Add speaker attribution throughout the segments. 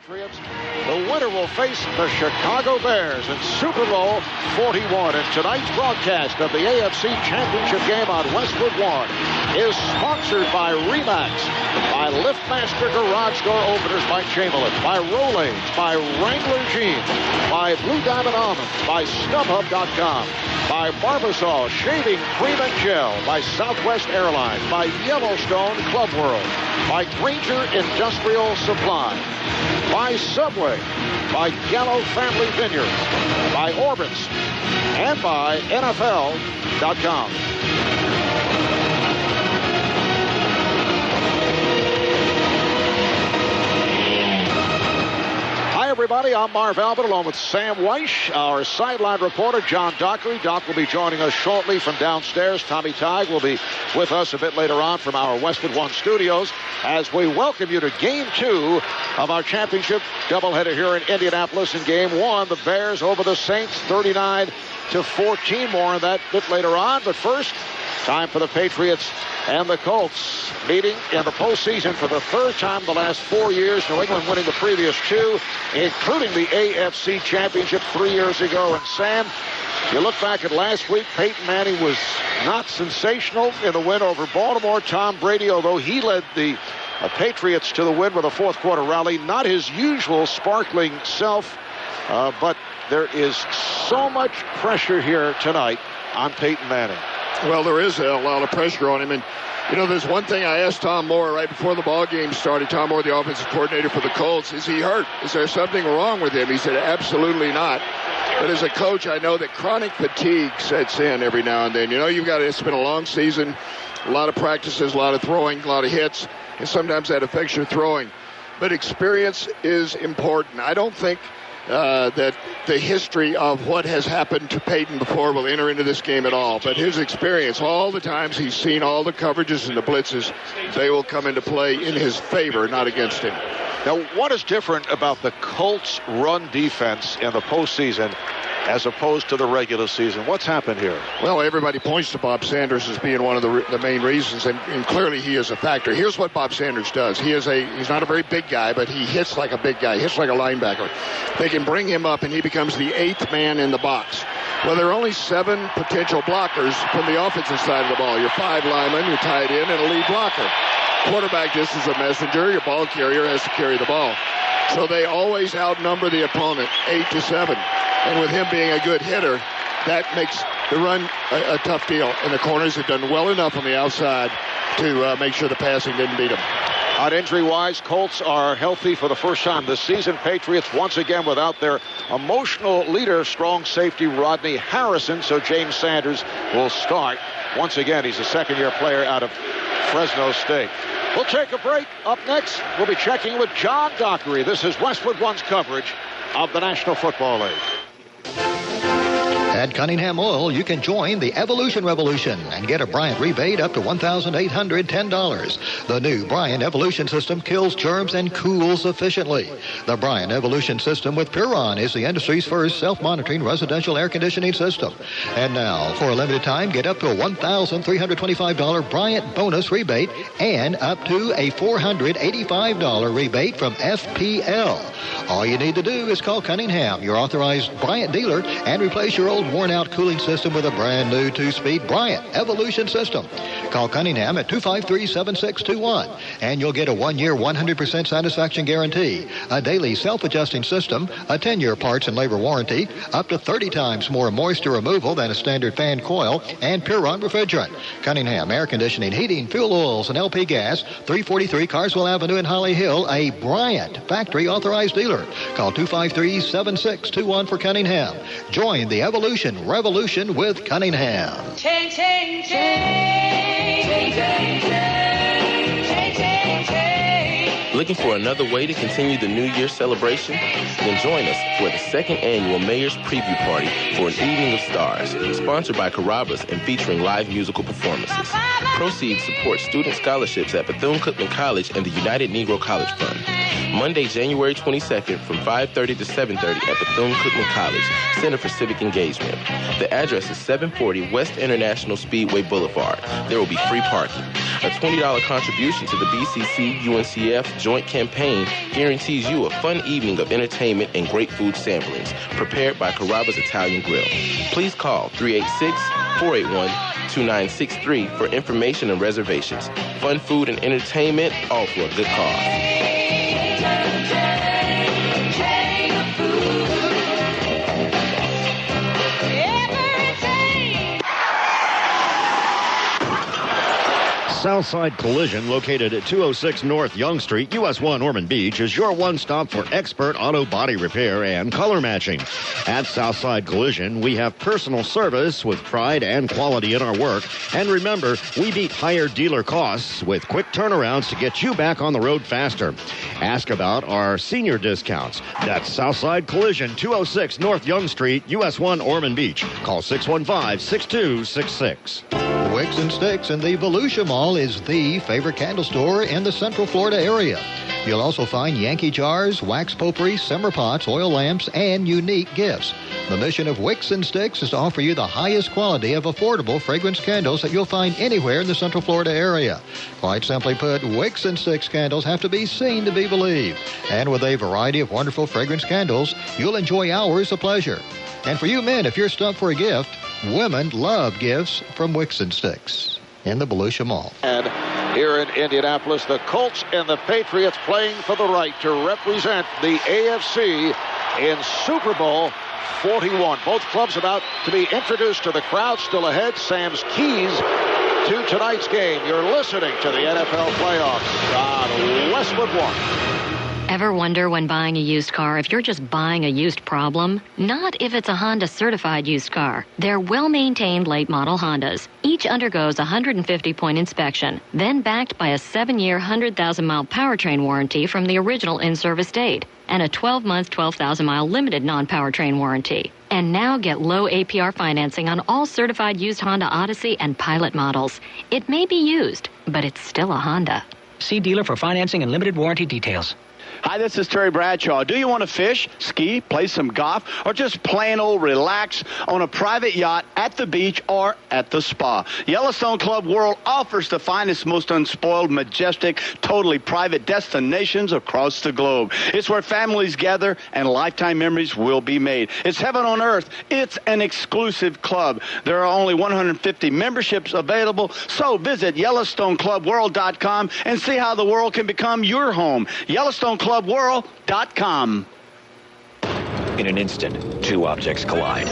Speaker 1: Patriots. The winner will face the Chicago Bears in Super Bowl 41. And tonight's broadcast of the AFC Championship game on Westwood One is sponsored by Remax, by LiftMaster Garage Door Openers by Chamberlain, by Rolaids, by Wrangler Jeans, by Blue Diamond Almonds, by StubHub.com, by Barbasol Shaving Cream and Gel, by Southwest Airlines, by Yellowstone Club World, by Granger Industrial Supply, by Subway, by Gallo Family Vineyards, by Orbitz, and by NFL.com. Hi, everybody. I'm Marv Albert, along with Sam Weish, our sideline reporter, John Dockery. Doc will be joining us shortly from downstairs. Tommy Tighe will be with us a bit later on from our Westwood One studios as we welcome you to Game 2 of our championship doubleheader here in Indianapolis. In Game 1, the Bears over the Saints, 39-14. More on that a bit later on. But first, time for the Patriots and the Colts meeting in the postseason for the third time in the last 4 years. New England winning the previous two, including the AFC Championship 3 years ago. And Sam, you look back at last week, Peyton Manning was not sensational in the win over Baltimore. Tom Brady, although he led the Patriots to the win with a fourth quarter rally, not his usual sparkling self, but there is so much pressure here tonight on Peyton Manning.
Speaker 2: Well, there is a lot of pressure on him. And, you know, there's one thing I asked Tom Moore right before the ball game started. Tom Moore, the offensive coordinator for the Colts, is he hurt? Is there something wrong with him? He said, absolutely not. But as a coach, I know that chronic fatigue sets in every now and then. You know, it's been a long season, a lot of practices, a lot of throwing, a lot of hits, and sometimes that affects your throwing. But experience is important. I don't think that the history of what has happened to Peyton before will enter into this game at all. But his experience, all the times he's seen all the coverages and the blitzes, they will come into play in his favor, not against him.
Speaker 1: Now, what is different about the Colts' run defense in the postseason as opposed to the regular season? What's happened here?
Speaker 2: Well, everybody points to Bob Sanders as being one of the main reasons, and clearly he is a factor. Here's what Bob Sanders does. He's not a very big guy, but he hits like a big guy, hits like a linebacker. They can bring him up, and he becomes the eighth man in the box. Well, there are only 7 potential blockers from the offensive side of the ball. Your 5 linemen, your tight end, and a lead blocker. Quarterback just is a messenger. Your ball carrier has to carry the ball. So they always outnumber the opponent 8-7. And with him being a good hitter, that makes the run a tough deal. And the corners have done well enough on the outside to make sure the passing didn't beat them.
Speaker 1: On injury-wise, Colts are healthy for the first time this season. Patriots once again without their emotional leader, strong safety Rodney Harrison. So James Sanders will start. Once again, he's a second-year player out of Fresno State. We'll take a break. Up next, we'll be checking with John Dockery. This is Westwood One's coverage of the National Football League.
Speaker 3: At Cunningham Oil, you can join the Evolution Revolution and get a Bryant rebate up to $1,810. The new Bryant Evolution System kills germs and cools efficiently. The Bryant Evolution System with Puron is the industry's first self-monitoring residential air conditioning system. And now, for a limited time, get up to a $1,325 Bryant bonus rebate and up to a $485 rebate from FPL. All you need to do is call Cunningham, your authorized Bryant dealer, and replace your old worn-out cooling system with a brand new 2-speed Bryant Evolution system. Call Cunningham at 253-7621, and you'll get a 1-year 100% satisfaction guarantee, a daily self-adjusting system, a 10-year parts and labor warranty, up to 30 times more moisture removal than a standard fan coil, and Puron refrigerant. Cunningham Air Conditioning, Heating, Fuel Oils, and LP Gas, 343 Carswell Avenue in Holly Hill, a Bryant factory authorized dealer. Call 253-7621 for Cunningham. Join the Evolution Revolution with Cunningham.
Speaker 4: Change, change, change, change, change, change, change, change.
Speaker 5: Looking for another way to continue the New Year celebration? Then join us for the second annual Mayor's Preview Party for an Evening of Stars, sponsored by Carrabba's and featuring live musical performances. Proceeds support student scholarships at Bethune-Cookman College and the United Negro College Fund. Monday, January 22nd from 5:30 to 7:30 at Bethune-Cookman College, Center for Civic Engagement. The address is 740 West International Speedway Boulevard. There will be free parking. A $20 contribution to the BCC-UNCF joint campaign guarantees you a fun evening of entertainment and great food samplings prepared by Carrabba's Italian Grill. Please call 386-481-2963 for information and reservations. Fun food and entertainment, all for a good cause.
Speaker 6: Southside Collision, located at 206 North Young Street, US 1 Ormond Beach, is your one stop for expert auto body repair and color matching. At Southside Collision, we have personal service with pride and quality in our work. And remember, we beat higher dealer costs with quick turnarounds to get you back on the road faster. Ask about our senior discounts. That's Southside Collision, 206 North Young Street, US 1 Ormond Beach. Call 615-6266.
Speaker 3: Wicks and Sticks in the Volusia Mall is the favorite candle store in the Central Florida area. You'll also find Yankee jars, wax potpourri, simmer pots, oil lamps, and unique gifts. The mission of Wicks and Sticks is to offer you the highest quality of affordable fragrance candles that you'll find anywhere in the Central Florida area. Quite simply put, Wicks and Sticks candles have to be seen to be believed. And with a variety of wonderful fragrance candles, you'll enjoy hours of pleasure. And for you men, if you're stumped for a gift, women love gifts from Wicks and Sticks in the Volusia Mall.
Speaker 1: And here in Indianapolis, the Colts and the Patriots playing for the right to represent the AFC in Super Bowl 41. Both clubs about to be introduced to the crowd. Still ahead, Sam's keys to tonight's game. You're listening to the NFL playoffs on Westwood One.
Speaker 7: Ever wonder when buying a used car if you're just buying a used problem? Not if it's a Honda certified used car. They're well-maintained late-model Hondas. Each undergoes a 150-point inspection, then backed by a 7-year, 100,000-mile powertrain warranty from the original in-service date, and a 12-month, 12,000-mile limited non-powertrain warranty. And now get low APR financing on all certified used Honda Odyssey and Pilot models. It may be used, but it's still a Honda.
Speaker 8: See dealer for financing and limited warranty details.
Speaker 9: Hi, this is Terry Bradshaw. Do you want to fish, ski, play some golf, or just plain old relax on a private yacht at the beach or at the spa? Yellowstone Club World offers the finest, most unspoiled, majestic, totally private destinations across the globe. It's where families gather and lifetime memories will be made. It's heaven on earth. It's an exclusive club. There are only 150 memberships available, so visit YellowstoneClubWorld.com and see how the world can become your home. YellowstoneClubWorld.com.
Speaker 10: In an instant, two objects collide.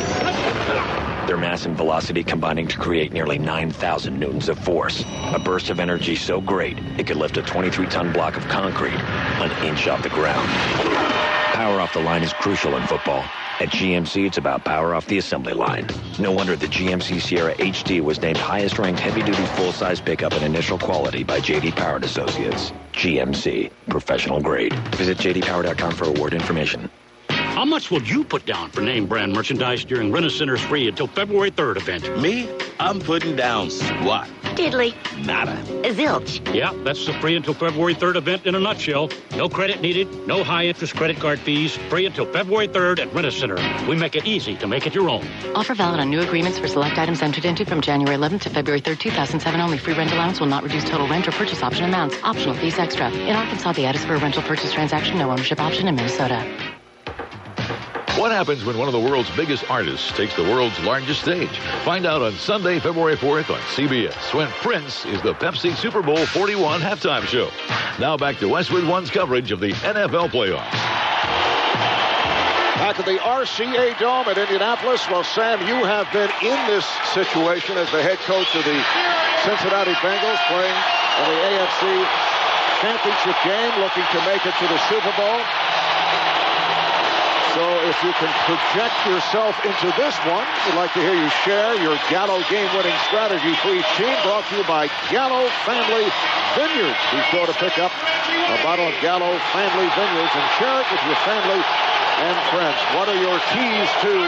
Speaker 10: Their mass and velocity combining to create nearly 9,000 newtons of force. A burst of energy so great, it could lift a 23-ton block of concrete an inch off the ground. Power off the line is crucial in football. At GMC, it's about power off the assembly line. No wonder the GMC Sierra HD was named highest-ranked heavy-duty full-size pickup in initial quality by J.D. Power & Associates. GMC, professional grade. Visit jdpower.com for award information.
Speaker 11: How much will you put down for name brand merchandise during Rent-A-Center's free until February 3rd event?
Speaker 12: Me? I'm putting down what?
Speaker 13: Diddly.
Speaker 12: Nada.
Speaker 13: Zilch.
Speaker 11: Yeah, that's the free until February 3rd event in a nutshell. No credit needed, no high-interest credit card fees. Free until February 3rd at Rent-A-Center. We make it easy to make it your own.
Speaker 14: Offer valid on new agreements for select items entered into from January 11th to February 3rd, 2007 only. Free rent allowance will not reduce total rent or purchase option amounts. Optional fees extra. In Arkansas, the ad is for a rental purchase transaction. No ownership option in Minnesota.
Speaker 15: What happens when one of the world's biggest artists takes the world's largest stage? Find out on Sunday, February 4th on CBS when Prince is the Pepsi Super Bowl 41 halftime show. Now back to Westwood One's coverage of the NFL playoffs.
Speaker 1: Back at the RCA Dome at Indianapolis. Well, Sam, you have been in this situation as the head coach of the Cincinnati Bengals playing in the AFC Championship game, looking to make it to the Super Bowl. So if you can project yourself into this one, we'd like to hear you share your Gallo game-winning strategy for each team, brought to you by Gallo Family Vineyards. Be sure to pick up a bottle of Gallo Family Vineyards and share it with your family and friends. What are your keys to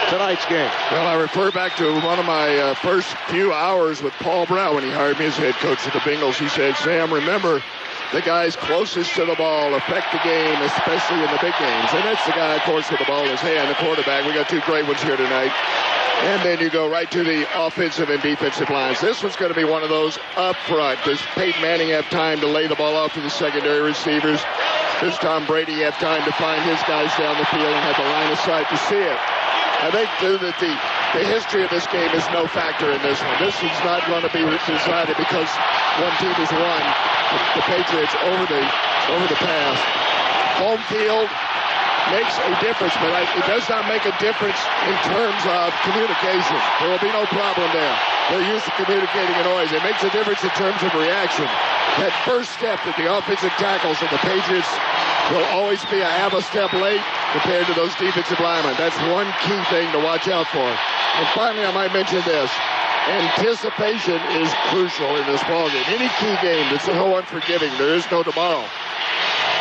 Speaker 1: tonight's game?
Speaker 2: Well, I refer back to one of my first few hours with Paul Brown when he hired me as head coach of the Bengals. He said, Sam, remember, the guys closest to the ball affect the game, especially in the big games. And that's the guy, of course, with the ball in his hand, the quarterback. We got two great ones here tonight. And then you go right to the offensive and defensive lines. This one's going to be one of those up front. Does Peyton Manning have time to lay the ball off to the secondary receivers? Does Tom Brady have time to find his guys down the field and have the line of sight to see it? I think, too, that the history of this game is no factor in this one. This is not going to be decided because one team has won the Patriots over the past. Home field makes a difference, but it does not make a difference in terms of communication. There will be no problem there. They're used to communicating in noise. It makes a difference in terms of reaction. That first step that the offensive tackles of the Patriots will always be a half a step late compared to those defensive linemen. That's one key thing to watch out for. And finally, I might mention this. Anticipation is crucial in this ballgame. Any key game that's so unforgiving, there is no tomorrow.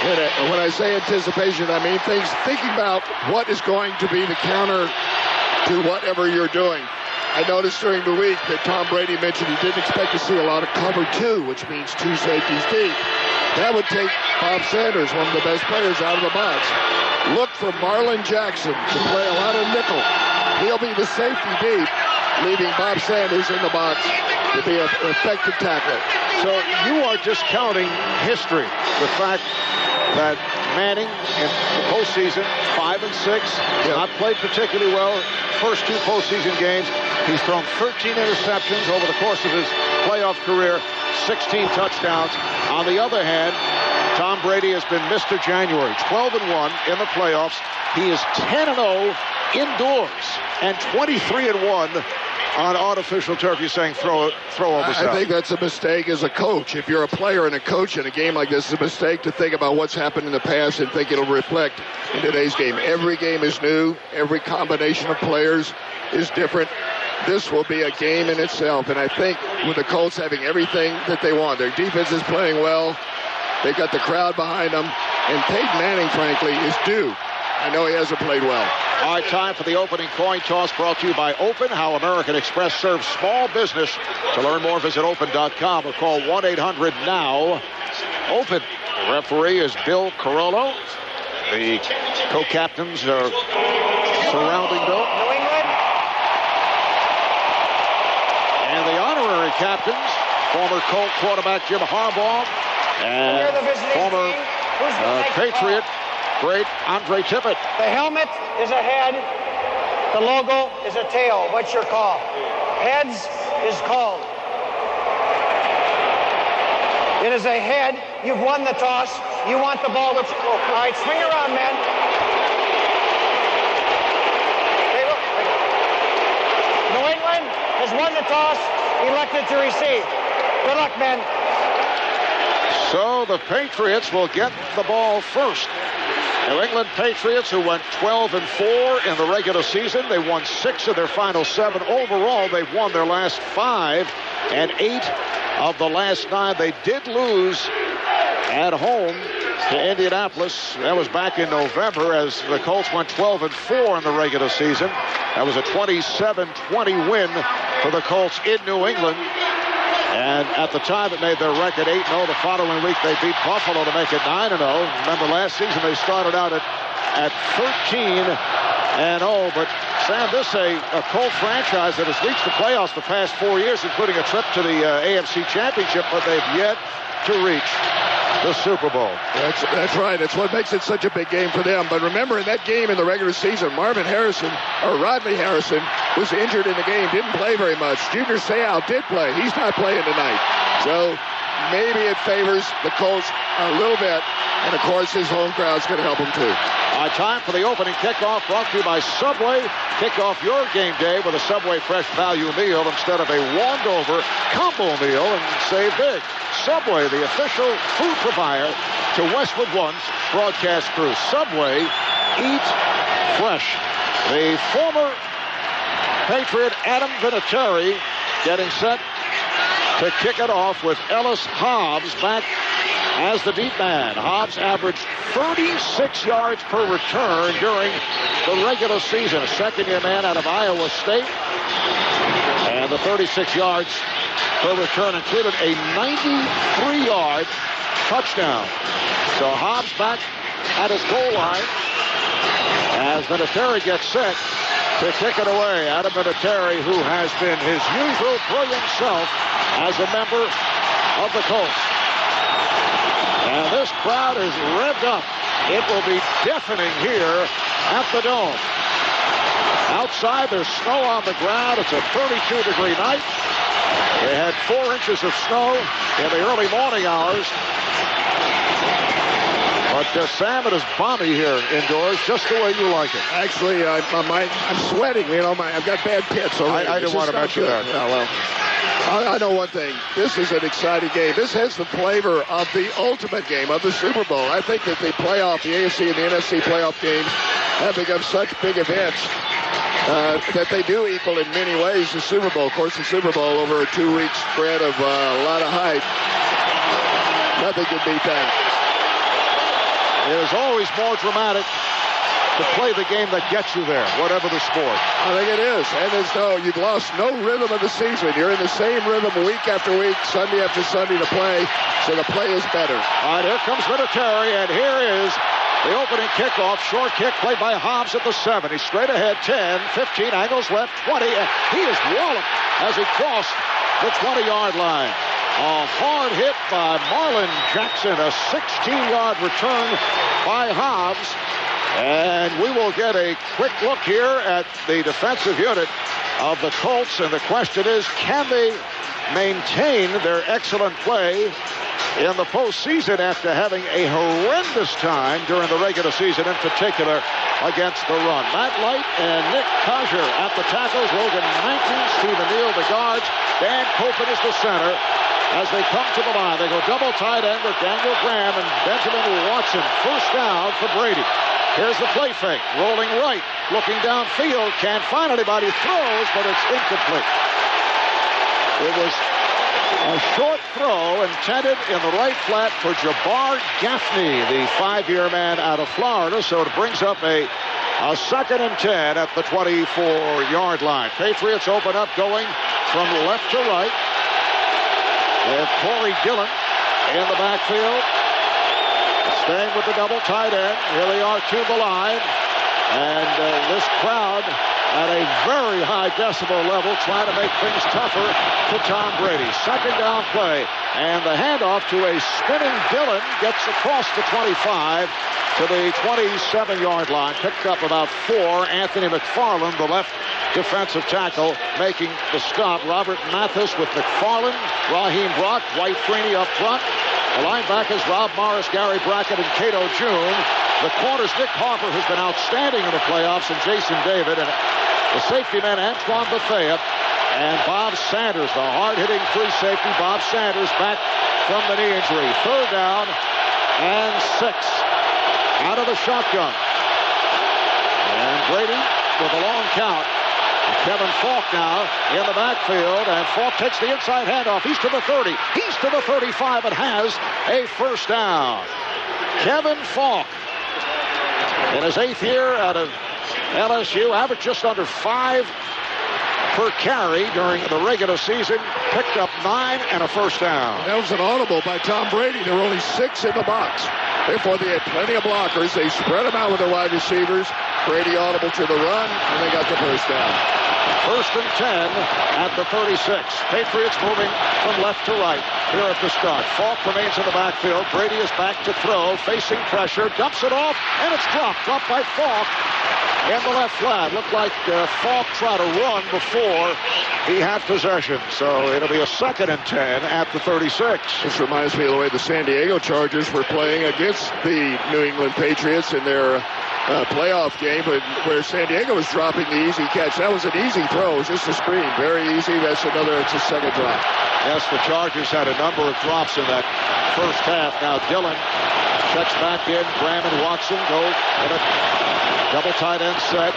Speaker 2: And when I say anticipation, I mean thinking about what is going to be the counter to whatever you're doing. I noticed during the week that Tom Brady mentioned he didn't expect to see a lot of cover two, which means two safeties deep. That would take Bob Sanders, one of the best players, out of the box. Look for Marlon Jackson to play a lot of nickel. He'll be the safety deep, leaving Bob Sanders in the box to be an effective tackler.
Speaker 1: So you are discounting history. The fact that Manning in the postseason, 5-6, not played particularly well. First two postseason games, he's thrown 13 interceptions over the course of his playoff career, 16 touchdowns. On the other hand, Tom Brady has been Mr. January, 12-1 in the playoffs. He is 10-0 indoors and 23-1 on artificial turf. You're saying throw over.
Speaker 2: I think that's a mistake as a coach. If you're a player and a coach in a game like this, it's a mistake to think about what's happened in the past and think it'll reflect in today's game. Every game is new. Every combination of players is different. This will be a game in itself, and I think with the Colts having everything that they want, their defense is playing well. They've got the crowd behind them, and Peyton Manning, frankly, is due. I know he hasn't played well.
Speaker 1: All right, time for the opening coin toss, brought to you by Open, how American Express serves small business. To learn more, visit open.com or call 1-800-NOW-OPEN. The referee is Bill Carollo. The co-captains are surrounding Bill.
Speaker 13: New England.
Speaker 1: And the honorary captains, former Colt quarterback Jim Harbaugh and former Patriot great Andre Tippett.
Speaker 13: The helmet is a head. The logo is a tail. What's your call? Heads is called. It is a head. You've won the toss. You want the ball. All right, swing around, men. New England has won the toss, elected to receive. Good luck, men.
Speaker 1: So the Patriots will get the ball first. New England Patriots, who went 12-4 in the regular season. They won 6 of their final 7. Overall, they've won their last 5 and 8 of the last 9. They did lose at home to Indianapolis. That was back in November as the Colts went 12-4 in the regular season. That was a 27-20 win for the Colts in New England. And at the time it made their record 8-0. The following week they beat Buffalo to make it 9-0. Remember last season they started out at 13-0. But Sam, this is a Colt franchise that has reached the playoffs the past 4 years, including a trip to the AFC Championship, but they've yet to reach the Super Bowl.
Speaker 2: That's right. That's what makes it such a big game for them. But remember, in that game in the regular season, Rodney Harrison was injured in the game, didn't play very much. Junior Seau did play. He's not playing tonight. So maybe it favors the Colts a little bit. And, of course, his home crowd's going to help him, too.
Speaker 1: Time for the opening kickoff, brought to you by Subway. Kick off your game day with a Subway Fresh Value meal instead of a warmed-over combo meal and save big. Subway, the official food provider to Westwood One's broadcast crew. Subway, eat fresh. The former Patriot Adam Vinatieri getting set to kick it off with Ellis Hobbs back as the deep man. Hobbs averaged 36 yards per return during the regular season. A second-year man out of Iowa State. And the 36 yards Her return included a 93-yard touchdown. So Hobbs back at his goal line as Vinatieri gets set to kick it away. Adam Vinatieri, who has been his usual brilliant self as a member of the Colts. And this crowd is revved up. It will be deafening here at the Dome. Outside, there's snow on the ground. It's a 32-degree night. They had 4 inches of snow in the early morning hours. But Sam, it is balmy here indoors, just the way you like it.
Speaker 2: Actually, I'm sweating. You know, I've got bad pits already.
Speaker 1: I didn't want to mention that.
Speaker 2: Yeah, well, I know one thing. This is an exciting game. This has the flavor of the ultimate game, of the Super Bowl. I think that the AFC and the NFC playoff games have become such big events that they do equal in many ways the Super Bowl. Of course, the Super Bowl over a 2-week spread of a lot of hype. Nothing can beat that.
Speaker 1: It is always more dramatic to play the game that gets you there, whatever the sport.
Speaker 2: I think it is. And as though you've lost no rhythm of the season. You're in the same rhythm week after week, Sunday after Sunday to play, so the play is better.
Speaker 1: All right, here comes Vinatieri, and here is the opening kickoff. Short kick played by Hobbs at the 7. He's straight ahead, 10, 15, angles left, 20, and he is walloped as he crossed the 20-yard line. A hard hit by Marlon Jackson, a 16-yard return by Hobbs. And we will get a quick look here at the defensive unit of the Colts. And the question is, can they maintain their excellent play in the postseason after having a horrendous time during the regular season, in particular against the run? Matt Light and Nick Kosher at the tackles. Logan Mankey, Stephen Neal the guards. Dan Copen is the center. As they come to the line, they go double tight end with Daniel Graham and Benjamin Watson. First down for Brady. Here's the play fake. Rolling right. Looking downfield. Can't find anybody. Throws, but it's incomplete. It was a short throw intended in the right flat for Jabbar Gaffney, the 5-year man out of Florida. So it brings up a 2nd and 10 at the 24-yard line. Patriots open up going from left to right. They have Corey Dillon in the backfield. Staying with the double tight end. Here they are to the line. And this crowd at a very high decibel level trying to make things tougher to Tom Brady. 2nd down play. And the handoff to a spinning Dillon gets across the 25 to the 27-yard line. Picked up about 4. Anthony McFarland, the left defensive tackle, making the stop. Robert Mathis with McFarland, Raheem Brock, White Freeney up front. The linebackers, Rob Morris, Gary Brackett, and Cato June. The corners, Nick Harper, who's been outstanding in the playoffs, and Jason David. And the safety man, Antoine Bethea. And Bob Sanders, the hard-hitting free safety. Bob Sanders back from the knee injury. 3rd down and 6. Out of the shotgun. And Brady with a long count. Kevin Falk now in the backfield, and Falk takes the inside handoff. He's to the 30. He's to the 35 and has a first down. Kevin Falk, in his 8th year out of LSU, averaged just under 5 per carry during the regular season. Picked up 9 and a first down.
Speaker 2: That was an audible by Tom Brady. There were only 6 in the box. Therefore, they had plenty of blockers. They spread them out with their wide receivers. Brady audible to the run, and they got the first down.
Speaker 1: 1st and 10 at the 36. Patriots moving from left to right here at the start. Falk remains in the backfield. Brady is back to throw, facing pressure, dumps it off, and it's dropped. Dropped by Falk in the left flat. Looked like Falk tried to run before he had possession. So it'll be a 2nd and 10 at the 36.
Speaker 2: This reminds me of the way the San Diego Chargers were playing against the New England Patriots in their playoff game, but where San Diego was dropping the easy catch. That was an easy throw. It was just a screen. Very easy. It's a 2nd drop.
Speaker 1: Yes, the Chargers had a number of drops in that first half. Now Dillon checks back in. Graham and Watson go in a double tight end set.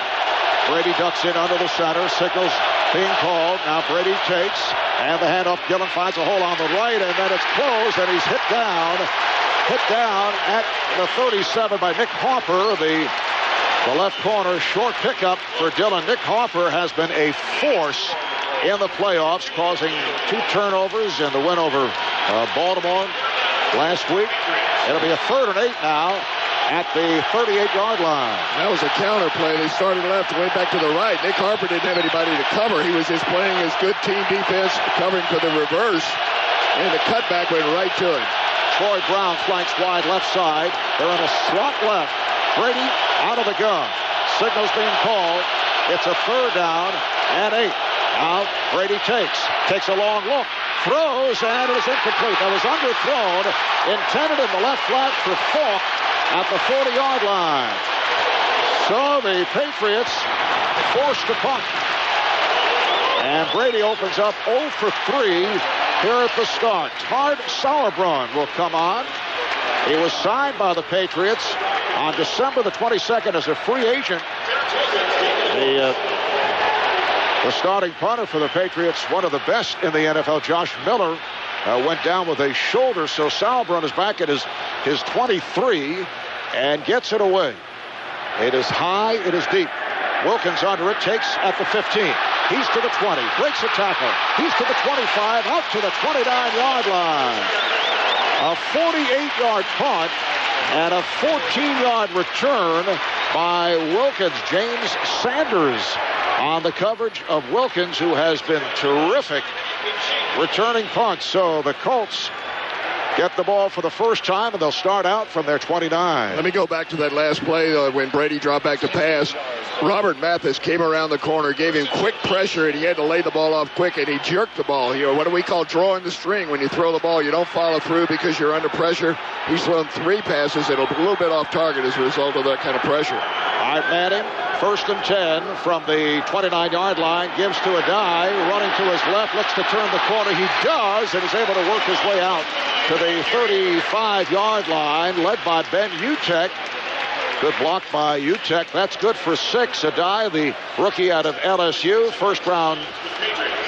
Speaker 1: Brady ducks in under the center. Signals being called. Now Brady takes, and the handoff. Dillon finds a hole on the right, and then it's closed, and he's hit down at the 37 by Nick Harper, the left corner. Short pickup for Dillon. Nick Harper has been a force in the playoffs, causing 2 turnovers in the win over Baltimore last week. It'll be a 3rd and 8 now at the 38-yard line.
Speaker 2: That was a counter play. They started left and went back to the right. Nick Harper didn't have anybody to cover. He was just playing his good team defense, covering for the reverse, and the cutback went right to him.
Speaker 1: Troy Brown flanks wide left side. They're in a slot left. Brady out of the gun. Signals being called. It's a 3rd down and 8. Now Brady takes a long look, throws, and it is incomplete. That was underthrown, intended in the left flat for Falk at the 40-yard line. So the Patriots forced the punt. And Brady opens up 0 for 3 here at the start. Todd Sauerbrunn will come on. He was signed by the Patriots on December the 22nd as a free agent. The starting punter for the Patriots, one of the best in the NFL, Josh Miller, went down with a shoulder. So Sauerbrunn is back at his 23 and gets it away. It is high, it is deep. Wilkins under it, takes at the 15. He's to the 20, breaks a tackle. He's to the 25, out to the 29-yard line. A 48-yard punt and a 14-yard return by Wilkins. James Sanders on the coverage of Wilkins, who has been terrific returning punts. So the Colts get the ball for the first time, and they'll start out from their 29.
Speaker 2: Let me go back to that last play when Brady dropped back to pass. Robert Mathis came around the corner, gave him quick pressure, and he had to lay the ball off quick, and he jerked the ball. You know, what do we call drawing the string? When you throw the ball, you don't follow through because you're under pressure. He's thrown 3 passes that are a little bit off target as a result of that kind of pressure.
Speaker 1: All right, Manning, 1st and 10 from the 29-yard line, gives to Adai, running to his left, looks to turn the corner. He does, and is able to work his way out to the 35-yard line, led by Ben Utek. Good block by Utek. That's good for 6. Adai, the rookie out of LSU, first-round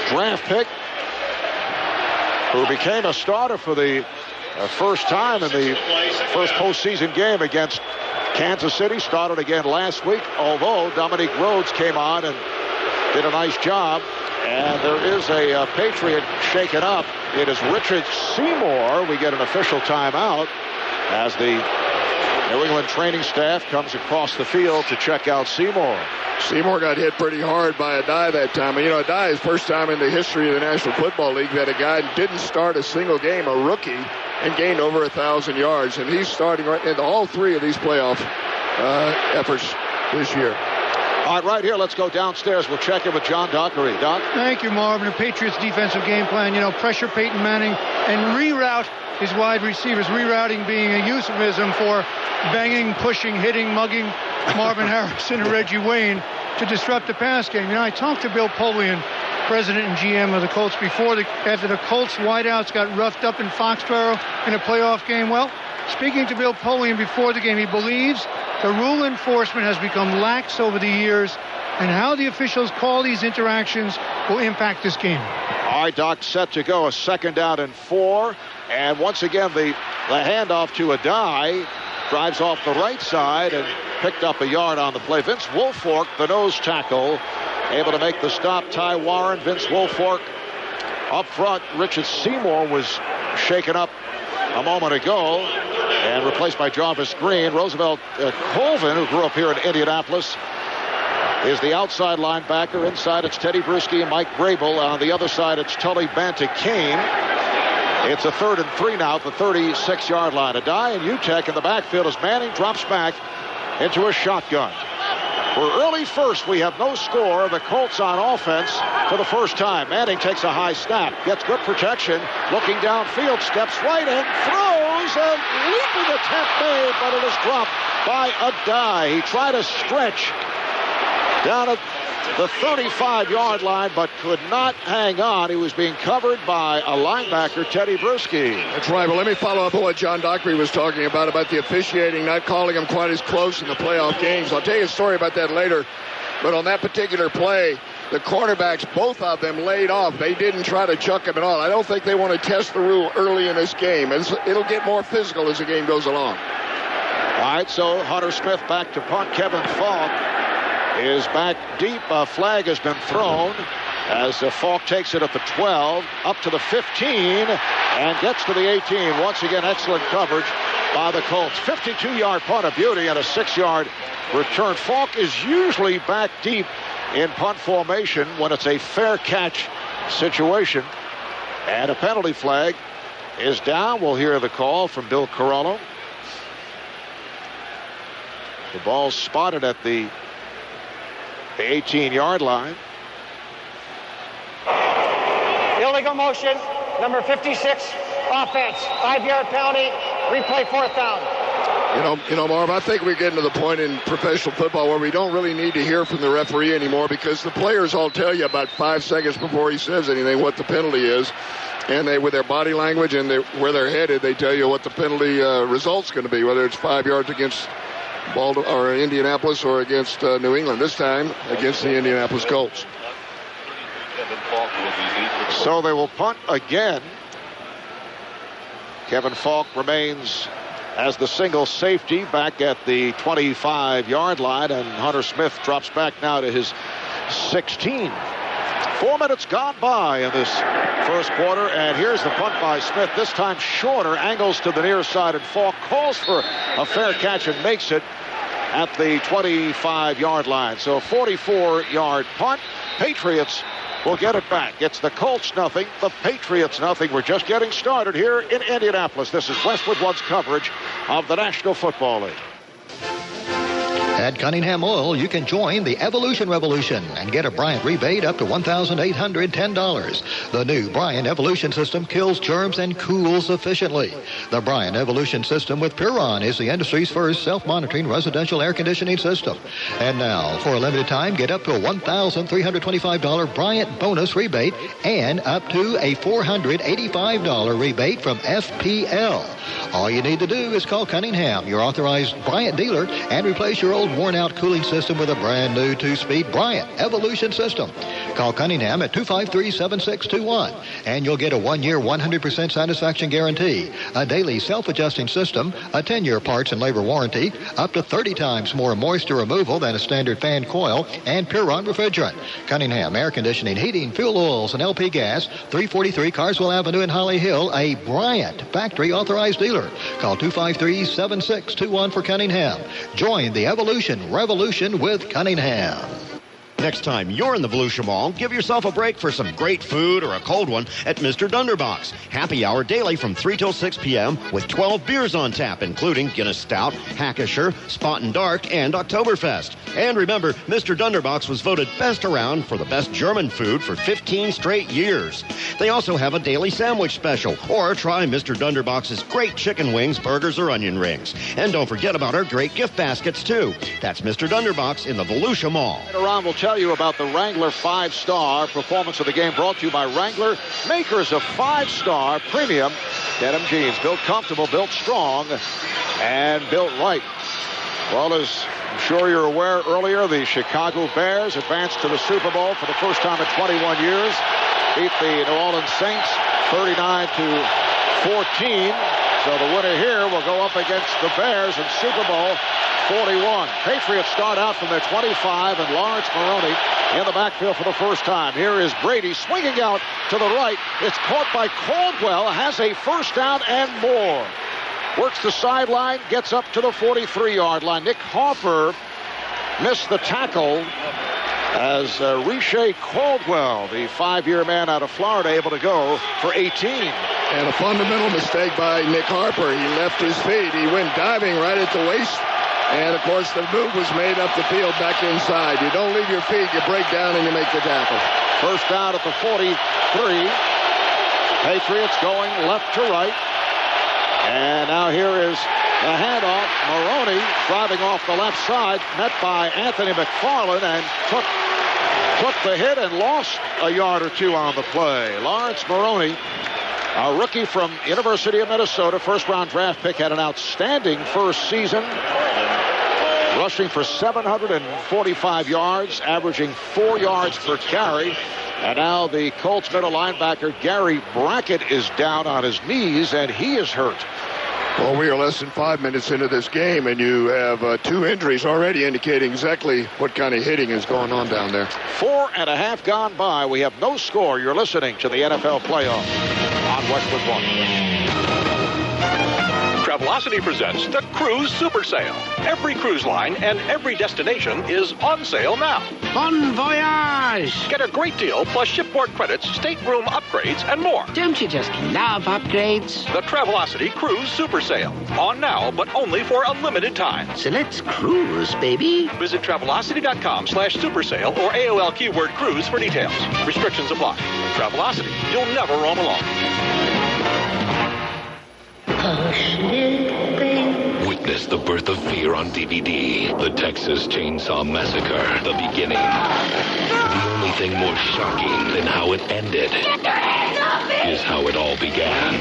Speaker 1: draft pick, who became a starter for the first time in the first postseason game against Kansas City. Started again last week, although Dominique Rhodes came on and did a nice job. And there is a Patriot shaken up. It is Richard Seymour. We get an official timeout as the New England training staff comes across the field to check out Seymour.
Speaker 2: Seymour got hit pretty hard by Adai that time. And, you know, Adai is first time in the history of the National Football League that a guy didn't start a single game, a rookie, and gained over 1,000 yards. And he's starting right in all 3 of these playoff efforts this year.
Speaker 1: All right, right here, let's go downstairs. We'll check in with John Dockery. Doc?
Speaker 16: Thank you, Marvin. The Patriots' defensive game plan, you know, pressure Peyton Manning and reroute his wide receivers. Rerouting being a euphemism for banging, pushing, hitting, mugging Marvin Harrison and Reggie Wayne to disrupt the pass game. You know, I talked to Bill Polian, president and GM of the Colts, after the Colts wideouts got roughed up in Foxborough in a playoff game. Well, speaking to Bill Polian before the game, he believes the rule enforcement has become lax over the years, and how the officials call these interactions will impact this game.
Speaker 1: All right, Doc, set to go. A 2nd down and 4. And once again, the handoff to Adai, drives off the right side and picked up a yard on the play. Vince Wilfork, the nose tackle, able to make the stop. Ty Warren, Vince Wilfork up front. Richard Seymour was shaken up a moment ago and replaced by Jarvis Green. Roosevelt Colvin, who grew up here in Indianapolis, is the outside linebacker. Inside, it's Teddy Bruschi and Mike Grable. On the other side, it's Tully Banta-Kane. It's a 3rd and 3 now at the 36-yard line. Adai and Utek in the backfield as Manning drops back into a shotgun. We're early first. We have no score. The Colts on offense for the first time. Manning takes a high snap, gets good protection, looking downfield, steps right in, throws, a leaping attempt made, but it is dropped by Adai. He tried to stretch down at the 35-yard line, but could not hang on. He was being covered by a linebacker, Teddy Bruschi.
Speaker 2: That's right. Well, let me follow up on what John Dockery was talking about the officiating, not calling them quite as close in the playoff games. I'll tell you a story about that later. But on that particular play, the cornerbacks, both of them laid off. They didn't try to chuck him at all. I don't think they want to test the rule early in this game. It'll get more physical as the game goes along.
Speaker 1: All right, so Hunter Smith back to punt. Kevin Falk is back deep. A flag has been thrown. as Falk takes it at the 12, up to the 15, and gets to the 18. Once again, excellent coverage by the Colts. 52-yard punt, a beauty, and a 6-yard return. Falk is usually back deep in punt formation when it's a fair catch situation. And a penalty flag is down. We'll hear the call from Bill Carollo. The ball's spotted at the 18-yard line.
Speaker 13: Illegal motion, number 56, offense. 5-yard penalty, replay 4th down.
Speaker 2: You know, Marv, I think we're getting to the point in professional football where we don't really need to hear from the referee anymore, because the players all tell you about 5 seconds before he says anything what the penalty is. And they, with their body language and where they're headed, they tell you what the penalty result's going to be, whether it's 5 yards against Baltimore or Indianapolis or against New England. This time against the Indianapolis Colts.
Speaker 1: So they will punt again. Kevin Falk remains as the single safety back at the 25-yard line, and Hunter Smith drops back now to his 16. 4 minutes gone by in this first quarter, and here's the punt by Smith, this time shorter, angles to the near side, and Falk calls for a fair catch and makes it at the 25-yard line. So a 44-yard punt. Patriots will get it back. It's the Colts nothing, the Patriots nothing. We're just getting started here in Indianapolis. This is Westwood One's coverage of the National Football League.
Speaker 3: At Cunningham Oil, you can join the Evolution Revolution and get a Bryant rebate up to $1,810. The new Bryant Evolution System kills germs and cools efficiently. The Bryant Evolution System with Puron is the industry's first self-monitoring residential air conditioning system. And now, for a limited time, get up to a $1,325 Bryant bonus rebate and up to a $485 rebate from FPL. All you need to do is call Cunningham, your authorized Bryant dealer, and replace your old worn-out cooling system with a brand new 2-speed Bryant Evolution system. Call Cunningham at 253-7621, and you'll get a 1-year 100% satisfaction guarantee, a daily self-adjusting system, a 10-year parts and labor warranty, up to 30 times more moisture removal than a standard fan coil, and Puron refrigerant. Cunningham Air Conditioning, Heating, Fuel Oils, and LP Gas, 343 Carswell Avenue in Holly Hill, a Bryant factory authorized dealer. Call 253-7621 for Cunningham. Join the Evolution Revolution with Cunningham.
Speaker 6: Next time you're in the Volusia Mall, give yourself a break for some great food or a cold one at Mr. Dunderbox. Happy hour daily from 3 till 6 p.m. with 12 beers on tap, including Guinness Stout, Hackisher, Spot and Dark, and Oktoberfest. And remember, Mr. Dunderbox was voted best around for the best German food for 15 straight years. They also have a daily sandwich special, or try Mr. Dunderbox's great chicken wings, burgers, or onion rings. And don't forget about our great gift baskets, too. That's Mr. Dunderbox in the Volusia Mall.
Speaker 1: Later on, we'll tell you about the Wrangler 5-star performance of the game, brought to you by Wrangler, makers of 5-star premium denim jeans. Built comfortable, built strong, and built right. Well, as I'm sure you're aware, earlier the Chicago Bears advanced to the Super Bowl for the first time in 21 years. Beat the New Orleans Saints 39-14. So the winner here will go up against the Bears in Super Bowl 41. Patriots start out from their 25, and Lawrence Maroney in the backfield for the first time. Here is Brady swinging out to the right. It's caught by Caldwell, has a first down and more. Works the sideline, gets up to the 43-yard line. Nick Hoffer missed the tackle as Riche Caldwell, the 5-year man out of Florida, able to go for 18.
Speaker 2: And a fundamental mistake by Nick Harper. He left his feet. He went diving right at the waist. And, of course, the move was made up the field back inside. You don't leave your feet. You break down and you make the tackle.
Speaker 1: First down at the 43. Patriots going left to right. And now here is the handoff. Maroney driving off the left side, met by Anthony McFarland, and took the hit and lost a yard or two on the play. Lawrence Maroney, a rookie from University of Minnesota, first-round draft pick, had an outstanding first season, rushing for 745 yards, averaging 4 yards per carry. And now the Colts middle linebacker Gary Brackett is down on his knees, and he is hurt.
Speaker 2: Well, we are less than 5 minutes into this game, and you have 2 injuries already indicating exactly what kind of hitting is going on down there.
Speaker 1: 4.5 gone by. We have no score. You're listening to the NFL playoffs on Westwood One.
Speaker 17: Travelocity presents the Cruise Super Sale. Every cruise line and every destination is on sale now.
Speaker 18: Bon voyage!
Speaker 17: Get a great deal plus shipboard credits, stateroom upgrades, and more.
Speaker 18: Don't you just love upgrades?
Speaker 17: The Travelocity Cruise Super Sale. On now, but only for a limited time.
Speaker 18: So let's cruise, baby.
Speaker 17: Visit Travelocity.com/super sale or AOL keyword cruise for details. Restrictions apply. Travelocity. You'll never roam alone.
Speaker 19: Witness the birth of fear on DVD. The Texas Chainsaw Massacre. The beginning. The only thing more shocking than how it ended is how it all began.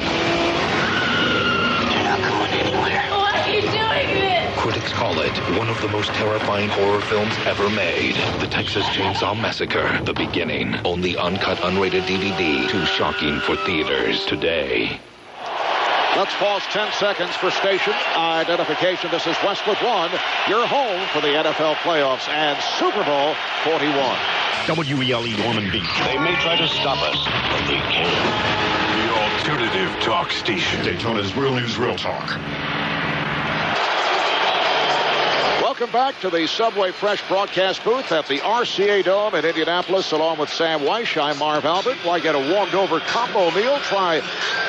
Speaker 18: You're not going anywhere.
Speaker 4: Why are you doing this?
Speaker 19: Critics call it one of the most terrifying horror films ever made. The Texas Chainsaw Massacre. The beginning. Only uncut, unrated DVD. Too shocking for theaters today.
Speaker 1: Let's pause 10 seconds for station identification. This is Westwood One, your home for the NFL playoffs and Super Bowl 41.
Speaker 6: WELE Norman Beach.
Speaker 20: They may try to stop us, but they can't.
Speaker 21: The alternative talk station.
Speaker 20: Daytona's Real News, Real Talk.
Speaker 1: Welcome back to the Subway Fresh broadcast booth at the RCA Dome in Indianapolis, along with Sam Weish. I'm Marv Albert. Why get a warmed-over combo meal? Try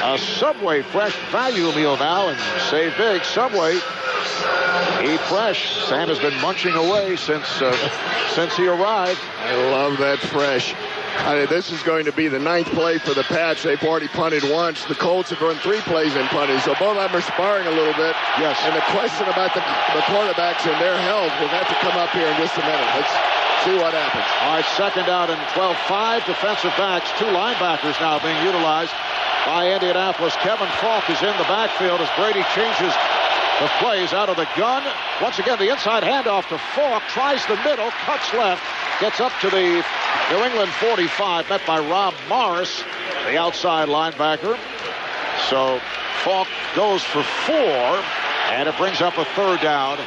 Speaker 1: a Subway Fresh value meal now and save big. Subway, eat fresh. Sam has been munching away since he arrived.
Speaker 2: I love that fresh. This is going to be the 9th play for the Pats. They've already punted once. The Colts have run 3 plays in punting, so both of them are sparring a little bit.
Speaker 1: Yes.
Speaker 2: And the question about the quarterbacks and their health will have to come up here in just a minute. Let's see what happens.
Speaker 1: All right, 2nd down and 12. 5 defensive backs, 2 linebackers now being utilized by Indianapolis. Kevin Falk is in the backfield as Brady changes the plays out of the gun. Once again, the inside handoff to Falk. Tries the middle, cuts left, gets up to the New England 45, met by Rob Morris, the outside linebacker. So Falk goes for 4, and it brings up a 3rd down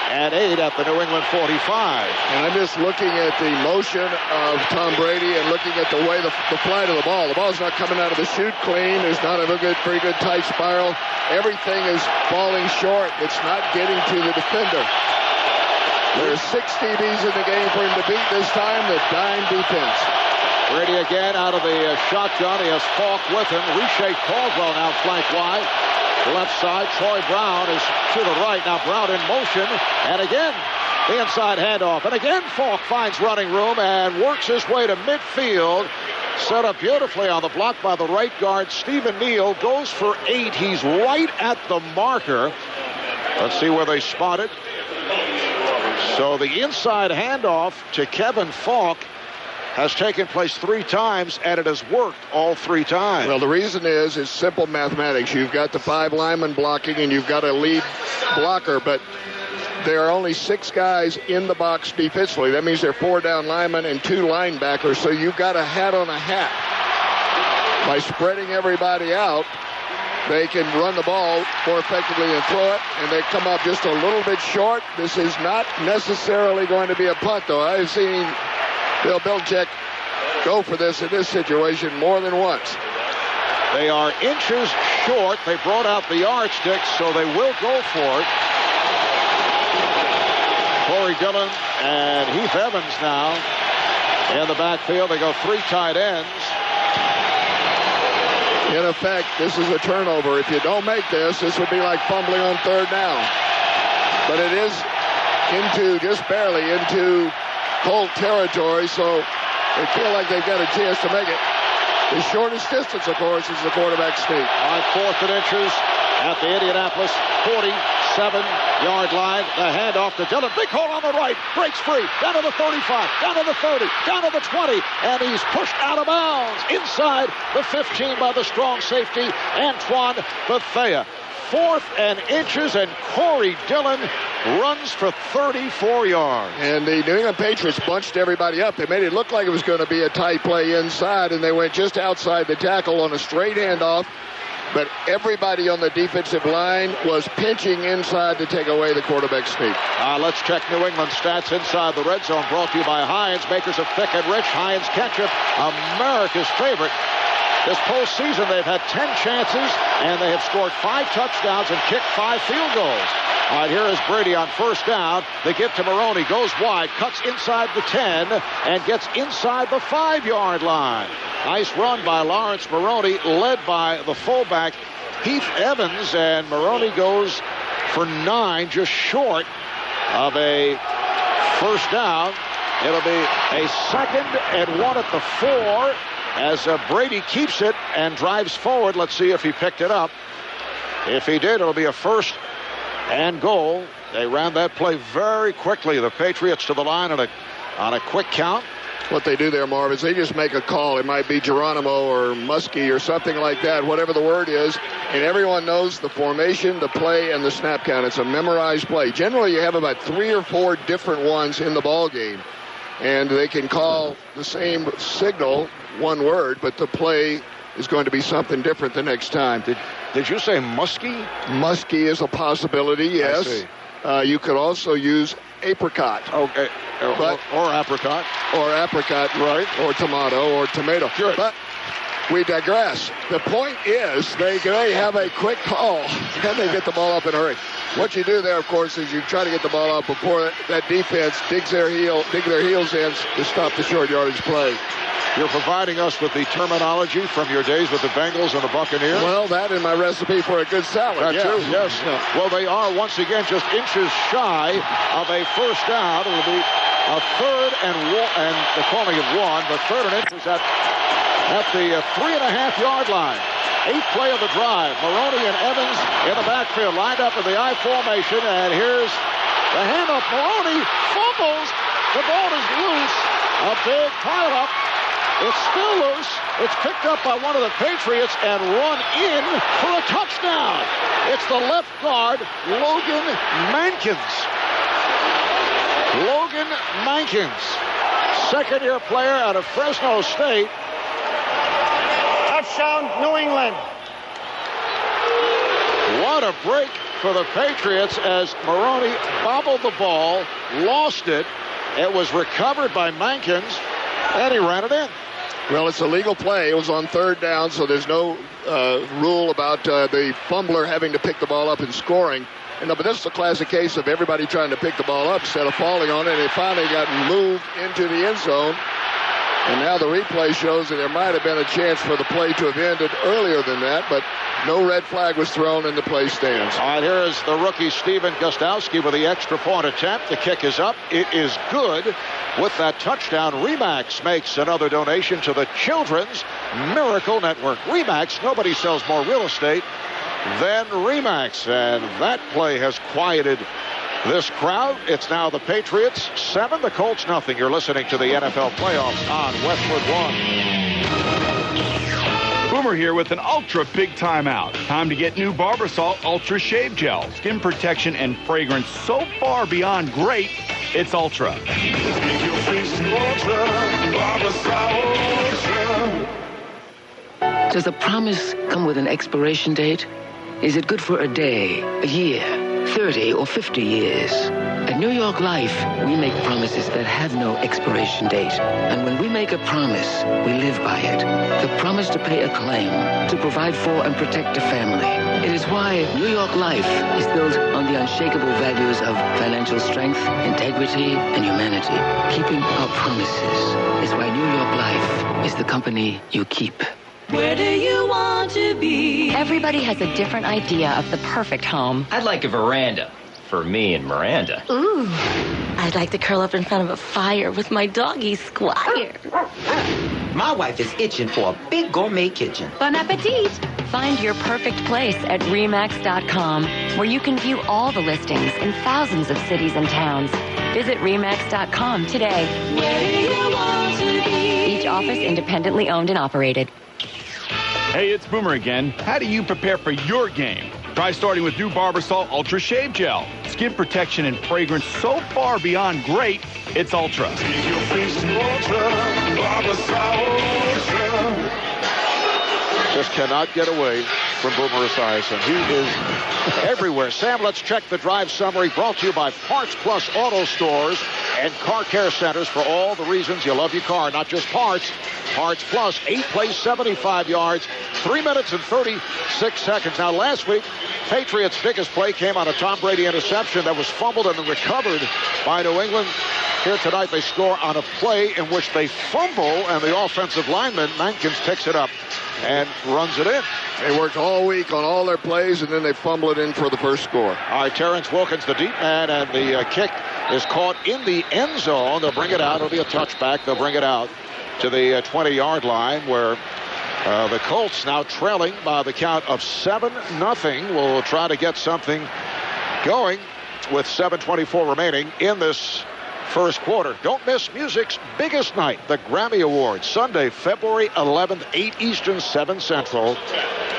Speaker 1: and 8 at the New England 45.
Speaker 2: And I'm just looking at the motion of Tom Brady and looking at the way the flight of the ball. The ball's not coming out of the chute clean. There's not a very good tight spiral. Everything is falling short. It's not getting to the defender. There's 6 DBs in the game for him to beat this time. The dime defense.
Speaker 1: Brady again out of the shotgun. He has Falk with him. Reshape Caldwell now flank wide. Left side, Troy Brown is to the right. Now Brown in motion. And again, the inside handoff. And again, Falk finds running room and works his way to midfield. Set up beautifully on the block by the right guard. Stephen Neal goes for 8. He's right at the marker. Let's see where they spot it. So the inside handoff to Kevin Falk has taken place 3 times, and it has worked all 3 times.
Speaker 2: Well, the reason is it's simple mathematics. You've got the 5 linemen blocking, and you've got a lead blocker, but there are only 6 guys in the box defensively. That means there are 4 down linemen and 2 linebackers, so you've got a hat on a hat. By spreading everybody out, they can run the ball more effectively and throw it, and they come up just a little bit short. This is not necessarily going to be a punt, though. I've seen Bill Belichick go for this in this situation more than once.
Speaker 1: They are inches short. They brought out the yardsticks, so they will go for it. Corey Dillon and Heath Evans now in the backfield. They go 3 tight ends.
Speaker 2: In effect, this is a turnover. If you don't make this would be like fumbling on 3rd down. But it is just barely into Colt territory, so they feel like they've got a chance to make it. The shortest distance, of course, is the quarterback sneak.
Speaker 1: On 4th and inches at the Indianapolis 47-yard line. The handoff to Dillon. Big hole on the right. Breaks free. Down to the 35. Down to the 30. Down to the 20. And he's pushed out of bounds. Inside the 15 by the strong safety, Antoine Bethea. 4th and inches, and Corey Dillon runs for 34 yards.
Speaker 2: And the New England Patriots bunched everybody up. They made it look like it was going to be a tight play inside, and they went just outside the tackle on a straight handoff. but everybody on the defensive line was pinching inside to take away the quarterback sneak.
Speaker 1: Let's check New England stats inside the red zone, brought to you by Heinz, makers of Thick and Rich. Heinz Ketchup, America's favorite. This postseason, they've had 10 chances, and they have scored 5 touchdowns and kicked 5 field goals. All right, here is Brady on first down. They give to Maroney, goes wide, cuts inside the 10, and gets inside the 5-yard line. Nice run by Lawrence Maroney, led by the fullback, Heath Evans, and Maroney goes for 9, just short of a first down. It'll be a 2nd and 1 at the 4 as Brady keeps it and drives forward. Let's see if he picked it up. If he did, it'll be a 1st and goal. They ran that play very quickly. The Patriots to the line on a quick count.
Speaker 2: What they do there, Marv, is they just make a call. It might be Geronimo or Muskie or something like that, whatever the word is, and everyone knows the formation, the play, and the snap count. It's a memorized play. Generally, you have about 3 or 4 different ones in the ball game, and they can call the same signal, one word, but the play is going to be something different the next time.
Speaker 1: Did you say Muskie?
Speaker 2: Muskie is a possibility, yes. You could also use apricot.
Speaker 1: Okay. Or apricot.
Speaker 2: Or apricot, right. Or tomato.
Speaker 1: Sure.
Speaker 2: But we digress. The point is they have a quick call, and they get the ball up in a hurry. What you do there, of course, is you try to get the ball up before that defense dig their heels in to stop the short yardage play.
Speaker 1: You're providing us with the terminology from your days with the Bengals and the Buccaneers?
Speaker 2: Well, that and my recipe for a good salad.
Speaker 1: That's true, yes. Yeah. Well, they are once again just inches shy of a first down. It'll be a 3rd and 1, and they're calling it 1, but 3rd and inches at the 3.5-yard line. 8th play of the drive. Maroney and Evans in the backfield, lined up in the I formation, and here's the handoff. Maroney fumbles. The ball is loose. A big pileup. It's still loose. It's picked up by one of the Patriots and run in for a touchdown. It's the left guard, Logan Mankins. Logan Mankins, second-year player out of Fresno State.
Speaker 13: Touchdown, New England.
Speaker 1: What a break for the Patriots as Maroney bobbled the ball, lost it. It was recovered by Mankins, and he ran it in.
Speaker 2: Well, it's a legal play. It was on 3rd down, so there's no rule about the fumbler having to pick the ball up and scoring. But this is a classic case of everybody trying to pick the ball up instead of falling on it, and it finally got moved into the end zone. And now the replay shows that there might have been a chance for the play to have ended earlier than that, but no red flag was thrown and the play stands.
Speaker 1: All right, here is the rookie Steven Gostowski with the extra point attempt. The kick is up. It is good. With that touchdown, Remax makes another donation to the Children's Miracle Network. Remax, nobody sells more real estate than Remax, and that play has quieted this crowd. It's now the Patriots 7, the Colts nothing. You're listening to the NFL playoffs on Westwood One.
Speaker 5: Boomer here with an ultra big timeout. Time to get new Barbasol Ultra Shave Gel. Skin protection and fragrance so far beyond great, it's ultra.
Speaker 22: Does a promise come with an expiration date? Is it good for a day, a year, 30 or 50 years? At New York Life, we make promises that have no expiration date. And when we make a promise, we live by it. The promise to pay a claim, to provide for and protect a family. It is why New York Life is built on the unshakable values of financial strength, integrity, and humanity. Keeping our promises is why New York Life is the company you keep.
Speaker 4: Where do you want to be?
Speaker 7: Everybody has a different idea of the perfect home.
Speaker 23: I'd like a veranda for me and Miranda.
Speaker 4: Ooh, I'd like to curl up in front of a fire with my doggy Squire.
Speaker 18: My wife is itching for a big gourmet kitchen.
Speaker 7: Bon appetit! Find your perfect place at Remax.com, where you can view all the listings in thousands of cities and towns. Visit Remax.com today.
Speaker 4: Where do you want to be?
Speaker 7: Each office independently owned and operated.
Speaker 5: Hey, it's Boomer again. How do you prepare for your game? Try starting with new Barbasol Ultra Shave Gel. Skin protection and fragrance so far beyond great, it's ultra.
Speaker 1: Just cannot get away from Boomer Esiason. He is everywhere. Sam, let's check the drive summary brought to you by Parts Plus Auto Stores and Car Care Centers for all the reasons you love your car, not just parts. Parts Plus, 8 plays, 75 yards, 3 minutes and 36 seconds. Now, last week, Patriots' biggest play came on a Tom Brady interception that was fumbled and recovered by New England. Here tonight, they score on a play in which they fumble, and the offensive lineman, Mankins, picks it up and runs it in.
Speaker 2: They worked all week on all their plays, and then they fumble it in for the first score.
Speaker 1: All right, Terrence Wilkins, the deep man, and the kick is caught in the end zone. They'll bring it out. It'll be a touchback. They'll bring it out to the 20-yard line, where the Colts, now trailing by the count of 7-0, will try to get something going with 7:24 remaining in this first quarter. Don't miss music's biggest night, the Grammy Awards, Sunday, February 11th, 8 Eastern, 7 Central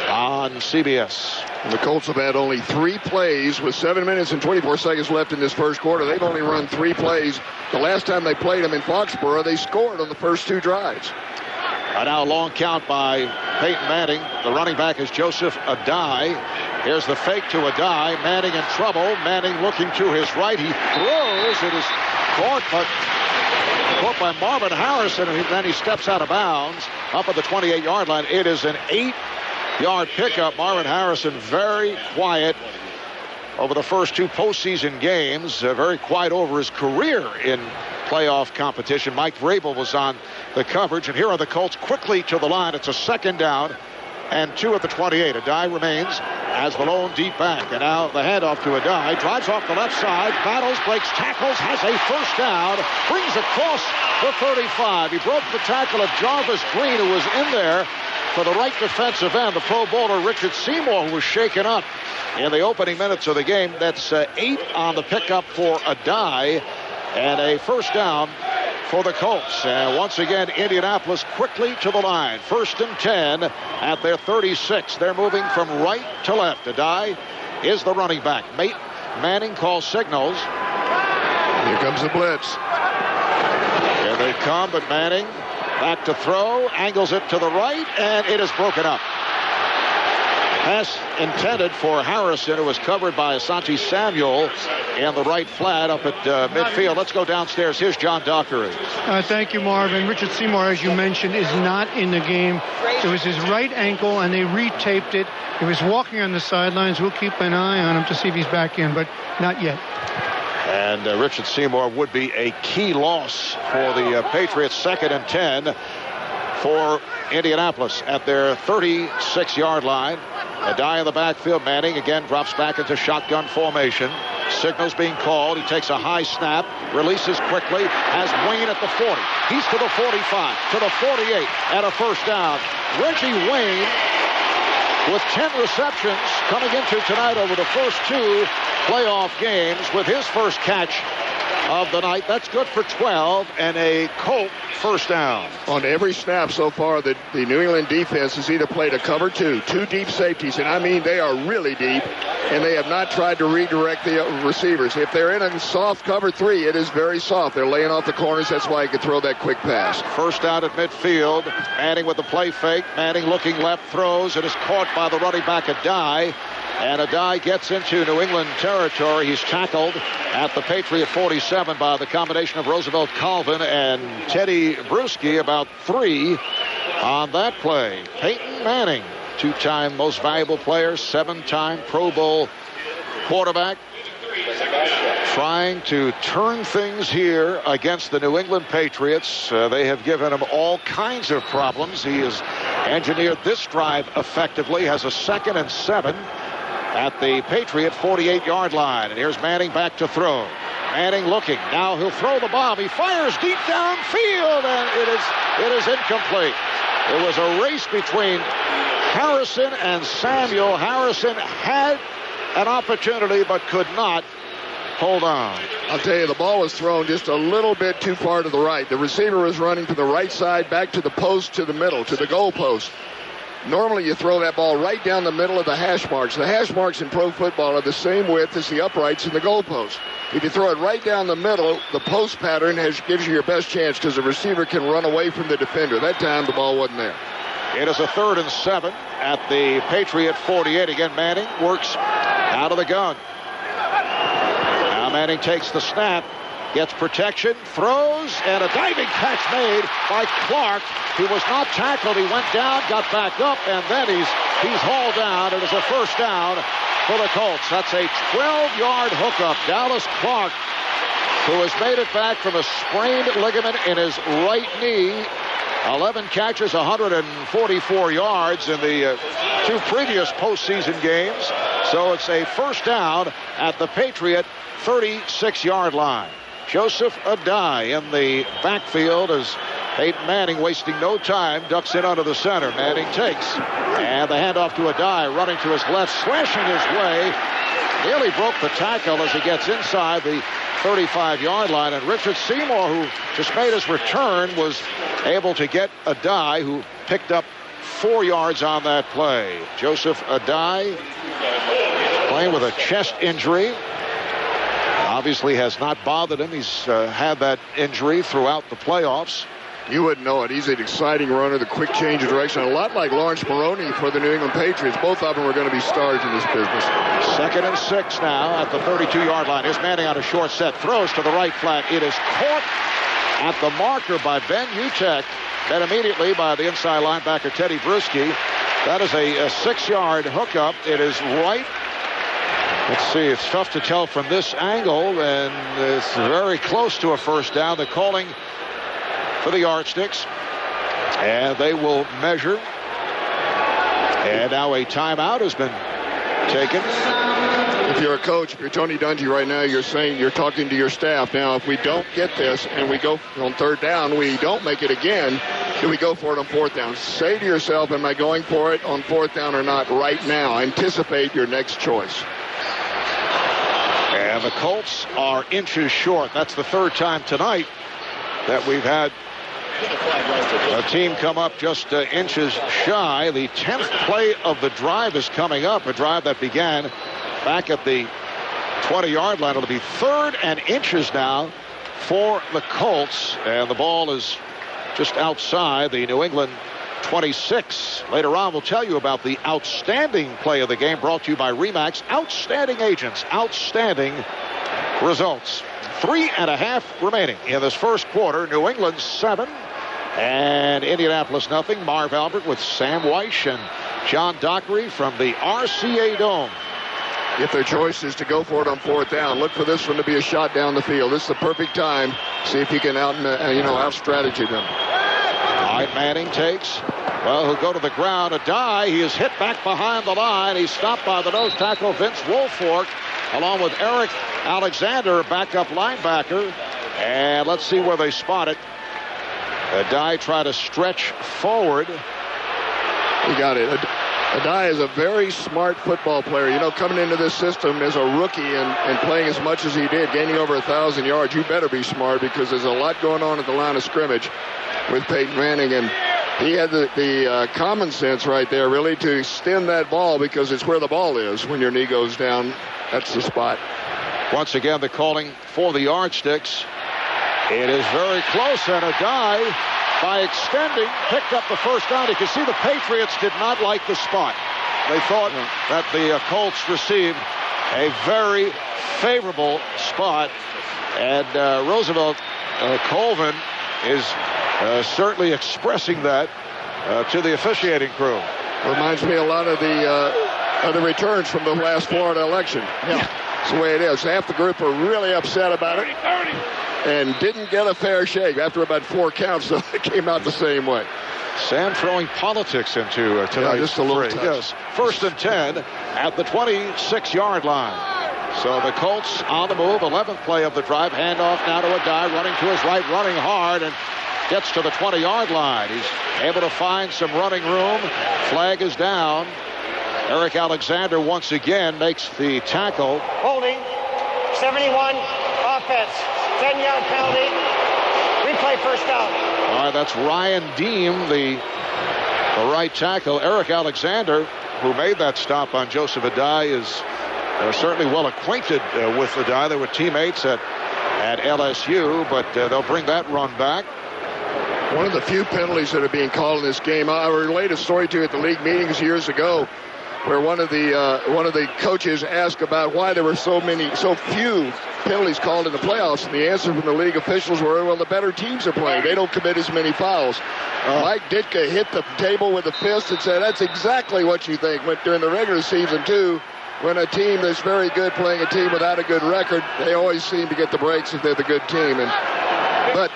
Speaker 1: on CBS.
Speaker 2: And the Colts have had only 3 plays with 7 minutes and 24 seconds left in this first quarter. They've only run 3 plays. The last time they played them in Foxborough, they scored on the first 2 drives.
Speaker 1: Now a long count by Peyton Manning. The running back is Joseph Adai. Here's the fake to Adai. Manning in trouble. Manning looking to his right. He throws. It is caught by Marvin Harrison, and then he steps out of bounds up at the 28-yard line. It is an 8-yard pickup. Marvin Harrison very quiet over the first 2 postseason games. Very quiet over his career in playoff competition. Mike Vrabel was on the coverage, and here are the Colts quickly to the line. It's a 2nd down and 2 at the 28. Adai remains as the lone deep back, and now the handoff to Adai. Drives off the left side, battles, breaks tackles, has a first down, brings across the 35. He broke the tackle of Jarvis Green, who was in there for the right defensive end, the Pro Bowler Richard Seymour, who was shaken up in the opening minutes of the game. That's 8 on the pickup for Adai, and a first down for the Colts. And once again, Indianapolis quickly to the line. 1st and 10 at their 36. They're moving from right to left. Adai is the running back. Manning calls signals.
Speaker 2: Here comes the blitz.
Speaker 1: Here they come, but Manning back to throw, angles it to the right, and it is broken up. Pass intended for Harrison, who was covered by Asante Samuel in the right flat up at midfield. Let's go downstairs. Here's John Dockery.
Speaker 16: Thank you, Marvin. Richard Seymour, as you mentioned, is not in the game. It was his right ankle, and they retaped it. He was walking on the sidelines. We'll keep an eye on him to see if he's back in, but not yet.
Speaker 1: And Richard Seymour would be a key loss for the Patriots. 2nd and 10 for Indianapolis at their 36-yard line. Adai in the backfield. Manning again drops back into shotgun formation. Signals being called. He takes a high snap, releases quickly, has Wayne at the 40. He's to the 45, to the 48, and a first down. Reggie Wayne with 10 receptions coming into tonight over the first 2 playoff games with his first catch of the night. That's good for 12 and a Colt first down.
Speaker 2: On every snap so far, the New England defense has either played a cover 2 deep safeties, and I mean they are really deep, and they have not tried to redirect the receivers. If they're in a soft cover 3, it is very soft. They're laying off the corners. That's why he could throw that quick pass.
Speaker 1: First down at midfield. Manning with the play fake. Manning looking left, throws, and is caught by the running back Adai. And Adai gets into New England territory. He's tackled at the Patriot 47 by the combination of Roosevelt Colvin and Teddy Bruschi, about 3 on that play. Peyton Manning, 2-time most valuable player, 7-time Pro Bowl quarterback, trying to turn things here against the New England Patriots. They have given him all kinds of problems. He has engineered this drive effectively, has a 2nd and 7 at the Patriot 48-yard line. And here's Manning back to throw. Manning looking. Now he'll throw the bomb. He fires deep downfield, and it is incomplete. It was a race between Harrison and Samuel. Harrison had an opportunity but could not hold on.
Speaker 2: I'll tell you, the ball was thrown just a little bit too far to the right. The receiver was running to the right side, back to the post, to the middle, to the goal post. Normally you throw that ball right down the middle of the hash marks. The hash marks in pro football are the same width as the uprights in the goal post. If you throw it right down the middle, the post pattern gives you your best chance because the receiver can run away from the defender. That time the ball wasn't there.
Speaker 1: It is a 3rd and 7 at the Patriot 48. Again, Manning works out of the gun. Now Manning takes the snap, gets protection, throws, and a diving catch made by Clark. He was not tackled. He went down, got back up, and then he's hauled down. It is a first down for the Colts. That's a 12-yard hookup. Dallas Clark, who has made it back from a sprained ligament in his right knee. 11 catches, 144 yards in the 2 previous postseason games. So it's a first down at the Patriot 36-yard line. Joseph Adai in the backfield as Peyton Manning, wasting no time, ducks in under the center. Manning takes, and the handoff to Adai, running to his left, slashing his way. Nearly broke the tackle as he gets inside the 35-yard line. And Richard Seymour, who just made his return, was able to get Adai, who picked up 4 yards on that play. Joseph Adai playing with a chest injury. Obviously has not bothered him. He's had that injury throughout the playoffs.
Speaker 2: You wouldn't know it. He's an exciting runner, the quick change of direction. A lot like Lawrence Maroney for the New England Patriots. Both of them are going to be stars in this business.
Speaker 1: 2nd and 6 now at the 32-yard line. Here's Manning on a short set. Throws to the right flat. It is caught at the marker by Ben Utek. Then immediately by the inside linebacker, Teddy Bruschi. That is a 6-yard hookup. It is right. Let's see. It's tough to tell from this angle, and it's very close to a first down. They're calling for the yardsticks, and they will measure. And now a timeout has been taken.
Speaker 2: If you're a coach, if you're Tony Dungy right now, you're talking to your staff. Now, if we don't get this and we go on 3rd down, we don't make it again, do we go for it on 4th down? Say to yourself, am I going for it on 4th down or not right now? Anticipate your next choice.
Speaker 1: And the Colts are inches short. That's the 3rd time tonight that we've had a team come up just inches shy. The 10th play of the drive is coming up, a drive that began back at the 20-yard line. It'll be 3rd and inches now for the Colts, and the ball is just outside the New England 26. Later on, we'll tell you about the outstanding play of the game, brought to you by RE/MAX. Outstanding agents, outstanding results. 3.5 remaining in this first quarter. New England 7 and Indianapolis nothing. Marv Albert with Sam Weish and John Dockery from the RCA Dome.
Speaker 2: If their choice is to go for it on 4th down, look for this one to be a shot down the field. This is the perfect time. See if you can out-strategy them.
Speaker 1: All right, Manning takes. Well, he'll go to the ground. Adai, he is hit back behind the line. He's stopped by the nose tackle, Vince Wilfork, along with Eric Alexander, backup linebacker. And let's see where they spot it. Adai tried to stretch forward.
Speaker 2: He got it. Adai is a very smart football player. You know, coming into this system as a rookie and playing as much as he did, gaining over 1,000 yards, you better be smart because there's a lot going on at the line of scrimmage with Peyton Manning. And he had the common sense right there, really, to extend that ball because it's where the ball is when your knee goes down. That's the spot.
Speaker 1: Once again, the calling for the yardsticks. It is very close, and Adai, by extending, picked up the first down. You can see the Patriots did not like the spot. They thought that the Colts received a very favorable spot, and Roosevelt Colvin is certainly expressing that to the officiating crew.
Speaker 2: Reminds me a lot of the returns from the last Florida election. Yeah. That's the way it is. Half the group are really upset about it and didn't get a fair shake. After about 4 counts, so it came out the same way.
Speaker 1: Sam throwing politics into tonight.
Speaker 2: Just a little touch.
Speaker 1: Yes. 1st and 10 at the 26-yard line. So the Colts on the move. 11th play of the drive. Handoff now to Adai, running to his right, running hard, and gets to the 20-yard line. He's able to find some running room. Flag is down. Eric Alexander once again makes the tackle.
Speaker 13: Holding. 71. Offense. 10-yard penalty. Replay first down.
Speaker 1: All right, that's Ryan Deem, the right tackle. Eric Alexander, who made that stop on Joseph Adai, is certainly well acquainted with Adai. They were teammates at LSU, but they'll bring that run back.
Speaker 2: One of the few penalties that are being called in this game. I relate a story to you at the league meetings years ago, where one of the coaches asked about why there were so few penalties called in the playoffs, and the answer from the league officials were, well, the better teams are playing. They don't commit as many fouls. Mike Ditka hit the table with a fist and said, that's exactly what you think. But during the regular season, too, when a team that's very good playing a team without a good record, they always seem to get the breaks if they're the good team. But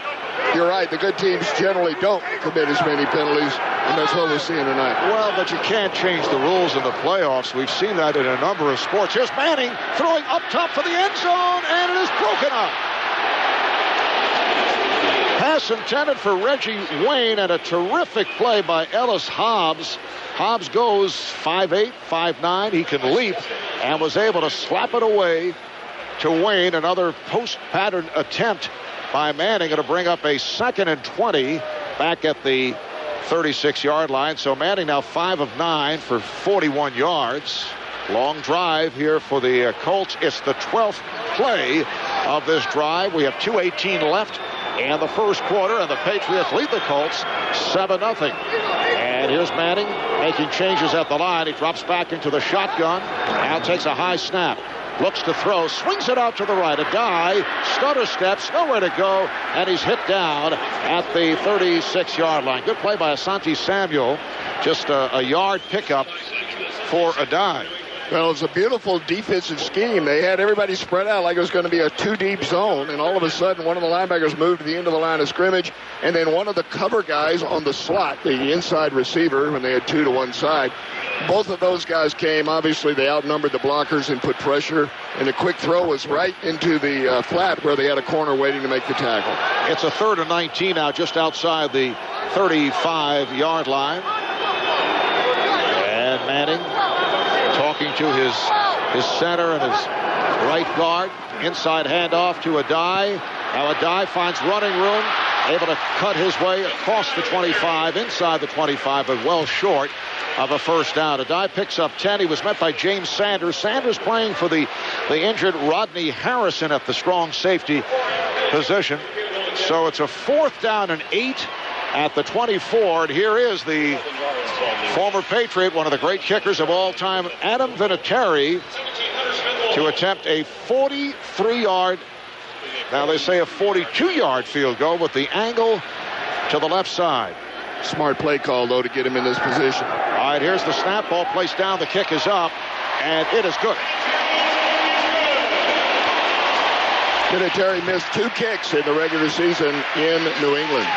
Speaker 2: you're right, the good teams generally don't commit as many penalties, and that's what we're seeing tonight.
Speaker 1: Well, but you can't change the rules in the playoffs. We've seen that in a number of sports. Here's Manning throwing up top for the end zone, and it is broken up. Pass intended for Reggie Wayne, and a terrific play by Ellis Hobbs. Hobbs goes 5'8", 5'9". He can leap and was able to slap it away to Wayne. Another post-pattern attempt by Manning to bring up a 2nd and 20 back at the 36-yard line. So Manning now 5 of 9 for 41 yards. Long drive here for the Colts. It's the 12th play of this drive. We have 2:18 left in the first quarter, and the Patriots lead the Colts 7-0. And here's Manning making changes at the line. He drops back into the shotgun. Now takes a high snap. Looks to throw, swings it out to the right. A dive, stutter steps, nowhere to go, and he's hit down at the 36-yard line. Good play by Asante Samuel. Just a yard pickup for a dive.
Speaker 2: Well, it was a beautiful defensive scheme. They had everybody spread out like it was going to be a 2-deep zone, and all of a sudden one of the linebackers moved to the end of the line of scrimmage, and then one of the cover guys on the slot, the inside receiver, when they had 2 to one side, both of those guys came. Obviously, they outnumbered the blockers and put pressure, and the quick throw was right into the flat where they had a corner waiting to make the tackle.
Speaker 1: It's a 3rd and 19 now, just outside the 35-yard line. And Manning talking to his center and his right guard. Inside handoff to Adai. Now Adai finds running room, able to cut his way across the 25, inside the 25, but well short of a first down. Adai picks up 10. He was met by James Sanders. Sanders playing for the injured Rodney Harrison at the strong safety position. So it's a 4th down and 8 at the 24. And here is the former Patriot, one of the great kickers of all time, Adam Vinatieri, to attempt a 43-yard, now they say a 42-yard field goal with the angle to the left side.
Speaker 2: Smart play call, though, to get him in this position.
Speaker 1: All right, here's the snap, ball placed down, the kick is up, and it is good.
Speaker 2: Vinatieri missed 2 kicks in the regular season in New England.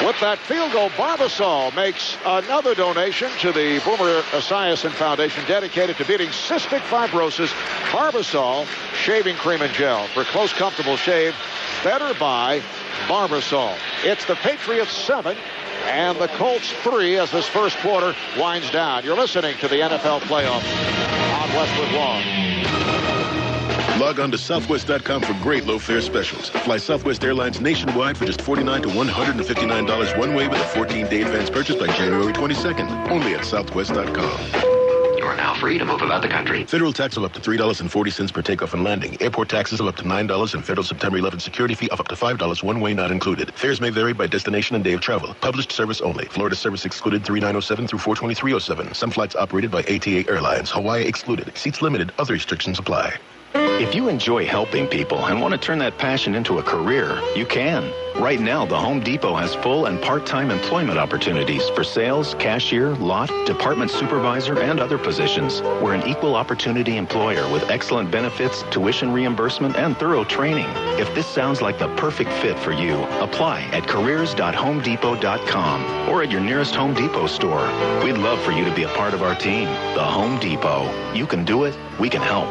Speaker 1: With that field goal, Barbasol makes another donation to the Boomer Esiason Foundation dedicated to beating cystic fibrosis. Barbasol shaving cream and gel for close, comfortable shave. Better by Barbasol. It's the Patriots 7 and the Colts 3 as this first quarter winds down. You're listening to the NFL playoffs on Westwood Lawn.
Speaker 8: Log on to Southwest.com for great low-fare specials. Fly Southwest Airlines nationwide for just $49 to $159 one way with a 14-day advance purchase by January 22nd. Only at Southwest.com.
Speaker 9: You are now free to move about the country.
Speaker 8: Federal tax of up to $3.40 per takeoff and landing. Airport taxes of up to $9 and federal September 11th security fee of up to $5 one way not included. Fares may vary by destination and day of travel. Published service only. Florida service excluded 3907 through 42307. Some flights operated by ATA Airlines. Hawaii excluded. Seats limited. Other restrictions apply.
Speaker 9: If you enjoy helping people and want to turn that passion into a career, you can. Right now, the Home Depot has full and part-time employment opportunities for sales, cashier, lot, department supervisor, and other positions. We're an equal opportunity employer with excellent benefits, tuition reimbursement, and thorough training. If this sounds like the perfect fit for you, apply at careers.homedepot.com or at your nearest Home Depot store. We'd love for you to be a part of our team. The Home Depot. You can do it. We can help.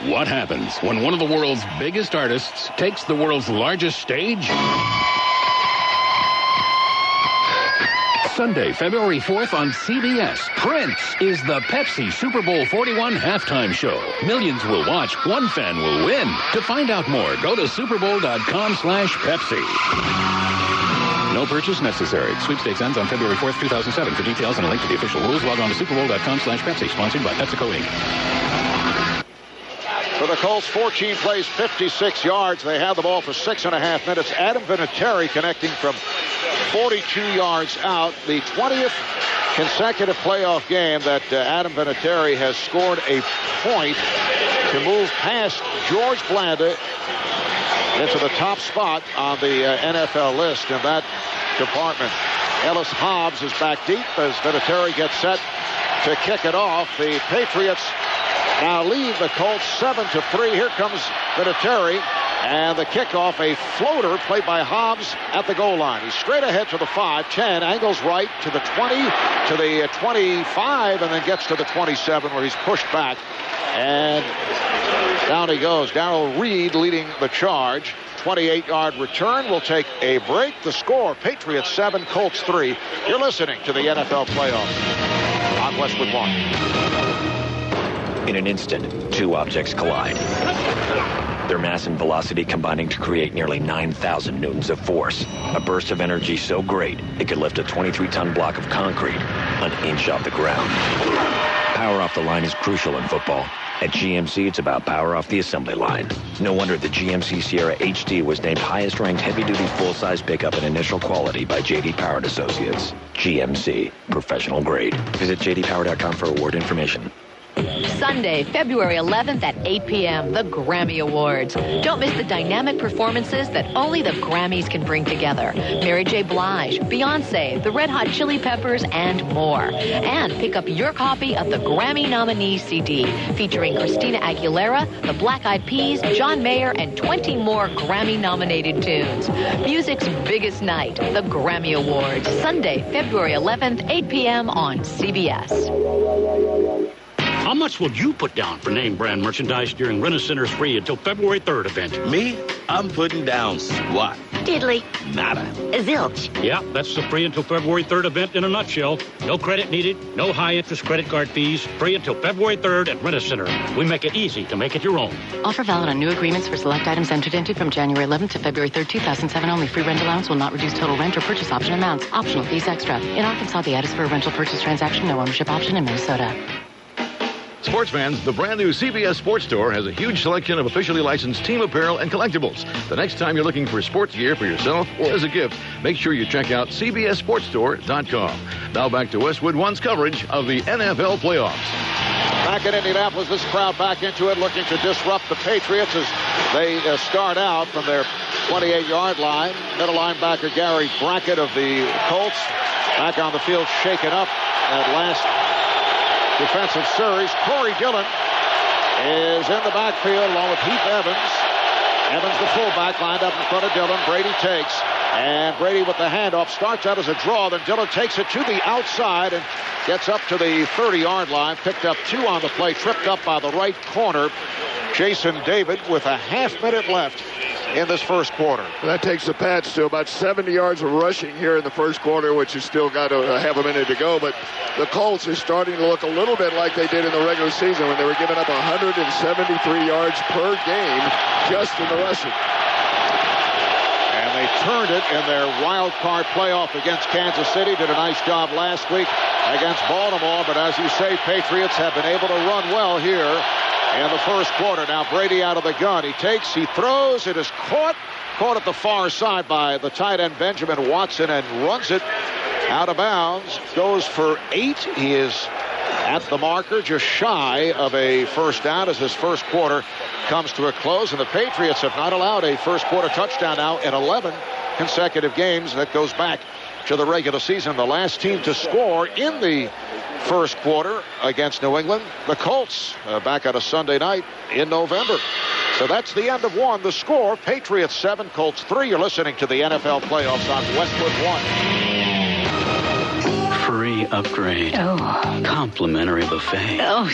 Speaker 10: What happens when one of the world's biggest artists takes the world's largest stage? Sunday, February 4th on CBS, Prince is the Pepsi Super Bowl 41 halftime show. Millions will watch, one fan will win. To find out more, go to superbowl.com/Pepsi. No purchase necessary. Sweepstakes ends on February 4th, 2007. For details and a link to the official rules, log on to superbowl.com/Pepsi. Sponsored by PepsiCo Inc.
Speaker 1: For the Colts, 14 plays, 56 yards. They had the ball for 6.5 minutes. Adam Vinatieri connecting from 42 yards out. The 20th consecutive playoff game that Adam Vinatieri has scored a point to move past George Blanda into the top spot on the NFL list in that department. Ellis Hobbs is back deep as Vinatieri gets set to kick it off. The Patriots now lead the Colts 7-3. Here comes Vinatieri, and the kickoff, a floater played by Hobbs at the goal line. He's straight ahead to the 5, 10, angles right to the 20, to the 25, and then gets to the 27 where he's pushed back. And down he goes. Darrell Reed leading the charge. 28-yard return. We'll take a break. The score, Patriots 7, Colts 3. You're listening to the NFL playoffs on Westwood One.
Speaker 11: In an instant, two objects collide. Their mass and velocity combining to create nearly 9,000 newtons of force. A burst of energy so great, it could lift a 23-ton block of concrete an inch off the ground. Power off the line is crucial in football. At GMC, it's about power off the assembly line. No wonder the GMC Sierra HD was named highest-ranked heavy-duty full-size pickup in initial quality by J.D. Power & Associates. GMC, professional grade. Visit jdpower.com for award information.
Speaker 12: Sunday, February 11th at 8 p.m., the Grammy Awards. Don't miss the dynamic performances that only the Grammys can bring together. Mary J. Blige, Beyonce, the Red Hot Chili Peppers, and more. And pick up your copy of the Grammy nominee CD, featuring Christina Aguilera, the Black Eyed Peas, John Mayer, and 20 more Grammy-nominated tunes. Music's biggest night, the Grammy Awards. Sunday, February 11th, 8 p.m. on CBS.
Speaker 14: How much will you put down for name brand merchandise during Rent-A-Center's free until February 3rd event?
Speaker 24: Me? I'm putting down squat.
Speaker 4: Diddly.
Speaker 24: Nada.
Speaker 4: Zilch.
Speaker 14: Yeah, that's the free until February 3rd event in a nutshell. No credit needed, no high-interest credit card fees. Free until February 3rd at Rent-A-Center. We make it easy to make it your own.
Speaker 25: Offer valid on new agreements for select items entered into from January 11th to February 3rd, 2007 only. Free rent allowance will not reduce total rent or purchase option amounts. Optional fees extra. In Arkansas, the ad is for a rental purchase transaction. No ownership option in Minnesota.
Speaker 15: Sports fans, the brand new CBS Sports Store has a huge selection of officially licensed team apparel and collectibles. The next time you're looking for sports gear for yourself or as a gift, make sure you check out cbssportstore.com. Now back to Westwood One's coverage of the NFL playoffs.
Speaker 1: Back in Indianapolis, this crowd back into it, looking to disrupt the Patriots as they start out from their 28-yard line. Middle linebacker Gary Brackett of the Colts back on the field, shaken up at last defensive series. Corey Dillon is in the backfield along with Heath Evans. Evans, the fullback, lined up in front of Dillon. Brady takes, and Brady with the handoff starts out as a draw. Then Dillon takes it to the outside and gets up to the 30-yard line. Picked up 2 on the play, tripped up by the right corner, Jason David, with a half-minute left in this first quarter.
Speaker 2: That takes the Pats to about 70 yards of rushing here in the first quarter, which has still got a half a minute to go. But the Colts are starting to look a little bit like they did in the regular season when they were giving up 173 yards per game just in the rushing.
Speaker 1: And they turned it in their wild card playoff against Kansas City. Did a nice job last week against Baltimore. But as you say, Patriots have been able to run well here in the first quarter. Now Brady out of the gun. He takes, he throws. It is caught at the far side by the tight end Benjamin Watson and runs it out of bounds. Goes for 8. He is at the marker, just shy of a first down as this first quarter comes to a close. And the Patriots have not allowed a first quarter touchdown now in 11 consecutive games. That goes back to the regular season. The last team to score in the first quarter against New England, the Colts, back on a Sunday night in November. So that's the end of one. The score, Patriots 7, Colts 3. You're listening to the NFL playoffs on Westwood One.
Speaker 26: Free upgrade.
Speaker 4: Oh.
Speaker 26: Complimentary buffet.
Speaker 4: Oh,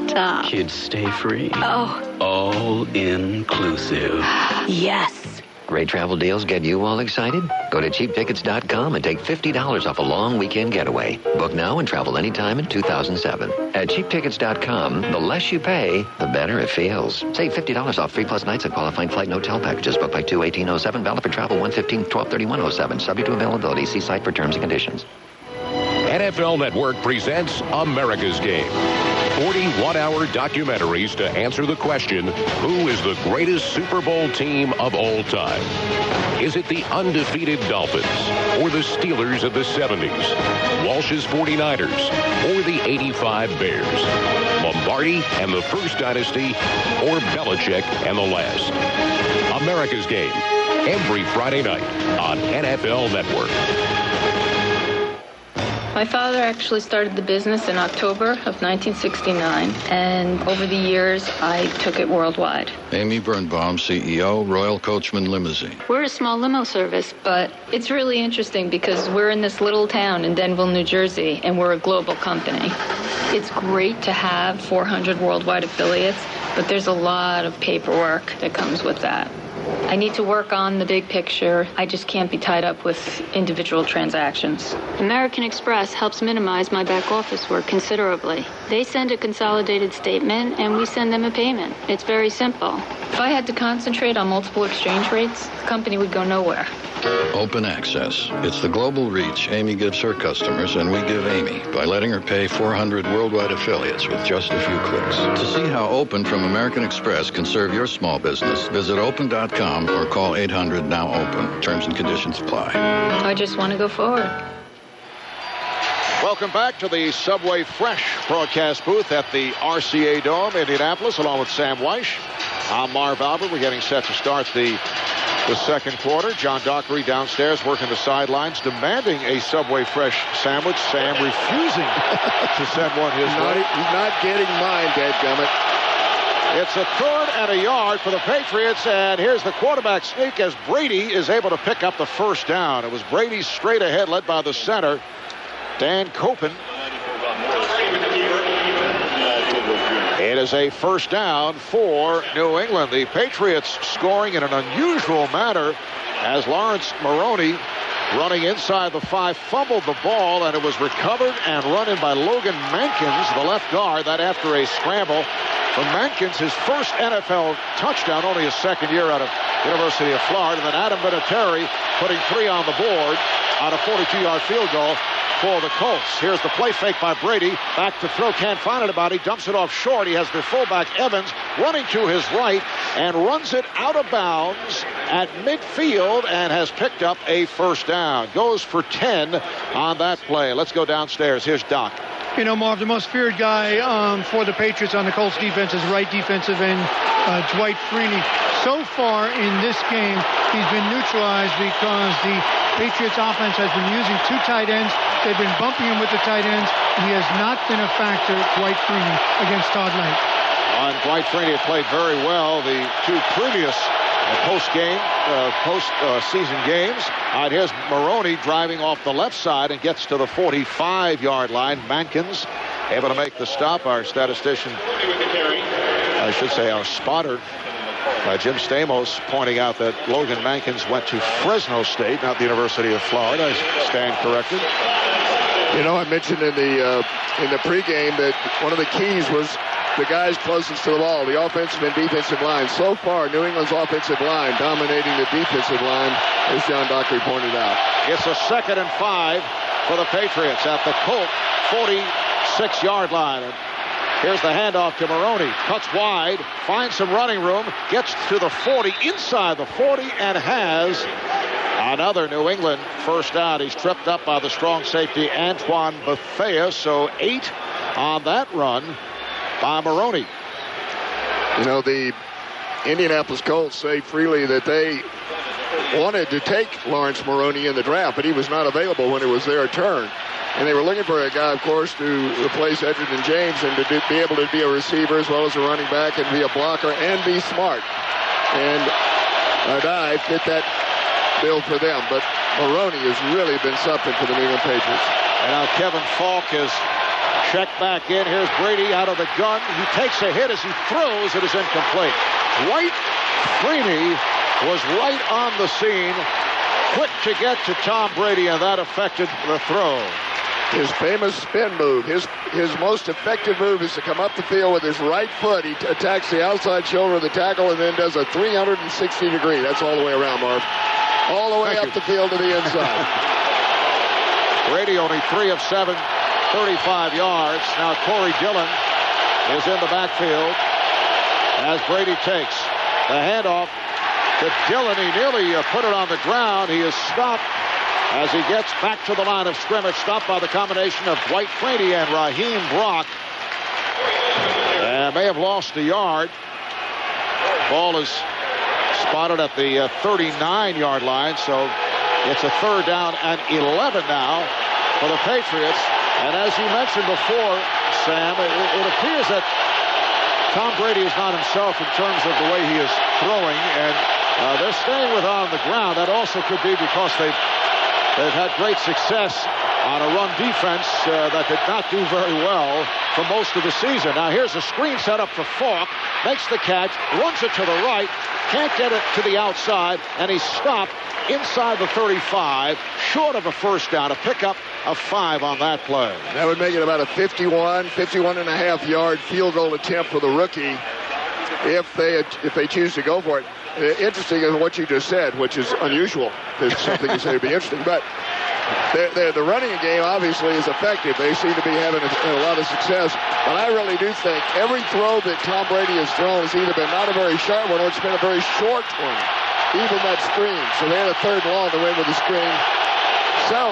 Speaker 4: stop.
Speaker 26: Kids stay free.
Speaker 4: Oh.
Speaker 26: All inclusive.
Speaker 4: Yes.
Speaker 27: Great travel deals get you all excited? Go to cheaptickets.com and take $50 off a long weekend getaway. Book now and travel anytime in 2007. At cheaptickets.com, the less you pay, the better it feels. Save $50 off 3+ nights at qualifying flight and hotel packages booked by 2/18/07. Valid for travel 1/15/12/31/07. Subject to availability. See site for terms and conditions.
Speaker 3: NFL Network presents America's Game. 40 one-hour documentaries to answer the question, who is the greatest Super Bowl team of all time? Is it the undefeated Dolphins or the Steelers of the 70s, Walsh's 49ers or the 85 Bears, Lombardi and the First Dynasty or Belichick and the last? America's Game, every Friday night on NFL Network.
Speaker 6: My father actually started the business in October of 1969, and over the years, I took it worldwide.
Speaker 17: Amy Birnbaum, CEO, Royal Coachman Limousine.
Speaker 6: We're a small limo service, but it's really interesting because we're in this little town in Denville, New Jersey, and we're a global company. It's great to have 400 worldwide affiliates, but there's a lot of paperwork that comes with that. I need to work on the big picture. I just can't be tied up with individual transactions. American Express helps minimize my back office work considerably. They send a consolidated statement and we send them a payment. It's very simple. If I had to concentrate on multiple exchange rates, the company would go nowhere.
Speaker 17: Open access. It's the global reach Amy gives her customers, and we give Amy by letting her pay 400 worldwide affiliates with just a few clicks. To see how Open from American Express can serve your small business, visit open.com or call 800-NOW-OPEN. Terms and conditions apply.
Speaker 6: I just want to go forward.
Speaker 1: Welcome back to the Subway Fresh broadcast booth at the RCA Dome, Indianapolis, along with Sam Weish. I'm Marv Albert. We're getting set to start the second quarter. John Dockery downstairs working the sidelines, demanding a Subway Fresh sandwich. Sam refusing to send one his way.
Speaker 2: He's not getting mine, dadgummit.
Speaker 1: It's a 3rd and a yard for the Patriots, and here's the quarterback sneak as Brady is able to pick up the first down. It was Brady straight ahead, led by the center, Dan Copen. It is a first down for New England. The Patriots scoring in an unusual manner as Lawrence Maroney, running inside the 5, fumbled the ball, and it was recovered and run in by Logan Mankins, the left guard. That after a scramble from Mankins, his first NFL touchdown, only his second year out of University of Florida. And then Adam Vinatieri putting 3 on the board on a 42-yard field goal for the Colts. Here's the play fake by Brady. Back to throw. Can't find anybody. Dumps it off short. He has the fullback Evans running to his right and runs it out of bounds at midfield and has picked up a first down. Goes for 10 on that play. Let's go downstairs. Here's Doc.
Speaker 16: You know, Marv, the most feared guy for the Patriots on the Colts defense is right defensive end Dwight Freeney. So far in this game, he's been neutralized because the Patriots offense has been using 2 tight ends. They've been bumping him with the tight ends. He has not been a factor, Dwight Freeney, against Todd Knight.
Speaker 1: And Dwight Freeney had played very well the 2 previous post-season games. Here's Maroney driving off the left side and gets to the 45-yard line. Mankins able to make the stop. Our statistician, I should say our spotter, Jim Stamos, pointing out that Logan Mankins went to Fresno State, not the University of Florida. I stand corrected.
Speaker 2: You know, I mentioned in the pregame that one of the keys was the guys closest to the ball, the offensive and defensive line. So far, New England's offensive line dominating the defensive line, as John Dockery pointed out.
Speaker 1: It's a 2nd and 5 for the Patriots at the Colt 46-yard line. And here's the handoff to Maroney. Cuts wide, finds some running room, gets to the 40, inside the 40, and has another New England first down. He's tripped up by the strong safety Antoine Bethea, so 8 on that run by Maroney.
Speaker 2: You know, the Indianapolis Colts say freely that they wanted to take Lawrence Maroney in the draft, but he was not available when it was their turn. And they were looking for a guy, of course, to replace Edgerrin James and to be able to be a receiver as well as a running back and be a blocker and be smart. And Ardai fit that bill for them. But Maroney has really been something for the New England Patriots.
Speaker 1: And now Kevin Falk is checked back in. Here's Brady out of the gun. He takes a hit as he throws. It is incomplete. Dwight Freeney was right on the scene, quick to get to Tom Brady, and that affected the throw.
Speaker 2: His famous spin move, his most effective move is to come up the field with his right foot. He attacks the outside shoulder of the tackle and then does a 360-degree. That's all the way around, Marv. All the way up the field to the inside.
Speaker 1: Brady only 3 of 7, 35 yards. Now Corey Dillon is in the backfield as Brady takes the handoff to Dillon. He nearly put it on the ground. He is stopped as he gets back to the line of scrimmage, stopped by the combination of Dwight Freeney and Raheem Brock. May have lost a yard. Ball is spotted at the 39-yard line, so it's a 3rd down and 11 now for the Patriots. And as you mentioned before, Sam, it appears that Tom Brady is not himself in terms of the way he is throwing, and they're staying with on the ground. That also could be because they've had great success on a run defense that did not do very well for most of the season. Now here's a screen set up for Falk, makes the catch, runs it to the right, can't get it to the outside, and he's stopped inside the 35, short of a 1st down, a pickup of 5 on that play.
Speaker 2: That would make it about a 51.5 yard field goal attempt for the rookie if they choose to go for it. Interesting is what you just said, which is unusual. There's something you say would be interesting, but the running game obviously is effective. They seem to be having a lot of success. But I really do think every throw that Tom Brady has thrown has either been not a very sharp one or it's been a very short one. Even that screen. So they had a 3rd and long to win with the screen. So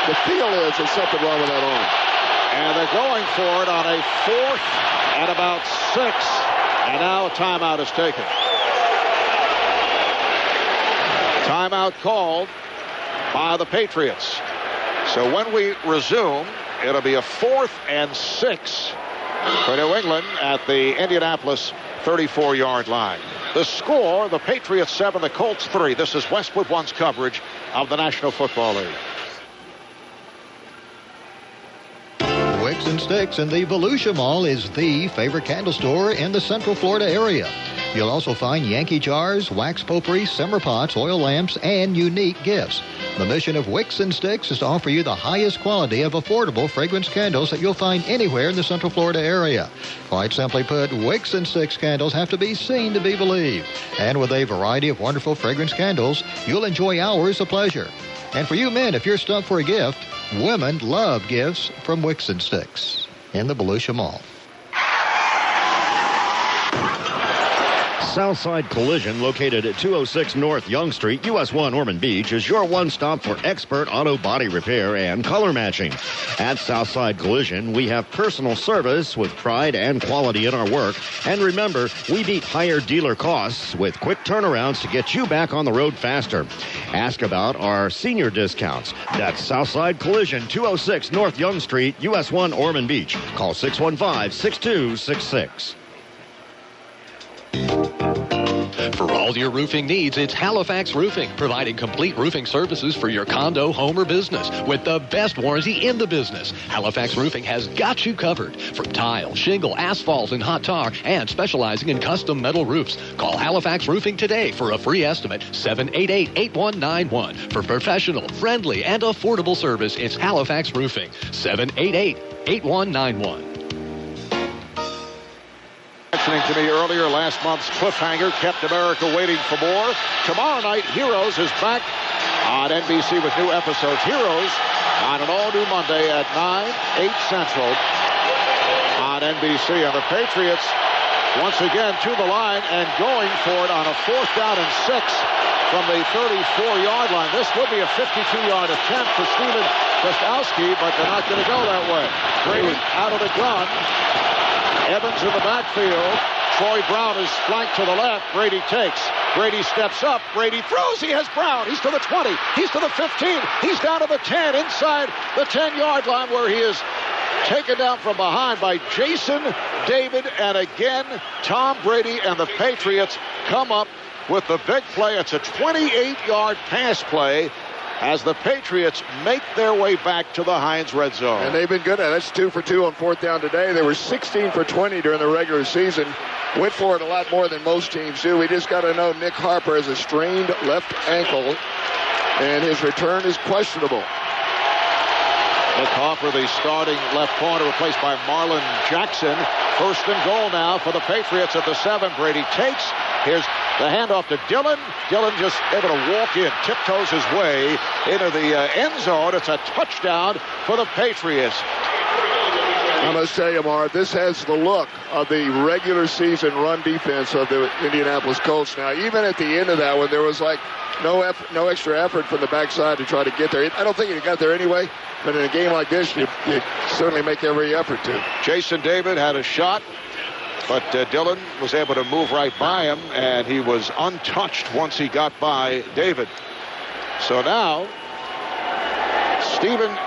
Speaker 2: the feel is there's something wrong with that arm.
Speaker 1: And they're going for it on a 4th and about 6. And now a timeout is taken. Timeout called by the Patriots. So when we resume, it'll be a 4th and 6 for New England at the Indianapolis 34-yard line. The score, the Patriots 7, the Colts 3. This is Westwood One's coverage of the National Football League.
Speaker 7: Wicks and Sticks in the Volusia Mall is the favorite candle store in the Central Florida area. You'll also find Yankee jars, wax potpourri, simmer pots, oil lamps, and unique gifts. The mission of Wicks and Sticks is to offer you the highest quality of affordable fragrance candles that you'll find anywhere in the Central Florida area. Quite simply put, Wicks and Sticks candles have to be seen to be believed. And with a variety of wonderful fragrance candles, you'll enjoy hours of pleasure. And for you men, if you're stuck for a gift, women love gifts from Wicks and Sticks in the Volusia Mall.
Speaker 18: Southside Collision, located at 206 North Young Street, US 1 Ormond Beach, is your one-stop for expert auto body repair and color matching. At Southside Collision, we have personal service with pride and quality in our work. And remember, we beat higher dealer costs with quick turnarounds to get you back on the road faster. Ask about our senior discounts. That's Southside Collision, 206 North Young Street, US 1 Ormond Beach. Call 615-6266.
Speaker 19: For all your roofing needs, it's Halifax Roofing, providing complete roofing services for your condo, home, or business with the best warranty in the business. Halifax Roofing has got you covered. From tile, shingle, asphalt, and hot tar, and specializing in custom metal roofs. Call Halifax Roofing today for a free estimate, 788-8191. For professional, friendly, and affordable service, it's Halifax Roofing, 788-8191.
Speaker 1: Mentioning to me earlier, last month's cliffhanger kept America waiting for more. Tomorrow night, Heroes is back on NBC with new episodes. Heroes on an all-new Monday at 8 Central on NBC. And the Patriots, once again, to the line and going for it on a 4th down and 6 from the 34-yard line. This would be a 52-yard attempt for Steven Gostkowski, but they're not going to go that way. Brady out of the gun. Evans in the backfield. Troy Brown is flanked to the left. Brady takes. Brady steps up. Brady throws. He has Brown. He's to the 20. He's to the 15. He's down to the 10. Inside the 10-yard line where he is taken down from behind by Jason David. And again, Tom Brady and the Patriots come up with the big play. It's a 28-yard pass play as the Patriots make their way back to the Heinz red zone.
Speaker 2: And they've been good at it. That's 2 for 2 on 4th down today. They were 16 for 20 during the regular season. Went for it a lot more than most teams do. We just got to know Nick Harper has a strained left ankle, and his return is questionable.
Speaker 1: Nick Harper, the starting left corner, replaced by Marlon Jackson. 1st and goal now for the Patriots at the 7. Brady takes. Here's The handoff to Dillon. Dillon just able to walk in, tiptoes his way into the end zone. It's a touchdown for the Patriots.
Speaker 2: I must tell you, Marv, this has the look of the regular season run defense of the Indianapolis Colts. Now, even at the end of that one, there was like no extra effort from the backside to try to get there. I don't think he got there anyway, but in a game like this, you certainly make every effort to.
Speaker 1: Jason David had a shot, but Dillon was able to move right by him, and he was untouched once he got by David. So now, Stephen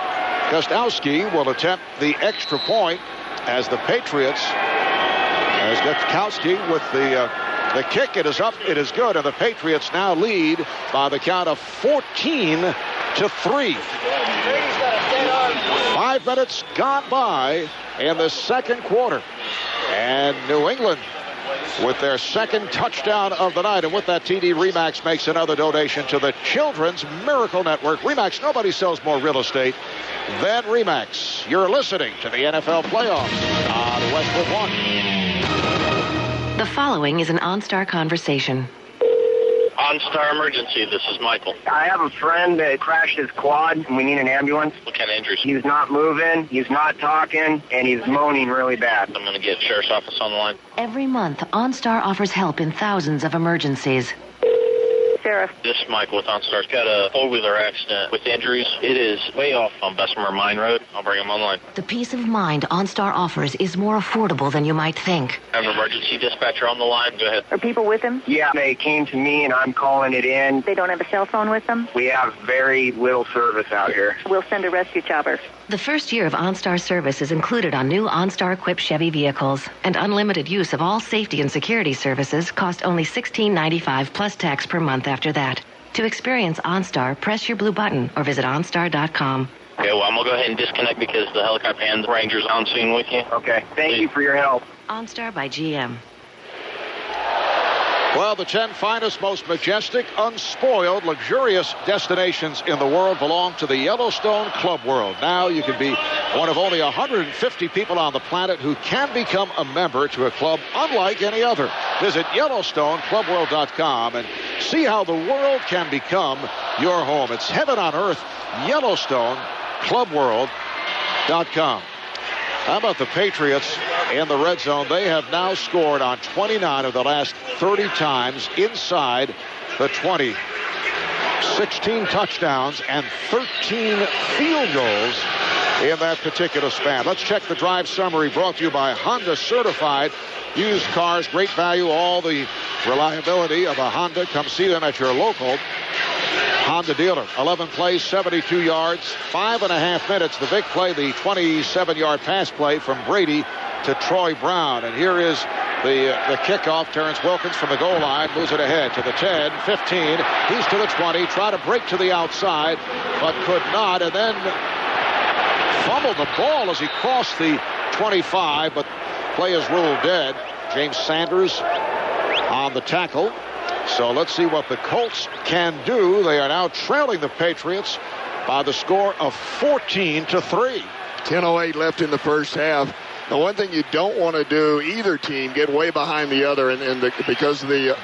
Speaker 1: Gostkowski will attempt the extra point as the Patriots, as Gostkowski with the kick. It is up, it is good, and the Patriots now lead by the count of 14-3. 5 minutes gone by in the second quarter. And New England with their second touchdown of the night. And with that, TD Remax makes another donation to the Children's Miracle Network. Remax, nobody sells more real estate than Remax. You're listening to the NFL playoffs on Westwood One.
Speaker 12: The following is an OnStar conversation.
Speaker 5: OnStar emergency, this is Michael.
Speaker 8: I have a friend that crashed his quad, and we need an ambulance.
Speaker 5: What kind of injuries?
Speaker 8: He's not moving, he's not talking, and he's moaning really bad.
Speaker 5: I'm going to get Sheriff's Office on the line.
Speaker 12: Every month, OnStar offers help in thousands of emergencies.
Speaker 8: Sheriff.
Speaker 5: This is Michael with OnStar. Got a four-wheeler accident with injuries. It is way off on Bessemer Mine Road. I'll bring him online.
Speaker 12: The peace of mind OnStar offers is more affordable than you might think.
Speaker 5: I have an emergency dispatcher on the line. Go ahead.
Speaker 8: Are people with him? Yeah, they came to me, and I'm calling it in.
Speaker 13: They don't have a cell phone with them?
Speaker 8: We have very little service out here.
Speaker 13: We'll send a rescue chopper.
Speaker 12: The first year of OnStar service is included on new OnStar-equipped Chevy vehicles, and unlimited use of all safety and security services cost only $16.95 plus tax per month after that. To experience OnStar, press your blue button or visit OnStar.com.
Speaker 5: Okay, well, I'm going to go ahead and disconnect because the helicopter and the Ranger's on scene with you.
Speaker 8: Okay, thank you for your help.
Speaker 12: OnStar by GM.
Speaker 1: Well, the 10 finest, most majestic, unspoiled, luxurious destinations in the world belong to the Yellowstone Club World. Now you can be one of only 150 people on the planet who can become a member to a club unlike any other. Visit YellowstoneClubWorld.com and see how the world can become your home. It's heaven on earth, YellowstoneClubWorld.com. How about the Patriots in the red zone? They have now scored on 29 of the last 30 times inside the 20. 16 touchdowns and 13 field goals in that particular span. Let's check the drive summary brought to you by Honda Certified Used Cars. Great value, all the reliability of a Honda. Come see them at your local Honda dealer. 11 plays, 72 yards, 5.5 minutes. The big play, the 27-yard pass play from Brady to Troy Brown. And here is the kickoff. Terrence Wilkins from the goal line moves it ahead to the 10, 15. He's to the 20. Tried to break to the outside, but could not. And then fumbled the ball as he crossed the 25, but play is ruled dead. James Sanders on the tackle. So let's see what the Colts can do. They are now trailing the Patriots by the score of 14-3.
Speaker 2: 10:08 left in the first half. The one thing you don't want to do, either team, get way behind the other, because of the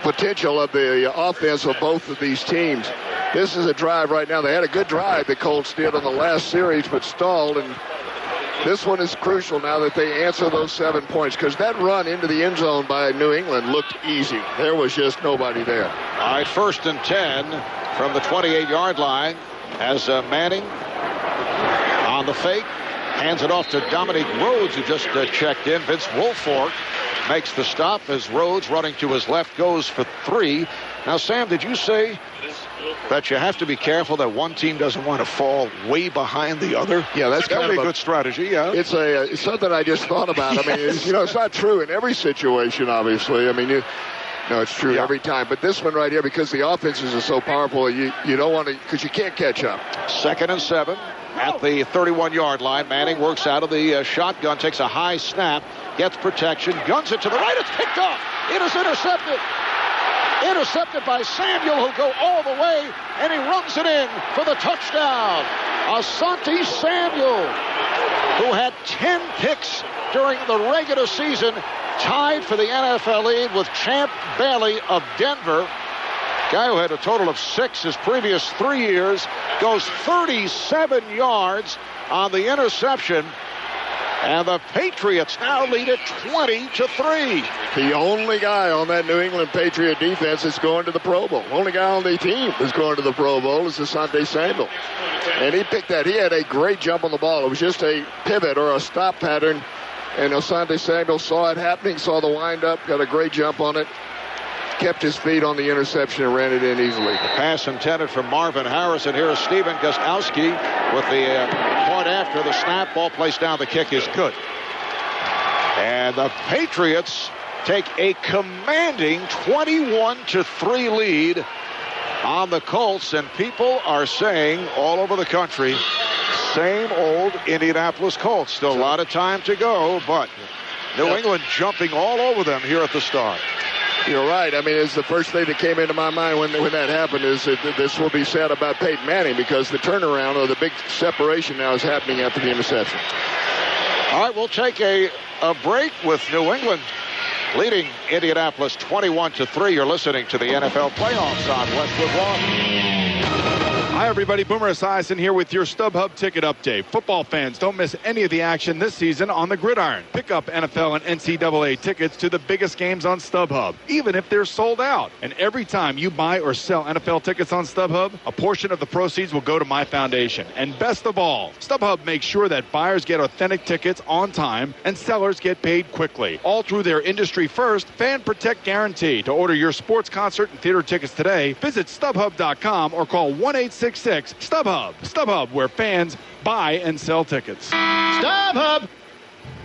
Speaker 2: potential of the offense of both of these teams. This is a drive right now. They had a good drive, the Colts did on the last series, but stalled, and this one is crucial now that they answer those 7 points, because that run into the end zone by New England looked easy. There was just nobody there.
Speaker 1: All right, 1st and 10 from the 28-yard line as Manning on the fake. Hands it off to Dominique Rhodes, who just checked in. Vince Wilfork makes the stop as Rhodes, running to his left, goes for 3. Now, Sam, did you say that you have to be careful that one team doesn't want to fall way behind the other?
Speaker 2: Yeah, that's kind of
Speaker 1: a good strategy, yeah.
Speaker 2: It's something I just thought about. I mean, it's not true in every situation, obviously. I mean, it's true every time. But this one right here, because the offenses are so powerful, you don't want to, because you can't catch up.
Speaker 1: 2nd and 7 at the 31-yard line. Manning works out of the shotgun, takes a high snap, gets protection, guns it to the right. It's picked off. It is intercepted. Intercepted by Samuel, who'll go all the way, and he runs it in for the touchdown. Asante Samuel, who had 10 picks during the regular season, tied for the NFL lead with Champ Bailey of Denver. Guy who had a total of 6 his previous 3 years, goes 37 yards on the interception. And the Patriots now lead it 20-3.
Speaker 2: The only guy on that New England Patriot defense is going to the Pro Bowl. Only guy on the team that's going to the Pro Bowl is Asante Samuel. And he picked that. He had a great jump on the ball. It was just a pivot or a stop pattern. And Asante Samuel saw it happening, saw the windup, got a great jump on it, kept his feet on the interception and ran it in easily.
Speaker 1: Pass intended for Marvin Harrison. Here is Steven Gostkowski with the point after the snap. Ball placed down. The kick is good. And the Patriots take a commanding 21-3 lead on the Colts. And people are saying all over the country, same old Indianapolis Colts. Still a lot of time to go, but New England jumping all over them here at the start.
Speaker 2: You're right. I mean, it's the first thing that came into my mind when that happened is that this will be said about Peyton Manning, because the turnaround or the big separation now is happening after the interception.
Speaker 1: All right, we'll take a break with New England leading Indianapolis 21-3. You're listening to the NFL playoffs on Westwood One.
Speaker 9: Hi, everybody. Boomer Esiason here with your StubHub ticket update. Football fans, don't miss any of the action this season on the gridiron. Pick up NFL and NCAA tickets to the biggest games on StubHub, even if they're sold out. And every time you buy or sell NFL tickets on StubHub, a portion of the proceeds will go to my foundation. And best of all, StubHub makes sure that buyers get authentic tickets on time and sellers get paid quickly, all through their industry-first Fan Protect guarantee. To order your sports, concert, and theater tickets today, visit StubHub.com or call 1-866-StubHub. StubHub, where fans buy and sell tickets.
Speaker 10: StubHub!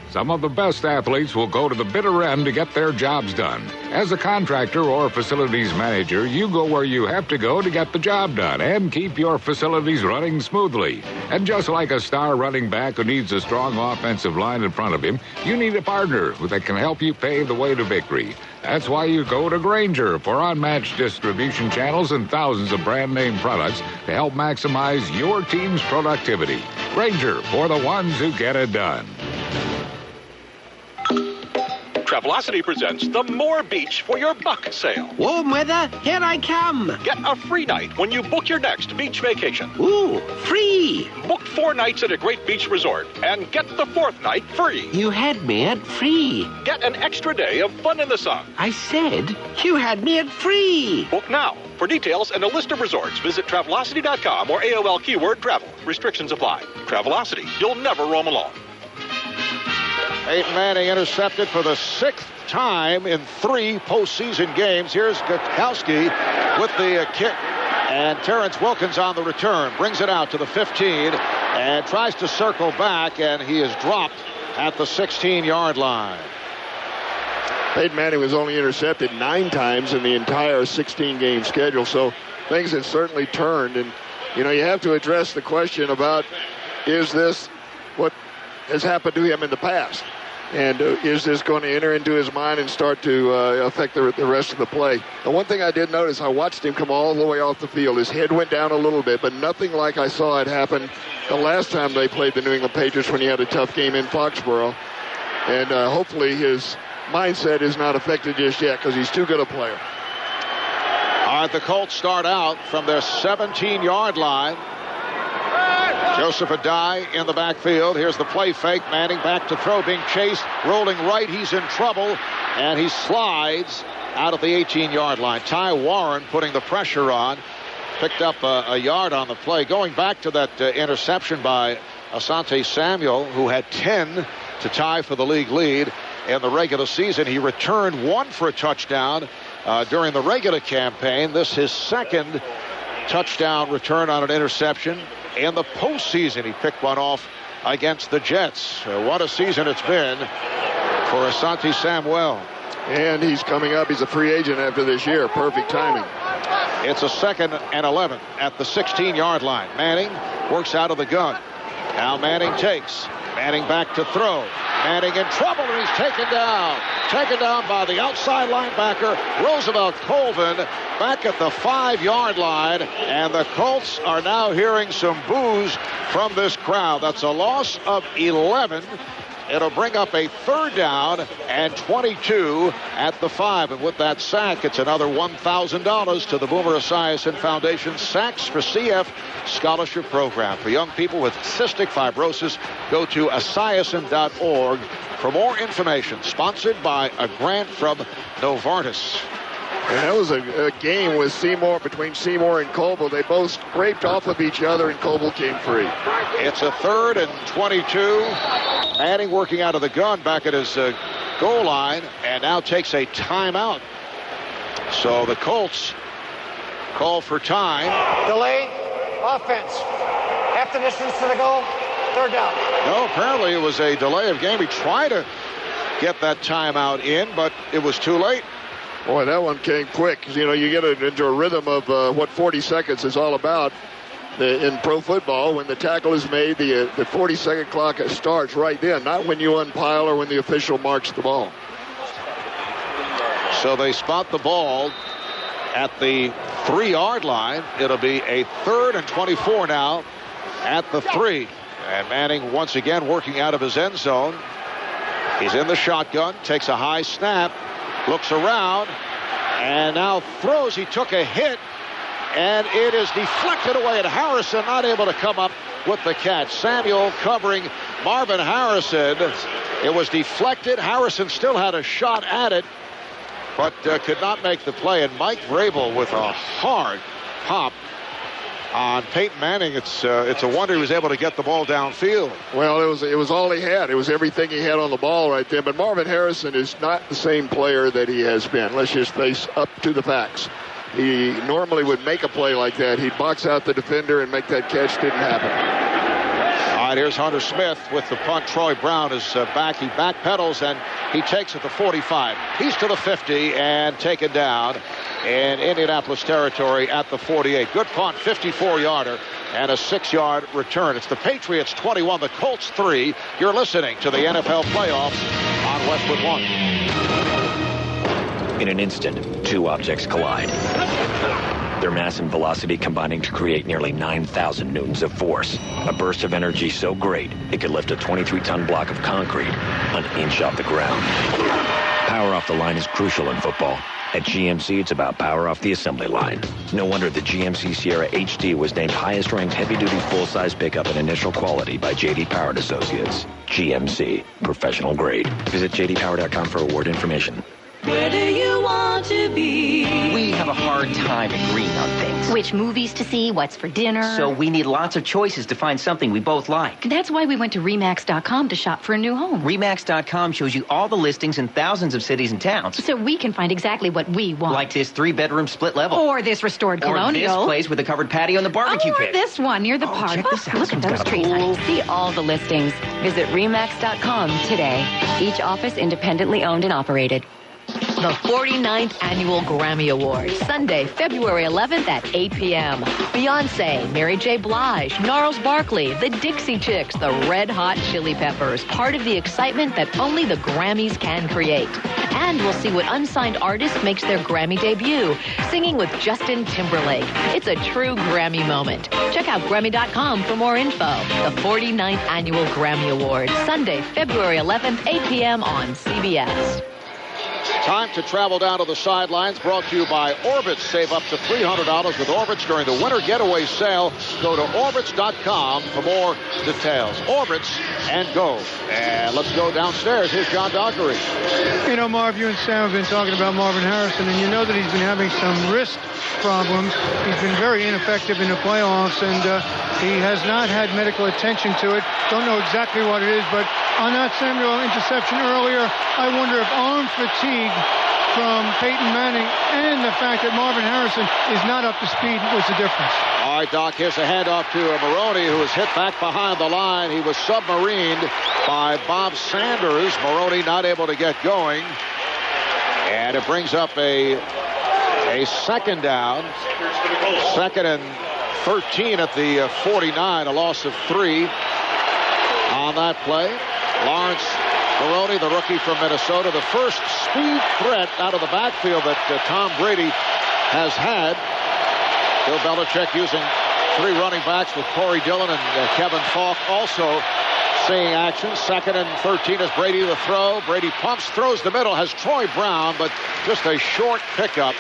Speaker 10: Some of the best athletes will go to the bitter end to get their jobs done. As a contractor or facilities manager, you go where you have to go to get the job done and keep your facilities running smoothly. And just like a star running back who needs a strong offensive line in front of him, you need a partner that can help you pave the way to victory. That's why you go to Grainger for unmatched distribution channels and thousands of brand name products to help maximize your team's productivity. Grainger, for the ones who get it done.
Speaker 11: Travelocity presents the More Beach for Your Buck sale.
Speaker 20: Warm weather, here I come.
Speaker 11: Get a free night when you book your next beach vacation.
Speaker 20: Ooh, free.
Speaker 11: Book 4 nights at a great beach resort and get the 4th night free.
Speaker 20: You had me at free.
Speaker 11: Get an extra day of fun in the sun.
Speaker 20: I said you had me at free.
Speaker 11: Book now. For details and a list of resorts, visit Travelocity.com or AOL keyword travel. Restrictions apply. Travelocity. You'll never roam alone.
Speaker 1: Peyton Manning intercepted for the 6th time in 3 postseason games. Here's Gostkowski with the kick. And Terrence Wilkins on the return. Brings it out to the 15 and tries to circle back, and he is dropped at the 16-yard line.
Speaker 2: Peyton Manning was only intercepted 9 times in the entire 16-game schedule, so things have certainly turned. And, you know, you have to address the question about, is this what has happened to him in the past? And is this going to enter into his mind and start to affect the rest of the play? The one thing I did notice, I watched him come all the way off the field. His head went down a little bit, but nothing like I saw it happen the last time they played the New England Patriots when he had a tough game in Foxborough. And hopefully his mindset is not affected just yet, because he's too good a player.
Speaker 1: All right, the Colts start out from their 17-yard line. Joseph Adai in the backfield. Here's the play fake. Manning back to throw, being chased, rolling right. He's in trouble, and he slides out of the 18-yard line. Ty Warren putting the pressure on. Picked up a yard on the play. Going back to that interception by Asante Samuel, who had 10 to tie for the league lead in the regular season. He returned 1 for a touchdown during the regular campaign. This is his 2nd touchdown return on an interception. In the postseason, he picked one off against the Jets. What a season it's been for Asante Samuel.
Speaker 2: And he's coming up. He's a free agent after this year. Perfect timing.
Speaker 1: It's a 2nd and 11 at the 16-yard line. Manning works out of the gun. Now Manning takes. Manning back to throw. Manning in trouble, and he's taken down. Taken down by the outside linebacker, Roosevelt Colvin, back at the 5-yard line. And the Colts are now hearing some boos from this crowd. That's a loss of 11. It'll bring up a 3rd down and 22 at the 5. And with that sack, it's another $1,000 to the Boomer Esiason Foundation Sacks for CF Scholarship Program. For young people with cystic fibrosis, go to esiason.org for more information. Sponsored by a grant from Novartis.
Speaker 2: And that was a game with between Seymour and Coble. They both scraped off of each other, and Coble came free.
Speaker 1: It's a 3rd and 22. Manning working out of the gun back at his goal line, and now takes a timeout. So the Colts call for time.
Speaker 14: Delay, offense. Half the distance to the goal, 3rd down.
Speaker 1: No, apparently it was a delay of game. He tried to get that timeout in, but it was too late.
Speaker 2: Boy, that one came quick. You know, you get into a rhythm of what 40 seconds is all about. In pro football, when the tackle is made, the 40-second clock starts right then, not when you unpile or when the official marks the ball.
Speaker 1: So they spot the ball at the 3-yard line. It'll be a 3rd and 24 now at the 3. And Manning once again working out of his end zone. He's in the shotgun, takes a high snap, looks around, and now throws. He took a hit, and it is deflected away, and Harrison not able to come up with the catch. Samuel covering Marvin Harrison. It was deflected. Harrison still had a shot at it, but could not make the play. And Mike Vrabel with a hard pop on Peyton Manning. It's a wonder he was able to get the ball downfield.
Speaker 2: Well, it was all he had. It was everything he had on the ball right there. But Marvin Harrison is not the same player that he has been. Let's just face up to the facts. He normally would make a play like that. He'd box out the defender and make that catch. Didn't happen.
Speaker 1: All right, here's Hunter Smith with the punt. Troy Brown is back. He backpedals, and he takes it to 45. He's to the 50 and taken down in Indianapolis territory at the 48. Good punt, 54-yarder, and a 6-yard return. It's the Patriots 21, the Colts 3. You're listening to the NFL playoffs on Westwood One.
Speaker 15: In an instant, 2 objects collide. Their mass and velocity combining to create nearly 9,000 newtons of force. A burst of energy so great, it could lift a 23-ton block of concrete an inch off the ground. Power off the line is crucial in football. At GMC, it's about power off the assembly line. No wonder the GMC Sierra HD was named highest-ranked heavy-duty full-size pickup in initial quality by J.D. Power & Associates. GMC, professional grade. Visit jdpower.com for award information.
Speaker 21: Where do you want to be?
Speaker 22: We have a hard time agreeing on things.
Speaker 23: Which movies to see, what's for dinner.
Speaker 22: So we need lots of choices to find something we both like.
Speaker 23: That's why we went to RE/MAX.com to shop for a new home.
Speaker 22: RE/MAX.com shows you all the listings in thousands of cities and towns.
Speaker 23: So we can find exactly what we want.
Speaker 22: Like this 3-bedroom split level.
Speaker 23: Or this restored colonial.
Speaker 22: Or this place with a covered patio and the barbecue pit.
Speaker 23: Or this one near the park.
Speaker 22: Check this out.
Speaker 23: Look at those trees.
Speaker 24: See all the listings. Visit RE/MAX.com today. Each office independently owned and operated.
Speaker 12: The 49th Annual Grammy Awards, Sunday, February 11th at 8 p.m. Beyonce, Mary J. Blige, Gnarls Barkley, the Dixie Chicks, the Red Hot Chili Peppers, part of the excitement that only the Grammys can create. And we'll see what unsigned artist makes their Grammy debut, singing with Justin Timberlake. It's a true Grammy moment. Check out Grammy.com for more info. The 49th Annual Grammy Awards, Sunday, February 11th, 8 p.m. on CBS.
Speaker 1: Time to travel down to the sidelines, brought to you by Orbitz. Save up to $300 with Orbitz during the winter getaway sale. Go to Orbitz.com for more details. Orbitz and go. And let's go downstairs. Here's John Dockery.
Speaker 16: You know, Marv, you and Sam have been talking about Marvin Harrison, and you know that he's been having some wrist problems. He's been very ineffective in the playoffs, and he has not had medical attention to it. Don't know exactly what it is, but on that Samuel interception earlier, I wonder if arm fatigue from Peyton Manning and the fact that Marvin Harrison is not up to speed was the difference.
Speaker 1: All right, Doc, here's a handoff to Maroney, who was hit back behind the line. He was submarined by Bob Sanders. Maroney not able to get going. And it brings up a second down. 2nd and 13 at the 49, a loss of 3 on that play. Lawrence Maroney, the rookie from Minnesota, the first speed threat out of the backfield that Tom Brady has had. Bill Belichick using 3 running backs with Corey Dillon and Kevin Falk also seeing action. 2nd and 13 is Brady to throw. Brady pumps, throws the middle, has Troy Brown, but just a short pickup.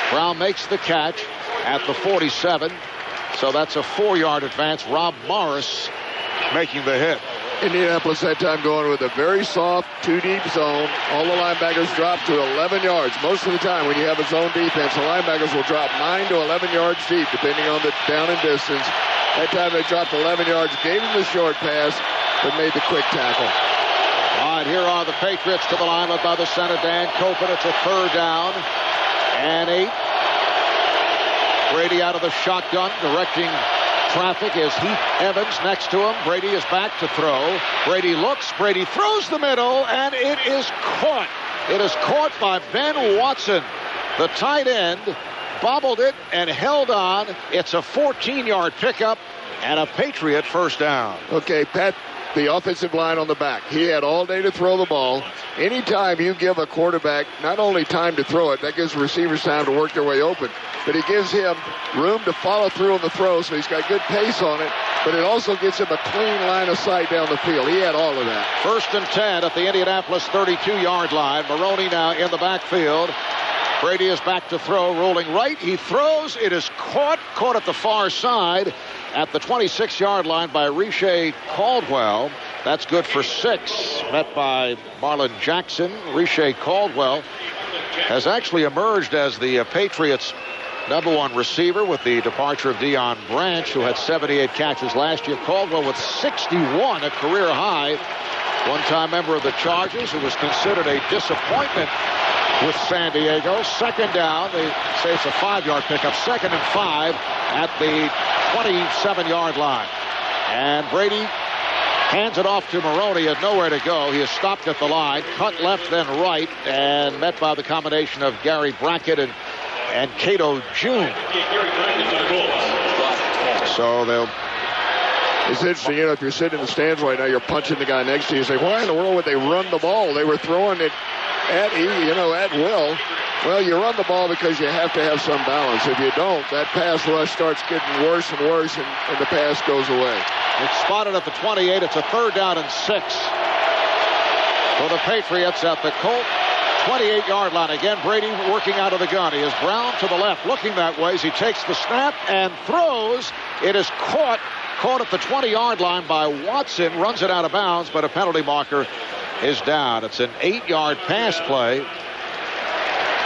Speaker 1: Brown makes the catch at the 47. So that's a 4-yard advance. Rob Morris making the hit.
Speaker 2: Indianapolis that time going with a very soft 2-deep zone. All the linebackers drop to 11 yards. Most of the time when you have a zone defense, the linebackers will drop 9 to 11 yards deep, depending on the down and distance. That time they dropped 11 yards, gave him the short pass, but made the quick tackle.
Speaker 1: All right, here are the Patriots to the line led by the center, Dan Copen. It's a 3rd down and 8. Brady out of the shotgun, directing traffic is Heath Evans next to him. Brady is back to throw. Brady looks. Brady throws the middle, and it is caught. It is caught by Ben Watson. The tight end bobbled it and held on. It's a 14-yard pickup and a Patriot first down.
Speaker 2: Okay, Pat, the offensive line on the back. He had all day to throw the ball. Anytime you give a quarterback not only time to throw it, that gives receivers time to work their way open, but it gives him room to follow through on the throw, so he's got good pace on it, but it also gives him a clean line of sight down the field. He had all of that.
Speaker 1: 1st and 10 at the Indianapolis 32-yard line. Maroney now in the backfield. Brady is back to throw, rolling right. He throws. It is caught at the far side at the 26-yard line by Riche Caldwell. That's good for 6. Met by Marlon Jackson. Riche Caldwell has actually emerged as the Patriots' #1 receiver with the departure of Deion Branch, who had 78 catches last year. Caldwell with 61, a career high. One-time member of the Chargers, who was considered a disappointment with San Diego. 2nd down. They say it's a 5-yard pickup. 2nd and 5 at the 27-yard line. And Brady hands it off to Maroney. He had nowhere to go. He is stopped at the line, cut left then right, and met by the combination of Gary Brackett and Cato June. So they'll...
Speaker 2: It's interesting, if you're sitting in the stands right now, you're punching the guy next to you. You say, why in the world would they run the ball? They were throwing it at will. Well, you run the ball because you have to have some balance. If you don't, that pass rush starts getting worse and worse, and the pass goes away.
Speaker 1: It's spotted at the 28. It's a 3rd down and 6 for the Patriots at the Colt 28-yard line. Again, Brady working out of the gun. He is Brown to the left, looking that way as he takes the snap and throws. It is caught at the 20-yard line by Watson. Runs it out of bounds, but a penalty marker is down. It's an 8-yard pass play.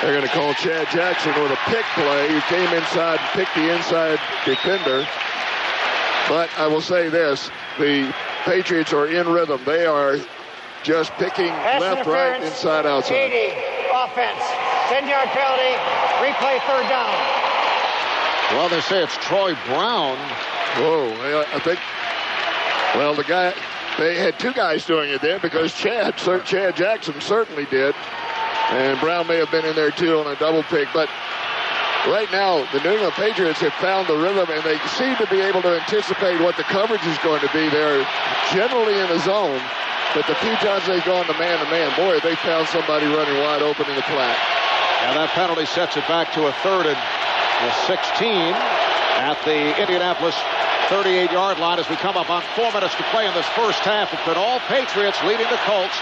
Speaker 2: They're going to call Chad Jackson with a pick play. He came inside and picked the inside defender. But I will say this, the Patriots are in rhythm. They are just picking left, right, inside, outside.
Speaker 14: 80, offense, 10-yard penalty, replay 3rd down.
Speaker 1: Well, they say it's Troy Brown.
Speaker 2: Whoa, I think, well, they had 2 guys doing it then because Chad Jackson certainly did. And Brown may have been in there too on a double pick. But right now, the New England Patriots have found the rhythm, and they seem to be able to anticipate what the coverage is going to be. They're generally in the zone, but the few times they've gone to man, boy, they found somebody running wide open in the flat.
Speaker 1: And that penalty sets it back to a 3rd and 16 at the Indianapolis 38-yard line as we come up on 4 minutes to play in this first half. It's been all Patriots leading the Colts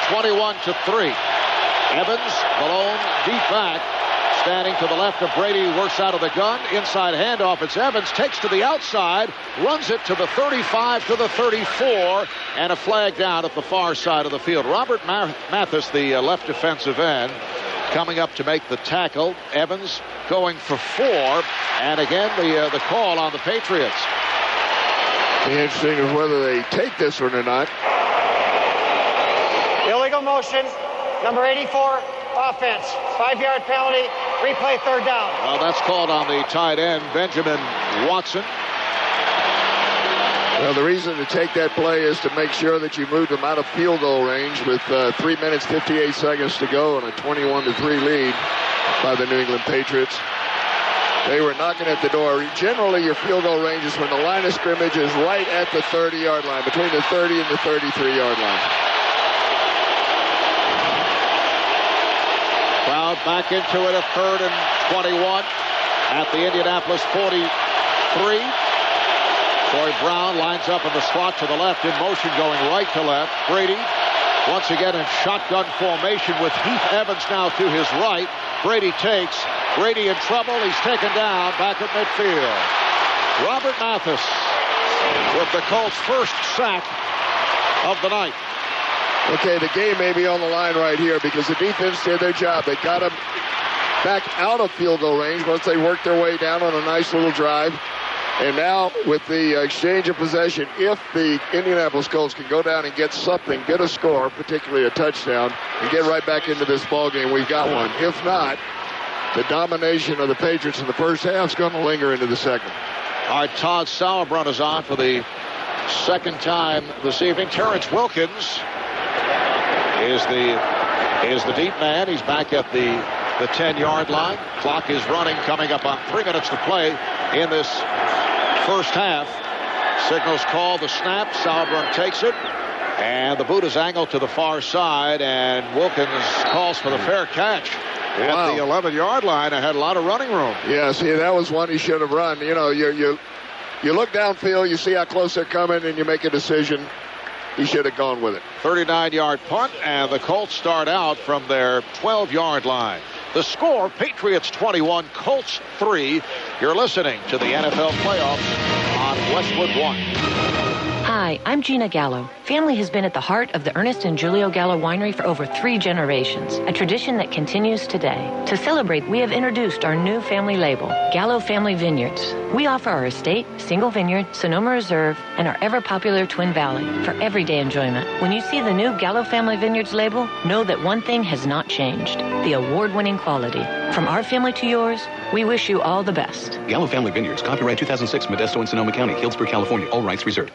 Speaker 1: 21-3. Evans, Malone, deep back, standing to the left of Brady, works out of the gun. Inside handoff, it's Evans, takes to the outside, runs it to the 35, to the 34, and a flag down at the far side of the field. Robert Mathis, the left defensive end, coming up to make the tackle. Evans going for 4, and again the call on the Patriots.
Speaker 2: The interesting is whether they take this one or not.
Speaker 14: Illegal motion, number 84, offense, 5-yard penalty, replay 3rd down.
Speaker 1: Well, that's called on the tight end, Benjamin Watson.
Speaker 2: Well, the reason to take that play is to make sure that you move them out of field goal range with 3 minutes, 58 seconds to go and a 21-3 lead by the New England Patriots. They were knocking at the door. Generally, your field goal range is when the line of scrimmage is right at the 30-yard line, between the 30 and the 33-yard line.
Speaker 1: Crowd back into it at 3rd and 21 at the Indianapolis 43. Troy Brown lines up in the slot to the left, in motion going right to left. Brady once again in shotgun formation with Heath Evans now to his right. Brady takes. Brady in trouble. He's taken down back at midfield. Robert Mathis with the Colts' first sack of the night.
Speaker 2: Okay, the game may be on the line right here because the defense did their job. They got him back out of field goal range once they worked their way down on a nice little drive. And now with the exchange of possession, if the Indianapolis Colts can go down and get something, get a score, particularly a touchdown, and get right back into this ball game, we've got one. If not, the domination of the Patriots in the first half is going to linger into the second.
Speaker 1: All right, Todd Sauerbrunn is on for the second time this evening. Terrence Wilkins is the deep man. He's back at the 10-yard line. Clock is running, coming up on 3 minutes to play in this first half. Signals call the snap. Sauerbrunn takes it. And the boot is angled to the far side. And Wilkins calls for the fair catch. At the 11-yard line, I had a lot of running room.
Speaker 2: Yeah, see, that was one he should have run. You know, you look downfield, you see how close they're coming, and you make a decision. He should have gone with it.
Speaker 1: 39-yard punt, and the Colts start out from their 12-yard line. The score, Patriots 21, Colts 3. You're listening to the NFL playoffs on Westwood One.
Speaker 12: Hi, I'm Gina Gallo. Family has been at the heart of the Ernest and Julio Gallo Winery for over 3 generations, a tradition that continues today. To celebrate, we have introduced our new family label, Gallo Family Vineyards. We offer our estate, single vineyard, Sonoma Reserve, and our ever-popular Twin Valley for everyday enjoyment. When you see the new Gallo Family Vineyards label, know that one thing has not changed, the award-winning quality. From our family to yours, we wish you all the best.
Speaker 3: Gallo Family Vineyards, copyright 2006, Modesto and Sonoma County, Healdsburg, California. All rights reserved.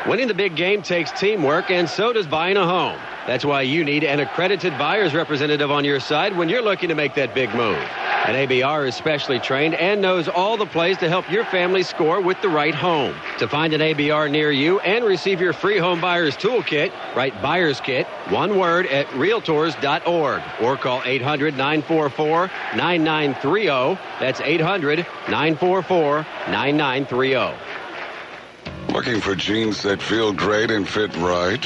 Speaker 4: Winning the big game takes teamwork, and so does buying a home. That's why you need an accredited buyer's representative on your side when you're looking to make that big move. An ABR is specially trained and knows all the plays to help your family score with the right home. To find an ABR near you and receive your free home buyer's toolkit, write Buyer's Kit, one word, at Realtors.org or call 800-944-9930. That's 800-944-9930.
Speaker 6: Looking for jeans that feel great and fit right?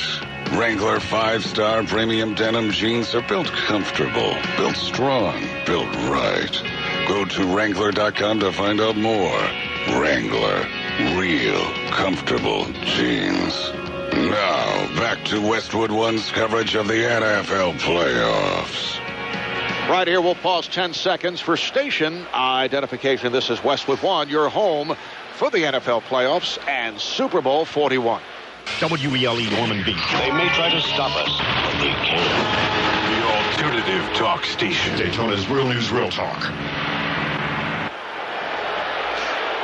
Speaker 6: Wrangler 5-star premium denim jeans are built comfortable, built strong, built right. Go to Wrangler.com to find out more. Wrangler, real comfortable jeans. Now, back to Westwood One's coverage of the NFL playoffs.
Speaker 1: Right here, we'll pause 10 seconds for station identification. This is Westwood One, your home for the NFL playoffs and Super Bowl 41.
Speaker 18: WELE Norman Beach.
Speaker 17: They may try to stop us, but they can't.
Speaker 25: The alternative talk station.
Speaker 26: Daytona's Real News, Real Talk.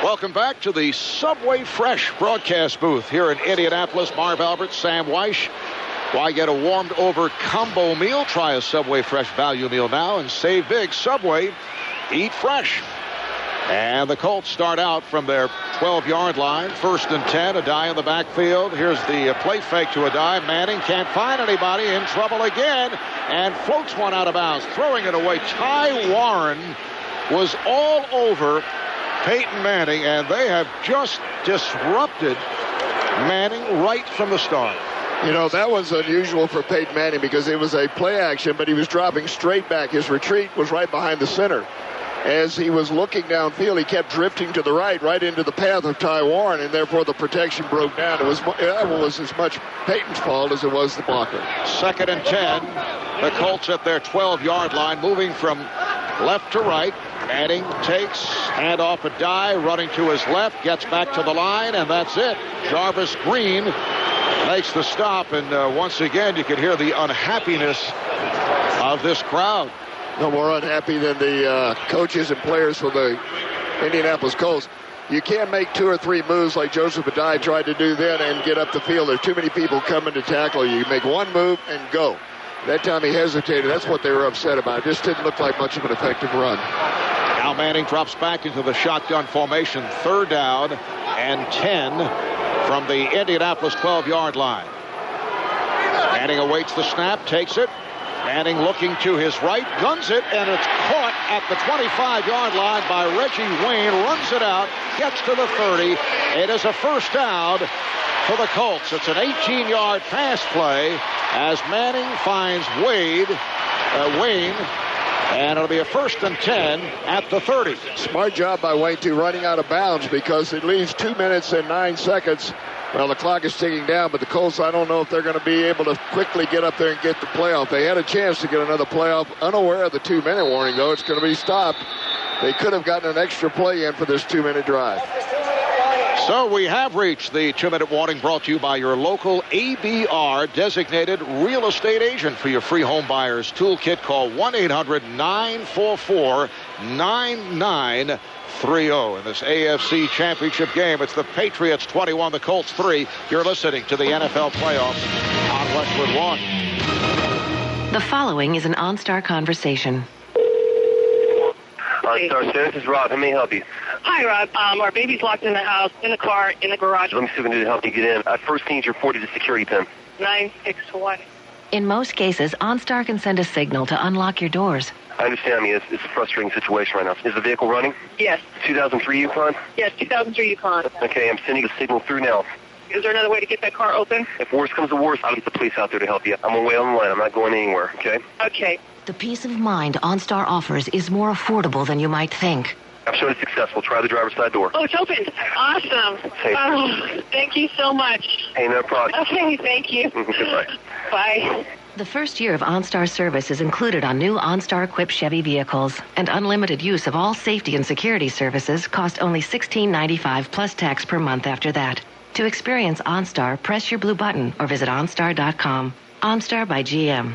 Speaker 1: Welcome back to the Subway Fresh broadcast booth here in Indianapolis. Marv Albert, Sam Weish. Why get a warmed over combo meal? Try a Subway Fresh value meal now and save big. Subway, eat fresh. And the Colts start out from their 12-yard line. 1st and 10, a die in the backfield. Here's the play fake to a die. Manning can't find anybody, in trouble again, and floats one out of bounds, throwing it away. Ty Warren was all over Peyton Manning, and they have just disrupted Manning right from the start.
Speaker 2: You know, that was unusual for Peyton Manning because it was a play action, but he was dropping straight back. His retreat was right behind the center. As he was looking downfield, he kept drifting to the right into the path of Ty Warren, and therefore the protection broke down. That was as much Peyton's fault as it was the blocker.
Speaker 1: 2nd and 10. The Colts at their 12-yard line, moving from left to right. Manning takes, hand off a die, running to his left, gets back to the line, and that's it. Jarvis Green makes the stop, and once again, you can hear the unhappiness of this crowd.
Speaker 2: No more unhappy than the coaches and players for the Indianapolis Colts. You can't make 2 or 3 moves like Joseph Adai tried to do then and get up the field. There's too many people coming to tackle you. You make one move and go. That time he hesitated. That's what they were upset about. It just didn't look like much of an effective run.
Speaker 1: Now Manning drops back into the shotgun formation. 3rd down and 10 from the Indianapolis 12-yard line. Manning awaits the snap, takes it, Manning looking to his right, guns it, and it's caught at the 25-yard line by Reggie Wayne. Runs it out, gets to the 30. It is a first down for the Colts. It's an 18-yard pass play as Manning finds Wayne, and it'll be a 1st and 10 at the 30.
Speaker 2: Smart job by Wayne, too, running out of bounds because it leaves 2 minutes and 9 seconds. Well, the clock is ticking down, but the Colts, I don't know if they're going to be able to quickly get up there and get the playoff. They had a chance to get another playoff. Unaware of the 2-minute warning, though, it's going to be stopped. They could have gotten an extra play in for this 2-minute drive.
Speaker 1: So we have reached the 2-minute warning, brought to you by your local ABR designated real estate agent. For your free home buyers toolkit, call 1-800-944-9930. In this AFC championship game, it's the Patriots 21, the Colts 3. You're listening to the NFL playoffs on Westwood One.
Speaker 12: The following is an OnStar conversation.
Speaker 5: OnStar, this is Rob. How may I help you?
Speaker 7: Hi, Rob. Our baby's locked in the house, in the car, in the garage.
Speaker 5: Let me see if I can do to help you get in. I first need your 4-digit security pin.
Speaker 7: 961.
Speaker 12: In most cases, OnStar can send a signal to unlock your doors.
Speaker 5: I understand. I mean, it's a frustrating situation right now. Is the vehicle running?
Speaker 7: Yes.
Speaker 5: 2003 Yukon?
Speaker 7: Yes, 2003 Yukon.
Speaker 5: Okay, I'm sending a signal through now.
Speaker 7: Is there another way to get that car open?
Speaker 5: If worse comes to worse, I'll get the police out there to help you. I'm on the way on the line. I'm not going anywhere, okay?
Speaker 7: Okay.
Speaker 12: The peace of mind OnStar offers is more affordable than you might think.
Speaker 5: I'm showing it's successful. Try the driver's side door.
Speaker 7: Oh, it's open. Awesome.
Speaker 5: Hey.
Speaker 7: Oh, thank you so much.
Speaker 5: Hey, no problem.
Speaker 7: Okay, thank you.
Speaker 5: Goodbye.
Speaker 7: Bye.
Speaker 12: The first year of OnStar service is included on new OnStar-equipped Chevy vehicles, and unlimited use of all safety and security services cost only $16.95 plus tax per month after that. To experience OnStar, press your blue button or visit OnStar.com. OnStar by GM.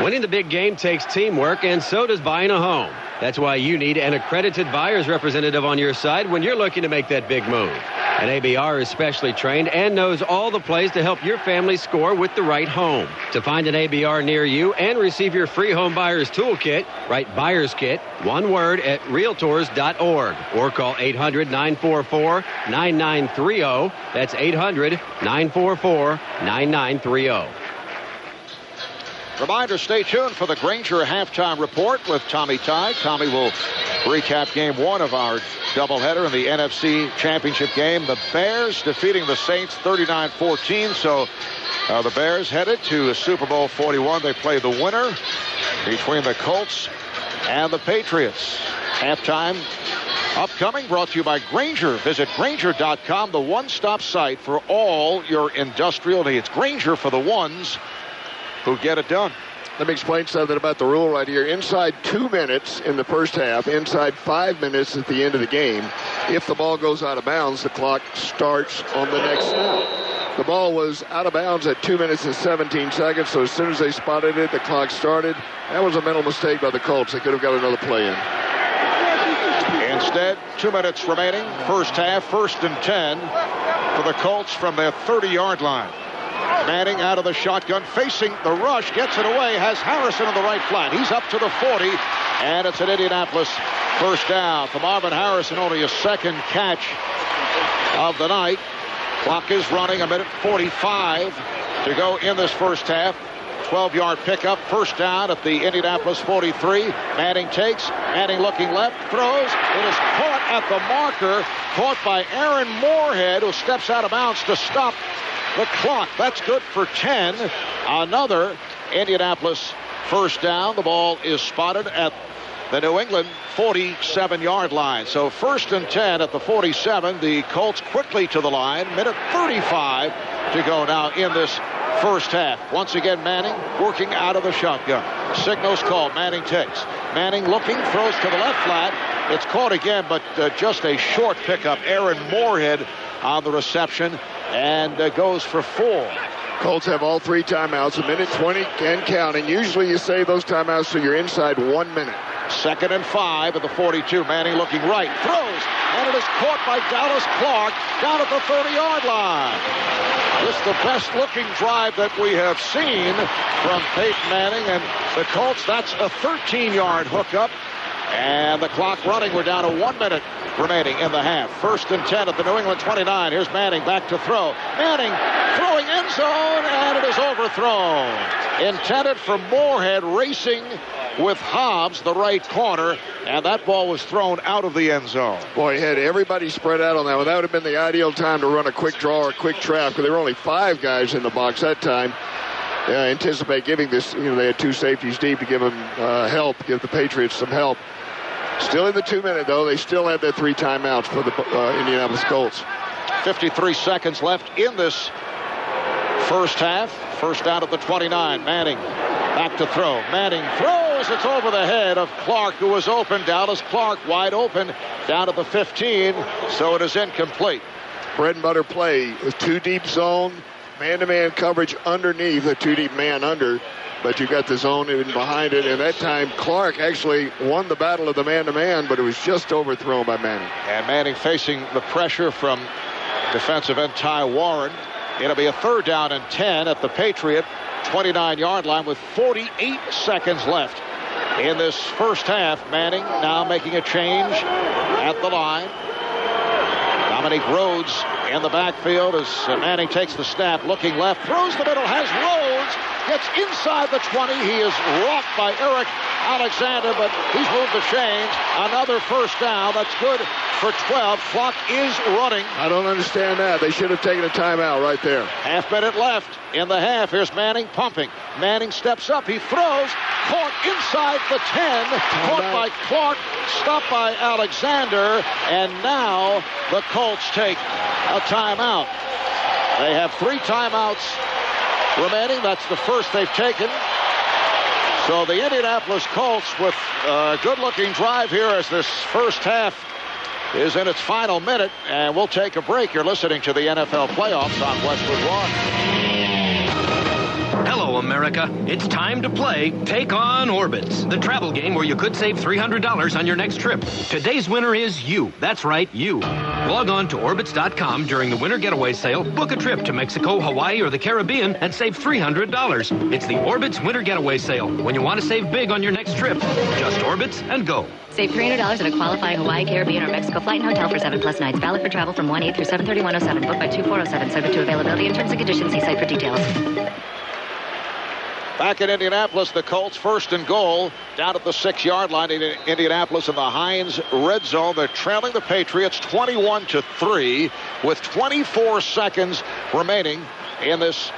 Speaker 4: Winning the big game takes teamwork, and so does buying a home. That's why you need an accredited buyer's representative on your side when you're looking to make that big move. An ABR is specially trained and knows all the plays to help your family score with the right home. To find an ABR near you and receive your free home buyer's toolkit, write Buyer's Kit, one word, at Realtors.org or call 800-944-9930. That's 800-944-9930.
Speaker 1: Reminder, stay tuned for the Grainger halftime report with Tommy Tighe. Tommy will recap game 1 of our doubleheader in the NFC Championship game. The Bears defeating the Saints 39-14. So the Bears headed to Super Bowl 41. They play the winner between the Colts and the Patriots. Halftime upcoming, brought to you by Grainger. Visit Grainger.com, the one-stop site for all your industrial needs. Grainger, for the ones who get it done.
Speaker 2: Let me explain something about the rule right here. Inside 2 minutes in the first half, inside 5 minutes at the end of the game, if the ball goes out of bounds, the clock starts on the next snap. The ball was out of bounds at 2 minutes and 17 seconds, so as soon as they spotted it, the clock started. That was a mental mistake by the Colts. They could have got another play in.
Speaker 1: Instead, 2 minutes remaining, first half, 1st and 10 for the Colts from their 30-yard line. Manning out of the shotgun, facing the rush, gets it away, has Harrison on the right flat. He's up to the 40, and it's an Indianapolis first down. For Marvin Harrison, only a second catch of the night. Clock is running, 1:45 to go in this first half. 12-yard pickup, first down at the Indianapolis 43. Manning takes, Manning looking left, throws. It is caught at the marker, caught by Aaron Moorhead, who steps out of bounds to stop the clock. That's good for 10. Another Indianapolis first down. The ball is spotted at the New England 47-yard line. So 1st and 10 at the 47. The Colts quickly to the line. 1:35 to go now in this first half. Once again, Manning working out of the shotgun. Signals called. Manning takes. Manning looking, throws to the left flat. It's caught again, but just a short pickup. Aaron Moorhead on the reception, and goes for 4.
Speaker 2: Colts have all 3 timeouts, 1:20 and counting. Usually you save those timeouts so you're inside 1 minute.
Speaker 1: 2nd and 5 at the 42. Manning looking right, throws, and it is caught by Dallas Clark down at the 30-yard line. This is the best-looking drive that we have seen from Peyton Manning and the Colts. That's a 13-yard hookup And the clock running. We're down to 1 minute remaining in the half. 1st and 10 at the New England 29. Here's Manning back to throw. Manning throwing end zone, and it is overthrown. Intended for Moorhead, racing with Hobbs, the right corner, and that ball was thrown out of the end zone.
Speaker 2: Boy, he had everybody spread out on that one. That would have been the ideal time to run a quick draw or a quick trap, because there were only 5 guys in the box that time. Anticipate giving this, they had 2 safeties deep to give them help, give the Patriots some help. Still in the 2 minute, though. They still have their 3 timeouts for the Indianapolis Colts.
Speaker 1: 53 seconds left in this first half. First down at the 29. Manning back to throw. Manning throws. It's over the head of Clark, who was open. Dallas Clark wide open down at the 15. So it is incomplete.
Speaker 2: Bread and butter play with 2 deep zone, man-to-man coverage underneath, a 2 deep man under. But you got the zone in behind it, and that time Clark actually won the battle of the man-to-man, but it was just overthrown by Manning.
Speaker 1: And Manning facing the pressure from defensive end Ty Warren. It'll be a 3rd down and 10 at the Patriot 29-yard line with 48 seconds left in this first half. Manning now making a change at the line. Dominique Rhodes in the backfield as Manning takes the snap, looking left, throws the middle, has Rhodes, gets inside the 20. He is rocked by Eric Alexander, but he's moved the chains. Another first down. That's good for 12. Clock is running.
Speaker 2: I don't understand that. They should have taken a timeout right there.
Speaker 1: Half minute left in the half. Here's Manning pumping. Manning steps up. He throws. Caught inside the 10. Caught by Clark. Stopped by Alexander. And now the Colts take a timeout. They have 3 timeouts remaining. That's the first they've taken. So the Indianapolis Colts with a good-looking drive here as this first half is in its final minute, and we'll take a break. You're listening to the NFL Playoffs on Westwood One.
Speaker 8: Hello, America. It's time to play Take on Orbitz, the travel game where you could save $300 on your next trip. Today's winner is you. That's right, you. Log on to Orbitz.com during the winter getaway sale, book a trip to Mexico, Hawaii, or the Caribbean, and save $300. It's the Orbitz winter getaway sale. When you want to save big on your next trip, just Orbitz and go.
Speaker 24: Save $300 at a qualifying Hawaii, Caribbean, or Mexico flight and hotel for 7+ nights. Valid for travel from 1/8 through 7/31/07. Booked by 2407. Subject to availability and terms and conditions. See site for details.
Speaker 1: Back in Indianapolis, the Colts 1st and goal down at the 6-yard line in Indianapolis in the Heinz red zone. They're trailing the Patriots 21-3 with 24 seconds remaining in this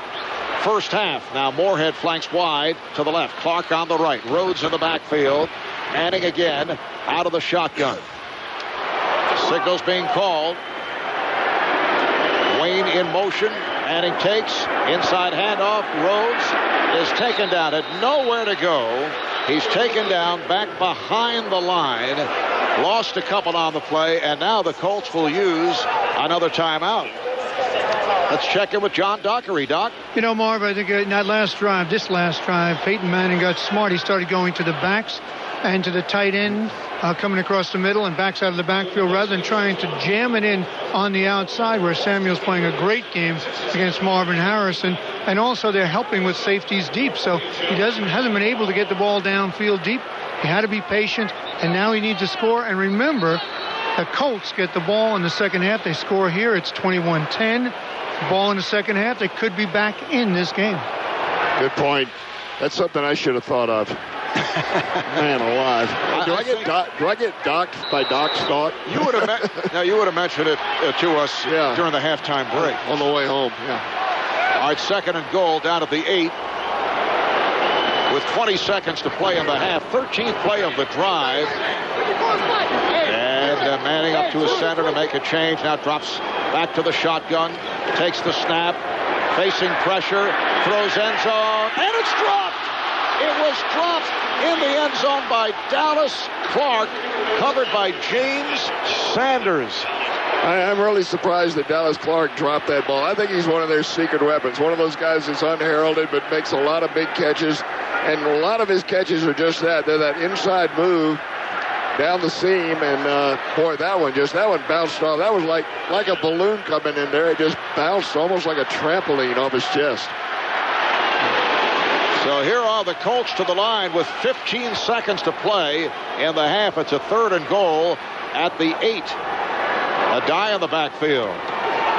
Speaker 1: first half. Now Moorhead flanks wide to the left. Clark on the right. Rhodes in the backfield. Manning again out of the shotgun. Signals being called. Wayne in motion. Manning takes. Inside handoff. Rhodes is taken down. Had nowhere to go. He's taken down back behind the line. Lost a couple on the play. And now the Colts will use another timeout. Let's check in with John Dockery. Doc?
Speaker 16: Marv, I think in that last drive, Peyton Manning got smart. He started going to the backs and to the tight end, coming across the middle and backs out of the backfield rather than trying to jam it in on the outside where Samuel's playing a great game against Marvin Harrison. And also they're helping with safeties deep. So he hasn't been able to get the ball downfield deep. He had to be patient, and now he needs to score. And remember, the Colts get the ball in the second half. They score here. It's 21-10. Ball in the second half. They could be back in this game.
Speaker 2: Good point. That's something I should have thought of. Man alive. Do I get docked by Doc's thought?
Speaker 1: You would have mentioned it to us during the halftime break.
Speaker 2: On the way home,
Speaker 1: All right, 2nd and goal down at the 8. With 20 seconds to play in the half. 13th play of the drive. And Manning up to his center to make a change. Now drops back to the shotgun. Takes the snap. Facing pressure. Throws end zone. And it's dropped. It was dropped in the end zone by Dallas Clark. Covered by James Sanders.
Speaker 2: I'm really surprised that Dallas Clark dropped that ball. I think he's one of their secret weapons. One of those guys that's unheralded but makes a lot of big catches. And a lot of his catches are just that. They're that inside move down the seam. And, boy, that one bounced off. That was like a balloon coming in there. It just bounced almost like a trampoline off his chest.
Speaker 1: So So here are the Colts to the line with 15 seconds to play in the half. It's a 3rd and goal at the 8. A die in the backfield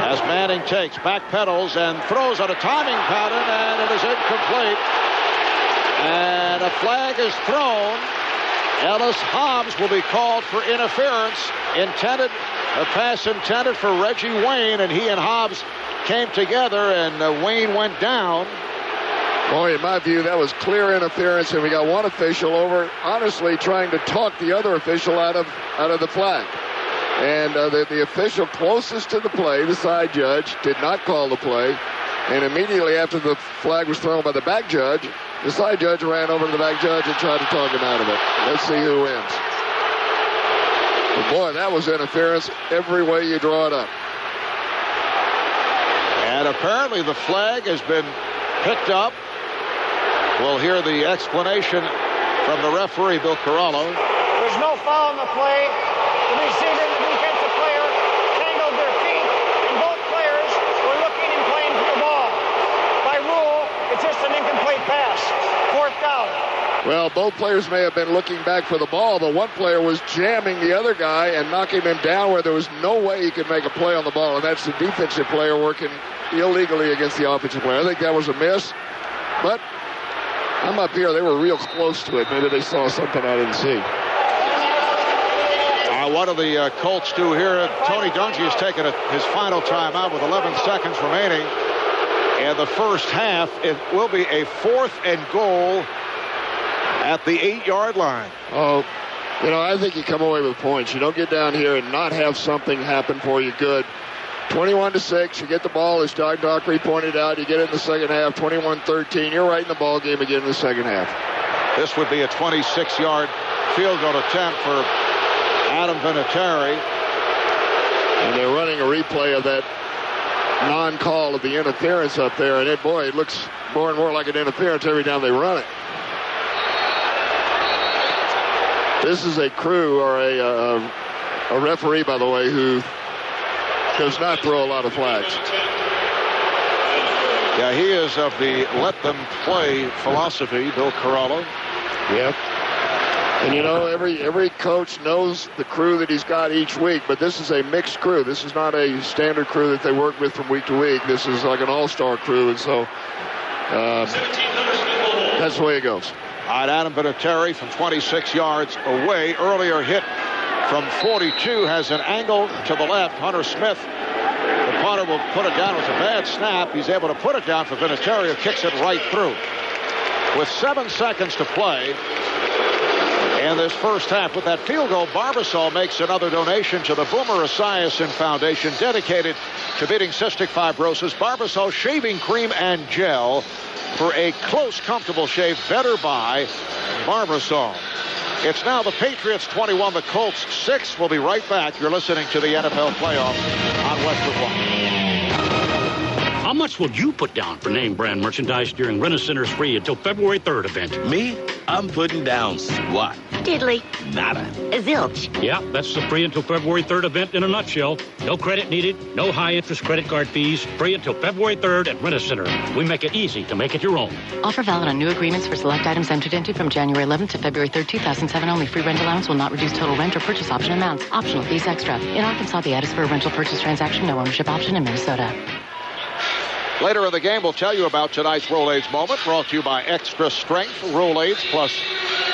Speaker 1: as Manning takes, backpedals, and throws on a timing pattern, and it is incomplete. And a flag is thrown. Ellis Hobbs will be called for interference. A pass intended for Reggie Wayne, and he and Hobbs came together, and Wayne went down.
Speaker 2: Boy, in my view, that was clear interference, and we got one official over, honestly, trying to talk the other official out of the flag. And the official closest to the play, the side judge, did not call the play. And immediately after the flag was thrown by the back judge, the side judge ran over to the back judge and tried to talk him out of it. Let's see who wins. But boy, that was interference every way you draw it up.
Speaker 1: And apparently the flag has been picked up. We'll hear the explanation from the referee, Bill Carallo.
Speaker 14: There's no foul in the play. The receiver and the defensive player tangled their feet, and both players were looking and playing for the ball. By rule, it's just an incomplete pass. 4th down.
Speaker 2: Well, both players may have been looking back for the ball, but one player was jamming the other guy and knocking him down where there was no way he could make a play on the ball, and that's the defensive player working illegally against the offensive player. I think that was a miss, but I'm up here. They were real close to it. Maybe they saw something I didn't see.
Speaker 1: What do the Colts do here? Tony Dungy has taken his final timeout with 11 seconds remaining in the first half. It will be a 4th and goal at the 8-yard line.
Speaker 2: Oh, I think you come away with points. You don't get down here and not have something happen for you good. 21-6, you get the ball, as Doug Dockery pointed out. You get it in the second half, 21-13. You're right in the ball game again in the second half.
Speaker 1: This would be a 26-yard field goal attempt for Adam Vinatieri.
Speaker 2: And they're running a replay of that non-call of the interference up there. And it looks more and more like an interference every time they run it. This is a crew or a referee, by the way, who does not throw a lot of flags.
Speaker 1: Yeah, he is of the let them play philosophy, Bill Carallo.
Speaker 2: Yep. And every coach knows the crew that he's got each week, but this is a mixed crew. This is not a standard crew that they work with from week to week. This is like an all-star crew, and so that's the way it goes.
Speaker 1: All right, Adam Vinatieri from 26 yards away. Earlier hit from 42 has an angle to the left. Hunter Smith, the punter, will put it down. It was a bad snap. He's able to put it down for Vinatieri, who kicks it right through. With 7 seconds to play in this first half, with that field goal, Barbasol makes another donation to the Boomer Esiason Foundation, dedicated to beating cystic fibrosis. Barbasol shaving cream and gel for a close, comfortable shave. Better by Barbasol. It's now the Patriots 21, the Colts 6. We'll be right back. You're listening to the NFL Playoffs on Westwood One.
Speaker 9: How much would you put down for name brand merchandise during Rent-A-Center's free until February 3rd event?
Speaker 10: Me? I'm putting down what?
Speaker 24: Diddly.
Speaker 10: Nada.
Speaker 24: Zilch.
Speaker 9: Yeah, that's the free until February 3rd event in a nutshell. No credit needed, no high-interest credit card fees. Free until February 3rd at Rent-A-Center. We make it easy to make it your own.
Speaker 24: Offer valid on new agreements for select items entered into from January 11th to February 3rd, 2007 only. Free rent allowance will not reduce total rent or purchase option amounts. Optional fees extra. In Arkansas, the ad is for a rental purchase transaction. No ownership option in Minnesota.
Speaker 1: Later in the game, we'll tell you about tonight's Rolaids moment, brought to you by Extra Strength, Rolaids Plus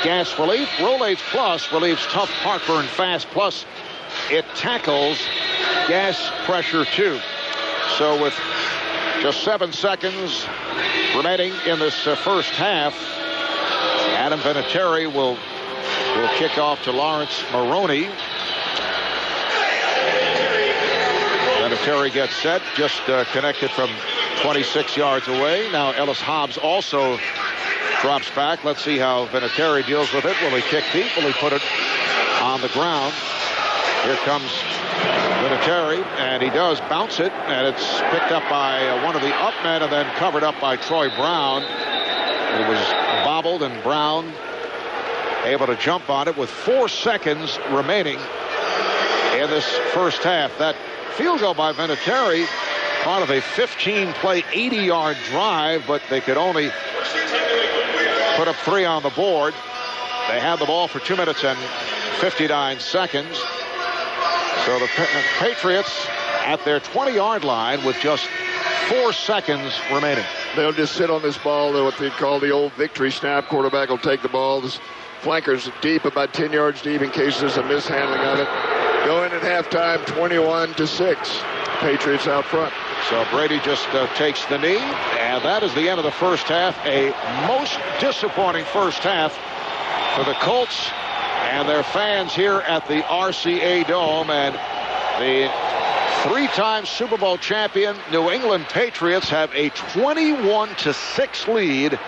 Speaker 1: Gas Relief. Rolaids Plus relieves tough heartburn fast, plus it tackles gas pressure too. So with just 7 seconds remaining in this first half, Adam Vinatieri will kick off to Lawrence Maroney. Vinatieri gets set, just connected from 26 yards away. Now Ellis Hobbs also drops back. Let's see how Vinatieri deals with it. Will he kick deep? Will he put it on the ground? Here comes Vinatieri, and he does bounce it, and it's picked up by one of the up men and then covered up by Troy Brown. It was bobbled, and Brown able to jump on it with 4 seconds remaining in this first half. That field goal by Vinatieri, part of a 15-play, 80-yard drive, but they could only put up 3 on the board. They had the ball for 2 minutes and 59 seconds. So the Patriots at their 20-yard line with just 4 seconds remaining.
Speaker 2: They'll just sit on this ball, what they call the old victory snap. Quarterback will take the ball. The flankers deep, about 10 yards deep in case there's a mishandling of it. Go in at halftime, 21-6. Patriots out front.
Speaker 1: So Brady just takes the knee, and that is the end of the first half. A most disappointing first half for the Colts and their fans here at the RCA Dome. And the 3-time Super Bowl champion New England Patriots have a 21-6 lead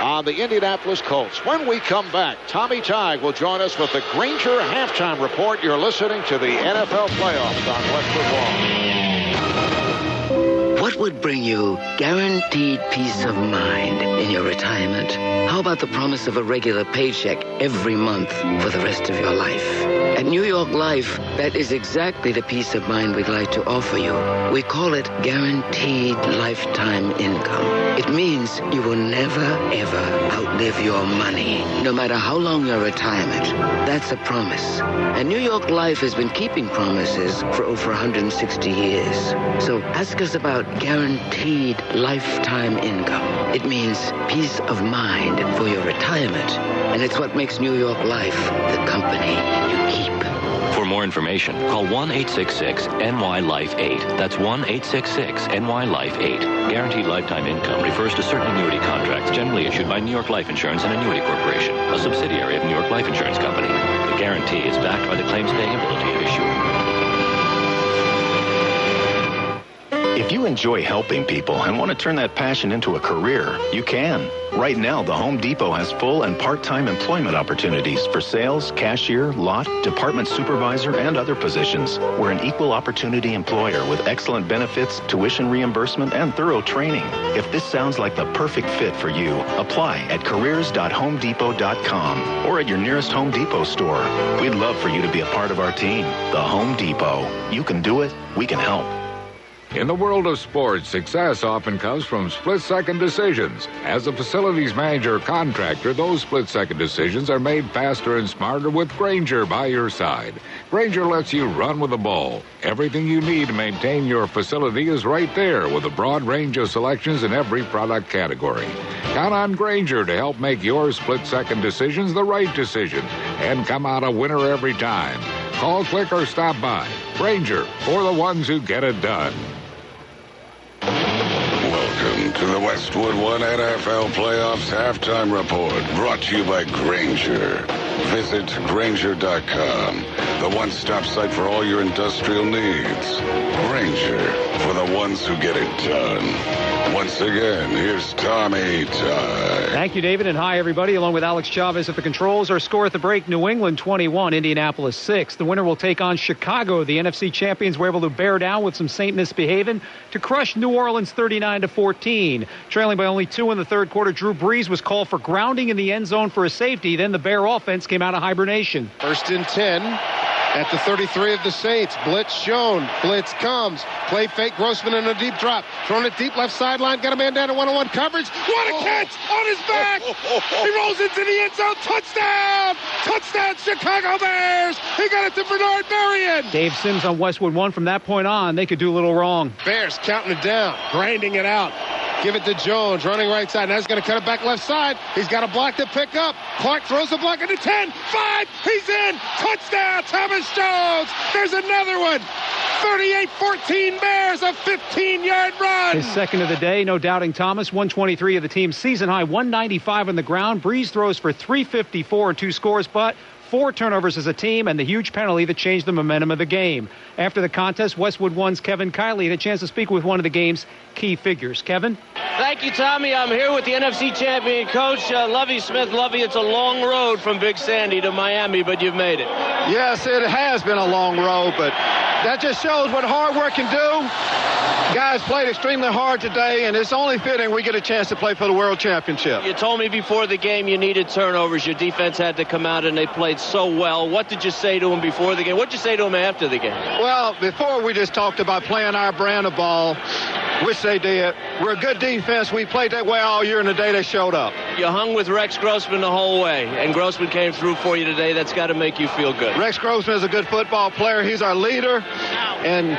Speaker 1: on the Indianapolis Colts. When we come back, Tommy Tighe will join us with the Grainger halftime report. You're listening to the NFL playoffs on Westwood One.
Speaker 11: What would bring you guaranteed peace of mind in your retirement? How about the promise of a regular paycheck every month for the rest of your life? At New York Life, that is exactly the peace of mind we'd like to offer you. We call it guaranteed lifetime income. It means you will never, ever outlive your money, no matter how long your retirement. That's a promise. And New York Life has been keeping promises for over 160 years. So ask us about guaranteed lifetime income. It means peace of mind for your retirement. And it's what makes New York Life the company you keep.
Speaker 13: For more information, call 1-866-NY-LIFE-8. That's 1-866-NY-LIFE-8. Guaranteed lifetime income refers to certain annuity contracts generally issued by New York Life Insurance and Annuity Corporation, a subsidiary of New York Life Insurance Company. The guarantee is backed by the claims-paying ability of issuer.
Speaker 15: If you enjoy helping people and want to turn that passion into a career, you can. Right now, the Home Depot has full and part-time employment opportunities for sales, cashier, lot, department supervisor, and other positions. We're an equal opportunity employer with excellent benefits, tuition reimbursement, and thorough training. If this sounds like the perfect fit for you, apply at careers.homedepot.com or at your nearest Home Depot store. We'd love for you to be a part of our team. The Home Depot. You can do it. We can help.
Speaker 19: In the world of sports, success often comes from split-second decisions. As a facilities manager or contractor, those split-second decisions are made faster and smarter with Grainger by your side. Grainger lets you run with the ball. Everything you need to maintain your facility is right there with a broad range of selections in every product category. Count on Grainger to help make your split-second decisions the right decision and come out a winner every time. Call, click, or stop by. Grainger, for the ones who get it done.
Speaker 6: Welcome to the Westwood One NFL Playoffs Halftime Report, brought to you by Grainger. Visit Grainger.com, the one-stop site for all your industrial needs. Grainger, for the ones who get it done. Once again, here's Tommy Tighe.
Speaker 20: Thank you, David, and hi, everybody. Along with Alex Chavez at the controls, our score at the break, New England 21, Indianapolis 6. The winner will take on Chicago. The NFC champions were able to bear down with some St. Misbehaving to crush New Orleans 39-14. Trailing by only 2 in the third quarter, Drew Brees was called for grounding in the end zone for a safety. Then the Bear offense came out of hibernation.
Speaker 26: 1st and 10 at the 33 of the Saints. Blitz shown. Blitz comes. Play fake. Grossman in a deep drop. Thrown it deep left sideline. Got a man down in one-on-one coverage. What a catch on his back. He rolls into the end zone. Touchdown. Touchdown, Chicago Bears. He got it to Bernard Marion.
Speaker 20: Dave Sims on Westwood One. From that point on, they could do a little wrong.
Speaker 26: Bears counting it down. Grinding it out. Give it to Jones, running right side. Now he's going to cut it back left side. He's got a block to pick up. Clark throws the block into 10, 5. He's in. Touchdown, Thomas Jones. There's another one. 38-14 Bears, a 15-yard run.
Speaker 20: His second of the day, no doubting Thomas. 123 of the team's season high, 195 on the ground. Breeze throws for 354 and 2 scores, but 4 turnovers as a team, and the huge penalty that changed the momentum of the game. After the contest, Westwood One's Kevin Kiley had a chance to speak with one of the game's key figures. Kevin?
Speaker 27: Thank you, Tommy. I'm here with the NFC champion coach, Lovie Smith. Lovie, it's a long road from Big Sandy to Miami, but you've made it.
Speaker 28: Yes, it has been a long road, but that just shows what hard work can do. Guys played extremely hard today, and it's only fitting we get a chance to play for the World Championship.
Speaker 27: You told me before the game you needed turnovers. Your defense had to come out, and they played so well. What did you say to them before the game? What did you say to them after the game?
Speaker 28: Well, before we just talked about playing our brand of ball. Which they did. We're a good defense. We played that way all year, and the day they showed up.
Speaker 27: You hung with Rex Grossman the whole way, and Grossman came through for you today. That's got to make you feel good.
Speaker 28: Rex Grossman is a good football player. He's our leader. And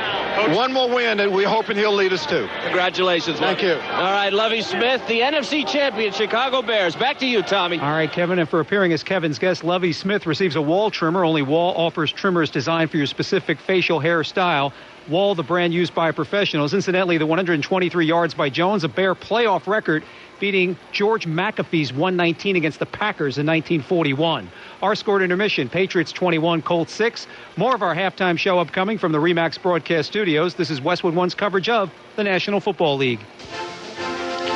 Speaker 28: one more win that we're hoping he'll lead us to.
Speaker 27: Congratulations, Lovey.
Speaker 28: Thank you.
Speaker 27: All right, Lovey Smith, the NFC champion, Chicago Bears. Back to you, Tommy.
Speaker 20: All right, Kevin, and for appearing as Kevin's guest, Lovey Smith receives a Wall trimmer. Only Wall offers trimmers designed for your specific facial hair style. Wall, the brand used by professionals. Incidentally, the 123 yards by Jones, a Bear playoff record, beating George McAfee's 119 against the Packers in 1941. Our score at intermission, Patriots 21, Colts 6. More of our halftime show upcoming from the RE/MAX broadcast studios. This is Westwood One's coverage of the National Football League.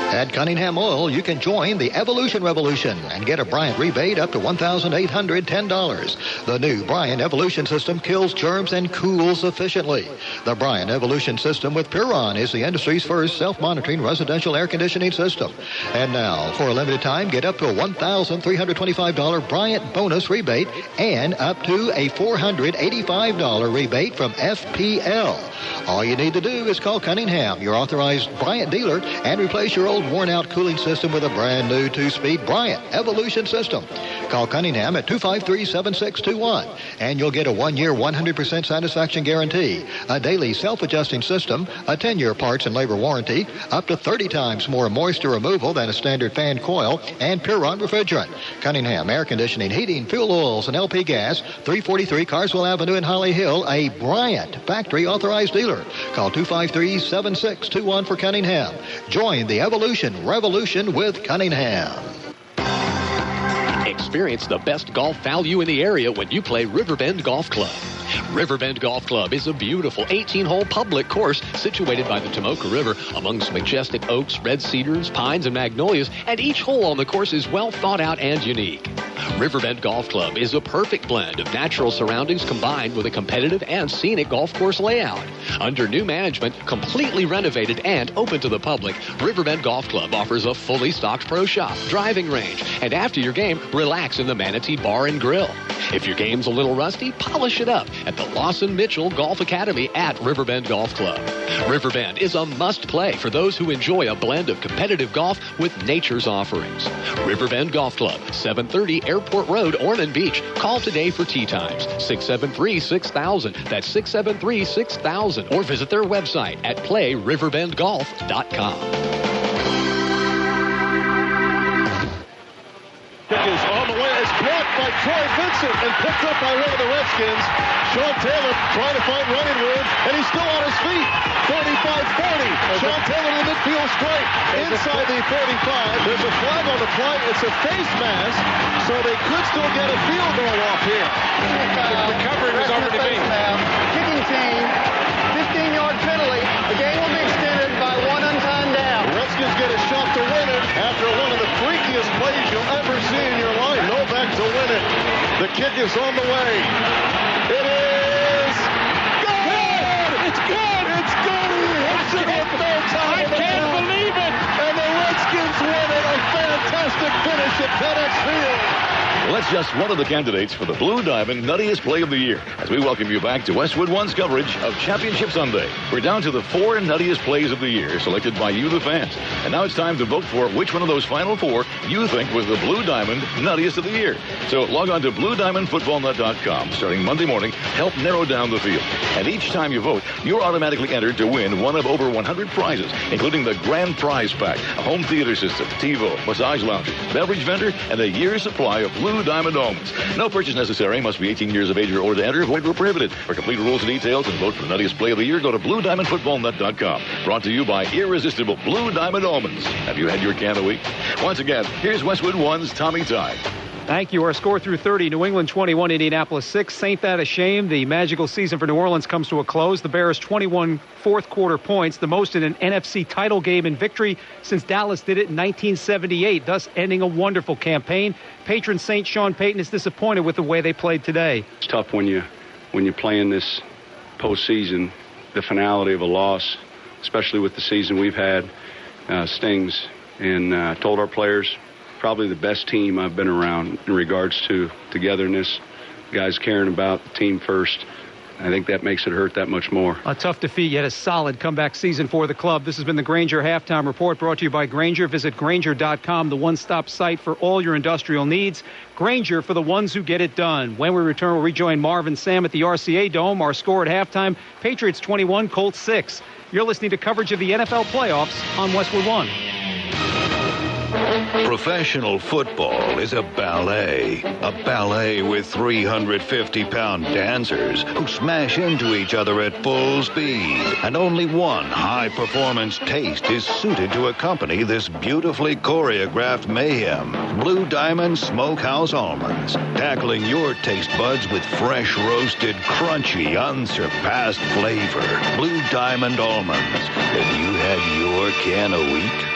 Speaker 3: At Cunningham Oil, you can join the Evolution Revolution and get a Bryant rebate up to $1,810. The new Bryant Evolution System kills germs and cools efficiently. The Bryant Evolution System with Puron is the industry's first self-monitoring residential air conditioning system. And now, for a limited time, get up to a $1,325 Bryant bonus rebate and up to a $485 rebate from FPL. All you need to do is call Cunningham, your authorized Bryant dealer, and replace your old worn-out cooling system with a brand new 2-speed Bryant Evolution system. Call Cunningham at 253-7621, and you'll get a 1-year 100% satisfaction guarantee, a daily self-adjusting system, a 10-year parts and labor warranty, up to 30 times more moisture removal than a standard fan coil, and Puron refrigerant. Cunningham Air Conditioning, Heating, Fuel Oils, and LP Gas, 343 Carswell Avenue in Holly Hill, a Bryant factory authorized dealer. Call 253-7621 for Cunningham. Join the Revolution with Cunningham.
Speaker 5: Experience the best golf value in the area when you play Riverbend Golf Club. Riverbend Golf Club is a beautiful 18-hole public course situated by the Tomoka River amongst majestic oaks, red cedars, pines, and magnolias, and each hole on the course is well thought out and unique. Riverbend Golf Club is a perfect blend of natural surroundings combined with a competitive and scenic golf course layout. Under new management, completely renovated and open to the public, Riverbend Golf Club offers a fully stocked pro shop, driving range, and after your game, relax in the Manatee Bar and Grill. If your game's a little rusty, polish it up at the Lawson Mitchell Golf Academy at Riverbend Golf Club. Riverbend is a must-play for those who enjoy a blend of competitive golf with nature's offerings. Riverbend Golf Club, 730 Airport Road, Ormond Beach. Call today for tee times, 673-6000. That's 673-6000. Or visit their website at playriverbendgolf.com.
Speaker 17: Kick is on the way. It's blocked by Troy Vincent and picked up by one of the Redskins. Sean Taylor trying to find running room, and he's still on his feet. 35-40. Sean Taylor to the midfield straight. Inside the 45. There's a flag on the play. It's a face mask, so they could still get a field goal off here.
Speaker 14: The recovery was over the game. Kicking team, 15-yard penalty. The game will be extended by one untimed down.
Speaker 17: The Redskins get a shot to win it after one of the freakiest plays you'll ever see in your life. Novak to win it. The kick is on the way. It is good! It's good! It's good! I can't believe it! And the Redskins win it. A fantastic finish at FedEx Field.
Speaker 18: Well, that's just one of the candidates for the Blue Diamond Nuttiest Play of the Year as we welcome you back to Westwood One's coverage of Championship Sunday. We're down to the 4 nuttiest plays of the year selected by you, the fans. And now it's time to vote for which one of those final 4 you think was the Blue Diamond Nuttiest of the Year. So log on to BlueDiamondFootballNut.com starting Monday morning. Help narrow down the field. And each time you vote, you're automatically entered to win one of over 100 prizes, including the Grand Prize Pack, a home theater system, TiVo, massage lounge, beverage vendor, and a year's supply of Blue Diamond almonds. No purchase necessary. Must be 18 years of age or older to enter. Void where prohibited. For complete rules and details and vote for the nuttiest play of the year, go to BlueDiamondFootballNut.com. Brought to you by irresistible Blue Diamond almonds. Have you had your can of wheat? Once again, here's Westwood One's Tommy Tighe.
Speaker 20: Thank you. Our score through 30, New England 21, Indianapolis 6. Ain't that a shame? The magical season for New Orleans comes to a close. The Bears 21 fourth-quarter points, the most in an NFC title game in victory since Dallas did it in 1978, thus ending a wonderful campaign. Patron Saint Sean Payton is disappointed with the way they played today.
Speaker 21: It's tough when you play in this postseason. The finality of a loss, especially with the season we've had, stings. And told our players, probably the best team I've been around in regards to togetherness, guys caring about the team first. I think that makes it hurt that much more.
Speaker 20: A tough defeat, yet a solid comeback season for the club. This has been the Grainger Halftime Report, brought to you by Grainger. Visit Grainger.com, the one-stop site for all your industrial needs. Grainger, for the ones who get it done. When we return, we'll rejoin Marv and Sam at the RCA Dome. Our score at halftime, Patriots 21, Colts 6. You're listening to coverage of the NFL playoffs on Westwood One.
Speaker 4: Professional football is a ballet with 350-pound dancers who smash into each other at full speed. And only one high-performance taste is suited to accompany this beautifully choreographed mayhem. Blue Diamond Smokehouse Almonds, tackling your taste buds with fresh roasted, crunchy, unsurpassed flavor. Blue Diamond Almonds. Have you had your can of wheat?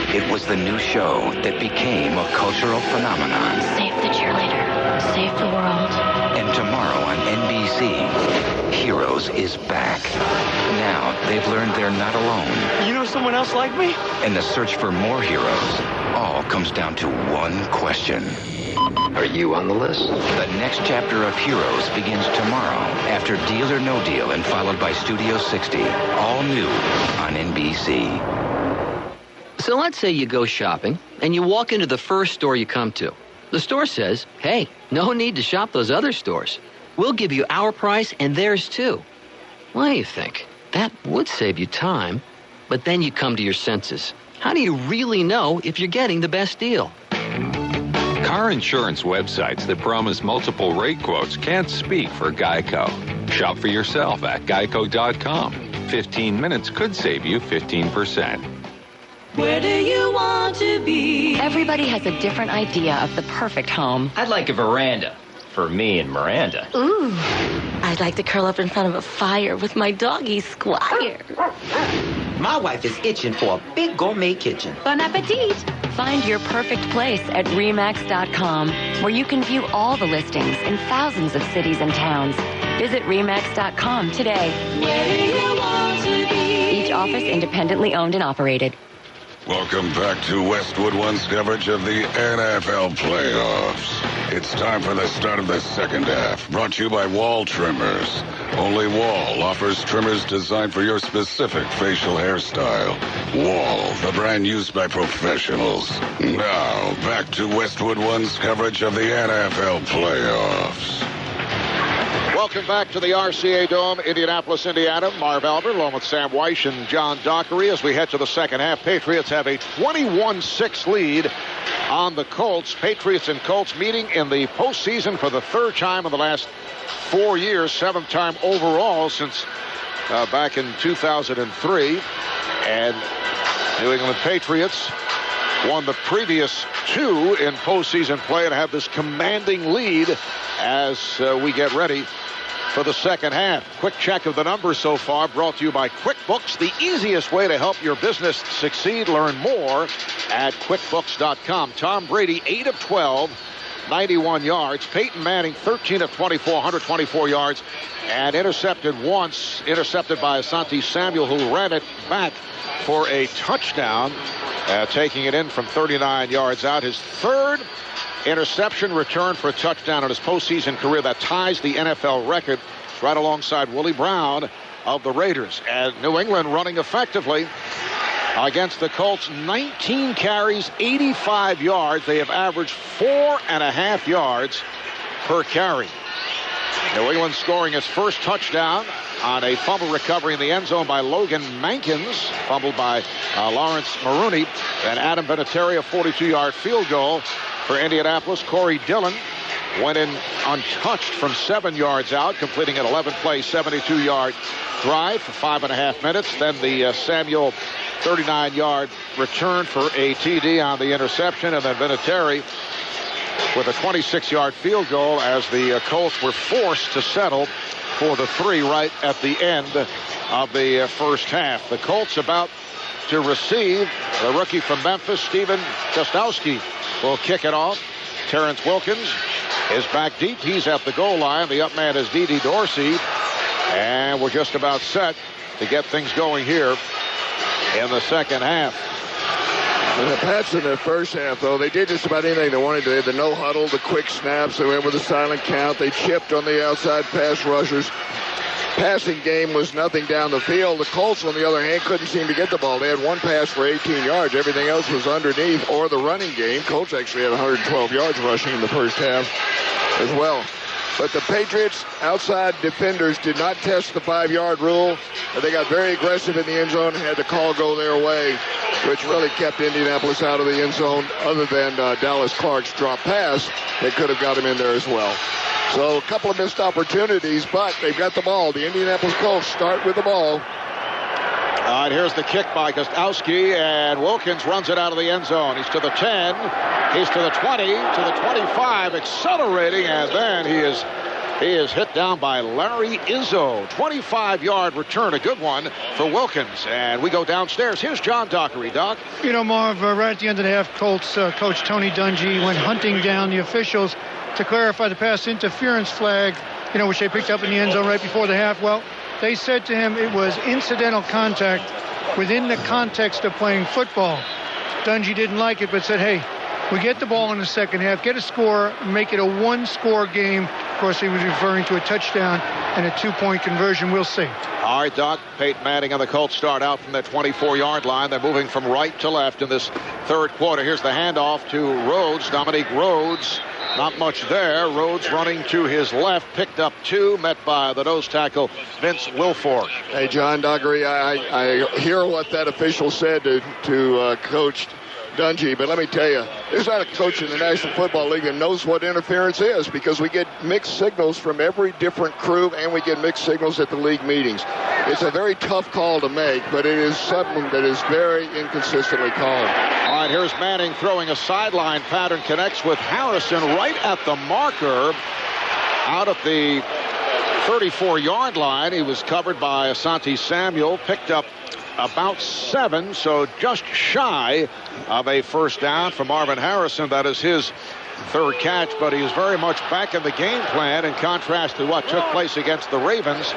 Speaker 7: It was the new show that became a cultural phenomenon.
Speaker 8: Save the cheerleader. Save the world.
Speaker 7: And tomorrow on NBC, Heroes is back. Now they've learned they're not alone.
Speaker 27: You know someone else like me?
Speaker 7: And the search for more heroes all comes down to one question.
Speaker 12: Are you on the list?
Speaker 7: The next chapter of Heroes begins tomorrow after Deal or No Deal and followed by Studio 60. All new on NBC.
Speaker 16: So let's say you go shopping, and you walk into the first store you come to. The store says, hey, no need to shop those other stores. We'll give you our price and theirs too. Well, you think, that would save you time, but then you come to your senses. How do you really know if you're getting the best deal?
Speaker 22: Car insurance websites that promise multiple rate quotes can't speak for Geico. Shop for yourself at geico.com. 15 minutes could save you 15%.
Speaker 8: Where do you want to be? Everybody has a different idea of the perfect home.
Speaker 23: I'd like a veranda for me and Miranda.
Speaker 8: Ooh, I'd like to curl up in front of a fire with my doggy Squire.
Speaker 23: My wife is itching for a big gourmet kitchen.
Speaker 8: Bon appetit! Find your perfect place at RE/MAX.com, where you can view all the listings in thousands of cities and towns. Visit RE/MAX.com today. Where do you want to be? Each office independently owned and operated.
Speaker 6: Welcome back to Westwood One's coverage of the NFL playoffs. It's time for the start of the second half, brought to you by Wall Trimmers. Only Wall offers trimmers designed for your specific facial hairstyle. Wall, the brand used by professionals. Now, back to Westwood One's coverage of the NFL playoffs.
Speaker 1: Welcome back to the RCA Dome, Indianapolis, Indiana. Marv Albert along with Sam Weish and John Dockery as we head to the second half. Patriots have a 21-6 lead on the Colts. Patriots and Colts meeting in the postseason for the third time in the last 4 years, seventh time overall since back in 2003. And New England Patriots won the previous two in postseason play and have this commanding lead as we get ready for the second half. Quick check of the numbers so far, brought to you by QuickBooks, the easiest way to help your business succeed. Learn more at QuickBooks.com. Tom Brady, 8 of 12, 91 yards. Peyton Manning, 13 of 24, 124 yards, and intercepted once, intercepted by Asante Samuel, who ran it back for a touchdown, taking it in from 39 yards out. His third interception return for a touchdown in his postseason career. That ties the NFL record. It's right alongside Willie Brown of the Raiders. And New England running effectively against the Colts. 19 carries, 85 yards. They have averaged 4.5 yards per carry. New England scoring his first touchdown on a fumble recovery in the end zone by Logan Mankins, fumbled by Lawrence Maroney. And Adam Vinatieri, a 42-yard field goal for Indianapolis. Corey Dillon went in untouched from 7 yards out, completing an 11-play, 72-yard drive for 5.5 minutes. Then the Samuel 39-yard return for a TD on the interception, and then Vinatieri with a 26-yard field goal as the Colts were forced to settle for the 3 right at the end of the first half. The Colts about to receive. The rookie from Memphis, Steven Gostkowski, will kick it off. Terrence Wilkins is back deep. He's at the goal line. The up man is Dede Dorsey. And we're just about set to get things going here in the second half.
Speaker 2: And the Pats in their first half, though, they did just about anything they wanted to. They had the no huddle, the quick snaps. They went with a silent count. They chipped on the outside pass rushers. Passing game was nothing down the field. The Colts, on the other hand, couldn't seem to get the ball. They had one pass for 18 yards. Everything else was underneath or the running game. Colts actually had 112 yards rushing in the first half as well. But the Patriots outside defenders did not test the 5-yard rule. They got very aggressive in the end zone and had the call go their way, which really kept Indianapolis out of the end zone other than Dallas Clark's drop pass that could have got him in there as well. So a couple of missed opportunities, but they've got the ball. The Indianapolis Colts start with the ball.
Speaker 1: All right, here's the kick by Gostowski, and Wilkins runs it out of the end zone. He's to the 10, he's to the 20, to the 25, accelerating, and then he is hit down by Larry Izzo. 25-yard return, a good one for Wilkins. And we go downstairs. Here's John Dockery. Doc?
Speaker 9: You know, Marv, right at the end of the half, Colts coach Tony Dungy went hunting down the officials to clarify the pass interference flag, which they picked up in the end zone right before the half. Well, they said to him it was incidental contact within the context of playing football. Dungy didn't like it, but said, hey, we get the ball in the second half, get a score, make it a one-score game. Of course, he was referring to a touchdown and a two-point conversion. We'll see.
Speaker 1: All right, Doc. Peyton Manning and the Colts start out from that 24-yard line. They're moving from right to left in this third quarter. Here's the handoff to Rhodes, Dominique Rhodes. Not much there. Rhodes running to his left, picked up 2, met by the nose tackle, Vince Wilfork.
Speaker 2: Hey, John Dockery, I hear what that official said to Coach Dungy, but let me tell you, there's not a coach in the National Football League that knows what interference is, because we get mixed signals from every different crew, and we get mixed signals at the league meetings. It's a very tough call to make, but it is something that is very inconsistently called.
Speaker 1: All right, here's Manning throwing a sideline pattern, connects with Harrison right at the marker out at the 34-yard line. He was covered by Asante Samuel, picked up about 7, so just shy of a first down for Marvin Harrison. That is his third catch, but he is very much back in the game plan in contrast to what took place against the Ravens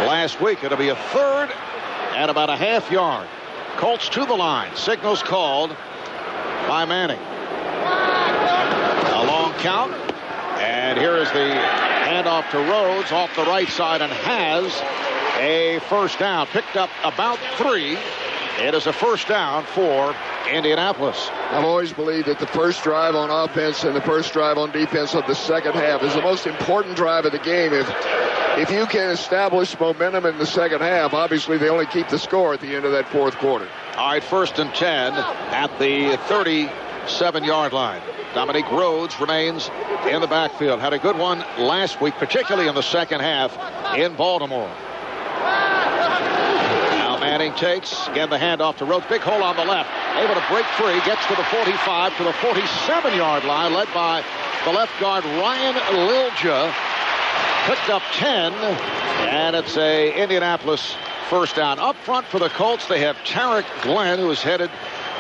Speaker 1: last week. It'll be a third and about a half yard. Colts to the line. Signals called by Manning. A long count, and here is the handoff to Rhodes off the right side, and has a first down, picked up about 3. It is a first down for Indianapolis.
Speaker 2: I've always believed that the first drive on offense and the first drive on defense of the second half is the most important drive of the game. If you can establish momentum in the second half, obviously they only keep the score at the end of that fourth quarter.
Speaker 1: All right, 1st and 10 at the 37-yard line. Dominique Rhodes remains in the backfield. Had a good one last week, particularly in the second half in Baltimore. Now Manning takes, again the handoff to Rhodes. Big hole on the left. Able to break free, gets to the 45, to the 47-yard line, led by the left guard Ryan Lilja. Picked up 10, and it's a Indianapolis first down. Up front for the Colts, they have Tarek Glenn, who is headed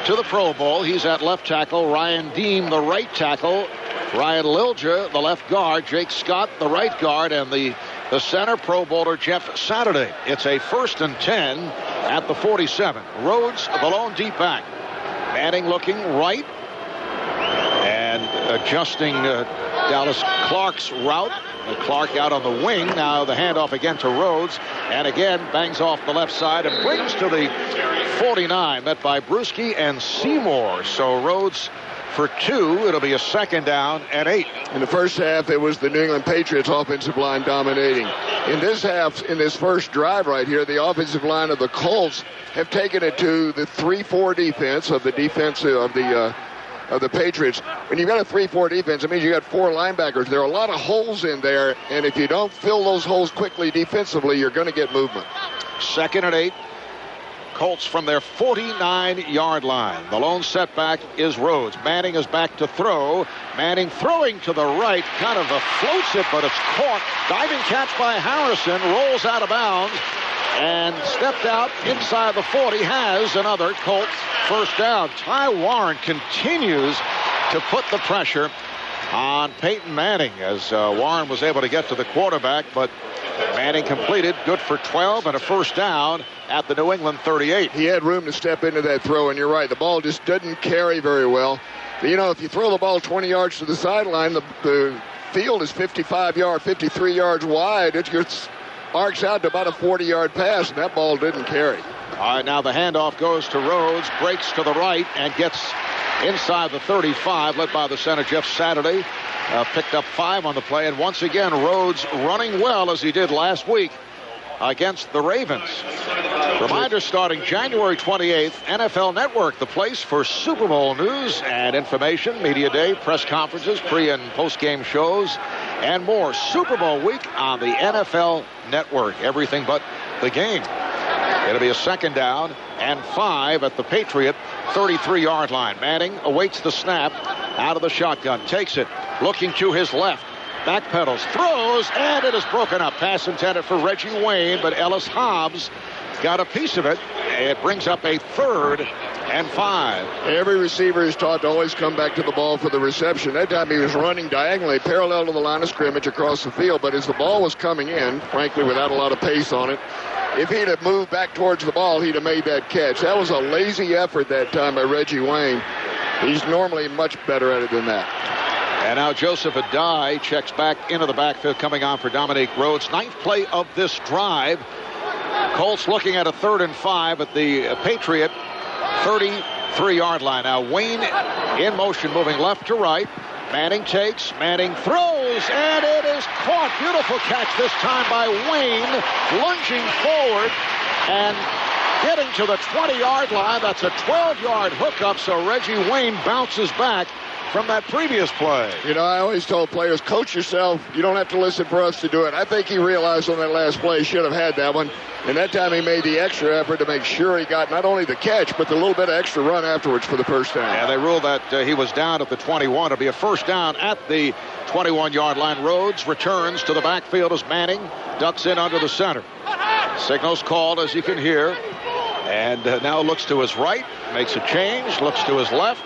Speaker 1: to the Pro Bowl. He's at left tackle. Ryan Deem, the right tackle. Ryan Lilja, the left guard. Jake Scott, the right guard. And the center, Pro Bowler Jeff Saturday. It's a 1st and 10 at the 47. Rhodes, the lone deep back. Manning looking right and adjusting Dallas Clark's route. Clark out on the wing. Now the handoff again to Rhodes. And again bangs off the left side and brings to the 49. Met by Bruschi and Seymour. So Rhodes for 2. It'll be a 2nd down and 8.
Speaker 2: In the first half, it was the New England Patriots offensive line dominating. In this half, in this first drive right here, the offensive line of the Colts have taken it to the 3-4 defense of the Patriots. When you've got a 3-4 defense, it means you got 4 linebackers. There are a lot of holes in there, and if you don't fill those holes quickly defensively, you're going to get movement.
Speaker 1: 2nd and 8. Colts from their 49-yard line. The lone setback is Rhodes. Manning is back to throw. Manning throwing to the right, kind of floats it, but it's caught. Diving catch by Harrison, rolls out of bounds, and stepped out inside the 40. Has another Colts first down. Ty Warren continues to put the pressure on Peyton Manning as Warren was able to get to the quarterback, but Manning completed, good for 12 and a first down at the New England 38.
Speaker 2: He had room to step into that throw, and you're right. The ball just doesn't carry very well. You know, if you throw the ball 20 yards to the sideline, the field is 53 yards wide. It gets arcs out to about a 40-yard pass, and that ball didn't carry.
Speaker 1: All right, now the handoff goes to Rhodes, breaks to the right, and gets inside the 35, led by the center, Jeff Saturday. Picked up 5 on the play, and once again, Rhodes running well as he did last week against the Ravens. Reminder, starting January 28th, NFL Network, the place for Super Bowl news and information, media day, press conferences, pre- and post-game shows, and more. Super Bowl week on the NFL Network. Everything but the game. It'll be a second down and 5 at the Patriot 33-yard line. Manning awaits the snap out of the shotgun. Takes it, looking to his left. Backpedals, throws, and it is broken up. Pass intended for Reggie Wayne, but Ellis Hobbs got a piece of it. It brings up a 3rd and 5.
Speaker 2: Every receiver is taught to always come back to the ball for the reception. That time he was running diagonally parallel to the line of scrimmage across the field, but as the ball was coming in, frankly, without a lot of pace on it, if he'd have moved back towards the ball, he'd have made that catch. That was a lazy effort that time by Reggie Wayne. He's normally much better at it than that.
Speaker 1: And now Joseph Adai checks back into the backfield, coming on for Dominique Rhodes. 9th play of this drive. Colts looking at a 3rd and 5 at the Patriot 33-yard line. Now Wayne in motion, moving left to right. Manning takes, Manning throws, and it is caught. Beautiful catch this time by Wayne, lunging forward and getting to the 20-yard line. That's a 12-yard hookup, so Reggie Wayne bounces back from that previous play.
Speaker 2: You know, I always told players, coach yourself. You don't have to listen for us to do it. I think he realized on that last play he should have had that one. And that time he made the extra effort to make sure he got not only the catch, but the little bit of extra run afterwards for the first down.
Speaker 1: Yeah, they ruled that he was down at the 21. It'll be a first down at the 21-yard line. Rhodes returns to the backfield as Manning ducks in under the center. Signals called, as you can hear. And now looks to his right, makes a change, looks to his left,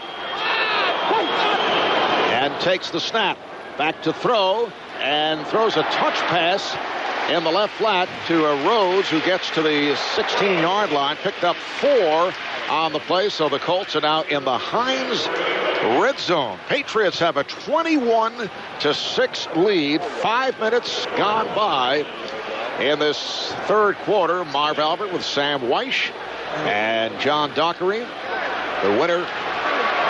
Speaker 1: and takes the snap. Back to throw, and throws a touch pass in the left flat to Rhodes, who gets to the 16-yard line. Picked up 4 on the play, so the Colts are now in the Heinz red zone. Patriots have a 21-6 lead. 5 minutes gone by in this third quarter. Marv Albert with Sam Weish and John Dockery. The winner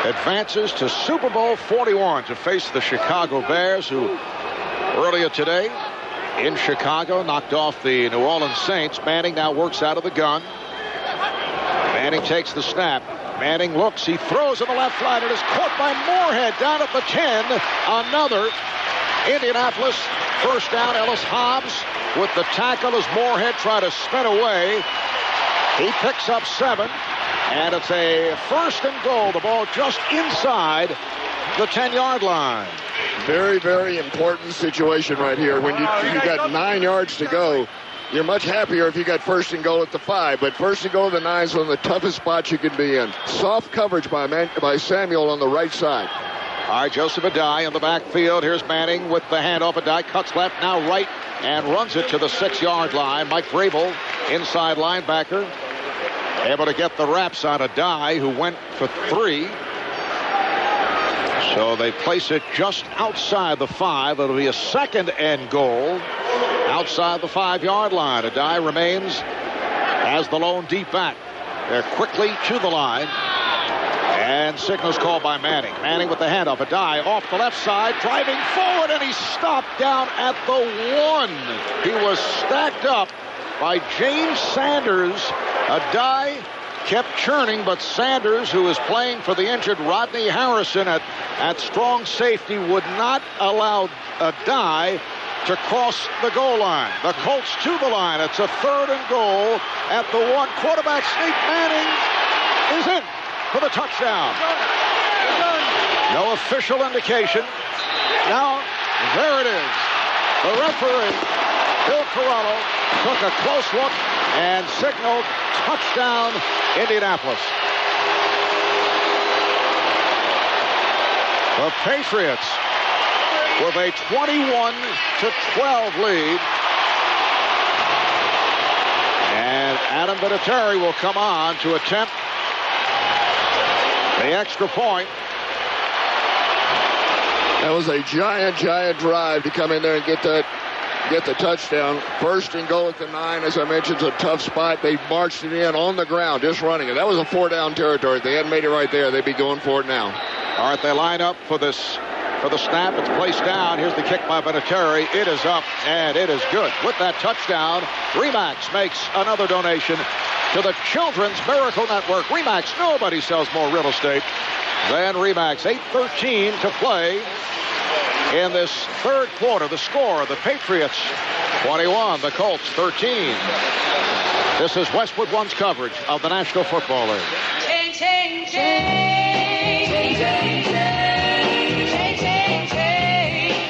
Speaker 1: advances to Super Bowl 41 to face the Chicago Bears, who earlier today in Chicago knocked off the New Orleans Saints. Manning now works out of the gun. Manning takes the snap. Manning looks, he throws in the left line. It is caught by Moorhead down at the 10. Another Indianapolis first down. Ellis Hobbs with the tackle as Moorhead tried to spin away. He picks up 7. And it's a 1st and goal. The ball just inside the 10-yard line.
Speaker 2: Very, very important situation right here. When you got 9 yards to go, you're much happier if you got 1st and goal at the 5. But 1st and goal at the 9 is one of the toughest spots you can be in. Soft coverage by Samuel on the right side.
Speaker 1: All right, Joseph Adai in the backfield. Here's Manning with the handoff. Adai cuts left, now right, and runs it to the 6-yard line. Mike Vrabel, inside linebacker, able to get the wraps on Adai, who went for 3. So they place it just outside the 5. It'll be a 2nd and goal outside the 5-yard line. Adai remains as the lone deep back. They're quickly to the line. And signals called by Manning. Manning with the handoff. Adai off the left side, driving forward, and he stopped down at the 1. He was stacked up by James Sanders. Adai kept churning, but Sanders, who is playing for the injured Rodney Harrison at strong safety, would not allow Adai to cross the goal line. The Colts to the line. It's a 3rd and goal at the 1. Quarterback sneak. Manning is in for the touchdown. No official indication. Now, there it is. The referee, Bill Corallo, took a close look and signaled touchdown Indianapolis. The Patriots with a 21-12 lead Adam Vinatieri will come on to attempt the extra point.
Speaker 2: That was a giant drive to come in there and get the touchdown. First and goal at the 9. As I mentioned, it's a tough spot. They marched it in on the ground, just running it. That was a 4-down territory. If they hadn't made it right there, they'd be going for it now.
Speaker 1: All right, they line up for the snap. It's placed down. Here's the kick by Vinatieri. It is up, and it is good. With that touchdown, Remax makes another donation to the Children's Miracle Network. Remax, nobody sells more real estate than Remax. 8:13 to play in this third quarter. The score, the Patriots 21, the Colts 13. This is Westwood One's coverage of the National Football League.
Speaker 10: Ching, ching, ching.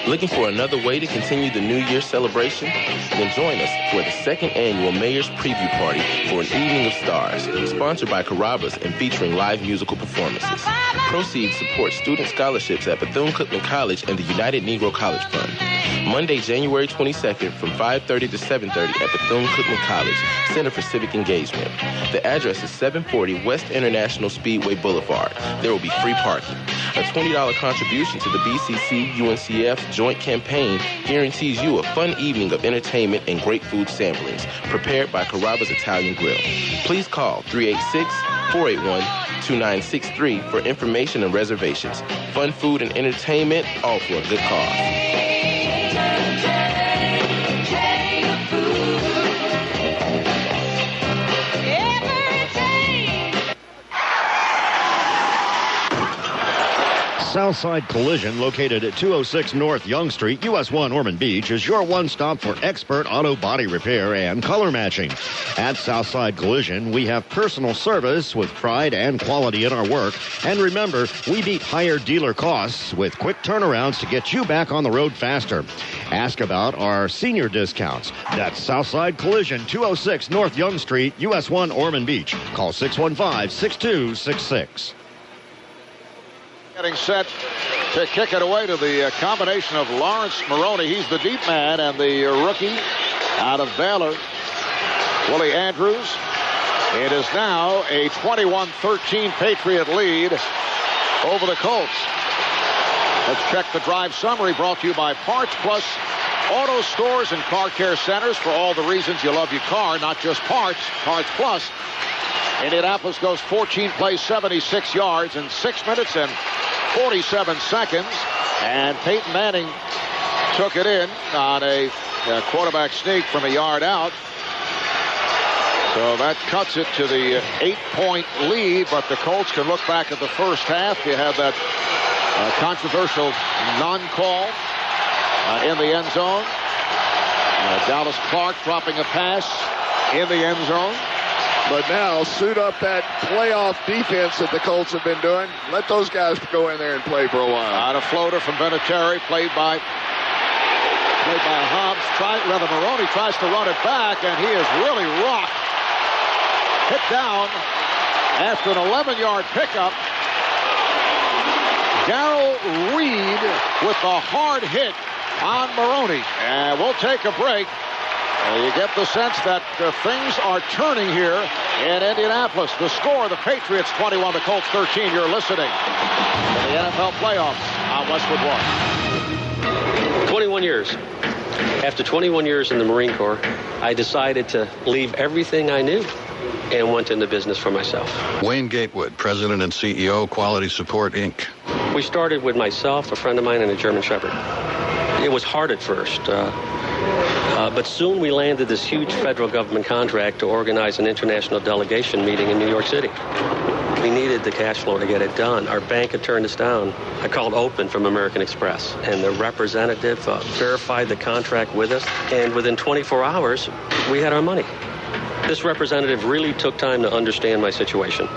Speaker 11: Looking for another way to continue the New Year celebration? Then join us for the second annual Mayor's Preview Party for an Evening of Stars, sponsored by Carrabba's and featuring live musical performances. Proceeds support student scholarships at Bethune-Cookman College and the United Negro College Fund. Monday, January 22nd from 5:30 to 7:30 at Bethune-Cookman College, Center for Civic Engagement. The address is 740 West International Speedway Boulevard. There will be free parking. A $20 contribution to the BCC-UNCF joint campaign guarantees you a fun evening of entertainment and great food samplings, prepared by Carrabba's Italian Grill. Please call 386-481-2963 for information and reservations. Fun food and entertainment, all for a good cause.
Speaker 13: Southside Collision, located at 206 North Young Street, US 1 Ormond Beach, is your one stop for expert auto body repair and color matching. At Southside Collision, we have personal service with pride and quality in our work. And remember, we beat higher dealer costs with quick turnarounds to get you back on the road faster. Ask about our senior discounts. That's Southside Collision, 206 North Young Street, US 1 Ormond Beach. Call 615-6266.
Speaker 1: Getting set to kick it away to the combination of Lawrence Maroney. He's the deep man, and the rookie out of Baylor, Willie Andrews. It is now a 21-13 Patriot lead over the Colts. Let's check the drive summary, brought to you by Parts Plus Auto Stores and Car Care Centers. For all the reasons you love your car, not just parts, Parts Plus. Indianapolis goes 14 plays, 76 yards in 6 minutes and 47 seconds. And Peyton Manning took it in on a quarterback sneak from a yard out. So that cuts it to the 8-point lead, but the Colts can look back at the first half. You had that controversial non-call in the end zone. Dallas Clark dropping a pass in the end zone.
Speaker 2: But now, suit up that playoff defense that the Colts have been doing. Let those guys go in there and play for a while.
Speaker 1: On a floater from Vinatieri, played by Hobbs. Maroney tries to run it back, and he is really rocked. Hit down after an 11-yard pickup. Darrell Reed with the hard hit on Maroney. And we'll take a break. You get the sense that things are turning here in Indianapolis. The score, the Patriots 21, the Colts 13. You're listening to the NFL playoffs on Westwood One.
Speaker 15: 21 years. After 21 years in the Marine Corps, I decided to leave everything I knew and went into business for myself.
Speaker 6: Wayne Gatewood, President and CEO, Quality Support, Inc.
Speaker 15: We started with myself, a friend of mine, and a German Shepherd. It was hard at first. But soon we landed this huge federal government contract to organize an international delegation meeting in New York City. We needed the cash flow to get it done. Our bank had turned us down. I called Open from American Express, and the representative verified the contract with us, and within 24 hours, we had our money. This representative really took time to understand my situation.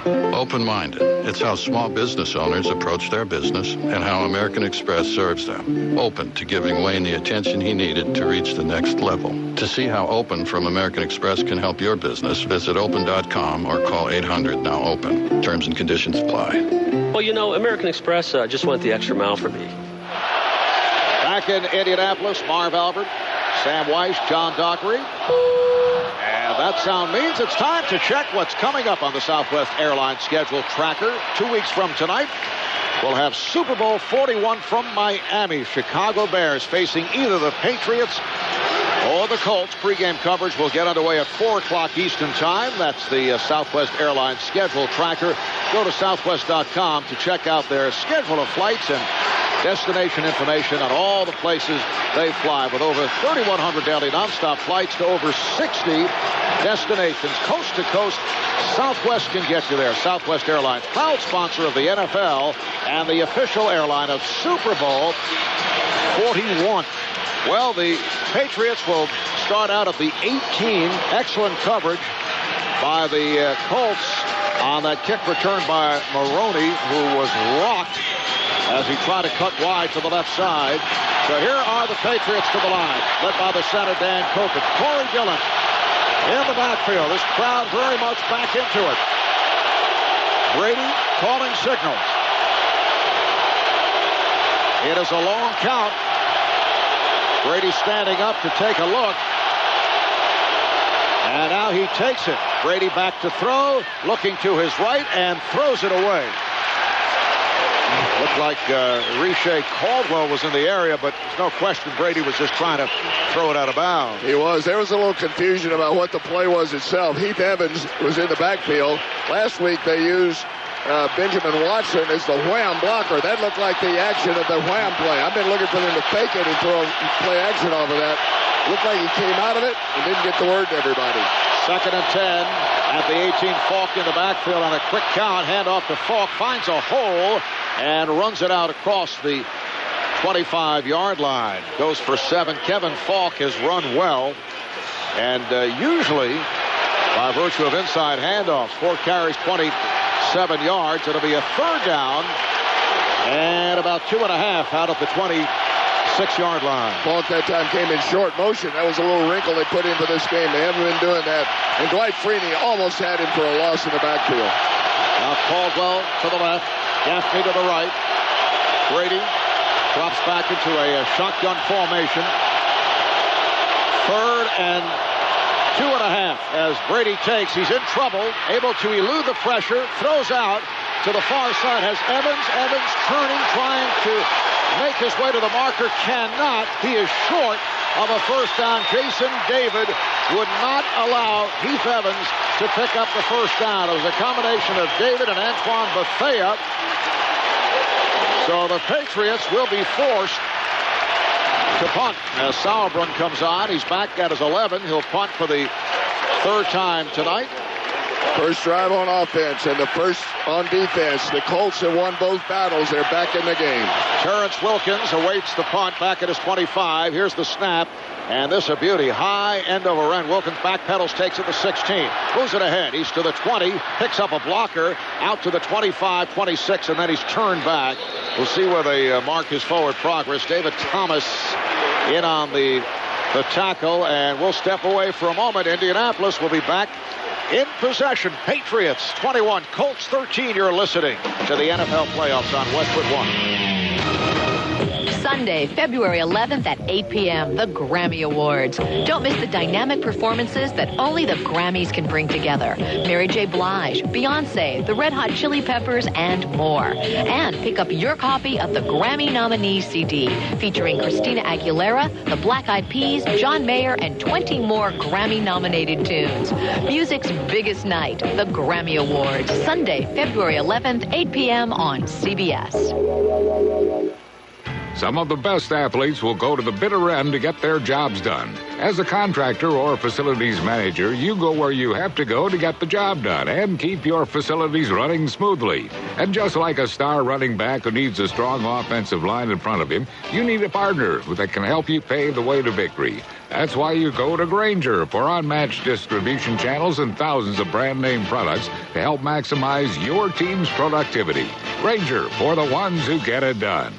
Speaker 6: Open-minded. It's how small business owners approach their business and how American Express serves them. Open to giving Wayne the attention he needed to reach the next level. To see how Open from American Express can help your business, visit open.com or call 800-NOW-OPEN. Terms and conditions apply.
Speaker 15: Well, you know, American Express just went the extra mile for me.
Speaker 1: Back in Indianapolis, Marv Albert, Sam Weiss, John Dockery. And that sound means it's time to check what's coming up on the Southwest Airlines schedule tracker. 2 weeks from tonight, we'll have Super Bowl 41 from Miami. Chicago Bears facing either the Patriots or the Colts. Pre-game coverage will get underway at 4 o'clock Eastern Time. That's the Southwest Airlines schedule tracker. Go to southwest.com to check out their schedule of flights and destination information on all the places they fly, with over 3,100 daily nonstop flights to over 60 destinations coast to coast. Southwest can get you there. Southwest Airlines, proud sponsor of the NFL and the official airline of Super Bowl 41. Well, the Patriots will start out at the 18. Excellent coverage by the Colts on that kick return by Maroney, who was rocked as he tried to cut wide to the left side. So here are the Patriots to the line, led by the center, Dan Copeland. Corey Dillon in the backfield. This crowd very much back into it. Brady calling signals. It is a long count. Brady standing up to take a look. And now he takes it. Brady back to throw, looking to his right, and throws it away. Looked like Riche Caldwell was in the area, but there's no question Brady was just trying to throw it out of bounds.
Speaker 2: He was. There was a little confusion about what the play was itself. Heath Evans was in the backfield. Last week they used Benjamin Watson as the wham blocker. That looked like the action of the wham play. I've been looking for them to fake it and throw play action off of that. Looked like he came out of it and didn't get the word to everybody.
Speaker 1: 2nd and 10 at the 18. Falk in the backfield on a quick count. Hand off to Falk. Finds a hole and runs it out across the 25-yard line. Goes for 7. Kevin Falk has run well. And usually, by virtue of inside handoffs, 4 carries, 27 yards. It'll be a 3rd down and about 2.5 out of the 26-yard line.
Speaker 2: Falk that time came in short motion. That was a little wrinkle they put into this game. They haven't been doing that. And Dwight Freeney almost had him for a loss in the backfield.
Speaker 1: Now Caldwell to the left. Gaffney to the right. Brady drops back into a shotgun formation. 3rd and 2.5 as Brady takes. He's in trouble. Able to elude the pressure. Throws out to the far side. Has Evans. Evans turning, trying to make his way to the marker. Cannot. He is short of a 1st down. Jason David would not allow Heath Evans to pick up the 1st down. It was a combination of David and Antoine Bethea. So the Patriots will be forced to punt as Sauerbrunn comes on. He's back at his 11. He'll punt for the 3rd time tonight.
Speaker 2: First drive on offense and the first on defense. The Colts have won both battles. They're back in the game.
Speaker 1: Terrence Wilkins awaits the punt back at his 25. Here's the snap. And this a beauty. High end over end. Wilkins backpedals, takes it to 16. Moves it ahead. He's to the 20. Picks up a blocker. Out to the 25, 26, and then he's turned back. We'll see where they mark his forward progress. David Thomas in on the tackle. And we'll step away for a moment. Indianapolis will be back in possession. Patriots 21, Colts 13. You're listening to the NFL playoffs on Westwood One.
Speaker 3: Sunday, February 11th at 8 p.m., the Grammy Awards. Don't miss the dynamic performances that only the Grammys can bring together. Mary J. Blige, Beyonce, the Red Hot Chili Peppers, and more. And pick up your copy of the Grammy nominee CD featuring Christina Aguilera, the Black Eyed Peas, John Mayer, and 20 more Grammy-nominated tunes. Music's biggest night, the Grammy Awards. Sunday, February 11th, 8 p.m. on CBS.
Speaker 5: Some of the best athletes will go to the bitter end to get their jobs done. As a contractor or facilities manager, you go where you have to go to get the job done and keep your facilities running smoothly. And just like a star running back who needs a strong offensive line in front of him, you need a partner that can help you pave the way to victory. That's why you go to Grainger for unmatched distribution channels and thousands of brand name products to help maximize your team's productivity. Grainger, for the ones who get it done.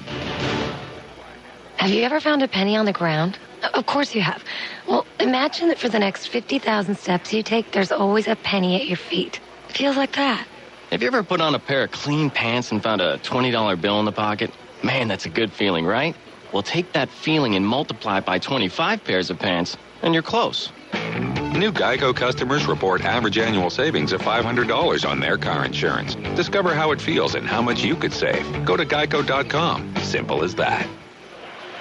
Speaker 10: Have you ever found a penny on the ground? Of course you have. Well, imagine that for the next 50,000 steps you take, there's always a penny at your feet. It feels like that.
Speaker 19: Have you ever put on a pair of clean pants and found a $20 bill in the pocket? Man, that's a good feeling, right? Well, take that feeling and multiply it by 25 pairs of pants, and you're close.
Speaker 22: New Geico customers report average annual savings of $500 on their car insurance. Discover how it feels and how much you could save. Go to geico.com. Simple as that.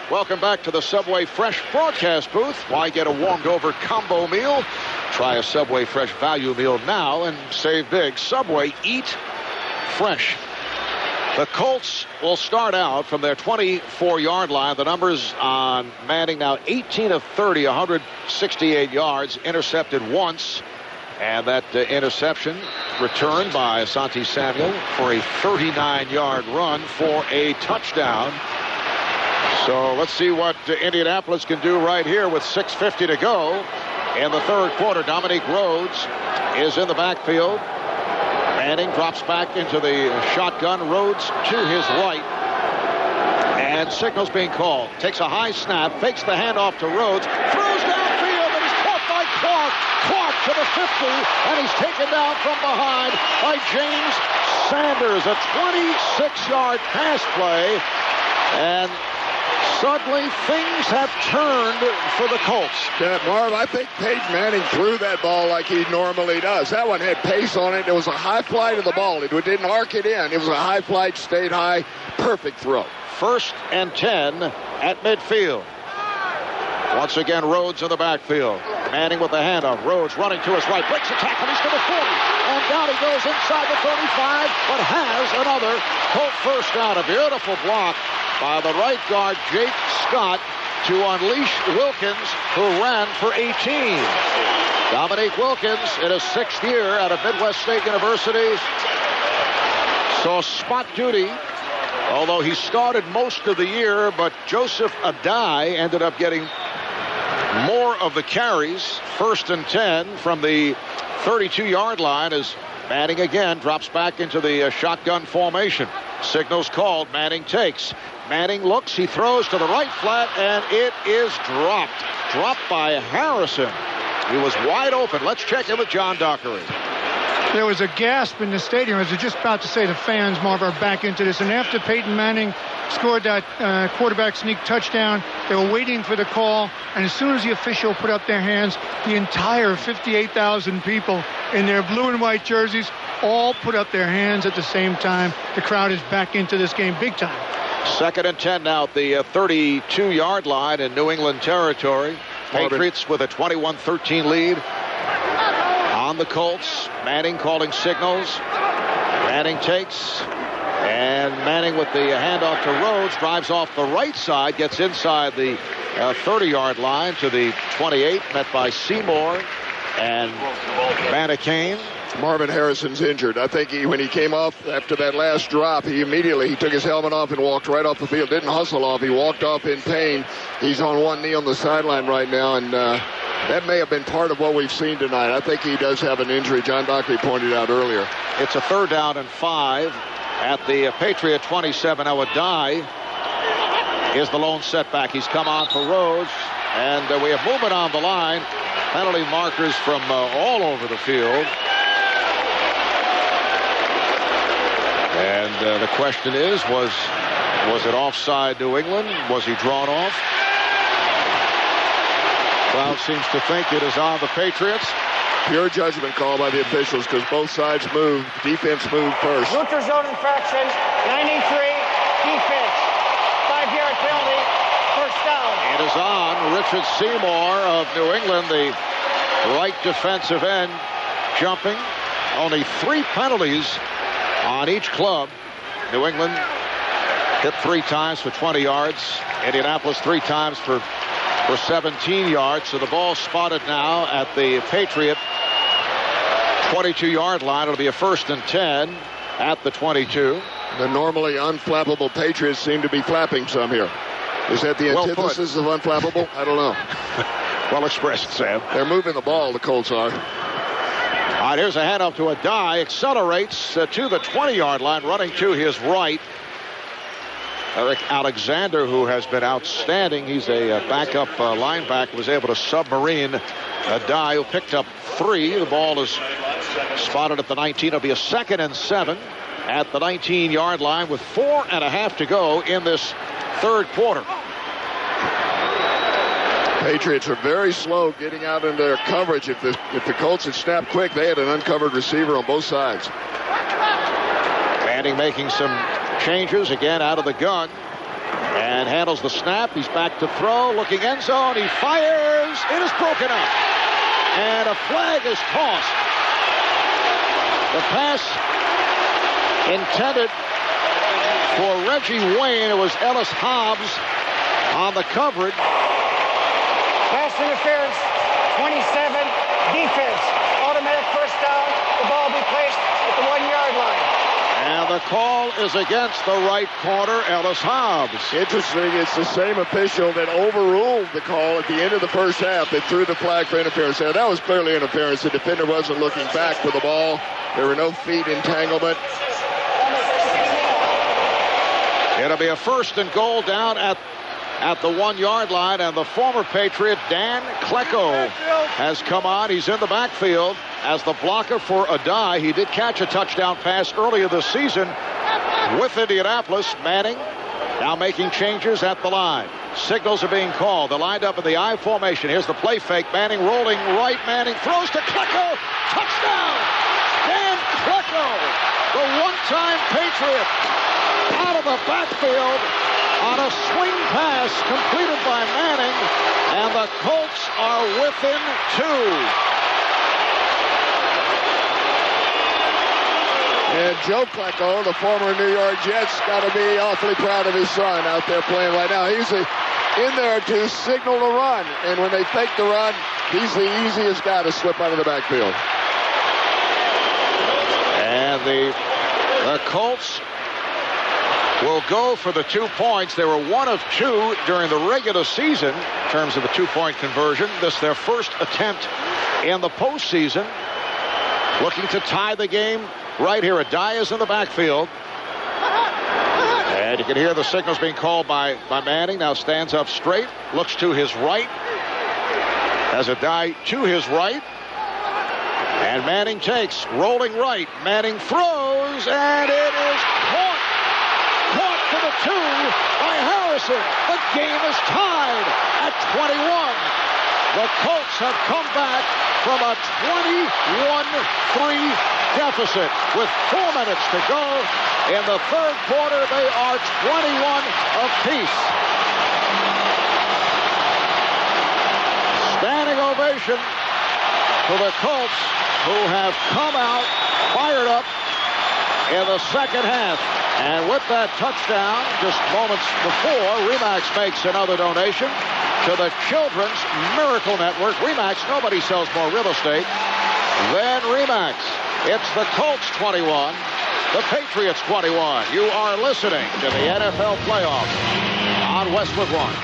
Speaker 1: Welcome back to the Subway Fresh broadcast booth. Why get a warmed-over combo meal? Try a Subway Fresh value meal now and save big. Subway, eat fresh. The Colts will start out from their 24-yard line. The numbers on Manning now 18 of 30, 168 yards, intercepted once. And that interception returned by Asante Samuel for a 39-yard run for a touchdown. So let's see what Indianapolis can do right here with 6:50 to go in the third quarter. Dominique Rhodes is in the backfield. Manning drops back into the shotgun. Rhodes to his right. And signals being called. Takes a high snap, fakes the handoff to Rhodes, throws downfield, and he's caught by Clark. Clark to the 50, and he's taken down from behind by James Sanders. A 26-yard pass play. And suddenly, things have turned for the Colts.
Speaker 2: Yeah, Marv, I think Peyton Manning threw that ball like he normally does. That one had pace on it. It was a high flight of the ball. It didn't arc it in. It was a high flight, stayed high. Perfect throw.
Speaker 1: 1st and 10 at midfield. Once again, Rhodes in the backfield. Manning with the handoff. Rhodes running to his right. Breaks the tackle. He's to the 40. And down he goes inside the 35, but has another Colt first down. A beautiful block by the right guard, Jake Scott, to unleash Wilkins, who ran for 18. Dominique Wilkins, in his 6th year out of Midwest State University, saw spot duty, although he started most of the year, but Joseph Adai ended up getting more of the carries. 1st and 10 from the 32-yard line as Manning again drops back into the shotgun formation. Signals called. Manning takes. Manning looks. He throws to the right flat, and it is dropped. Dropped by Harrison. He was wide open. Let's check in with John Dockery.
Speaker 9: There was a gasp in the stadium as they're just about to say the fans, Marv, are back into this. And after Peyton Manning scored that quarterback sneak touchdown, they were waiting for the call. And as soon as the official put up their hands, the entire 58,000 people in their blue and white jerseys all put up their hands at the same time. The crowd is back into this game big time.
Speaker 1: 2nd and 10 now at the 32-yard line in New England territory. Patriots with a 21-13 lead on the Colts. Manning calling signals. Manning takes. And Manning with the handoff to Rhodes drives off the right side, gets inside the 30-yard line to the 28, met by Seymour and Manacane.
Speaker 2: Marvin Harrison's injured. I think when he came off after that last drop, he took his helmet off and walked right off the field. Didn't hustle off. He walked off in pain. He's on one knee on the sideline right now, and that may have been part of what we've seen tonight. I think he does have an injury. John Dockery pointed out earlier.
Speaker 1: It's a 3rd down and 5 at the Patriot 27. Adai is the lone setback. He's come on for Rhodes, and we have movement on the line. Penalty markers from all over the field. And the question is, was it offside New England? Was he drawn off? Crowd seems to think it is on the Patriots.
Speaker 2: Pure judgment call by the officials because both sides moved. Defense moved first.
Speaker 14: Neutral zone infraction, 93, defense. 5-yard penalty, first down.
Speaker 1: It is on Richard Seymour of New England, the right defensive end, jumping. Only 3 penalties on each club. New England hit 3 times for 20 yards. Indianapolis 3 times for 17 yards. So the ball spotted now at the Patriot 22-yard line. It'll be a 1st and 10 at the 22.
Speaker 2: The normally unflappable Patriots seem to be flapping some here. Is that the antithesis of unflappable? I don't know.
Speaker 1: Well expressed, Sam.
Speaker 2: They're moving the ball, the Colts are.
Speaker 1: All right, here's a handoff to Adai. Accelerates to the 20-yard line, running to his right. Eric Alexander, who has been outstanding. He's a backup linebacker, was able to submarine Adai, who picked up 3. The ball is spotted at the 19. It'll be a 2nd and 7 at the 19-yard line with 4.5 to go in this third quarter.
Speaker 2: Patriots are very slow getting out in their coverage. If the Colts had snapped quick, they had an uncovered receiver on both sides.
Speaker 1: Manning making some changes again out of the gun and handles the snap. He's back to throw, looking end zone. He fires. It is broken up. And a flag is tossed. The pass intended for Reggie Wayne. It was Ellis Hobbs on the coverage.
Speaker 14: Pass interference, 27, defense. Automatic first down. The ball will be placed at the 1-yard line.
Speaker 1: And the call is against the right corner, Ellis Hobbs.
Speaker 2: Interesting, it's the same official that overruled the call at the end of the first half that threw the flag for interference. There, that was clearly interference. The defender wasn't looking back for the ball. There were no feet entanglement.
Speaker 1: It'll be a 1st and goal down at the 1-yard line, and the former Patriot Dan Klecko has come on. He's in the backfield as the blocker for Adai. He did catch a touchdown pass earlier this season with Indianapolis. Manning now making changes at the line. Signals are being called. They're lined up in the I formation. Here's the play fake. Manning rolling right. Manning throws to Klecko. Touchdown! Dan Klecko, the one-time Patriot, out of the backfield on a swing pass completed by Manning, and the Colts are within 2.
Speaker 2: And Joe Klecko, the former New York Jets, got to be awfully proud of his son out there playing right now. He's in there to signal the run, and when they fake the run, he's the easiest guy to slip out of the backfield.
Speaker 1: And the Colts will go for the 2 points. They were 1 of 2 during the regular season in terms of a 2-point conversion. This is their first attempt in the postseason. Looking to tie the game right here. Adai is in the backfield. And you can hear the signals being called by Manning. Now stands up straight. Looks to his right. Has Adai to his right. And Manning takes. Rolling right. Manning throws. And it is caught. Caught for the 2 by Harrison. The game is tied at 21. The Colts have come back from a 21-3 deficit with 4 minutes to go. In the 3rd quarter, they are 21 apiece. Standing ovation for the Colts, who have come out fired up in the second half. And with that touchdown, just moments before, Remax makes another donation to the Children's Miracle Network. Remax, nobody sells more real estate than Remax. It's the Colts 21, the Patriots 21. You are listening to the NFL playoffs on Westwood One.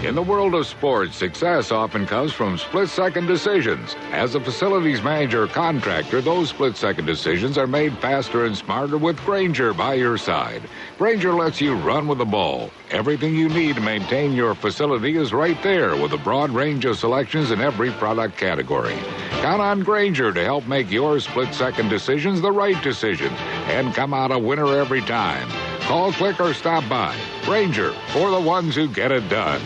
Speaker 5: In the world of sports, success often comes from split-second decisions. As a facilities manager or contractor, those split-second decisions are made faster and smarter with Grainger by your side. Grainger lets you run with the ball. Everything you need to maintain your facility is right there with a broad range of selections in every product category. Count on Grainger to help make your split-second decisions the right decisions and come out a winner every time. Call, click, or stop by. Grainger, for the ones who get it done.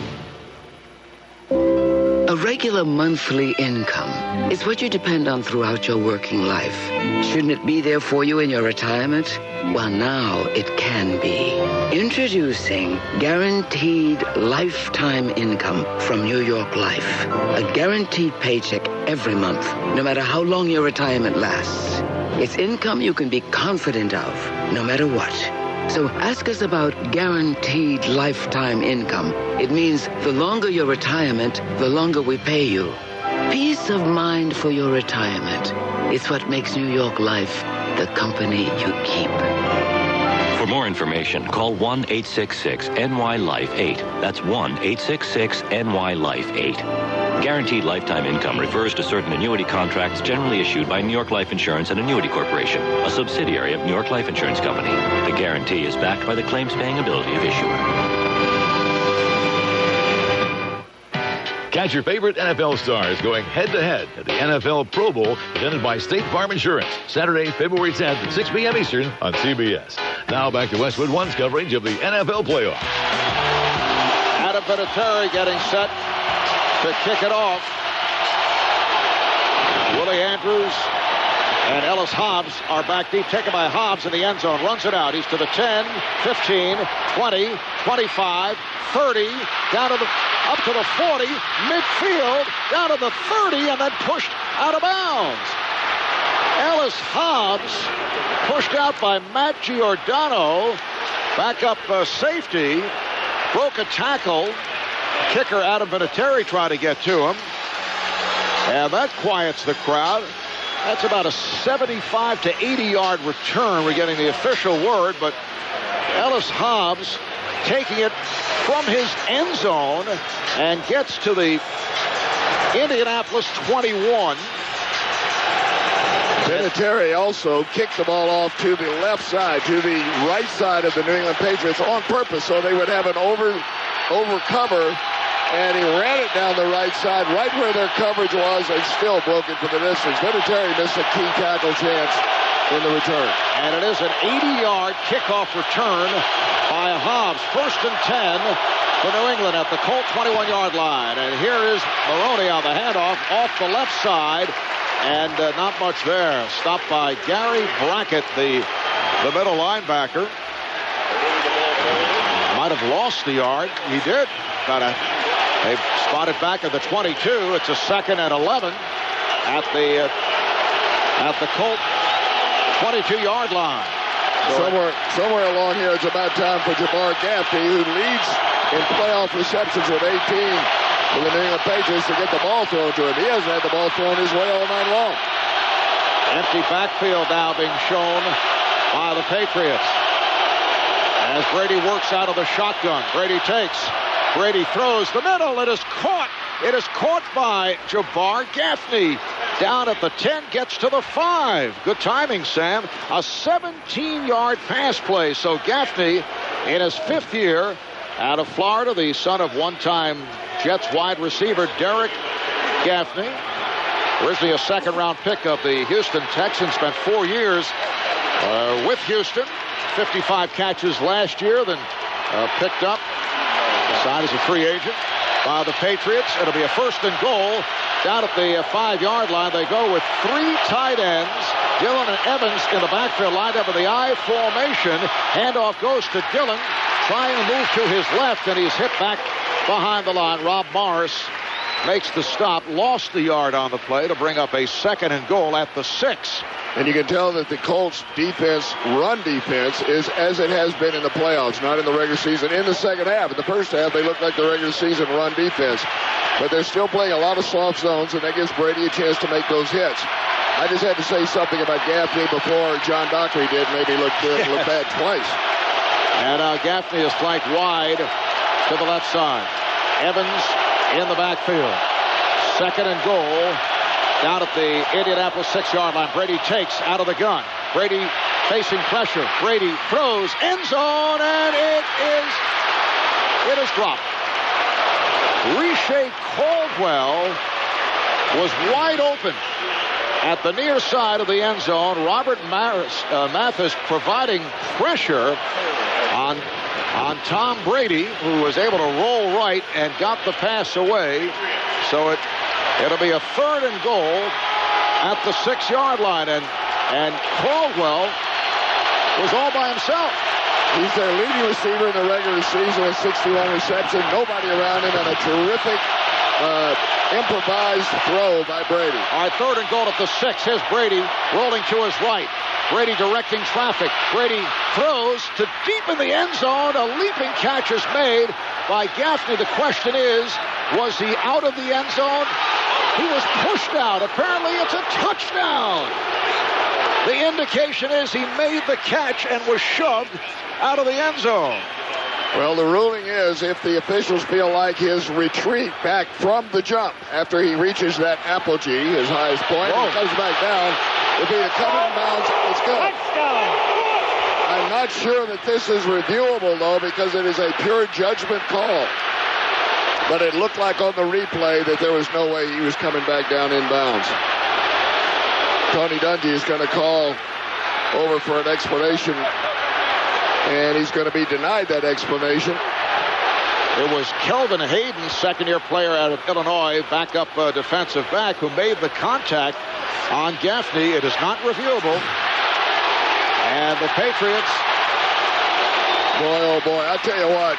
Speaker 17: A regular monthly income is what you depend on throughout your working life. Shouldn't it be there for you in your retirement? Well, now it can be. Introducing Guaranteed Lifetime Income from New York Life. A guaranteed paycheck every month, no matter how long your retirement lasts. It's income you can be confident of, no matter what. So ask us about Guaranteed Lifetime Income. It means the longer your retirement, the longer we pay you. Peace of mind for your retirement. It's what makes New York Life the company you keep.
Speaker 18: For more information, call 1-866-NY-LIFE-8. That's 1-866-NY-LIFE-8. Guaranteed lifetime income refers to certain annuity contracts generally issued by New York Life Insurance and Annuity Corporation, a subsidiary of New York Life Insurance Company. The guarantee is backed by the claims-paying ability of issuer.
Speaker 20: Catch your favorite NFL stars going head-to-head at the NFL Pro Bowl presented by State Farm Insurance, Saturday, February 10th at 6 p.m. Eastern on CBS. Now back to Westwood One's coverage of the NFL playoffs.
Speaker 1: Adam Vinatieri getting set to kick it off. Willie Andrews and Ellis Hobbs are back deep. Taken by Hobbs in the end zone. Runs it out. He's to the 10, 15, 20, 25, 30, down to the up to the 40, midfield, down to the 30, and then pushed out of bounds. Ellis Hobbs pushed out by Matt Giordano. Backup safety broke a tackle. Kicker Adam Vinatieri trying to get to him. And that quiets the crowd. That's about a 75 to 80-yard return. We're getting the official word, but Ellis Hobbs taking it from his end zone and gets to the Indianapolis 21.
Speaker 2: Vinatieri also kicked the ball off to the left side, to the right side of the New England Patriots on purpose, so they would have an over cover, and he ran it down the right side, right where their coverage was, and still broke it for the distance. Vinatieri missed a key tackle chance in the return.
Speaker 1: And it is an 80-yard kickoff return by Hobbs. 1st and 10 for New England at the Colt 21-yard line. And here is Maroney on the handoff off the left side. And not much there. Stopped by Gary Brackett, the middle linebacker. Might have lost the yard. He did. They spotted back at the 22. It's a 2nd and 11 at the Colt 22-yard line.
Speaker 2: Somewhere along here, it's about time for Jamar Gaffney, who leads in playoff receptions with 18 for the New England Patriots, to get the ball thrown to him. He hasn't had the ball thrown his way all night long.
Speaker 1: Empty backfield now being shown by the Patriots. As Brady works out of the shotgun, Brady takes. Brady throws the middle. It is caught. It is caught by Jabbar Gaffney. Down at the 10, gets to the 5. Good timing, Sam. A 17-yard pass play. So Gaffney, in his 5th year out of Florida, the son of one-time Jets wide receiver Derek Gaffney. Originally a 2nd-round pick of the Houston Texans. Spent 4 years with Houston. 55 catches last year, then picked up. Signed as a free agent by the Patriots. It'll be a 1st and goal. Down at the 5-yard line, they go with 3 tight ends. Dillon and Evans in the backfield, lined up in the I formation. Handoff goes to Dillon, trying to move to his left, and he's hit back behind the line. Rob Morris makes the stop, lost the yard on the play to bring up a 2nd and goal at the 6.
Speaker 2: And you can tell that the Colts defense, run defense, is as it has been in the playoffs, not in the regular season. In the second half, in the first half, they look like the regular season run defense. But they're still playing a lot of soft zones, and that gives Brady a chance to make those hits. I just had to say something about Gaffney before John Dockery did. Maybe look bad twice.
Speaker 1: And Gaffney is flanked wide to the left side. Evans in the backfield. 2nd and goal. Down at the Indianapolis 6-yard line. Brady takes out of the gun. Brady facing pressure. Brady throws end zone, and it is dropped. Riche Caldwell was wide open at the near side of the end zone. Robert Mathis providing pressure on Tom Brady, who was able to roll right and got the pass away. So it'll be a 3rd and goal at the 6-yard line, and Caldwell was all by himself.
Speaker 2: He's their leading receiver in the regular season with 61 receptions. Nobody around him, and a terrific improvised throw by Brady.
Speaker 1: All right, 3rd and goal at the 6. Here's Brady rolling to his right. Brady directing traffic. Brady throws to deep in the end zone. A leaping catch is made by Gaffney. The question is, was he out of the end zone? He was pushed out. Apparently, it's a touchdown. The indication is he made the catch and was shoved out of the end zone.
Speaker 2: Well, the ruling is if the officials feel like his retreat back from the jump after he reaches that apogee, his highest point, and comes back down, if he'd have come in bounds, it's good.
Speaker 14: Touchdown.
Speaker 2: I'm not sure that this is reviewable, though, because it is a pure judgment call. But it looked like on the replay that there was no way he was coming back down in bounds. Tony Dungy is going to call over for an explanation, and he's going to be denied that explanation.
Speaker 1: It was Kelvin Hayden, second-year player out of Illinois, backup defensive back, who made the contact on Gaffney. It is not reviewable. And the Patriots.
Speaker 2: Boy, oh boy, I tell you what.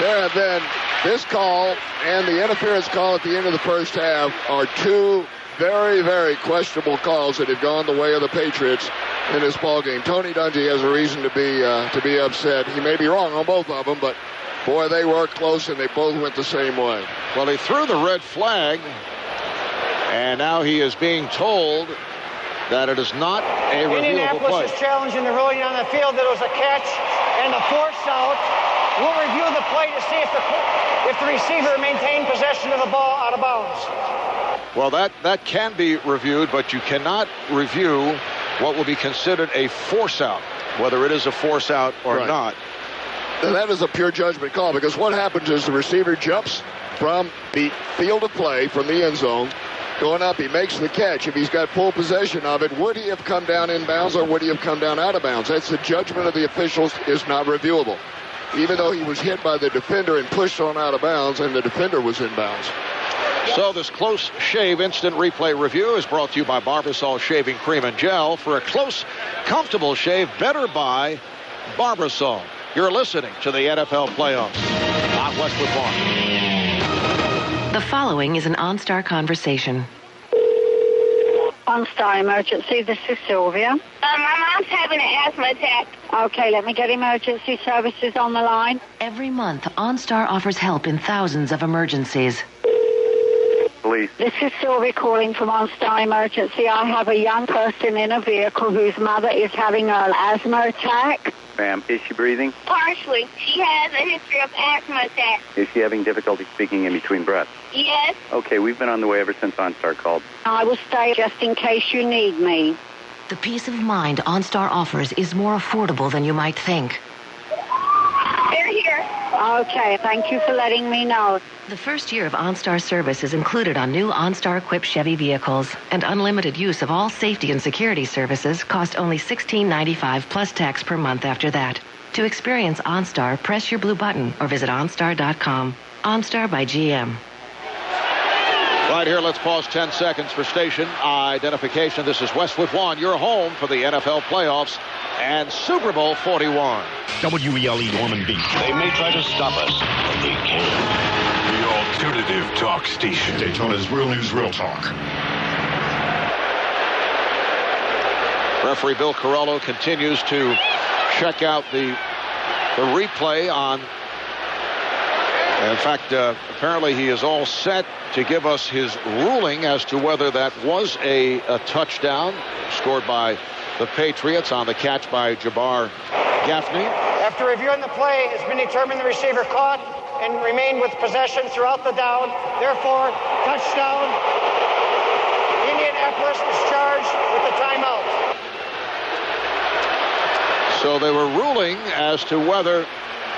Speaker 2: There have been this call and the interference call at the end of the first half are two very, very questionable calls that have gone the way of the Patriots in this ball game. Tony Dungy has a reason to be upset. He may be wrong on both of them, but boy, they were close and they both went the same way.
Speaker 1: Well, he threw the red flag, and now he is being told that it is not a reviewable play.
Speaker 14: Indianapolis is challenging the ruling on the field that it was a catch and a force out. We'll review the play to see if the receiver maintained possession of the ball out of bounds.
Speaker 1: Well, that can be reviewed, but you cannot review what will be considered a force out, whether it is a force out or not.
Speaker 2: And that is a pure judgment call, because what happens is the receiver jumps from the field of play, from the end zone, going up, he makes the catch. If he's got full possession of it, would he have come down in bounds or would he have come down out of bounds? That's the judgment of the officials, is not reviewable. Even though he was hit by the defender and pushed on out of bounds, and the defender was in bounds.
Speaker 1: So this close shave instant replay review is brought to you by Barbasol Shaving Cream and Gel. For a close, comfortable shave, better buy Barbasol. You're listening to the NFL playoffs on Westwood One.
Speaker 3: The following is an OnStar conversation.
Speaker 4: OnStar emergency, this is Sylvia.
Speaker 12: My mom's having an asthma attack.
Speaker 4: Okay, let me get emergency services on the line.
Speaker 3: Every month, OnStar offers help in thousands of emergencies.
Speaker 4: Police. This is Sylvia calling from OnStar emergency. I have a young person in a vehicle whose mother is having an asthma attack.
Speaker 21: Ma'am, is she breathing?
Speaker 12: Partially. She has a history of asthma attacks.
Speaker 21: Is she having difficulty speaking in between breaths?
Speaker 12: Yes.
Speaker 21: Okay, we've been on the way ever since OnStar called.
Speaker 4: I will stay just in case you need me.
Speaker 3: The peace of mind OnStar offers is more affordable than you might think.
Speaker 12: They're here.
Speaker 4: Okay, thank you for letting me know.
Speaker 3: The first year of OnStar service is included on new OnStar-equipped Chevy vehicles, and unlimited use of all safety and security services cost only $16.95 plus tax per month after that. To experience OnStar, press your blue button or visit OnStar.com. OnStar by GM.
Speaker 1: Right here, let's pause 10 seconds for station identification. This is Westwood One, your home for the NFL playoffs and Super Bowl 41.
Speaker 13: WELE Norman Beach.
Speaker 24: They may try to stop us, but they can't.
Speaker 25: The alternative talk station.
Speaker 13: Daytona's Real News, Real Talk.
Speaker 1: Referee Bill Carollo continues to check out the replay on. In fact, apparently he is all set to give us his ruling as to whether that was a touchdown scored by the Patriots on the catch by Jabbar Gaffney.
Speaker 14: After reviewing the play, it's been determined the receiver caught and remained with possession throughout the down. Therefore, touchdown. Indianapolis is charged with the timeout.
Speaker 1: So they were ruling as to whether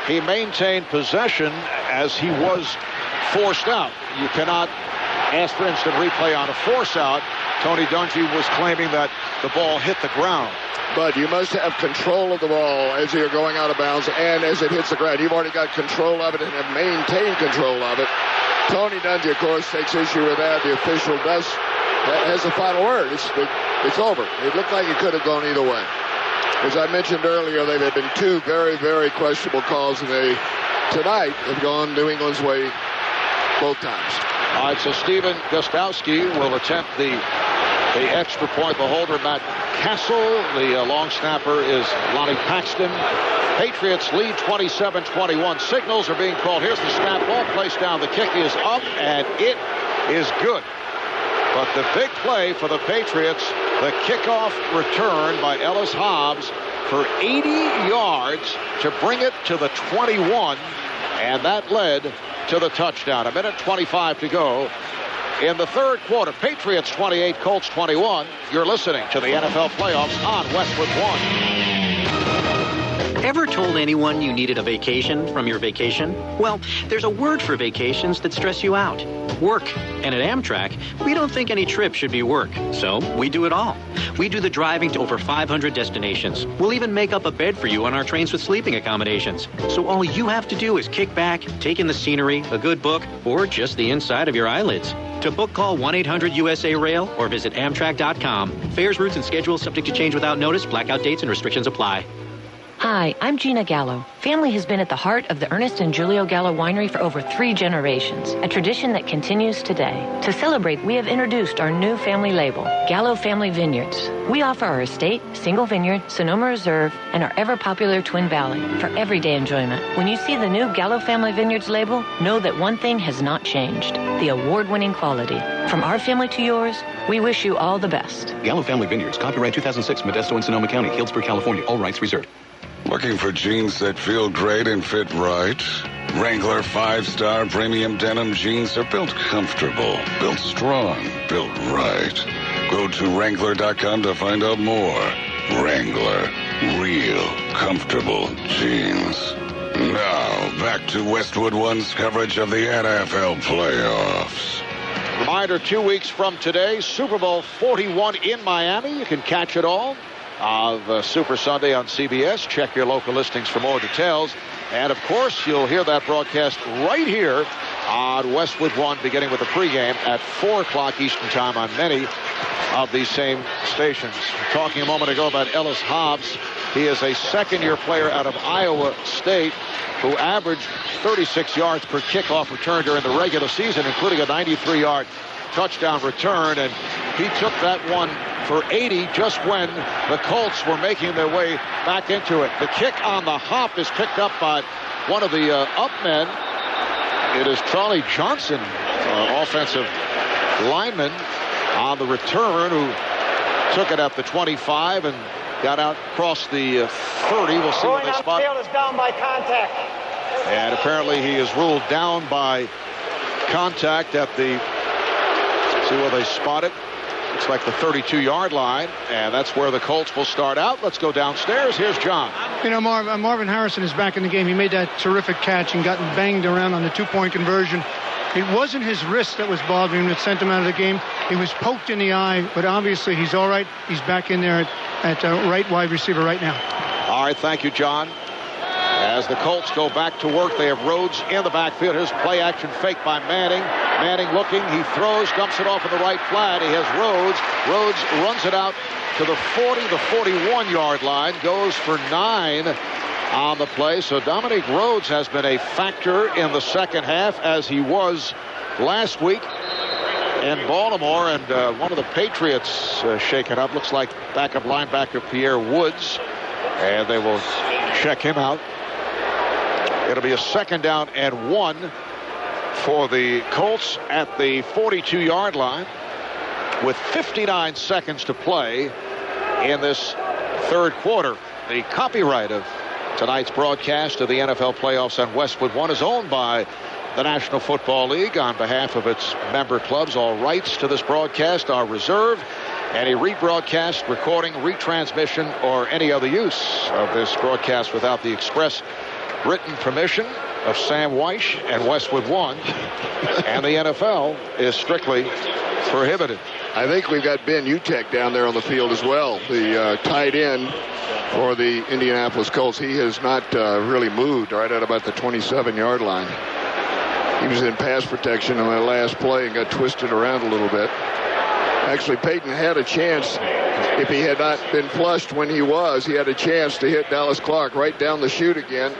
Speaker 1: he maintained possession as he was forced out. You cannot ask for instant replay on a force out. Tony Dungy was claiming that the ball hit the ground.
Speaker 2: But you must have control of the ball as you're going out of bounds and as it hits the ground. You've already got control of it and have maintained control of it. Tony Dungy, of course, takes issue with that. The official has the final word. It's over. It looked like it could have gone either way. As I mentioned earlier, there have been two very, very questionable calls, and they tonight have gone New England's way both times.
Speaker 1: All right, so Steven Gostowski will attempt the extra point. The holder, Matt Castle. The long snapper is Lonnie Paxton. Patriots lead 27-21. Signals are being called. Here's the snap. Ball placed down. The kick is up, and it is good. But the big play for the Patriots, the kickoff return by Ellis Hobbs for 80 yards to bring it to the 21, and that led to the touchdown. 1:25 to go in the third quarter. Patriots 28, Colts 21. You're listening to the NFL playoffs on Westwood One.
Speaker 26: Ever told anyone you needed a vacation from your vacation? Well, there's a word for vacations that stress you out. Work. And at Amtrak, we don't think any trip should be work. So we do it all. We do the driving to over 500 destinations. We'll even make up a bed for you on our trains with sleeping accommodations. So all you have to do is kick back, take in the scenery, a good book, or just the inside of your eyelids. To book, call 1-800-USA-RAIL or visit Amtrak.com. Fares, routes, and schedules subject to change without notice. Blackout dates and restrictions apply.
Speaker 3: Hi, I'm Gina Gallo. Family has been at the heart of the Ernest and Julio Gallo Winery for over 3 generations, a tradition that continues today. To celebrate, we have introduced our new family label, Gallo Family Vineyards. We offer our estate, single vineyard, Sonoma Reserve, and our ever-popular Twin Valley for everyday enjoyment. When you see the new Gallo Family Vineyards label, know that one thing has not changed, the award-winning quality. From our family to yours, we wish you all the best.
Speaker 6: Gallo Family Vineyards, copyright 2006, Modesto and Sonoma County, Healdsburg, California. All rights reserved.
Speaker 7: Looking for jeans that feel great and fit right? Wrangler 5-star premium denim jeans are built comfortable, built strong, built right. Go to Wrangler.com to find out more. Wrangler, real comfortable jeans. Now, back to Westwood One's coverage of the NFL playoffs.
Speaker 1: Reminder, 2 weeks from today, Super Bowl 41 in Miami. You can catch it all of Super Sunday on CBS. Check your local listings for more details. And, of course, you'll hear that broadcast right here on Westwood One, beginning with the pregame at 4 o'clock Eastern Time on many of these same stations. Talking a moment ago about Ellis Hobbs. He is a second-year player out of Iowa State who averaged 36 yards per kickoff return during the regular season, including a 93-yard touchdown return, and he took that one for 80 just when the Colts were making their way back into it. The kick on the hop is picked up by one of the up men. It is Charlie Johnson, offensive lineman, on the return, who took it at the 25 and got out across the 30. We'll see what they spot.
Speaker 14: Field is down by contact.
Speaker 1: And apparently he is ruled down by contact at the, see where they spot it. Looks like the 32-yard line, and that's where the Colts will start out. Let's go downstairs. Here's John.
Speaker 9: You know, Marvin Harrison is back in the game. He made that terrific catch and gotten banged around on the two-point conversion. It wasn't his wrist that was bothering him that sent him out of the game. He was poked in the eye, but obviously he's all right. He's back in there at right wide receiver right now.
Speaker 1: All right, thank you, John. As the Colts go back to work, they have Rhodes in the backfield. Here's play action fake by Manning. Manning looking, he throws, dumps it off in the right flat. He has Rhodes. Rhodes runs it out to the 40, the 41-yard line, goes for 9 on the play. So Dominique Rhodes has been a factor in the second half, as he was last week in Baltimore. And one of the Patriots shaken up. Looks like backup linebacker Pierre Woods. And they will check him out. It'll be a 2nd down and 1 for the Colts at the 42-yard line with 59 seconds to play in this third quarter. The copyright of tonight's broadcast of the NFL playoffs on Westwood One is owned by the National Football League. On behalf of its member clubs, all rights to this broadcast are reserved. Any rebroadcast, recording, retransmission, or any other use of this broadcast without the express written permission of Sam Weish and Westwood One and the NFL is strictly prohibited.
Speaker 2: I think we've got Ben Utek down there on the field as well, the tight end for the Indianapolis Colts. He has not really moved right at about the 27-yard line. He was in pass protection on that last play and got twisted around a little bit. Actually, Peyton had a chance. If he had not been flushed when he had a chance to hit Dallas Clark right down the chute again.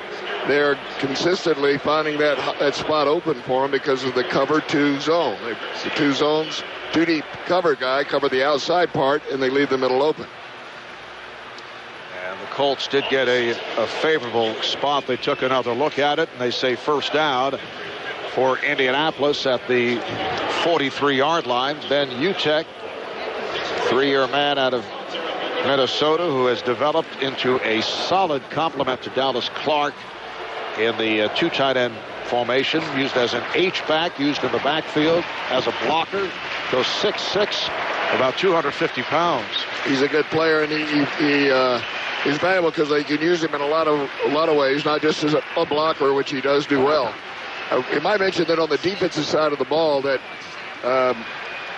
Speaker 2: They're consistently finding that spot open for him because of the cover 2 zone. The 2 zones, 2 deep cover guy cover the outside part, and they leave the middle open.
Speaker 1: And the Colts did get a favorable spot. They took another look at it, and they say 1st down for Indianapolis at the 43-yard line. Ben Utek, 3-year man out of Minnesota, who has developed into a solid complement to Dallas Clark in the 2 tight end formation, used as an H-back, used in the backfield as a blocker, goes 6'6", about 250 pounds.
Speaker 2: He's a good player, and he's valuable because they can use him in a lot of ways, not just as a blocker, which he does do well. You might mention that on the defensive side of the ball that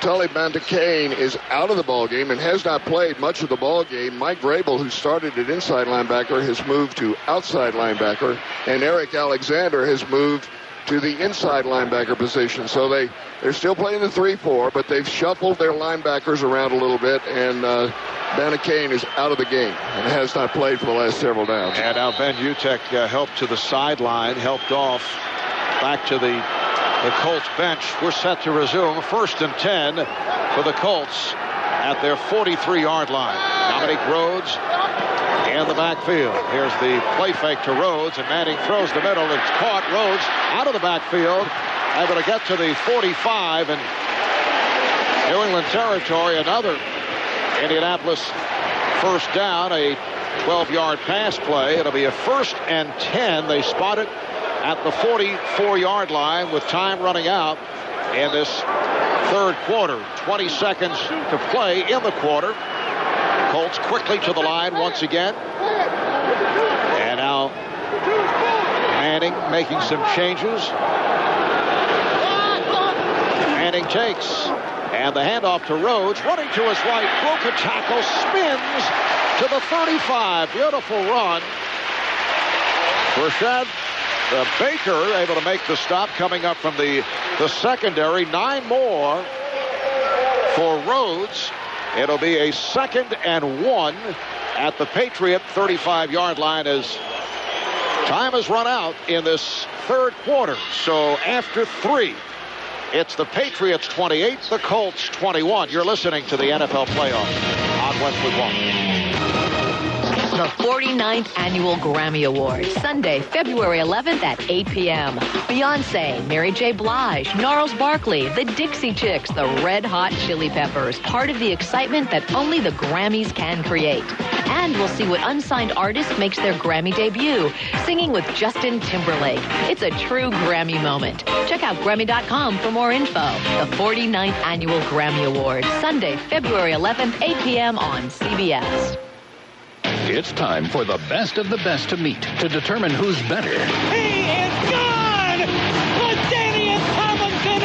Speaker 2: Tully Bantakane is out of the ball game and has not played much of the ball game. Mike Vrabel, who started at inside linebacker, has moved to outside linebacker, and Eric Alexander has moved to the inside linebacker position. So they're still playing the 3-4, but they've shuffled their linebackers around a little bit, and Bantakane is out of the game and has not played for the last several downs.
Speaker 1: And now Ben Utek helped to the sideline, helped off back to the Colts bench. We're set to resume 1st and 10 for the Colts at their 43-yard line. Dominic Rhodes in the backfield. Here's the play fake to Rhodes, and Manning throws the middle. It's caught. Rhodes out of the backfield, able to get to the 45, and New England territory. Another Indianapolis first down, a 12-yard pass play. It'll be a 1st and 10. They spot it at the 44-yard line with time running out in this third quarter. 20 seconds to play in the quarter. Colts quickly to the line once again. And now Manning making some changes. Manning takes. And the handoff to Rhodes, running to his right, broke a tackle, spins to the 35. Beautiful run. Rashad Baker able to make the stop, coming up from the secondary. 9 more for Rhodes. It'll be a 2nd and 1 at the Patriot 35-yard line as time has run out in this third quarter. So after 3, it's the Patriots 28, the Colts 21. You're listening to the NFL Playoffs on Westwood One.
Speaker 3: The 49th Annual Grammy Awards, Sunday, February 11th at 8 p.m. Beyonce, Mary J. Blige, Gnarls Barkley, the Dixie Chicks, the Red Hot Chili Peppers, part of the excitement that only the Grammys can create. And we'll see what unsigned artist makes their Grammy debut, singing with Justin Timberlake. It's a true Grammy moment. Check out Grammy.com for more info. The 49th Annual Grammy Awards, Sunday, February 11th, 8 p.m. on CBS.
Speaker 8: It's time for the best of the best to meet to determine who's better.
Speaker 10: He is gone! LaDainian Tomlinson!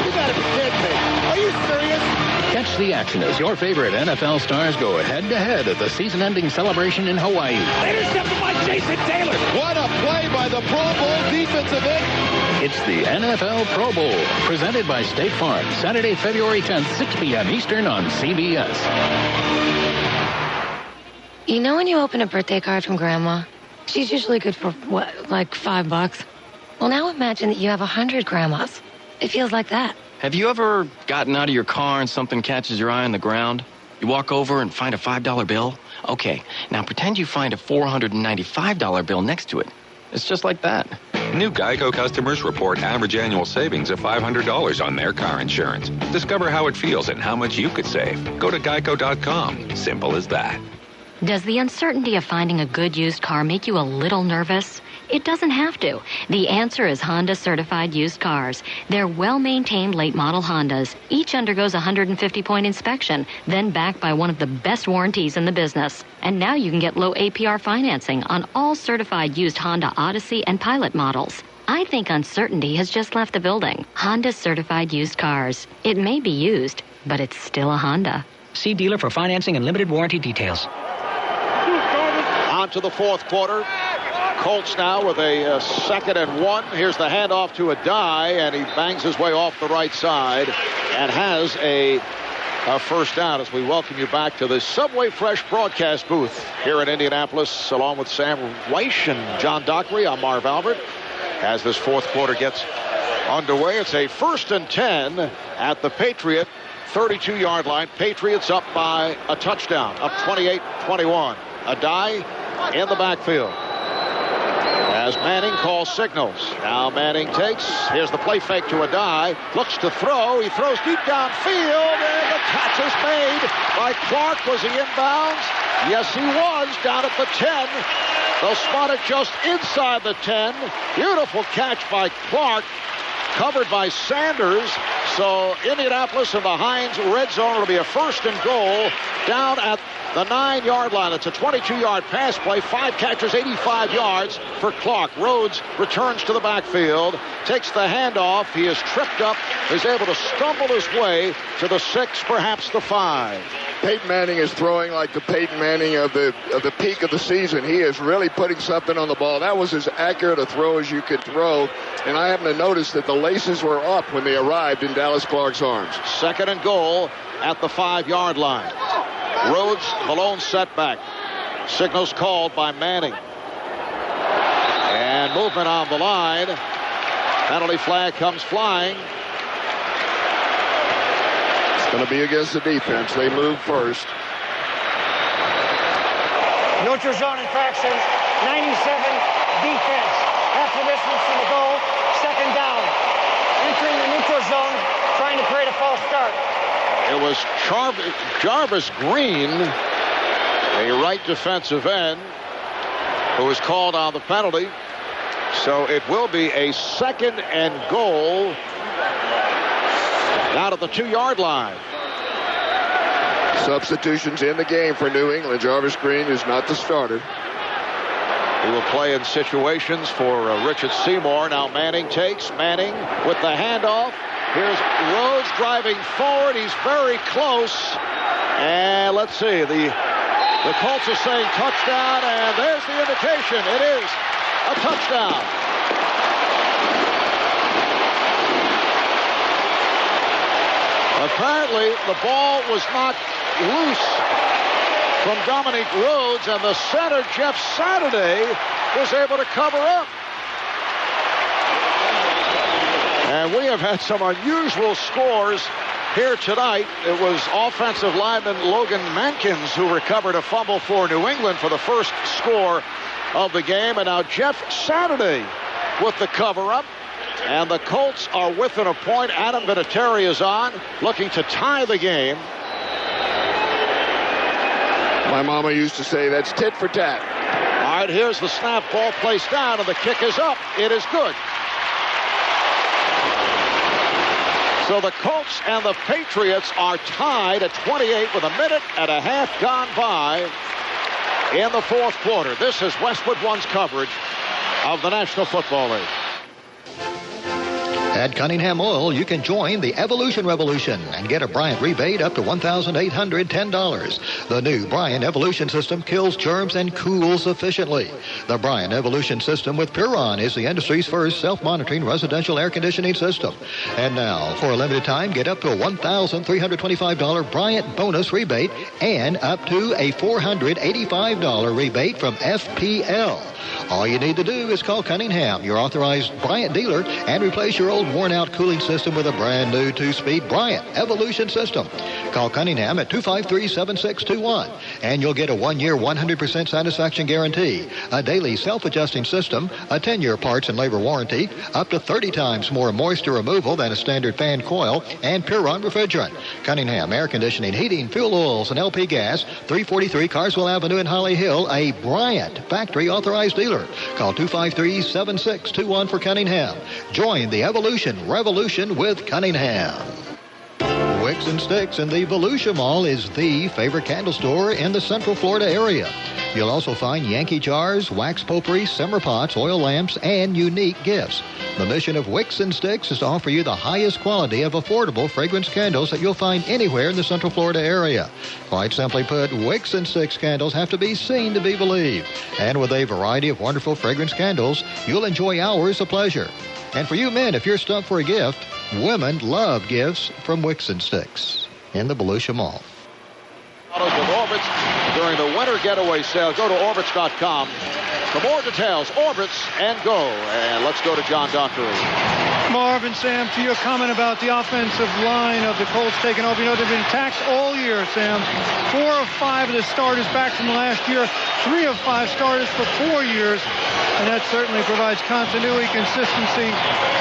Speaker 10: You gotta be kidding me. Are you serious?
Speaker 8: Catch the action as your favorite NFL stars go head-to-head at the season-ending celebration in Hawaii.
Speaker 10: Intercepted by Jason Taylor. What a play by the Pro Bowl defensive end.
Speaker 8: It's the NFL Pro Bowl, presented by State Farm, Saturday, February 10th, 6 p.m. Eastern on CBS.
Speaker 11: You know when you open a birthday card from Grandma? She's usually good for, what, like $5? Well, now imagine that you have 100 grandmas. It feels like that.
Speaker 19: Have you ever gotten out of your car and something catches your eye on the ground? You walk over and find a $5 bill? Okay, now pretend you find a $495 bill next to it. It's just like that.
Speaker 22: New Geico customers report average annual savings of $500 on their car insurance. Discover how it feels and how much you could save. Go to geico.com. Simple as that.
Speaker 15: Does the uncertainty of finding a good used car make you a little nervous? It doesn't have to. The answer is Honda Certified Used Cars. They're well-maintained late-model Hondas. Each undergoes a 150-point inspection, then backed by one of the best warranties in the business. And now you can get low APR financing on all certified used Honda Odyssey and Pilot models. I think uncertainty has just left the building. Honda Certified Used Cars. It may be used, but it's still a Honda.
Speaker 16: See dealer for financing and limited warranty details.
Speaker 1: On to the fourth quarter. Colts now with a 2nd and 1. Here's the handoff to Adai, and he bangs his way off the right side and has a first down as we welcome you back to the Subway Fresh broadcast booth here in Indianapolis, along with Sam Weish and John Dockery. I'm Marv Albert. As this fourth quarter gets underway, it's a 1st and 10 at the Patriot 32-yard line. Patriots up by a touchdown, up 28-21. Adai in the backfield as Manning calls signals. Now Manning takes. Here's the play fake to Adai. Looks to throw. He throws deep downfield, and the catch is made by Clark. Was he inbounds? Yes, he was, down at the 10. They'll spot it just inside the 10. Beautiful catch by Clark, covered by Sanders. So Indianapolis in the Heinz red zone. It'll be a 1st and goal down at the 9-yard line. It's a 22-yard pass play. 5 catches, 85 yards for Clark. Rhodes returns to the backfield, takes the handoff. He is tripped up, is able to stumble his way to the 6, perhaps the 5.
Speaker 2: Peyton Manning is throwing like the Peyton Manning of the peak of the season. He is really putting something on the ball. That was as accurate a throw as you could throw. And I happen to notice that the laces were up when they arrived in Dallas Clark's arms.
Speaker 1: 2nd and goal at the 5-yard line. Rhodes, the lone setback. Signals called by Manning. And movement on the line. Penalty flag comes flying.
Speaker 2: It's going to be against the defense. They move first.
Speaker 14: Neutral zone infraction, 97 defense. Half the distance to the goal, 2nd down. Entering the neutral zone, trying to create a false start.
Speaker 1: It was Jarvis Green, a right defensive end, who was called on the penalty. So it will be a 2nd and goal down at the 2-yard line.
Speaker 2: Substitutions in the game for New England. Jarvis Green is not the starter.
Speaker 1: He will play in situations for Richard Seymour. Now Manning takes. Manning with the handoff. Here's Rhodes driving forward. He's very close. And let's see. The Colts are saying touchdown, and there's the indication. It is a touchdown. Apparently, the ball was knocked loose from Dominique Rhodes, and the center, Jeff Saturday, was able to cover up. And we have had some unusual scores here tonight. It was offensive lineman Logan Mankins who recovered a fumble for New England for the first score of the game. And now Jeff Saturday with the cover-up. And the Colts are within a point. Adam Vinatieri is on, looking to tie the game.
Speaker 2: My mama used to say that's tit for tat.
Speaker 1: All right, here's the snap, ball placed down, and the kick is up. It is good. So the Colts and the Patriots are tied at 28 with a minute and a half gone by in the 4th quarter. This is Westwood One's coverage of the National Football League.
Speaker 5: At Cunningham Oil, you can join the Evolution Revolution and get a Bryant rebate up to $1,810. The new Bryant Evolution System kills germs and cools efficiently. The Bryant Evolution System with Puron is the industry's first self-monitoring residential air conditioning system. And now, for a limited time, get up to a $1,325 Bryant bonus rebate and up to a $485 rebate from FPL. All you need to do is call Cunningham, your authorized Bryant dealer, and replace your old worn-out cooling system with a brand-new 2-speed Bryant Evolution system. Call Cunningham at 253-7621, and you'll get a 1-year, 100% satisfaction guarantee, a daily self-adjusting system, a 10-year parts and labor warranty, up to 30 times more moisture removal than a standard fan coil, and Puron refrigerant. Cunningham Air Conditioning, Heating, Fuel Oils, and LP Gas, 343 Carswell Avenue in Holly Hill, a Bryant factory authorized dealer. Call 253-7621 for Cunningham. Join the Evolution Revolution with Cunningham. Wicks and Sticks in the Volusia Mall is the favorite candle store in the Central Florida area. You'll also find Yankee jars, wax potpourri, simmer pots, oil lamps, and unique gifts. The mission of Wicks and Sticks is to offer you the highest quality of affordable fragrance candles that you'll find anywhere in the Central Florida area. Quite simply put, Wicks and Sticks candles have to be seen to be believed. And with a variety of wonderful fragrance candles, you'll enjoy hours of pleasure. And for you men, if you're stumped for a gift, women love gifts from Wicks and Sticks in the Volusia Mall.
Speaker 1: With Orbitz during the winter getaway sale. Go to Orbitz.com for more details. Orbitz and go. And let's go to John Dockery.
Speaker 9: Marvin, Sam, to your comment about the offensive line of the Colts taking over. You know, they've been taxed all year, Sam. 4 of 5 of the starters back from last year. 3 of 5 starters for 4 years. And that certainly provides continuity, consistency,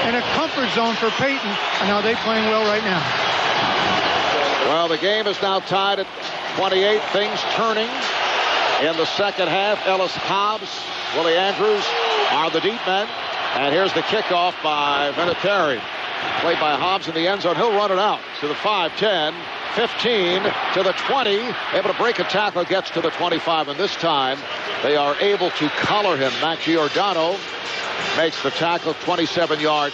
Speaker 9: and a comfort zone for Peyton. And how they're playing well right now.
Speaker 1: Well, the game is now tied at 28. Things turning in the second half. Ellis Hobbs, Willie Andrews are the deep men. And here's the kickoff by Vinatieri. Played by Hobbs in the end zone. He'll run it out to the 5, 10, 15, to the 20. Able to break a tackle, gets to the 25, and this time they are able to collar him. Matt Giordano makes the tackle, 27-yard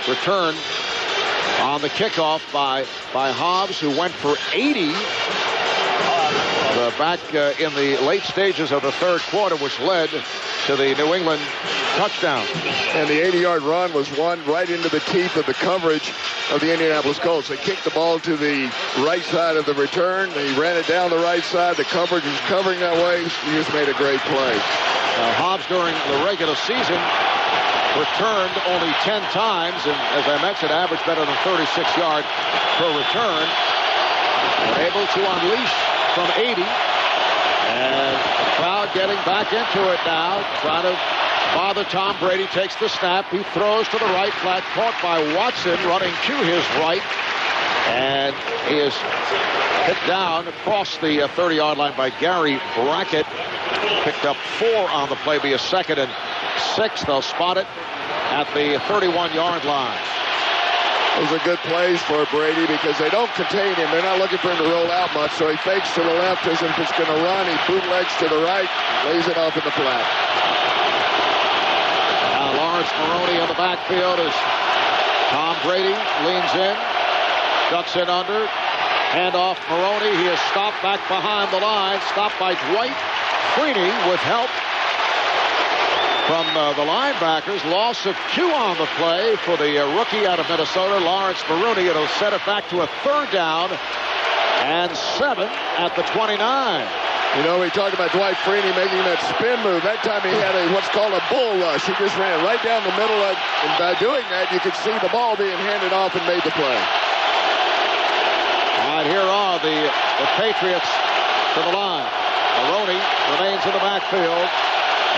Speaker 1: return on the kickoff by Hobbs, who went for 80 back in the late stages of the third quarter, which led to the New England touchdown.
Speaker 2: And the 80-yard run was one right into the teeth of the coverage of the Indianapolis Colts. They kicked the ball to the right side of the return. They ran it down the right side. The coverage was covering that way. He just made a great play.
Speaker 1: Hobbs, during the regular season, returned only 10 times, and as I mentioned, averaged better than 36 yards per return. They're able to unleash from 80, and the crowd getting back into it now, trying to bother Tom Brady. Takes the snap. He throws to the right, flat, caught by Watson, running to his right, and he is hit down across the 30-yard line by Gary Brackett. Picked up 4 on the play, be a 2nd and 6. They'll spot it at the 31-yard line.
Speaker 2: Those are good plays for Brady because they don't contain him. They're not looking for him to roll out much, so he fakes to the left as if it's going to run. He bootlegs to the right, lays it off in the flat.
Speaker 1: Now Lawrence Maroney in the backfield as Tom Brady leans in, ducks in under, handoff Maroney. He is stopped back behind the line, stopped by Dwight Freeney with help from the linebackers. Loss of 2 on the play for the rookie out of Minnesota, Lawrence Maroney. It'll set it back to a 3rd down and 7 at the 29.
Speaker 2: You know, we talked about Dwight Freeney making that spin move. That time he had what's called a bull rush. He just ran right down the middle, and by doing that, you could see the ball being handed off and made the play.
Speaker 1: All right, here are the Patriots to the line. Maroney remains in the backfield.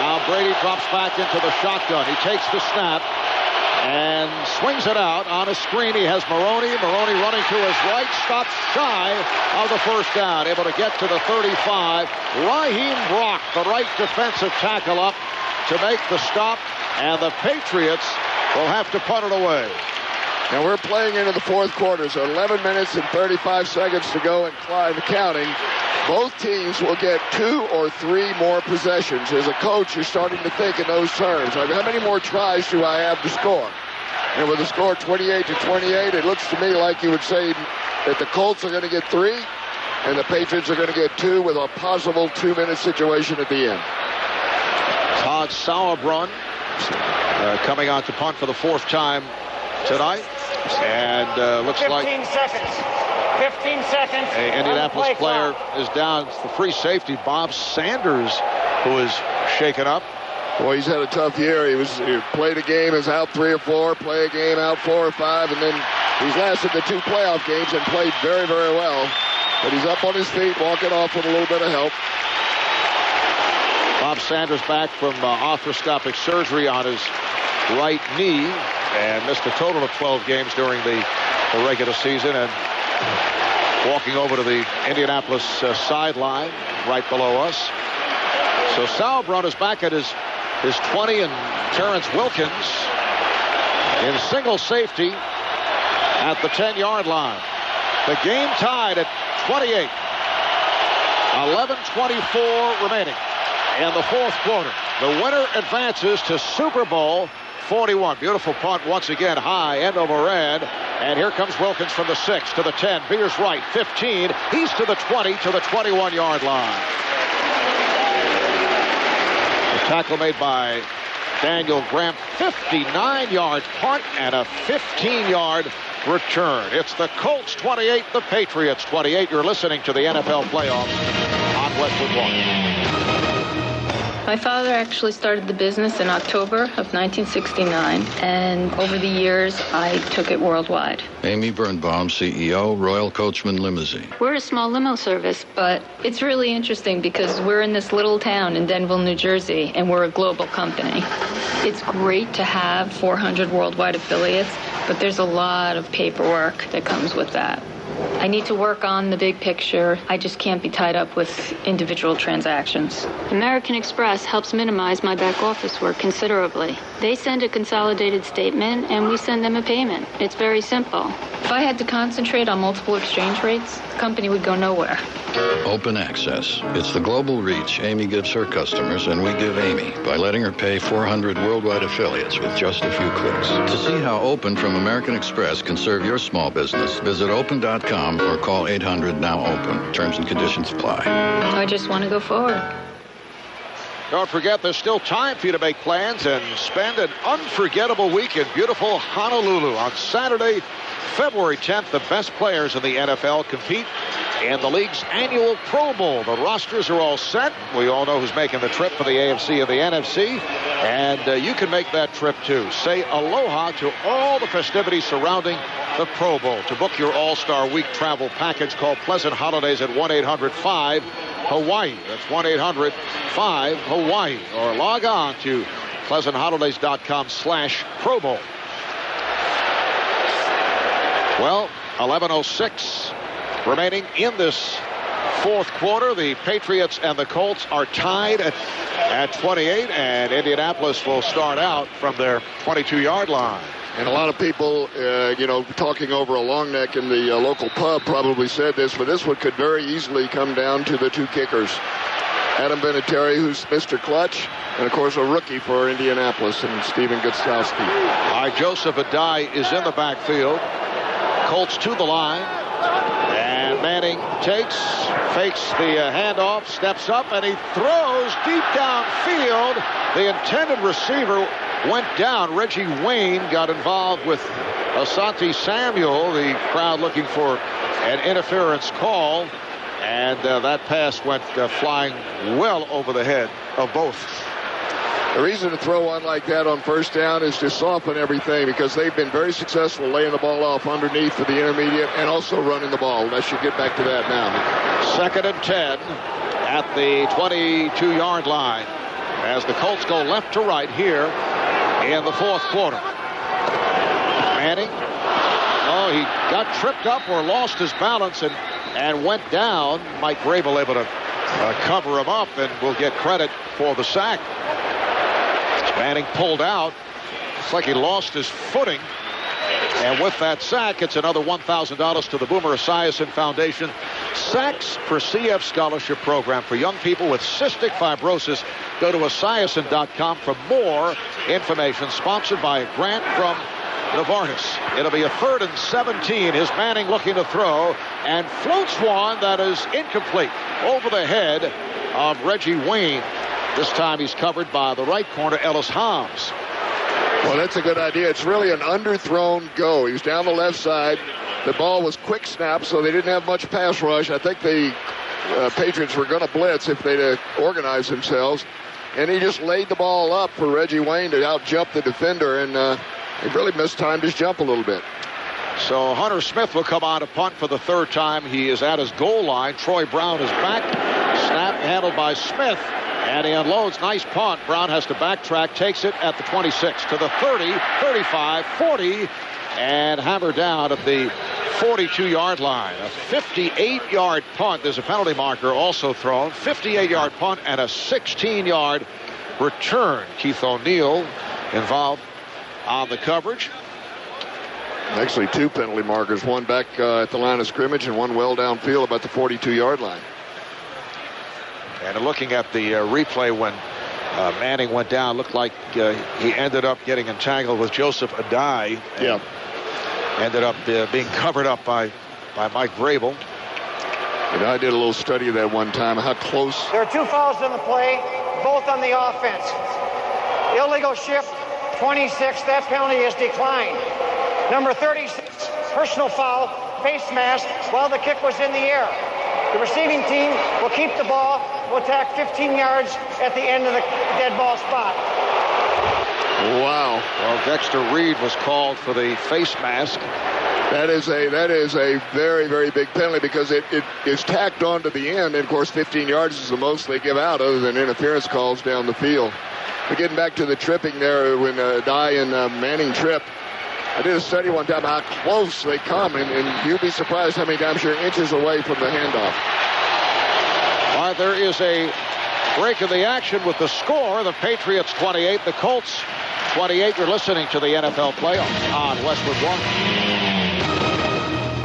Speaker 1: Now Brady drops back into the shotgun. He takes the snap and swings it out on a screen. He has Maroney. Maroney running to his right, stops shy of the 1st down. Able to get to the 35. Raheem Brock, the right defensive tackle, up to make the stop, and the Patriots will have to punt it away.
Speaker 2: Now we're playing into the 4th quarter, so 11 minutes and 35 seconds to go and counting. Both teams will get 2 or 3 more possessions. As a coach, you're starting to think in those terms. How many more tries do I have to score? And with the score 28-28, it looks to me like you would say that the Colts are going to get 3, and the Patriots are going to get 2 with a possible 2-minute situation at the end.
Speaker 1: Todd Sauerbrunn coming out to punt for the 4th time tonight. And looks
Speaker 14: 15
Speaker 1: like
Speaker 14: 15 seconds.
Speaker 1: An Indianapolis player is down. It's the free safety, Bob Sanders, who is shaken up.
Speaker 2: Boy, he's had a tough year. He played a game, is out 3 or 4, play a game, out 4 or 5, and then he's lasted the 2 playoff games and played very, very well. But he's up on his feet, walking off with a little bit of help.
Speaker 1: Bob Sanders back from arthroscopic surgery on his right knee and missed a total of 12 games during the regular season, and walking over to the Indianapolis sideline right below us. So Sauerbrunn is back at his 20, and Terrence Wilkins in single safety at the 10-yard line. The game tied at 28. 11:24 remaining in the 4th quarter. The winner advances to Super Bowl 41. Beautiful punt once again, high, end over end. And here comes Wilkins from the 6 to the 10. Beers right, 15. He's to the 20, to the 21-yard line. The tackle made by Daniel Graham, 59-yard punt and a 15-yard return. It's the Colts 28, the Patriots 28. You're listening to the NFL playoffs on Westwood One.
Speaker 12: My father actually started the business in October of 1969, and over the years, I took it worldwide.
Speaker 17: Amy Birnbaum, CEO, Royal Coachman Limousine.
Speaker 12: We're a small limo service, but it's really interesting because we're in this little town in Denville, New Jersey, and we're a global company. It's great to have 400 worldwide affiliates, but there's a lot of paperwork that comes with that. I need to work on the big picture. I just can't be tied up with individual transactions.
Speaker 4: American Express helps minimize my back office work considerably. They send a consolidated statement and we send them a payment. It's very simple.
Speaker 12: If I had to concentrate on multiple exchange rates, the company would go nowhere.
Speaker 17: Open Access. It's the global reach Amy gives her customers, and we give Amy by letting her pay 400 worldwide affiliates with just a few clicks. To see how Open from American Express can serve your small business, visit open.com or call 800-NOW-OPEN. Terms and conditions apply.
Speaker 12: I just want to go forward.
Speaker 1: Don't forget, there's still time for you to make plans and spend an unforgettable week in beautiful Honolulu. On Saturday, February 10th, the best players in the NFL compete in the league's annual Pro Bowl. The rosters are all set. We all know who's making the trip for the AFC and the NFC. And you can make that trip, too. Say aloha to all the festivities surrounding the Pro Bowl. To book your All-Star Week travel package, call Pleasant Holidays at 1-800-5-HAWAII. That's 1-800-5-HAWAII. Or log on to PleasantHolidays.com/Pro Bowl. Well, 11:06 remaining in this fourth quarter. The Patriots and the Colts are tied at 28, and Indianapolis will start out from their 22-yard line.
Speaker 2: And a lot of people, talking over a long neck in the local pub probably said this, but this one could very easily come down to the two kickers. Adam Vinatieri, who's Mr. Clutch, and, of course, a rookie for Indianapolis, and Stephen Gostkowski.
Speaker 1: All right, Joseph Adai is in the backfield. Colts to the line. And Manning fakes the handoff, steps up, and he throws deep downfield. The intended receiver went down. Reggie Wayne got involved with Asante Samuel, the crowd looking for an interference call. And that pass went flying well over the head of both.
Speaker 2: The reason to throw one like that on first down is to soften everything, because they've been very successful laying the ball off underneath for the intermediate and also running the ball. Let's get back to that now.
Speaker 1: 2nd and 10 at the 22-yard line as the Colts go left to right here in the fourth quarter. Manning, he got tripped up or lost his balance and went down. Mike Grable able to cover him up, and will get credit for the sack. Manning pulled out. It's like he lost his footing. And with that sack, it's another $1,000 to the Boomer Esiason Foundation Sacks for CF Scholarship Program for young people with cystic fibrosis. Go to esiason.com for more information. Sponsored by a grant from Novartis. It'll be a 3rd and 17. Here's Manning looking to throw, and floats one that is incomplete over the head of Reggie Wayne. This time he's covered by the right corner, Ellis Hobbs.
Speaker 2: Well, that's a good idea. It's really an underthrown go. He was down the left side. The ball was quick snap, so they didn't have much pass rush. I think the Patriots were going to blitz if they'd organized themselves. And he just laid the ball up for Reggie Wayne to out-jump the defender, and he really mistimed his jump a little bit.
Speaker 1: So Hunter Smith will come on to punt for the 3rd time. He is at his goal line. Troy Brown is back. Snap handled by Smith. And he unloads. Nice punt. Brown has to backtrack. Takes it at the 26 to the 30, 35, 40. And hammered down at the 42-yard line. A 58-yard punt. There's a penalty marker also thrown. 58-yard punt and a 16-yard return. Keith O'Neill involved on the coverage.
Speaker 2: Actually, 2 penalty markers. One back at the line of scrimmage and one well downfield about the 42-yard line.
Speaker 1: And looking at the replay when Manning went down, looked like he ended up getting entangled with Joseph Adai.
Speaker 2: Yeah.
Speaker 1: Ended up being covered up by Mike Grable.
Speaker 2: And I did a little study of that one time, how close.
Speaker 14: There are 2 fouls on the play, both on the offense. Illegal shift, 26. That penalty is declined. Number 36, personal foul, face mask, while the kick was in the air. The receiving team will keep the ball, will attack 15 yards at the end of the dead ball spot.
Speaker 2: Wow.
Speaker 1: Well, Dexter Reed was called for the face mask.
Speaker 2: That is a very, very big penalty, because it is tacked on to the end. And, of course, 15 yards is the most they give out other than interference calls down the field. But getting back to the tripping there, when Dye and Manning tripped, I did a study one time how close they come, and you'd be surprised how many times you're inches away from the handoff.
Speaker 1: All right, there is a break in the action with the score. The Patriots 28, the Colts 28. You're listening to the NFL playoffs on Westwood One.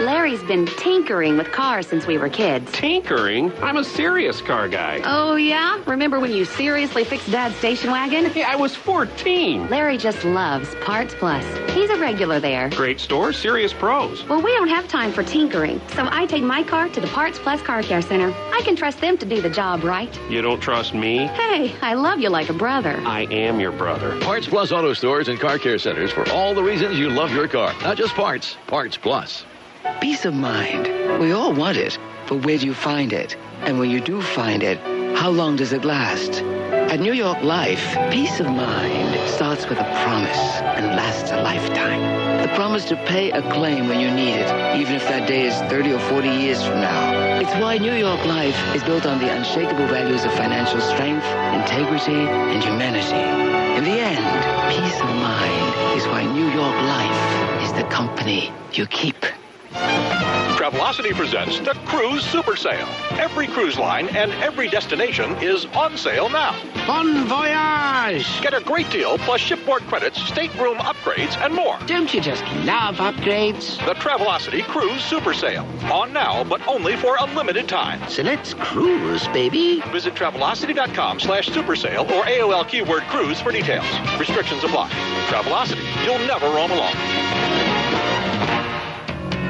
Speaker 18: Larry's been tinkering with cars since we were kids.
Speaker 20: Tinkering? I'm a serious car guy.
Speaker 18: Oh, yeah? Remember when you seriously fixed Dad's station wagon?
Speaker 20: Yeah, I was 14.
Speaker 18: Larry just loves Parts Plus. He's a regular there.
Speaker 20: Great store, serious pros.
Speaker 18: Well, we don't have time for tinkering, so I take my car to the Parts Plus Car Care Center. I can trust them to do the job right.
Speaker 20: You don't trust me?
Speaker 18: Hey, I love you like a brother.
Speaker 20: I am your brother.
Speaker 21: Parts Plus Auto Stores and Car Care Centers for all the reasons you love your car. Not just parts, Parts Plus.
Speaker 23: Peace of mind. We all want it, but where do you find it? And when you do find it, how long does it last? At New York Life, peace of mind starts with a promise and lasts a lifetime. The promise to pay a claim when you need it, even if that day is 30 or 40 years from now. It's why New York Life is built on the unshakable values of financial strength, integrity, and humanity. In the end, peace of mind is why New York Life is the company you keep.
Speaker 24: Travelocity presents the Cruise Super Sale. Every cruise line and every destination is on sale now.
Speaker 23: Bon voyage!
Speaker 24: Get a great deal plus shipboard credits, stateroom upgrades, and more.
Speaker 23: Don't you just love upgrades?
Speaker 24: The Travelocity Cruise Super Sale. On now, but only for a limited time.
Speaker 23: So let's cruise, baby.
Speaker 24: Visit Travelocity.com/super sale or AOL keyword cruise for details. Restrictions apply. Travelocity. You'll never roam alone.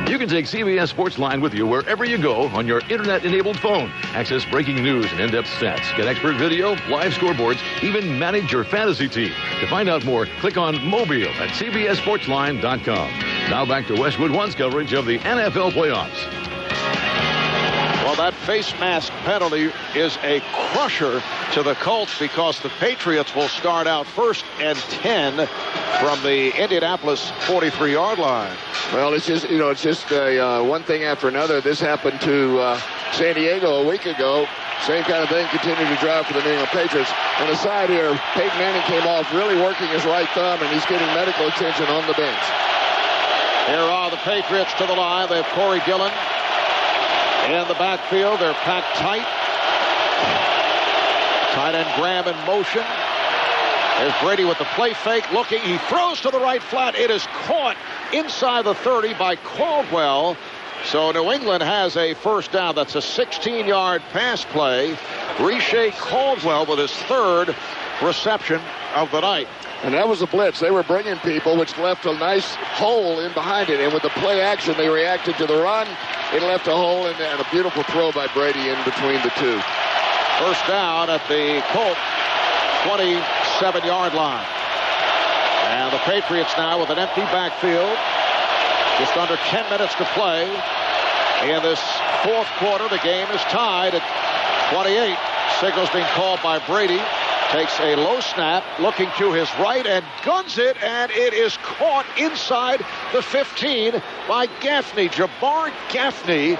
Speaker 21: You can take CBS Sportsline with you wherever you go on your internet-enabled phone. Access breaking news and in-depth stats. Get expert video, live scoreboards, even manage your fantasy team. To find out more, click on Mobile at cbssportsline.com. Now back to Westwood One's coverage of the NFL playoffs.
Speaker 1: Well, that face mask penalty is a crusher to the Colts because the Patriots will start out 1st and 10 from the Indianapolis 43-yard line.
Speaker 2: Well, it's just one thing after another. This happened to San Diego a week ago. Same kind of thing, continued to drive for the New England Patriots. On the side here, Peyton Manning came off really working his right thumb, and he's getting medical attention on the bench.
Speaker 1: Here are the Patriots to the line. They have Corey Dillon in the backfield. They're packed tight. Tight end Graham in motion. There's Brady with the play fake, looking. He throws to the right flat. It is caught inside the 30 by Caldwell. So New England has a first down. That's a 16-yard pass play. Riche Caldwell with his 3rd reception of the night.
Speaker 2: And that was a blitz. They were bringing people, which left a nice hole in behind it. And with the play action, they reacted to the run. It left a hole in there, and a beautiful throw by Brady in between the two.
Speaker 1: First down at the Colt 27-yard line. And the Patriots now with an empty backfield. Just under 10 minutes to play. In this 4th quarter, the game is tied at 28. Signals being called by Brady. Takes a low snap, looking to his right, and guns it, and it is caught inside the 15 by Gaffney. Jabbar Gaffney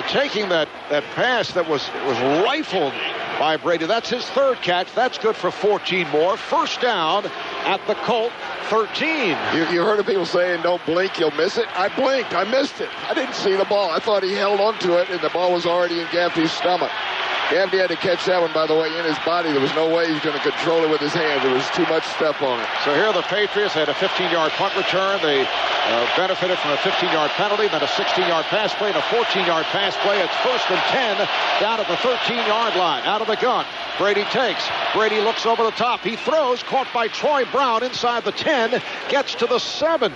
Speaker 1: taking that pass that was rifled by Brady. That's his 3rd catch. That's good for 14 more. First down at the Colt 13.
Speaker 2: You heard of people saying, don't blink, you'll miss it. I blinked. I missed it. I didn't see the ball. I thought he held onto it, and the ball was already in Gaffney's stomach. Gaffney had to catch that one, by the way, in his body. There was no way he was going to control it with his hands. There was too much stuff on it.
Speaker 1: So here the Patriots had a 15-yard punt return. They benefited from a 15-yard penalty, then a 16-yard pass play, and a 14-yard pass play. It's 1st and 10 down at the 13-yard line. Out of the gun. Brady takes. Brady looks over the top. He throws. Caught by Troy Brown inside the 10. Gets to the 7.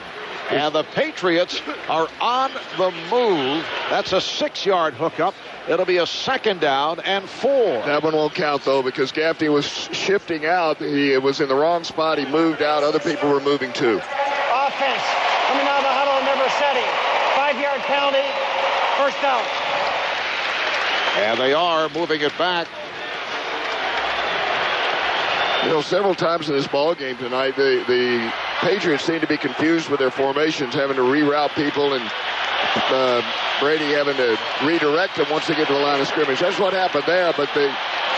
Speaker 1: And the Patriots are on the move. That's a 6-yard hookup. It'll be a 2nd down and 4.
Speaker 2: That one won't count, though, because Gaffney was shifting out. He was in the wrong spot. He moved out. Other people were moving, too.
Speaker 14: Offense coming out of the huddle, never setting. 5-yard penalty, first down.
Speaker 1: And they are moving it back.
Speaker 2: You know, several times in this ball game tonight, the Patriots seem to be confused with their formations, having to reroute people, and Brady having to redirect them once they get to the line of scrimmage. That's what happened there, but the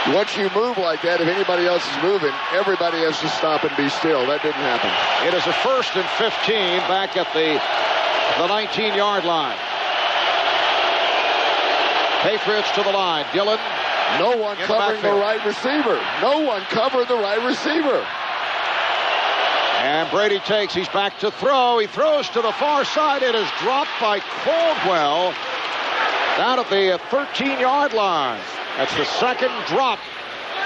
Speaker 2: Once you move like that, if anybody else is moving, everybody has to stop and be still. That didn't happen.
Speaker 1: It is a 1st and 15 back at the 19-yard line. Patriots to the line. Dillon.
Speaker 2: No one covering the right receiver. No one covered the right receiver.
Speaker 1: And Brady takes. He's back to throw. He throws to the far side. It is dropped by Caldwell down at the 13-yard line. That's the second drop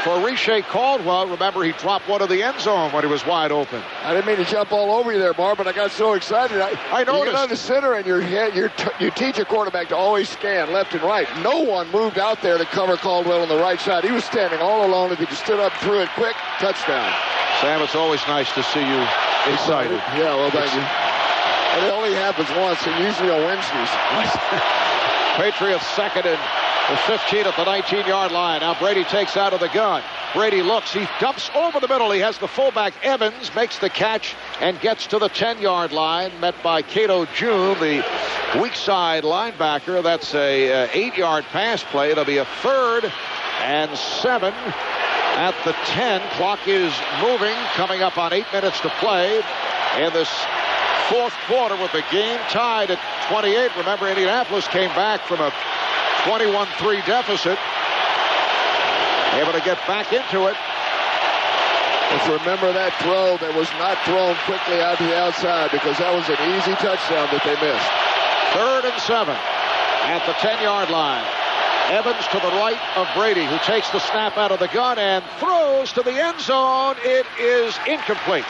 Speaker 1: for Riche Caldwell. Remember, he dropped one of the end zone when he was wide open.
Speaker 2: I didn't mean to jump all over you there, Marv, but I got so excited. I noticed. You get on the center and you teach a quarterback to always scan left and right. No one moved out there to cover Caldwell on the right side. He was standing all alone. If he just stood up, threw it quick, touchdown.
Speaker 1: Sam, it's always nice to see you excited.
Speaker 2: Yeah, well, thank you. And it only happens once, and usually on Wednesdays.
Speaker 1: Patriots second and the 15 at the 19-yard line. Now Brady takes out of the gun. Brady looks. He dumps over the middle. He has the fullback, Evans, makes the catch and gets to the 10-yard line, met by Cato June, the weak side linebacker. That's a 8-yard pass play. It'll be a 3rd and 7 at the 10. Clock is moving, coming up on 8 minutes to play in this 4th quarter with the game tied at 28. Remember, Indianapolis came back from a 21-3 deficit. Able to get back into it.
Speaker 2: Let's remember that throw that was not thrown quickly out to the outside, because that was an easy touchdown that they missed.
Speaker 1: 3rd and 7 at the 10-yard line. Evans to the right of Brady, who takes the snap out of the gun and throws to the end zone. It is incomplete.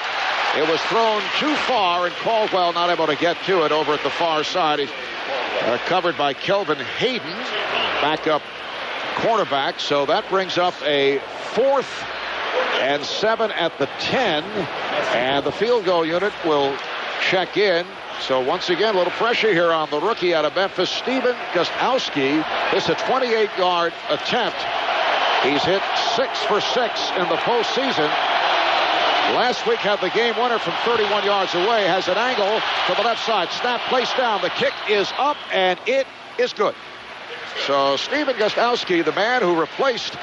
Speaker 1: It was thrown too far, and Caldwell not able to get to it over at the far side. He's covered by Kelvin Hayden, backup cornerback. So that brings up a 4th and 7 at the 10. And the field goal unit will check in. So once again, a little pressure here on the rookie out of Memphis, Steven Gostowski. This is a 28-yard attempt. He's hit 6 for 6 in the postseason. Last week had the game winner from 31 yards away. Has an angle to the left side. Snap placed down. The kick is up, and it is good. So Steven Gostowski, the man who replaced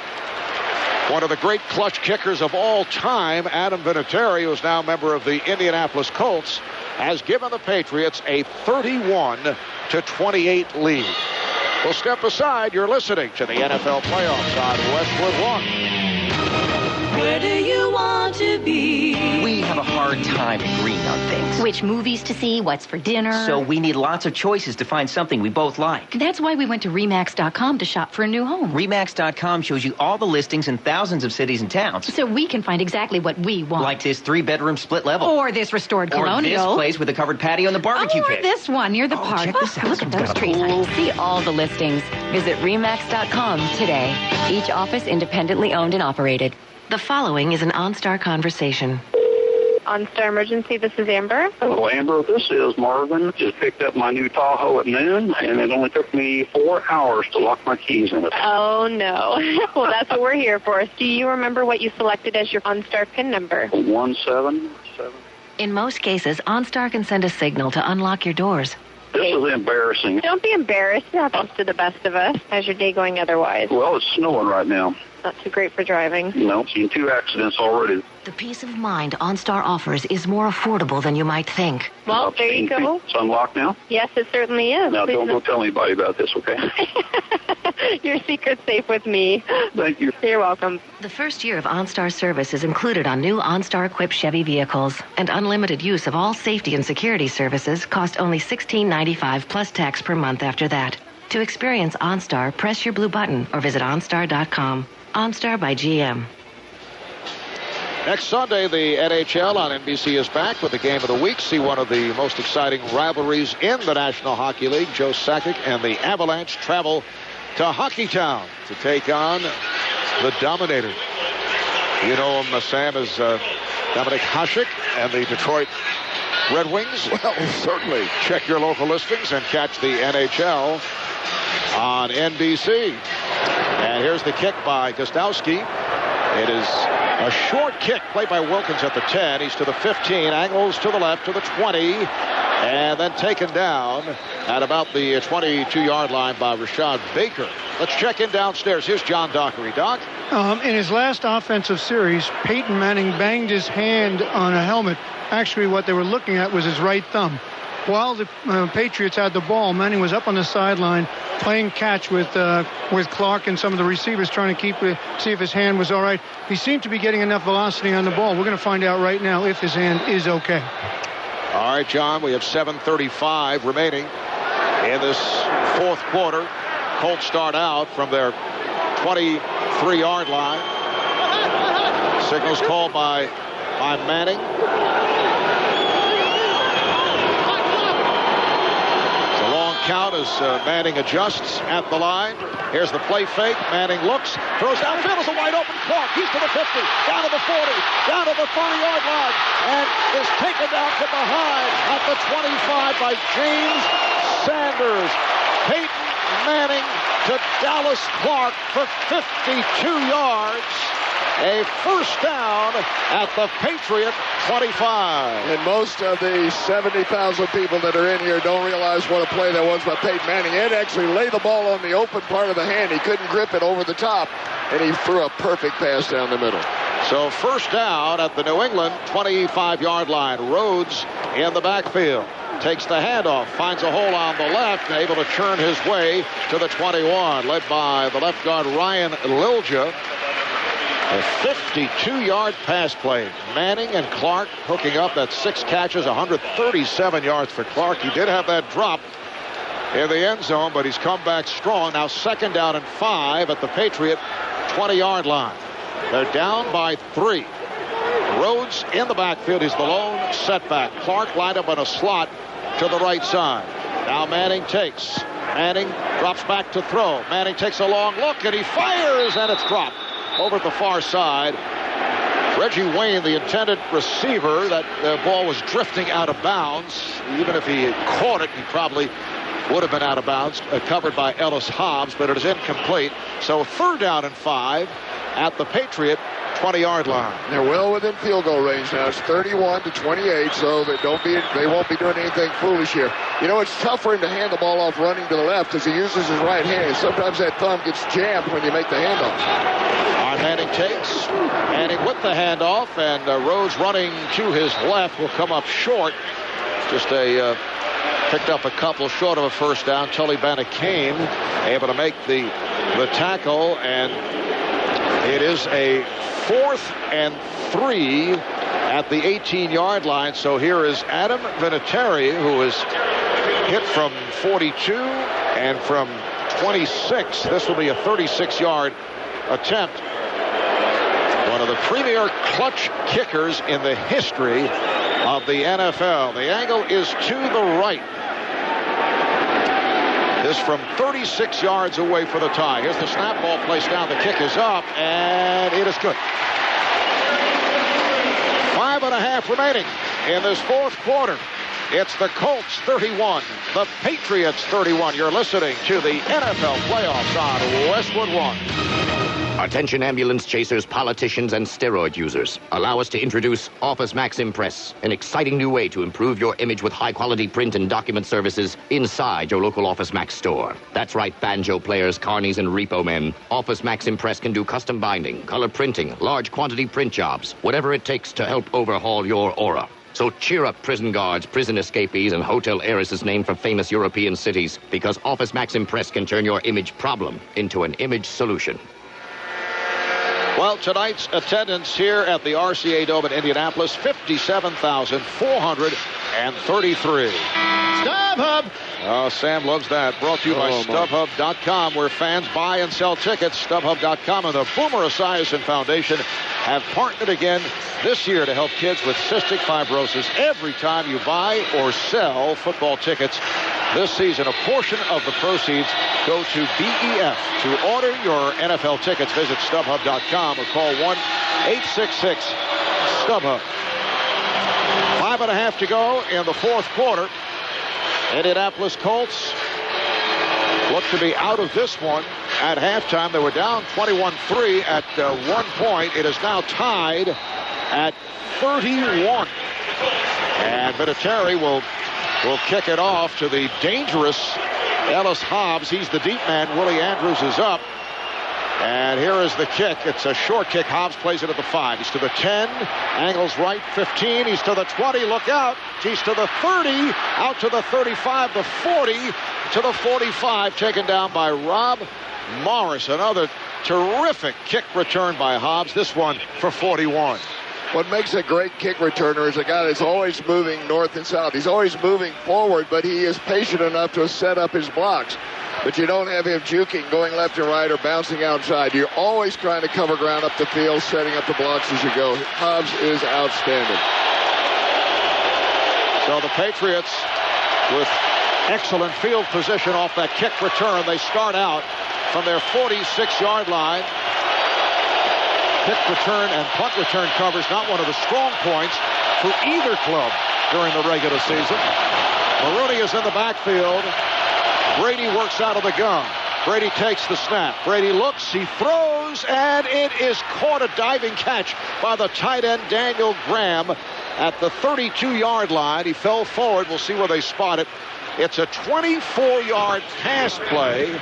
Speaker 1: one of the great clutch kickers of all time, Adam Vinatieri, who is now a member of the Indianapolis Colts, has given the Patriots a 31-28 lead. We'll step aside. You're listening to the NFL playoffs on Westwood One.
Speaker 3: Where do you want to be?
Speaker 6: We have a hard time agreeing on things.
Speaker 15: Which movies to see, what's for dinner.
Speaker 6: So we need lots of choices to find something we both like.
Speaker 15: That's why we went to Remax.com to shop for a new home.
Speaker 6: Remax.com shows you all the listings in thousands of cities and towns.
Speaker 15: So we can find exactly what we want.
Speaker 6: Like this 3-bedroom split level.
Speaker 15: Or this restored colonial.
Speaker 6: Or this place with a covered patio and the barbecue pit.
Speaker 15: Or this one near the park.
Speaker 6: Check this out.
Speaker 15: Look at those trees.
Speaker 7: See all the listings. Visit Remax.com today. Each office independently owned and operated.
Speaker 13: The following is an OnStar conversation.
Speaker 25: OnStar Emergency, this is Amber.
Speaker 26: Hello, Amber. This is Marvin. Just picked up my new Tahoe at noon, and it only took me 4 hours to lock my keys in it.
Speaker 25: Oh, no. Well, that's what we're here for. Do you remember what you selected as your OnStar PIN number?
Speaker 26: 177.
Speaker 13: In most cases, OnStar can send a signal to unlock your doors.
Speaker 26: This is embarrassing.
Speaker 25: Don't be embarrassed. It happens to the best of us. How's your day going otherwise?
Speaker 26: Well, it's snowing right now.
Speaker 25: Not too great for driving.
Speaker 26: No, seen 2 accidents already.
Speaker 13: The peace of mind OnStar offers is more affordable than you might think.
Speaker 25: Well, there you go.
Speaker 26: It's unlocked now?
Speaker 25: Yes, it certainly is.
Speaker 26: Now, don't go tell anybody about this, okay?
Speaker 25: Your secret's safe with me.
Speaker 26: Thank you.
Speaker 25: You're welcome.
Speaker 13: The first year of OnStar service is included on new OnStar-equipped Chevy vehicles, and unlimited use of all safety and security services cost only $16.95 plus tax per month after that. To experience OnStar, press your blue button or visit OnStar.com. OnStar by GM.
Speaker 1: Next Sunday, the NHL on NBC is back with the game of the week. See one of the most exciting rivalries in the National Hockey League. Joe Sakic and the Avalanche travel to Hockeytown to take on the Dominator. You know him, Sam, as Dominic Hasek and the Detroit Red Wings.
Speaker 2: Well, certainly.
Speaker 1: Check your local listings and catch the NHL on NBC. And here's the kick by Gostowski. It is a short kick played by Wilkins at the 10. He's to the 15, angles to the left to the 20. And then taken down at about the 22-yard line by Rashad Baker. Let's check in downstairs. Here's John Dockery. Doc?
Speaker 9: In his last offensive series, Peyton Manning banged his hand on a helmet. Actually, what they were looking at was his right thumb. While the Patriots had the ball, Manning was up on the sideline playing catch with Clark and some of the receivers, trying to see if his hand was all right. He seemed to be getting enough velocity on the ball. We're going to find out right now if his hand is okay.
Speaker 1: All right, John, we have 7:35 remaining in this fourth quarter. Colts start out from their 23-yard line. Signals called by Manning. It's a long count as Manning adjusts at the line. Here's the play fake. Manning looks, throws downfield. It's a wide open Clark. He's to the 50, down to the 40, down to the 30-yard line, and is taken down from behind at the 25 by James Sanders. Peyton Manning to Dallas Clark for 52 yards. A first down at the Patriot 25.
Speaker 2: And most of the 70,000 people that are in here don't realize what a play that was by Peyton Manning. He had actually laid the ball on the open part of the hand. He couldn't grip it over the top, and he threw a perfect pass down the middle.
Speaker 1: So first down at the New England 25-yard line. Rhodes in the backfield. Takes the handoff, finds a hole on the left, and able to churn his way to the 21, led by the left guard Ryan Lilja. A 52-yard pass play. Manning and Clark hooking up. That's 6 catches, 137 yards for Clark. He did have that drop in the end zone, but he's come back strong. Now second down and 5 at the Patriot 20-yard line. They're down by 3. Rhodes in the backfield. He's the lone setback. Clark lined up in a slot to the right side. Now Manning takes. Manning drops back to throw. Manning takes a long look, and he fires, and it's dropped over at the far side. Reggie Wayne, the intended receiver, that ball was drifting out of bounds. Even if he had caught it, he probably would have been out of bounds, covered by Ellis Hobbs, but it is incomplete. So third down and 5 at the Patriot 20-yard line.
Speaker 2: They're well within field goal range now. It's 31-28, so they won't be doing anything foolish here. You know, it's tough for him to hand the ball off running to the left because he uses his right hand. Sometimes that thumb gets jammed when you make the handoff.
Speaker 1: Manning takes. Manning with the handoff, and Rhodes running to his left will come up short. Just picked up a couple short of a first down. Tully Banacane able to make the tackle, and it is a 4th and 3 at the 18-yard line. So here is Adam Vinatieri, who is hit from 42 and from 26. This will be a 36-yard attempt. One of the premier clutch kickers in the history of the NFL. The angle is to the right. This from 36 yards away for the tie. Here's the snap, ball placed down. The kick is up, and it is good. 5.5 remaining in this fourth quarter. It's the Colts 31, the Patriots 31. You're listening to the NFL playoffs on Westwood One.
Speaker 8: Attention ambulance chasers, politicians, and steroid users. Allow us to introduce Office Max Impress, an exciting new way to improve your image with high-quality print and document services inside your local Office Max store. That's right, banjo players, carnies, and repo men. Office Max Impress can do custom binding, color printing, large quantity print jobs, whatever it takes to help overhaul your aura. So cheer up prison guards, prison escapees, and hotel heiresses named for famous European cities, because Office Max Impress can turn your image problem into an image solution.
Speaker 1: Well, tonight's attendance here at the RCA Dome in Indianapolis, 57,433.
Speaker 21: StubHub!
Speaker 1: Oh, Sam loves that. Brought to you by StubHub.com, where fans buy and sell tickets. StubHub.com and the Boomer Esiason Foundation have partnered again this year to help kids with cystic fibrosis. Every time you buy or sell football tickets this season, a portion of the proceeds go to BEF. To order your NFL tickets, visit StubHub.com or call 1-866-StubHub. 5.5 to go in the fourth quarter. Indianapolis Colts look to be out of this one at halftime. They were down 21-3 at one point. It is now tied at 31. And Vinatieri will will kick it off to the dangerous Ellis Hobbs. He's the deep man. Willie Andrews is up. And here is the kick. It's a short kick. Hobbs plays it at the 5. He's to the 10. Angles right, 15. He's to the 20. Look out. He's to the 30. Out to the 35. The 40. To the 45. Taken down by Rob Morris. Another terrific kick return by Hobbs. This one for 41.
Speaker 2: What makes a great kick returner is a guy that's always moving north and south. He's always moving forward, but he is patient enough to set up his blocks. But you don't have him juking, going left and right, or bouncing outside. You're always trying to cover ground up the field, setting up the blocks as you go. Hobbs is outstanding.
Speaker 1: So the Patriots, with excellent field position off that kick return, they start out from their 46-yard line. Kick return and punt return covers not one of the strong points for either club during the regular season. Maroney is in the backfield. Brady works out of the gun. Brady takes the snap. Brady looks, he throws, and it is caught, a diving catch by the tight end Daniel Graham at the 32-yard line. He fell forward. We'll see where they spot it. It's a 24-yard pass play,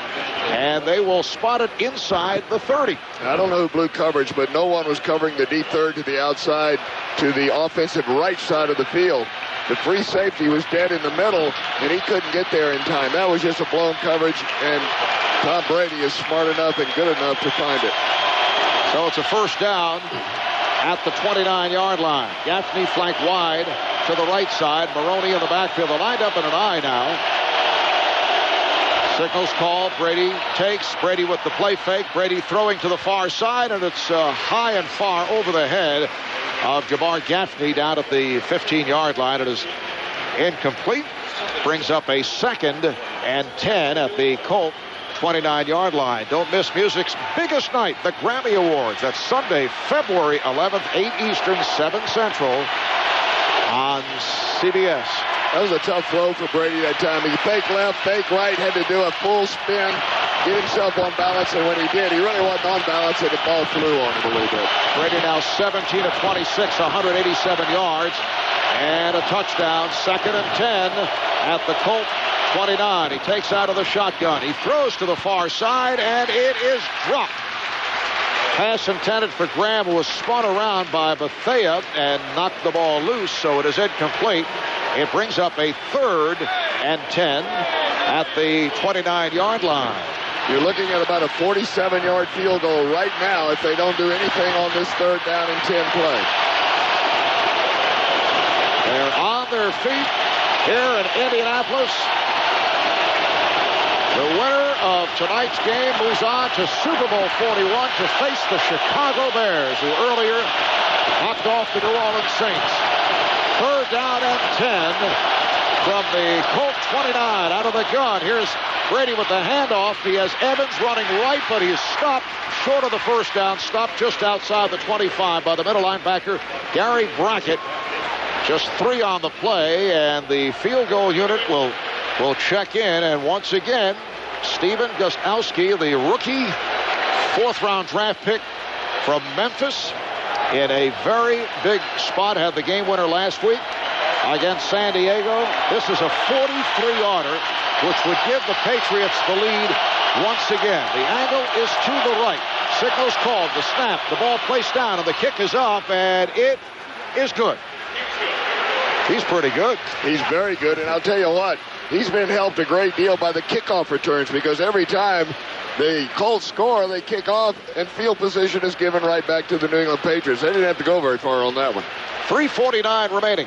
Speaker 1: and they will spot it inside the 30.
Speaker 2: I don't know who blew coverage, but no one was covering the deep third to the outside, to the offensive right side of the field. The free safety was dead in the middle, and he couldn't get there in time. That was just a blown coverage, and Tom Brady is smart enough and good enough to find it.
Speaker 1: So it's a first down at the 29-yard line. Gaffney flanked wide to the right side. Maroney in the backfield. They're lined up in an I now. Signals called. Brady takes. Brady with the play fake. Brady throwing to the far side, and it's high and far over the head of Jabbar Gaffney down at the 15-yard line. It is incomplete. Brings up a 2nd and 10 at the Colt 29-yard line. Don't miss music's biggest night, the Grammy Awards. That's Sunday, February 11th, 8 Eastern, 7 Central on CBS.
Speaker 2: That was a tough throw for Brady that time. He fake left, fake right, had to do a full spin, get himself on balance, and when he did, he really wasn't on balance, and the ball flew on him a little bit.
Speaker 1: Brady now 17 of 26, 187 yards, and a touchdown. 2nd and 10 at the Colt 29. He takes out of the shotgun. He throws to the far side, and it is dropped. Pass intended for Graham, who was spun around by Bethea and knocked the ball loose, so it is incomplete. It brings up a 3rd and 10 at the 29-yard line.
Speaker 2: You're looking at about a 47-yard field goal right now if they don't do anything on this 3rd down and 10 play.
Speaker 1: They're on their feet here in Indianapolis. The winner of tonight's game moves on to Super Bowl 41 to face the Chicago Bears, who earlier knocked off the New Orleans Saints. 3rd down and 10 from the Colt 29 out of the gun. Here's Brady with the handoff. He has Evans running right, but he's stopped short of the first down, stopped just outside the 25 by the middle linebacker, Gary Brackett. Just 3 on the play, and the field goal unit will check in. And once again, Steven Gostkowski, the rookie 4th-round draft pick from Memphis, in a very big spot, had the game winner last week against San Diego. This is a 43-yarder, which would give the Patriots the lead once again. The angle is to the right. Signals called. The snap, the ball placed down, and the kick is up, and it is good. He's pretty good.
Speaker 2: He's very good, and I'll tell you what, he's been helped a great deal by the kickoff returns, because every time the Colts score, they kick off, and field position is given right back to the New England Patriots. They didn't have to go very far on that one.
Speaker 1: 3:49 remaining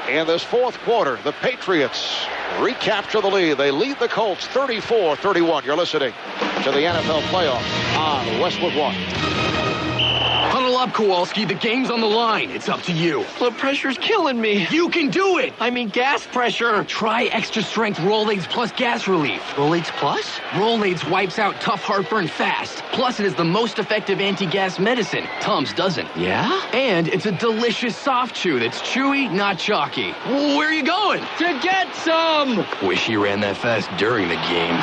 Speaker 1: in this 4th quarter. The Patriots recapture the lead. They lead the Colts 34-31. You're listening to the NFL playoffs on Westwood One.
Speaker 5: Huddle up, Kowalski. The game's on the line. It's up to you.
Speaker 10: Blood pressure's killing me.
Speaker 5: You can do it.
Speaker 10: I mean gas pressure.
Speaker 5: Try extra strength Rolaids Plus gas relief.
Speaker 10: Rolaids Plus?
Speaker 5: Rolaids wipes out tough heartburn fast. Plus, it is the most effective anti-gas medicine. Tums doesn't.
Speaker 10: Yeah?
Speaker 5: And it's a delicious soft chew that's chewy, not chalky. Where are you going?
Speaker 10: To get some.
Speaker 5: Wish you ran that fast during the game.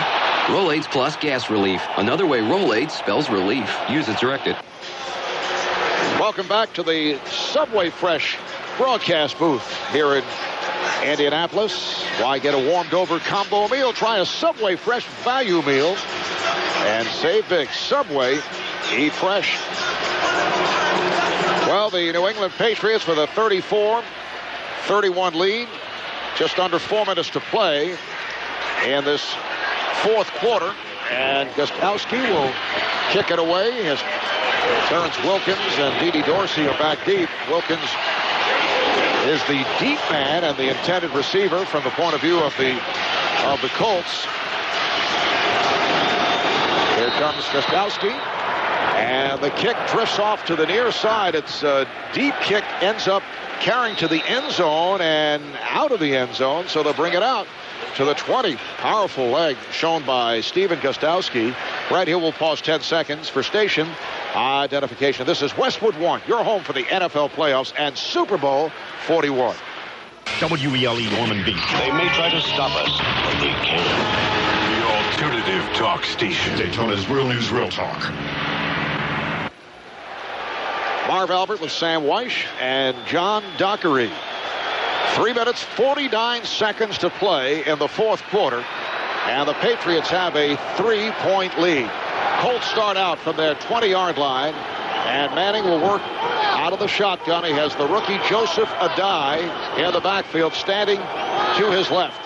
Speaker 11: Rolaids Plus gas relief. Another way Rolaids spells relief. Use as directed.
Speaker 1: Welcome back to the Subway Fresh broadcast booth here in Indianapolis. Why get a warmed-over combo meal? Try a Subway Fresh Value Meal and save big. Subway, eat fresh. Well, the New England Patriots with a 34-31 lead. Just under 4 minutes to play in this fourth quarter. And Gostkowski will kick it away as Terrence Wilkins and Dede Dorsey are back deep. Wilkins is the deep man and the intended receiver from the point of view of the Colts. Here comes Gostkowski, and the kick drifts off to the near side. It's a deep kick, ends up carrying to the end zone and out of the end zone, so they'll bring it out to the 20. Powerful leg shown by Stephen Gostkowski. Right here, we'll pause 10 seconds for station identification. This is Westwood One, your home for the NFL playoffs and Super Bowl 41.
Speaker 4: WELE Norman Beach.
Speaker 24: They may try to stop us, but they can't.
Speaker 4: The alternative talk station. Daytona's Real News, Real Talk.
Speaker 1: Marv Albert with Sam Weish and John Dockery. 3 minutes, 49 seconds to play in the fourth quarter. And the Patriots have a 3-point lead. Colts start out from their 20-yard line. And Manning will work out of the shotgun. He has the rookie Joseph Adai in the backfield standing to his left.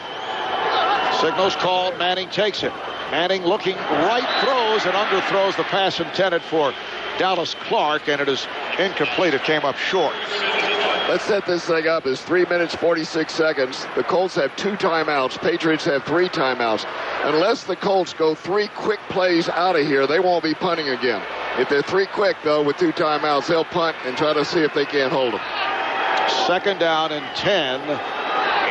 Speaker 1: Signals called. Manning takes it. Manning looking right, throws and underthrows the pass intended for Dallas Clark, and it is incomplete. It came up short.
Speaker 2: Let's set this thing up. It's 3 minutes, 46 seconds. The Colts have 2 timeouts. Patriots have 3 timeouts. Unless the Colts go 3 quick plays out of here, they won't be punting again. If they're 3 quick, though, with 2 timeouts, they'll punt and try to see if they can't hold them.
Speaker 1: Second down and 10.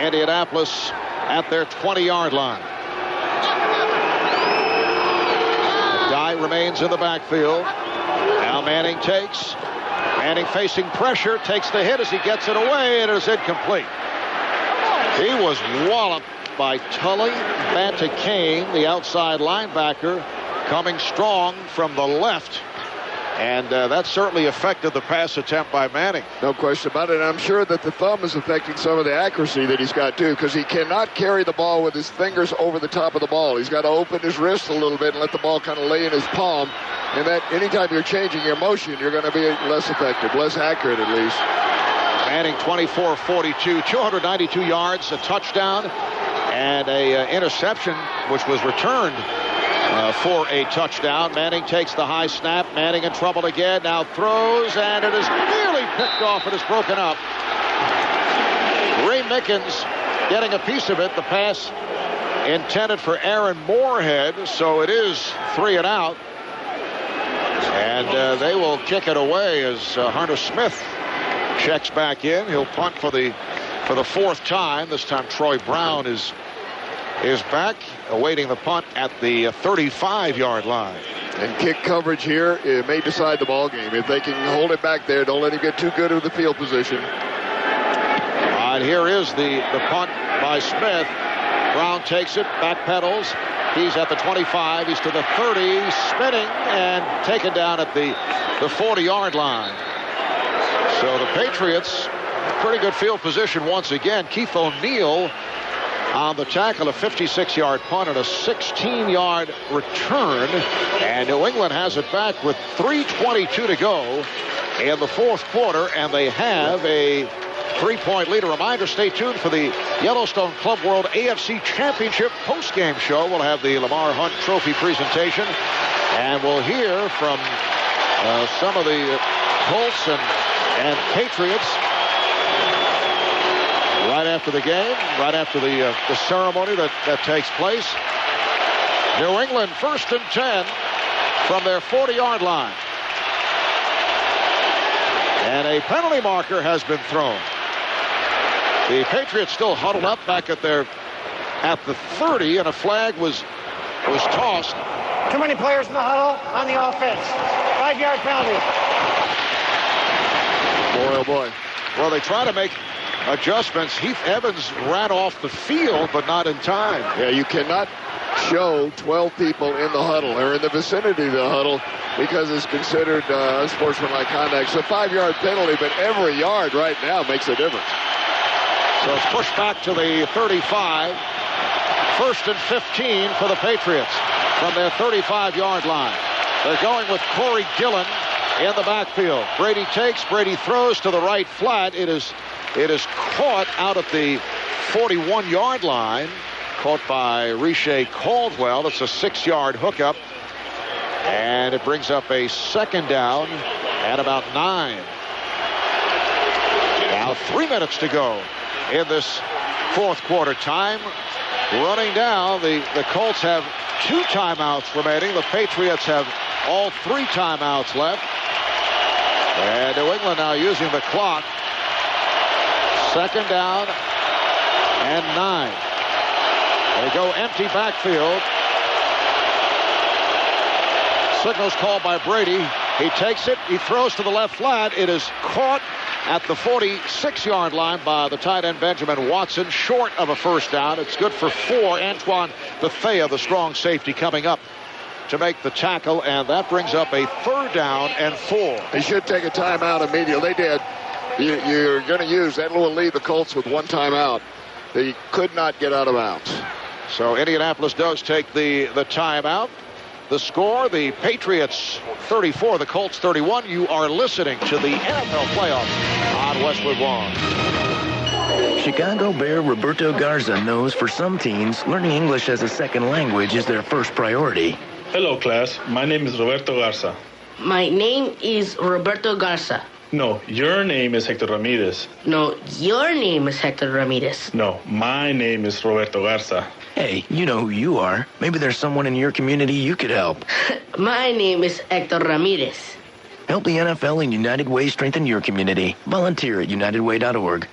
Speaker 1: Indianapolis at their 20-yard line. Adai remains in the backfield. Now Manning takes. Manning facing pressure, takes the hit as he gets it away, and it is incomplete. He was walloped by Tully Bantakane, the outside linebacker, coming strong from the left. And that certainly affected the pass attempt by Manning.
Speaker 2: No question about it. And I'm sure that the thumb is affecting some of the accuracy that he's got, too, because he cannot carry the ball with his fingers over the top of the ball. He's got to open his wrist a little bit and let the ball kind of lay in his palm. And that anytime you're changing your motion, you're going to be less effective, less accurate at least.
Speaker 1: Manning 24-42, 292 yards, a touchdown, and a interception, which was returned for a touchdown. Manning takes the high snap. Manning in trouble again. Now throws, and it is nearly picked off. It is broken up. Ray Mickens getting a piece of it. The pass intended for Aaron Moorhead, so it is 3 and out. And they will kick it away as Hunter Smith checks back in. He'll punt for the 4th time. This time Troy Brown is back, awaiting the punt at the 35-yard line.
Speaker 2: And kick coverage here, it may decide the ball game. If they can hold it back there, don't let him get too good with the field position.
Speaker 1: All right, here is the punt by Smith. Brown takes it, backpedals. He's at the 25. He's to the 30, spinning and taken down at the 40-yard line. So the Patriots, pretty good field position once again. Keith O'Neal on the tackle, a 56-yard punt and a 16-yard return. And New England has it back with 3:22 to go in the fourth quarter, and they have a 3-point lead. A reminder, stay tuned for the Yellowstone Club World AFC Championship postgame show. We'll have the Lamar Hunt Trophy presentation, and we'll hear from some of the Colts and Patriots right after the game, right after the ceremony that takes place. New England 1st and 10 from their 40-yard line. And a penalty marker has been thrown. The Patriots still huddled up back at the 30, and a flag was tossed.
Speaker 14: Too many players in the huddle on the offense. 5-yard penalty.
Speaker 2: Boy, oh boy.
Speaker 1: Well, they try to make adjustments. Heath Evans ran off the field, but not in time.
Speaker 2: Yeah, you cannot show 12 people in the huddle or in the vicinity of the huddle because it's considered unsportsmanlike conduct. It's a 5-yard penalty, but every yard right now makes a difference.
Speaker 1: So it's pushed back to the 35. First and 15 for the Patriots from their 35-yard line. They're going with Corey Dillon in the backfield. Brady takes, Brady throws to the right flat. It is caught out at the 41-yard line. Caught by Riche Caldwell. It's a 6-yard hookup. And it brings up a second down at about 9. Now 3 minutes to go in this fourth quarter. Time running down. The Colts have 2 timeouts remaining. The Patriots have all 3 timeouts left. And New England now using the clock. Second down and 9. They go empty backfield. Signals called by Brady. He takes it. He throws to the left flat. It is caught at the 46-yard line by the tight end Benjamin Watson, short of a first down. It's good for 4. Antoine Bethea, the strong safety, coming up to make the tackle, and that brings up a 3rd down and 4.
Speaker 2: They should take a timeout immediately. They did. You're going to use that will leave the Colts with 1 timeout. They could not get out of bounds.
Speaker 1: So Indianapolis does take the timeout. The score, the Patriots 34, the Colts 31. You are listening to the NFL playoffs on Westwood One.
Speaker 12: Chicago Bear Roberto Garza knows for some teens, learning English as a second language is their first priority.
Speaker 16: Hello, class. My name is Roberto Garza.
Speaker 17: My name is Roberto Garza.
Speaker 16: No, your name is Hector Ramirez.
Speaker 17: No, your name is Hector Ramirez.
Speaker 16: No, my name is Roberto Garza.
Speaker 12: Hey, you know who you are. Maybe there's someone in your community you could help.
Speaker 17: My name is Hector Ramirez.
Speaker 12: Help the NFL and United Way strengthen your community. Volunteer at UnitedWay.org.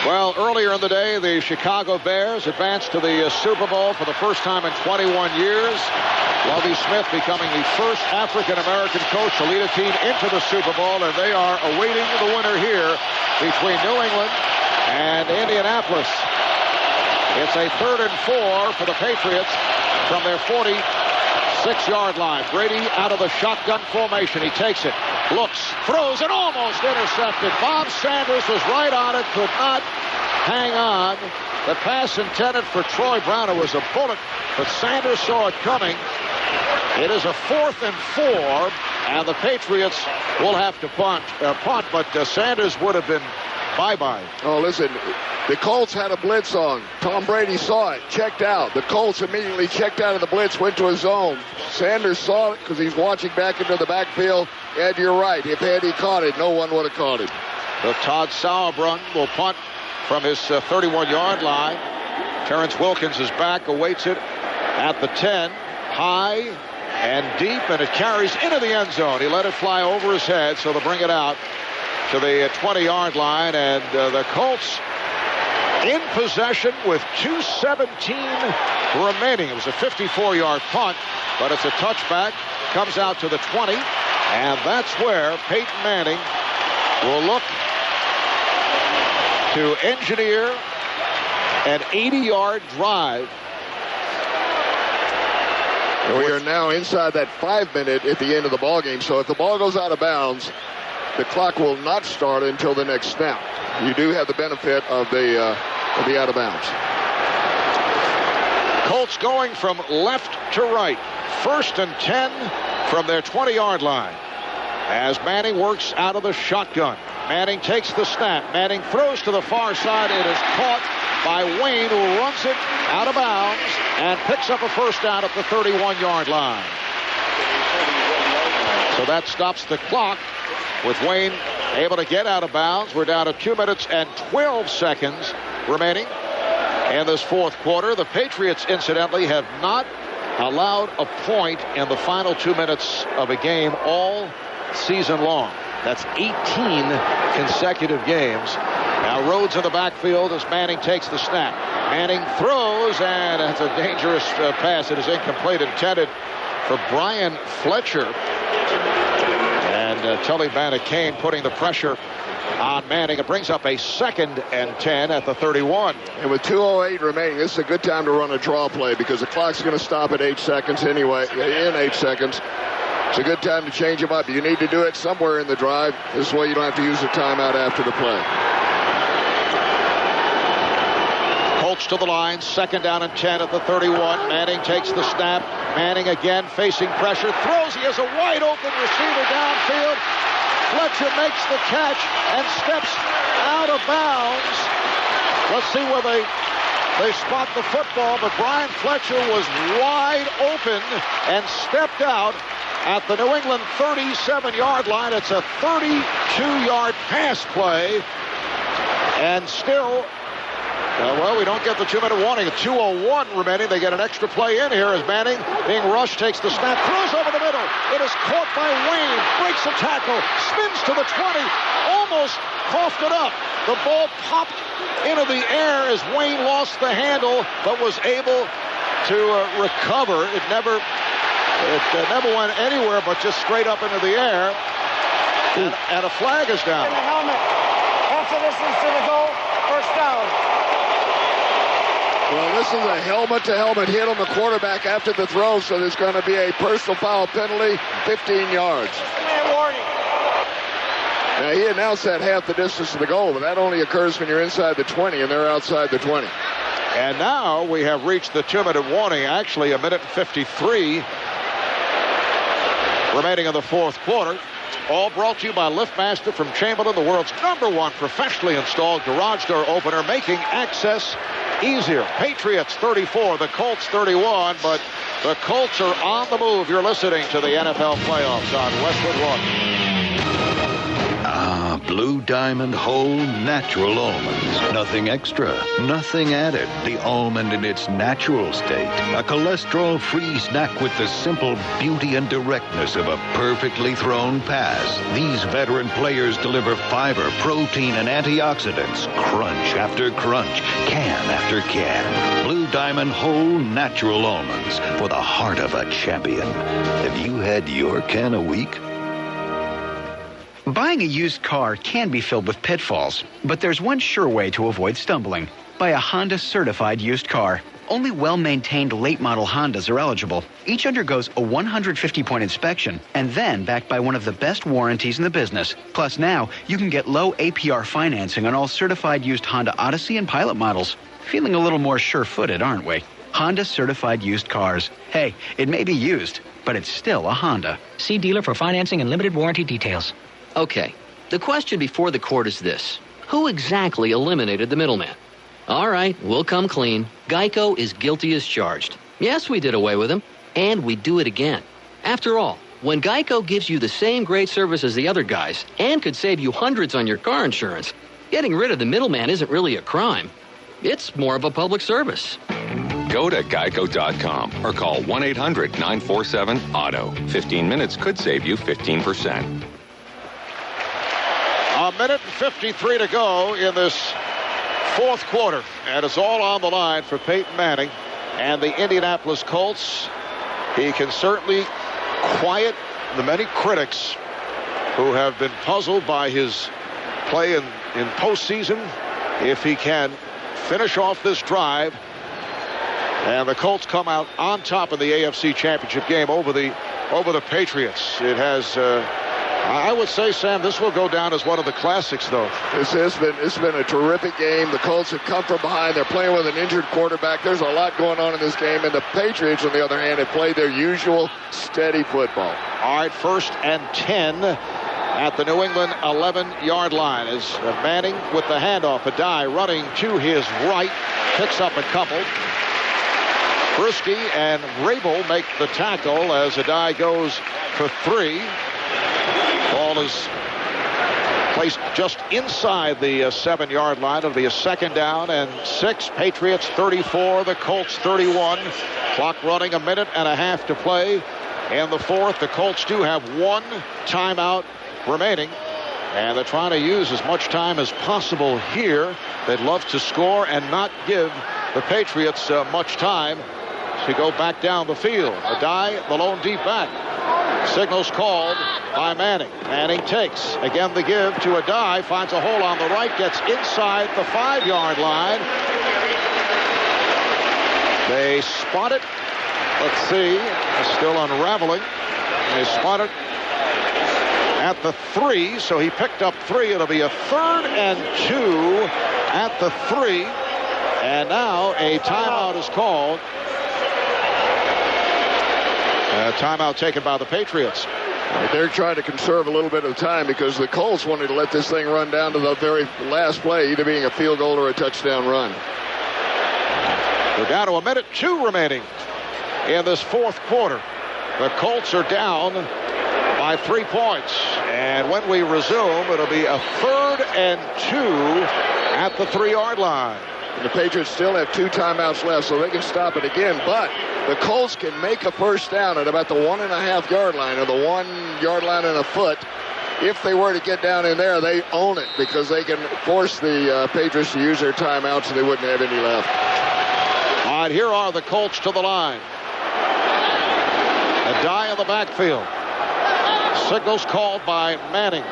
Speaker 1: Well, earlier in the day, the Chicago Bears advanced to the Super Bowl for the first time in 21 years. Lovie Smith becoming the first African-American coach to lead a team into the Super Bowl, and they are awaiting the winner here between New England and Indianapolis. It's a 3rd and 4 for the Patriots from their 46-yard line. Brady out of the shotgun formation. He takes it, looks, throws, and almost intercepted. Bob Sanders was right on it, could not hang on. The pass intended for Troy Brown. It was a bullet, but Sanders saw it coming. It is a 4th and 4, and the Patriots will have to punt, but Sanders would have been bye-bye.
Speaker 2: Oh, listen, the Colts had a blitz on. Tom Brady saw it, checked out. The Colts immediately checked out of the blitz, went to his zone. Sanders saw it because he's watching back into the backfield. And you're right, if Eddie caught it, no one would have caught it.
Speaker 1: So Todd Sauerbrunn will punt from his 31-yard line. Terrence Wilkins is back, awaits it at the 10. High and deep, and it carries into the end zone. He let it fly over his head, so they'll bring it out to the 20-yard line, and the Colts in possession with 2:17 remaining. It was a 54-yard punt, but it's a touchback. Comes out to the 20, and that's where Peyton Manning will look to engineer an 80-yard drive.
Speaker 2: We are now inside that 5-minute at the end of the ball game. So if the ball goes out of bounds, the clock will not start until the next snap. You do have the benefit of the out of bounds.
Speaker 1: Colts going from left to right. 1st and 10 from their 20-yard line. As Manning works out of the shotgun. Manning takes the snap. Manning throws to the far side. It is caught by Wayne, who runs it out of bounds and picks up a first down at the 31-yard line. So that stops the clock with Wayne able to get out of bounds. We're down to 2 minutes and 12 seconds remaining in this fourth quarter. The Patriots, incidentally, have not allowed a point in the final 2 minutes of a game all season long. That's 18 consecutive games. Now Rhodes in the backfield as Manning takes the snap. Manning throws, and it's a dangerous pass. It is incomplete, intended for Brian Fletcher. And Tully Banacane putting the pressure on Manning. It brings up a 2nd and 10 at the 31.
Speaker 2: And with 2:08 remaining, this is a good time to run a draw play because the clock's going to stop at 8 seconds anyway, in 8 seconds. It's a good time to change them up. You need to do it somewhere in the drive. This way you don't have to use the timeout after the play.
Speaker 1: Colts to the line. 2nd down and 10 at the 31. Manning takes the snap. Manning again facing pressure. Throws. He has a wide open receiver downfield. Fletcher makes the catch and steps out of bounds. Let's see where they spot the football, but Brian Fletcher was wide open and stepped out at the New England 37-yard line. It's a 32-yard pass play. And still, we don't get the 2-minute warning. 2:01 remaining. They get an extra play in here as Manning, being rushed, takes the snap, throws over the middle. It is caught by Wayne, breaks a tackle, spins to the 20, almost coughed it up. The ball popped into the air as Wayne lost the handle, but was able to recover. It never went anywhere, but just straight up into the air. And a flag is down.
Speaker 14: In the helmet. Half the distance to the goal. First down.
Speaker 2: Well, this is a helmet-to-helmet hit on the quarterback after the throw, so there's going to be a personal foul penalty, 15 yards.
Speaker 14: Man warning.
Speaker 2: Now, he announced that half the distance to the goal, but that only occurs when you're inside the 20, and they're outside the 20.
Speaker 1: And now we have reached the 2-minute warning. Actually, 1:53 remaining in the 4th quarter. All brought to you by LiftMaster from Chamberlain, the world's #1 professionally installed garage door opener, making access easier. Patriots 34, the Colts 31, but the Colts are on the move. You're listening to the NFL playoffs on Westwood One.
Speaker 3: Blue Diamond whole natural almonds. Nothing extra, nothing added. The almond in its natural state. A cholesterol-free snack with the simple beauty and directness of a perfectly thrown pass. These veteran players deliver fiber, protein, and antioxidants. Crunch after crunch, can after can. Blue Diamond whole natural almonds for the heart of a champion. Have you had your can a week?
Speaker 18: Buying a used car can be filled with pitfalls, but there's one sure way to avoid stumbling. Buy a Honda certified used car. Only well-maintained late-model Hondas are eligible. Each undergoes a 150-point inspection and then backed by one of the best warranties in the business. Plus now, you can get low APR financing on all certified used Honda Odyssey and Pilot models. Feeling a little more sure-footed, aren't we? Honda certified used cars. Hey, it may be used, but it's still a Honda.
Speaker 19: See dealer for financing and limited warranty details.
Speaker 11: Okay, the question before the court is this. Who exactly eliminated the middleman? All right, we'll come clean. Geico is guilty as charged. Yes, we did away with him, and we do it again. After all, when Geico gives you the same great service as the other guys and could save you hundreds on your car insurance, getting rid of the middleman isn't really a crime. It's more of a public service.
Speaker 20: Go to geico.com or call 1-800-947-AUTO. 15 minutes could save you 15%.
Speaker 1: 1:53 to go in this 4th quarter, and it's all on the line for Peyton Manning and the Indianapolis Colts. He can certainly quiet the many critics who have been puzzled by his play in postseason if he can finish off this drive. And the Colts come out on top of the AFC Championship game over the Patriots. It has I would say, Sam, this will go down as one of the classics, though.
Speaker 2: It's been a terrific game. The Colts have come from behind. They're playing with an injured quarterback. There's a lot going on in this game. And the Patriots, on the other hand, have played their usual steady football.
Speaker 1: All right, 1st and 10 at the New England 11-yard line. As Manning with the handoff. Adai running to his right. Picks up a couple. Bruschi and Rabel make the tackle as Adai goes for 3. Ball is placed just inside the 7-yard line. It'll be a 2nd down and 6. Patriots 34, the Colts 31. Clock running, 1.5 minutes to play in the 4th. The Colts do have 1 timeout remaining, and they're trying to use as much time as possible here. They'd love to score and not give the Patriots much time to go back down the field. Adai, the lone deep back. Signals called by Manning. Manning takes. Again the give to Adai. Finds a hole on the right. Gets inside the 5-yard line. They spot it. Let's see. It's still unraveling. They spot it at the 3. So he picked up 3. It'll be a 3rd and 2 at the 3. And now a timeout is called. A timeout taken by the Patriots.
Speaker 2: They're trying to conserve a little bit of time because the Colts wanted to let this thing run down to the very last play, either being a field goal or a touchdown run.
Speaker 1: We're down to 1:02 remaining in this fourth quarter. The Colts are down by 3 points. And when we resume, it'll be a 3rd and 2 at the 3-yard line.
Speaker 2: And the Patriots still have 2 timeouts left, so they can stop it again. But the Colts can make a first down at about the 1.5-yard line, or the 1-yard line and a foot. If they were to get down in there, they own it because they can force the Patriots to use their timeouts and they wouldn't have any left.
Speaker 1: All right, here are the Colts to the line. A die in the backfield. Signals called by Manning.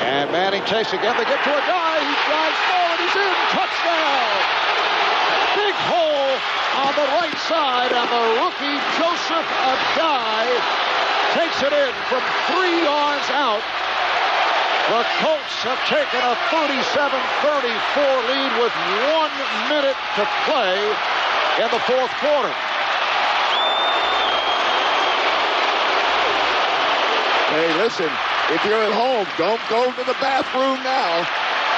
Speaker 1: And Manning takes again. They get to a guy. He drives forward. He's in. Touchdown. Big hole on the right side. And the rookie, Joseph Adai, takes it in from 3 yards out. The Colts have taken a 37-34 lead with 1 minute to play in the fourth quarter.
Speaker 2: Hey, listen, if you're at home, don't go to the bathroom now.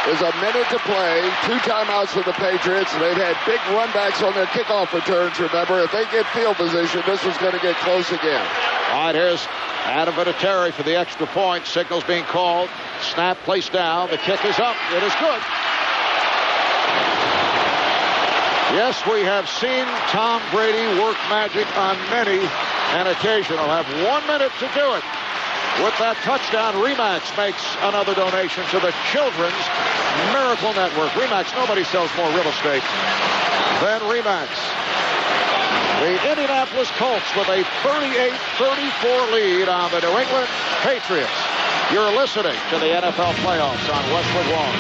Speaker 2: There's a minute to play, 2 timeouts for the Patriots. They've had big runbacks on their kickoff returns, remember. If they get field position, this is going to get close again.
Speaker 1: All right, here's Adam Vinatieri for the extra point. Signals being called. Snap placed down. The kick is up. It is good. Yes, we have seen Tom Brady work magic on many an occasion. He'll have 1 minute to do it. With that touchdown, Remax makes another donation to the Children's Miracle Network. Remax, nobody sells more real estate than Remax. The Indianapolis Colts with a 38-34 lead on the New England Patriots. You're listening to the NFL playoffs on Westwood One.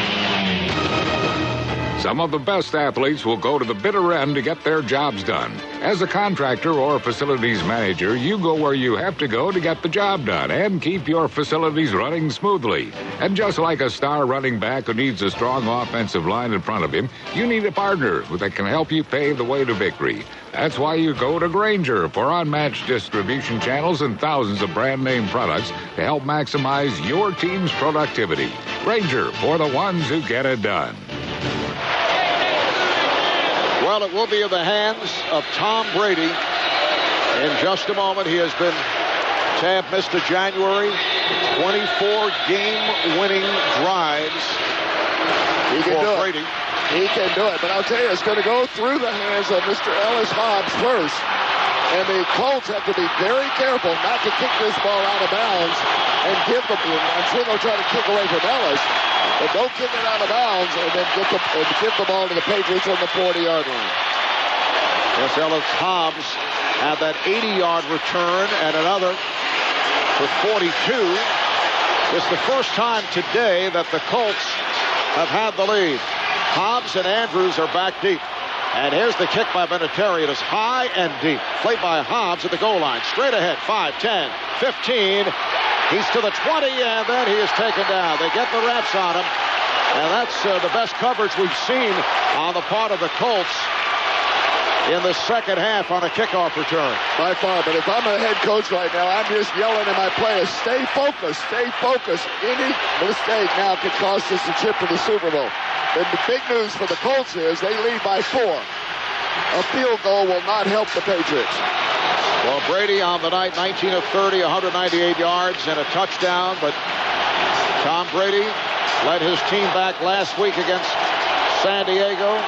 Speaker 6: Some of the best athletes will go to the bitter end to get their jobs done. As a contractor or facilities manager, you go where you have to go to get the job done and keep your facilities running smoothly. And just like a star running back who needs a strong offensive line in front of him, you need a partner that can help you pave the way to victory. That's why you go to Grainger for unmatched distribution channels and thousands of brand name products to help maximize your team's productivity. Grainger, for the ones who get it done.
Speaker 1: Well, it will be in the hands of Tom Brady in just a moment. He has been to have missed a January, 24 game-winning drives.
Speaker 2: He can do
Speaker 1: Brady.
Speaker 2: He can do it, but I'll tell you, it's going to go through the hands of Mr. Ellis Hobbs first. And the Colts have to be very careful not to kick this ball out of bounds and give the ball. I'm sure they'll try to kick away from Ellis, but don't kick it out of bounds and then give the ball to the Patriots on the 40-yard line.
Speaker 1: Yes, Ellis Hobbs had that 80-yard return and another for 42. It's the first time today that the Colts have had the lead. Hobbs and Andrews are back deep. And here's the kick by Vinatieri. It is high and deep. Played by Hobbs at the goal line. Straight ahead. 5, 10, 15. He's to the 20, and then he is taken down. They get the reps on him. And that's the best coverage we've seen on the part of the Colts in the second half on a kickoff return.
Speaker 2: By far, but if I'm a head coach right now, I'm just yelling at my players, stay focused, stay focused. Any mistake now could cost us the chip to the Super Bowl. And the big news for the Colts is they lead by 4. A field goal will not help the Patriots.
Speaker 1: Well, Brady on the night, 19 of 30, 198 yards and a touchdown. But Tom Brady led his team back last week against San Diego.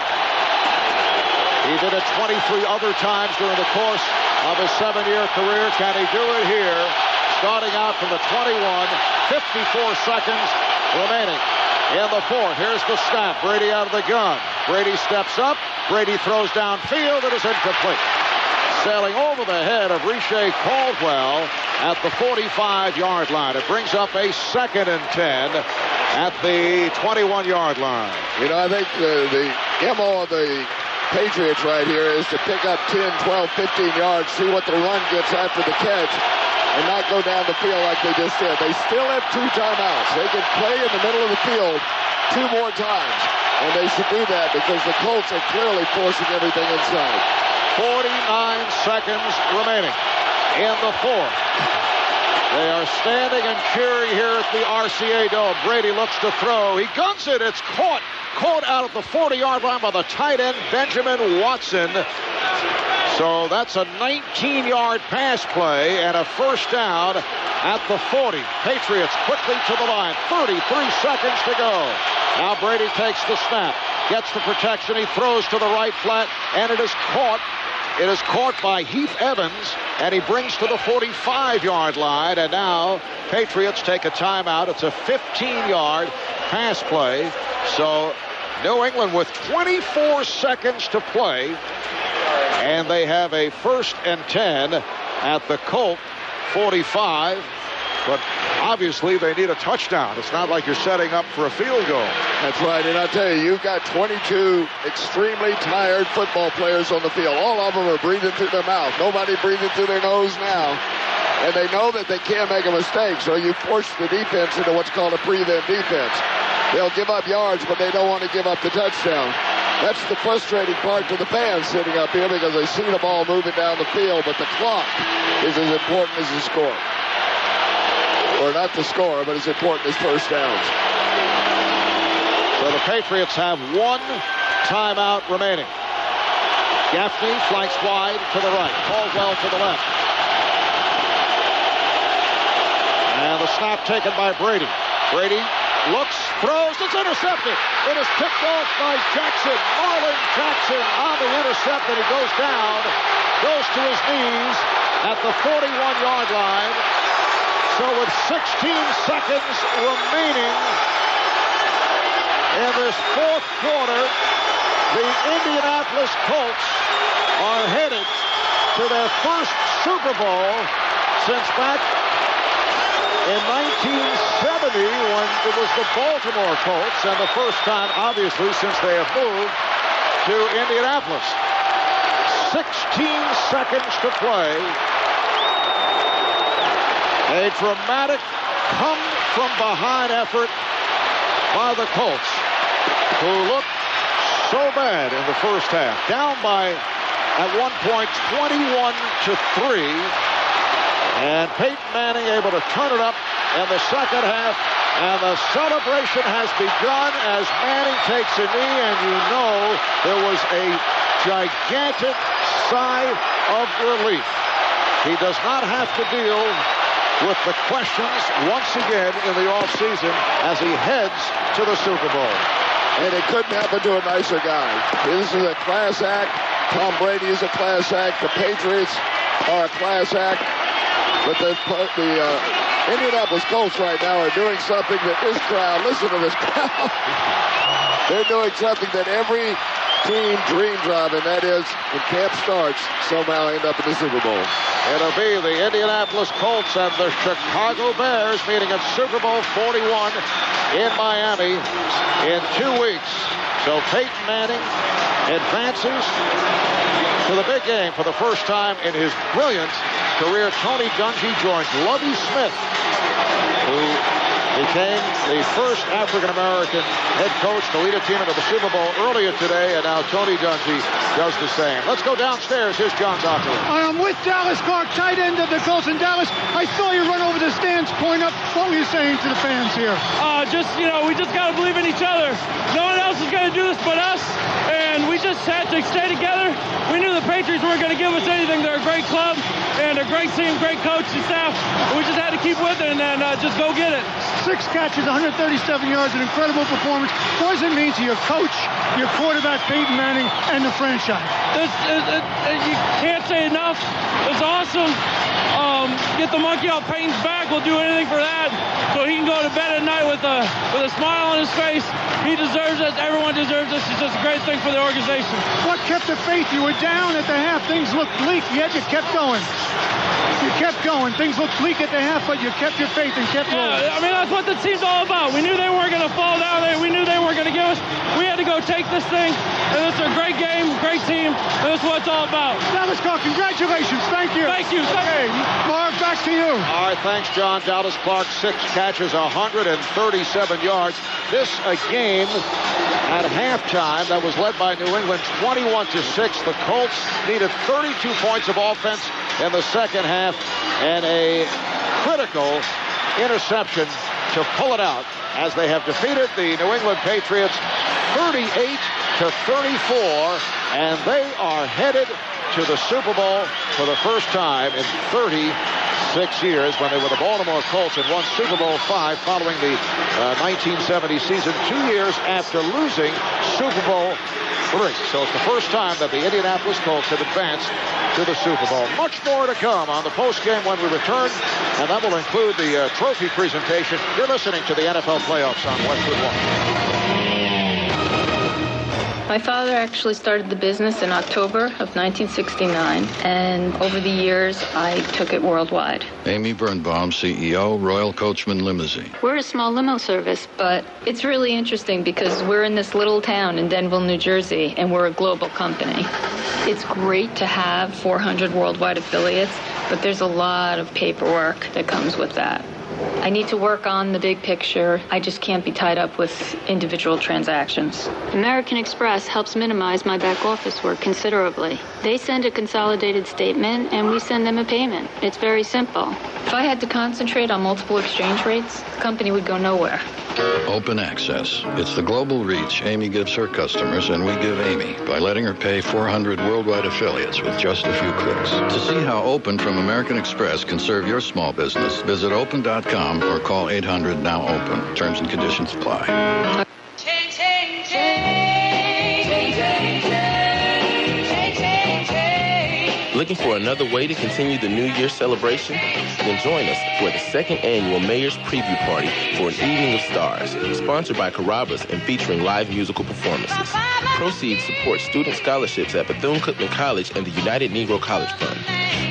Speaker 1: He did it 23 other times during the course of his 7-year career. Can he do it here? Starting out from the 21, 54 seconds remaining. In the fourth, here's the snap. Brady out of the gun. Brady steps up. Brady throws downfield. It is incomplete. Sailing over the head of Riche Caldwell at the 45-yard line. It brings up a 2nd and 10 at the 21-yard line.
Speaker 2: You know, I think the MO of the Patriots right here is to pick up 10, 12, 15 yards, see what the run gets after the catch, and not go down the field like they just did. They still have 2 timeouts. They can play in the middle of the field 2 more times. And they should do that because the Colts are clearly forcing everything inside.
Speaker 1: 49 seconds remaining in the fourth. They are standing and cheering here at the RCA Dome. Brady looks to throw. He guns it. It's caught. Caught out at the 40-yard line by the tight end, Benjamin Watson. So that's a 19-yard pass play and a first down at the 40. Patriots quickly to the line. 33 seconds to go. Now Brady takes the snap. Gets the protection. He throws to the right flat, and it is caught. It is caught by Heath Evans, and he brings to the 45-yard line. And now Patriots take a timeout. It's a 15-yard pass play. So New England with 24 seconds to play, and they have a 1st and 10 at the Colt 45. But obviously they need a touchdown. It's not like you're setting up for a field goal.
Speaker 2: That's right, and I tell you, you've got 22 extremely tired football players on the field. All of them are breathing through their mouth. Nobody breathing through their nose now. And they know that they can't make a mistake, so you force the defense into what's called a prevent defense. They'll give up yards, but they don't want to give up the touchdown. That's the frustrating part to the fans sitting up here because they see the ball moving down the field, but the clock is as important as the score. Or not the score, but as important as first downs.
Speaker 1: So the Patriots have one timeout remaining. Gaffney flanks wide to the right. Caldwell to the left. And the snap taken by Brady. Brady looks, throws, it's intercepted. It is picked off by Jackson. Marlon Jackson on the intercept, and he goes down, goes to his knees at the 41-yard line. So with 16 seconds remaining in this fourth quarter, the Indianapolis Colts are headed to their first Super Bowl since back in 1970 when it was the Baltimore Colts, and the first time, obviously, since they have moved to Indianapolis. 16 seconds to play. A dramatic come-from-behind effort by the Colts, who looked so bad in the first half. Down by, at one point, 21-3. And Peyton Manning able to turn it up in the second half. And the celebration has begun as Manning takes a knee, and you know there was a gigantic sigh of relief. He does not have to deal with the questions once again in the offseason as he heads to the Super Bowl.
Speaker 2: And it couldn't happen to a nicer guy. This is a class act. Tom Brady is a class act. The Patriots are a class act. But the Indianapolis Colts right now are doing something that this crowd, listen to this crowd. They're doing something that every team dreams of, and that is, when camp starts, somehow end up in the Super Bowl.
Speaker 1: It'll be the Indianapolis Colts and the Chicago Bears meeting at Super Bowl 41 in Miami in 2 weeks. So Peyton Manning advances to the big game for the first time in his brilliant career. Tony Dungy joins Lovie Smith, who became the first African-American head coach to lead a team into the Super Bowl earlier today, and now Tony Dungy does the same. Let's go downstairs. Here's John Dockery.
Speaker 9: I'm with Dallas Clark, tight end of the Colts. And Dallas, I saw you run over the stands, point up. What were you saying to the fans here?
Speaker 10: We just got to believe in each other. No one else is going to do this but us, and we just had to stay together. We knew the Patriots weren't going to give us anything. They're a great club and a great team, great coach and staff. We just had to keep with it and just go get it.
Speaker 9: 6 catches, 137 yards, an incredible performance. What does it mean to your coach, your quarterback, Peyton Manning, and the franchise?
Speaker 10: You can't say enough. It's awesome. Get the monkey off Peyton's back. We'll do anything for that, so he can go to bed at night with a smile on his face. He deserves this. Everyone deserves this. It's just a great thing for the organization.
Speaker 9: What kept the faith? You were down at the half. Things looked bleak, yet you kept going. You kept going. Things looked bleak at the half, but you kept your faith and kept rolling.
Speaker 10: I mean, that's what the team's all about. We knew they weren't going to fall down. We knew they weren't going to give us. We had to go take this thing. And it's a great game, great team. And that's what it's all about.
Speaker 9: Dallas Clark, congratulations. Thank you.
Speaker 10: Thank you.
Speaker 9: Hey, Marv, back to you.
Speaker 1: All right, thanks, John. Dallas Clark, 6 catches, 137 yards. This a game at halftime that was led by New England 21-6. The Colts needed 32 points of offense in the second half and a critical interception to pull it out as they have defeated the New England Patriots 38-34, and they are headed to the Super Bowl for the first time in 36 years when they were the Baltimore Colts and won Super Bowl V following the 1970 season, 2 years after losing Super Bowl III. So it's the first time that the Indianapolis Colts have advanced to the Super Bowl. Much more to come on the postgame when we return, and that will include the trophy presentation. You're listening to the NFL Playoffs on Westwood One.
Speaker 7: My father actually started the business in October of 1969, and over the years, I took it worldwide.
Speaker 15: Amy Birnbaum, CEO, Royal Coachman Limousine.
Speaker 7: We're a small limo service, but it's really interesting because we're in this little town in Denville, New Jersey, and we're a global company. It's great to have 400 worldwide affiliates, but there's a lot of paperwork that comes with that. I need to work on the big picture. I just can't be tied up with individual transactions. American Express helps minimize my back office work considerably. They send a consolidated statement and we send them a payment. It's very simple. If I had to concentrate on multiple exchange rates, the company would go nowhere.
Speaker 15: Open access. It's the global reach Amy gives her customers, and we give Amy by letting her pay 400 worldwide affiliates with just a few clicks. To see how Open from American Express can serve your small business, visit open.com or call 800-NOW-OPEN. Terms and conditions apply.
Speaker 22: Looking for another way to continue the New Year celebration? Then join us for the second annual Mayor's Preview Party for an Evening of Stars, sponsored by Carrabba's and featuring live musical performances. Proceeds support student scholarships at Bethune-Cookman College and the United Negro College Fund.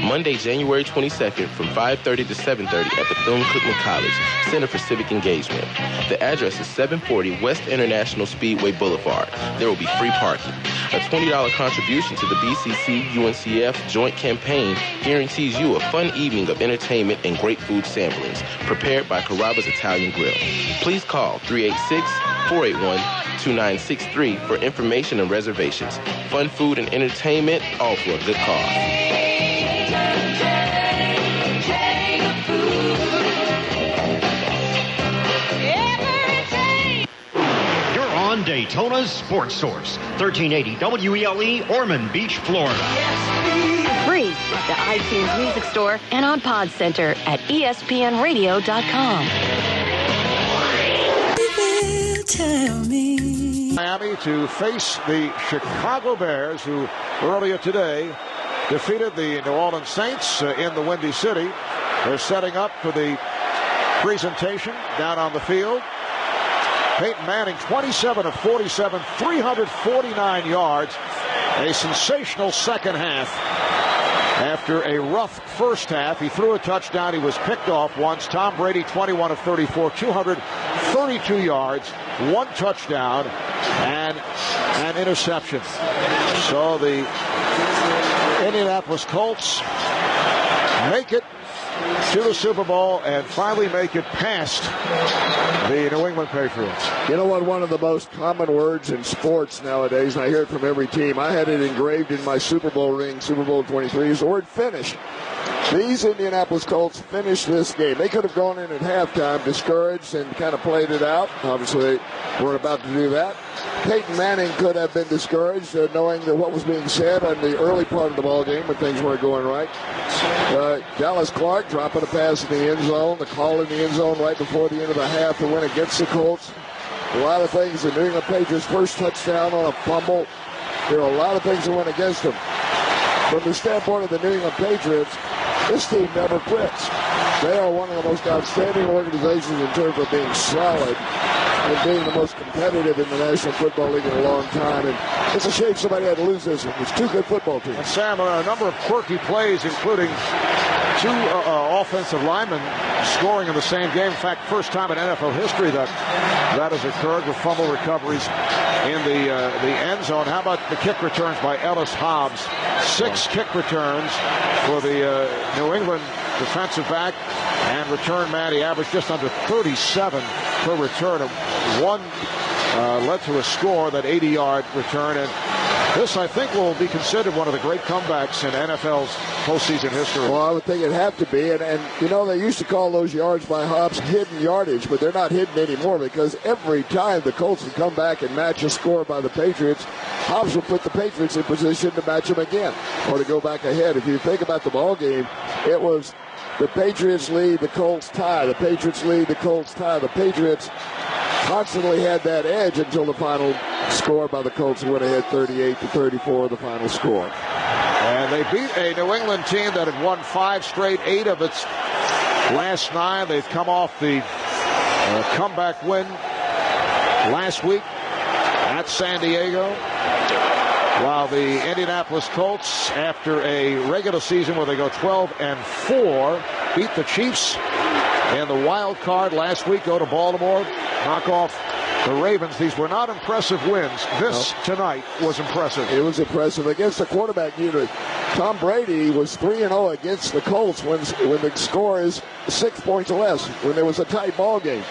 Speaker 22: Monday, January 22nd from 5:30 to 7:30 at Bethune-Cookman College, Center for Civic Engagement. The address is 740 West International Speedway Boulevard. There will be free parking. A $20 contribution to the BCC-UNCF joint campaign guarantees you a fun evening of entertainment and great food samplings, prepared by Carrabba's Italian Grill. Please call 386-481-2963 for information and reservations. Fun food and entertainment, all for a good cause.
Speaker 23: Daytona's Sports Source, 1380 WELE, Ormond Beach, Florida.
Speaker 13: Free at the iTunes Music Store and on Pod Center at ESPNRadio.com.
Speaker 1: Miami to face the Chicago Bears, who earlier today defeated the New Orleans Saints in the Windy City. They're setting up for the presentation down on the field. Peyton Manning, 27 of 47, 349 yards. A sensational second half. After a rough first half, he threw a touchdown. He was picked off once. Tom Brady, 21 of 34, 232 yards, 1 touchdown, and an interception. So the Indianapolis Colts make it to the Super Bowl and finally make it past the New England Patriots.
Speaker 2: You know what? One of the most common words in sports nowadays, and I hear it from every team, I had it engraved in my Super Bowl ring, Super Bowl 23, is the word finish. These Indianapolis Colts finished this game. They could have gone in at halftime discouraged and kind of played it out. Obviously, they weren't about to do that. Peyton Manning could have been discouraged knowing that what was being said in the early part of the ball game when things weren't going right. Dallas Clark dropping a pass in the end zone, the call in the end zone right before the end of the half to win against the Colts. A lot of things. The New England Patriots' first touchdown on a fumble. There are a lot of things that went against them. From the standpoint of the New England Patriots, this team never quits. They are one of the most outstanding organizations in terms of being solid and being the most competitive in the National Football League in a long time. And it's a shame somebody had to lose this one. It's two good football teams.
Speaker 1: And Sam, a number of quirky plays, including two offensive linemen scoring in the same game. In fact, first time in NFL history that has occurred with fumble recoveries in the end zone. How about the kick returns by Ellis Hobbs? 6 kick returns for the New England defensive back and return man. He averaged just under 37 per return, and one led to a score, that 80-yard return. And this, I think, will be considered one of the great comebacks in NFL's postseason history.
Speaker 2: Well, I would think it'd have to be. And you know, they used to call those yards by Hobbs hidden yardage, but they're not hidden anymore, because every time the Colts would come back and match a score by the Patriots, Hobbs would put the Patriots in position to match them again or to go back ahead. If you think about the ball game, it was the Patriots lead, the Colts tie. The Patriots lead, the Colts tie. The Patriots constantly had that edge until the final score by the Colts went ahead 38-34, the final score.
Speaker 1: And they beat a New England team that had won 5 straight, 8 of its last 9. They've come off the comeback win last week at San Diego, while the Indianapolis Colts, after a regular season where they go 12-4, beat the Chiefs in the wild card last week, go to Baltimore, knock off the Ravens. These were not impressive wins. This tonight was impressive.
Speaker 2: It was impressive against the quarterback unit. Tom Brady was 3-0 against the Colts when the score is 6 points or less, when there was a tight ball game.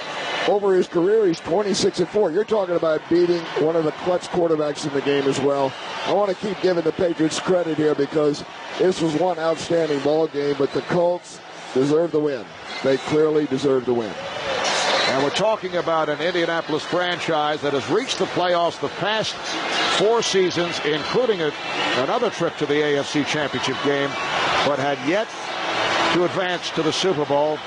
Speaker 2: Over his career, he's 26-4. You're talking about beating one of the clutch quarterbacks in the game as well. I want to keep giving the Patriots credit here, because this was one outstanding ball game, but the Colts deserve the win. They clearly deserve the win.
Speaker 1: And we're talking about an Indianapolis franchise that has reached the playoffs the past 4 seasons, including another trip to the AFC Championship game, but had yet to advance to the Super Bowl.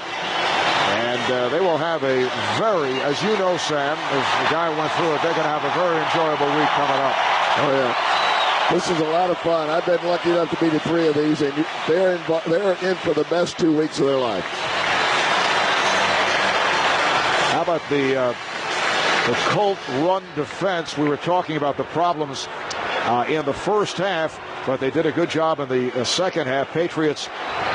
Speaker 1: And they will have a very, as you know, Sam, as the guy went through it, they're going to have a very enjoyable week coming up.
Speaker 2: Oh, yeah. This is a lot of fun. I've been lucky enough to be to 3 of these, and they're in for the best 2 weeks of their life.
Speaker 1: How about the Colt run defense? We were talking about the problems in the first half, but they did a good job in the second half. Patriots,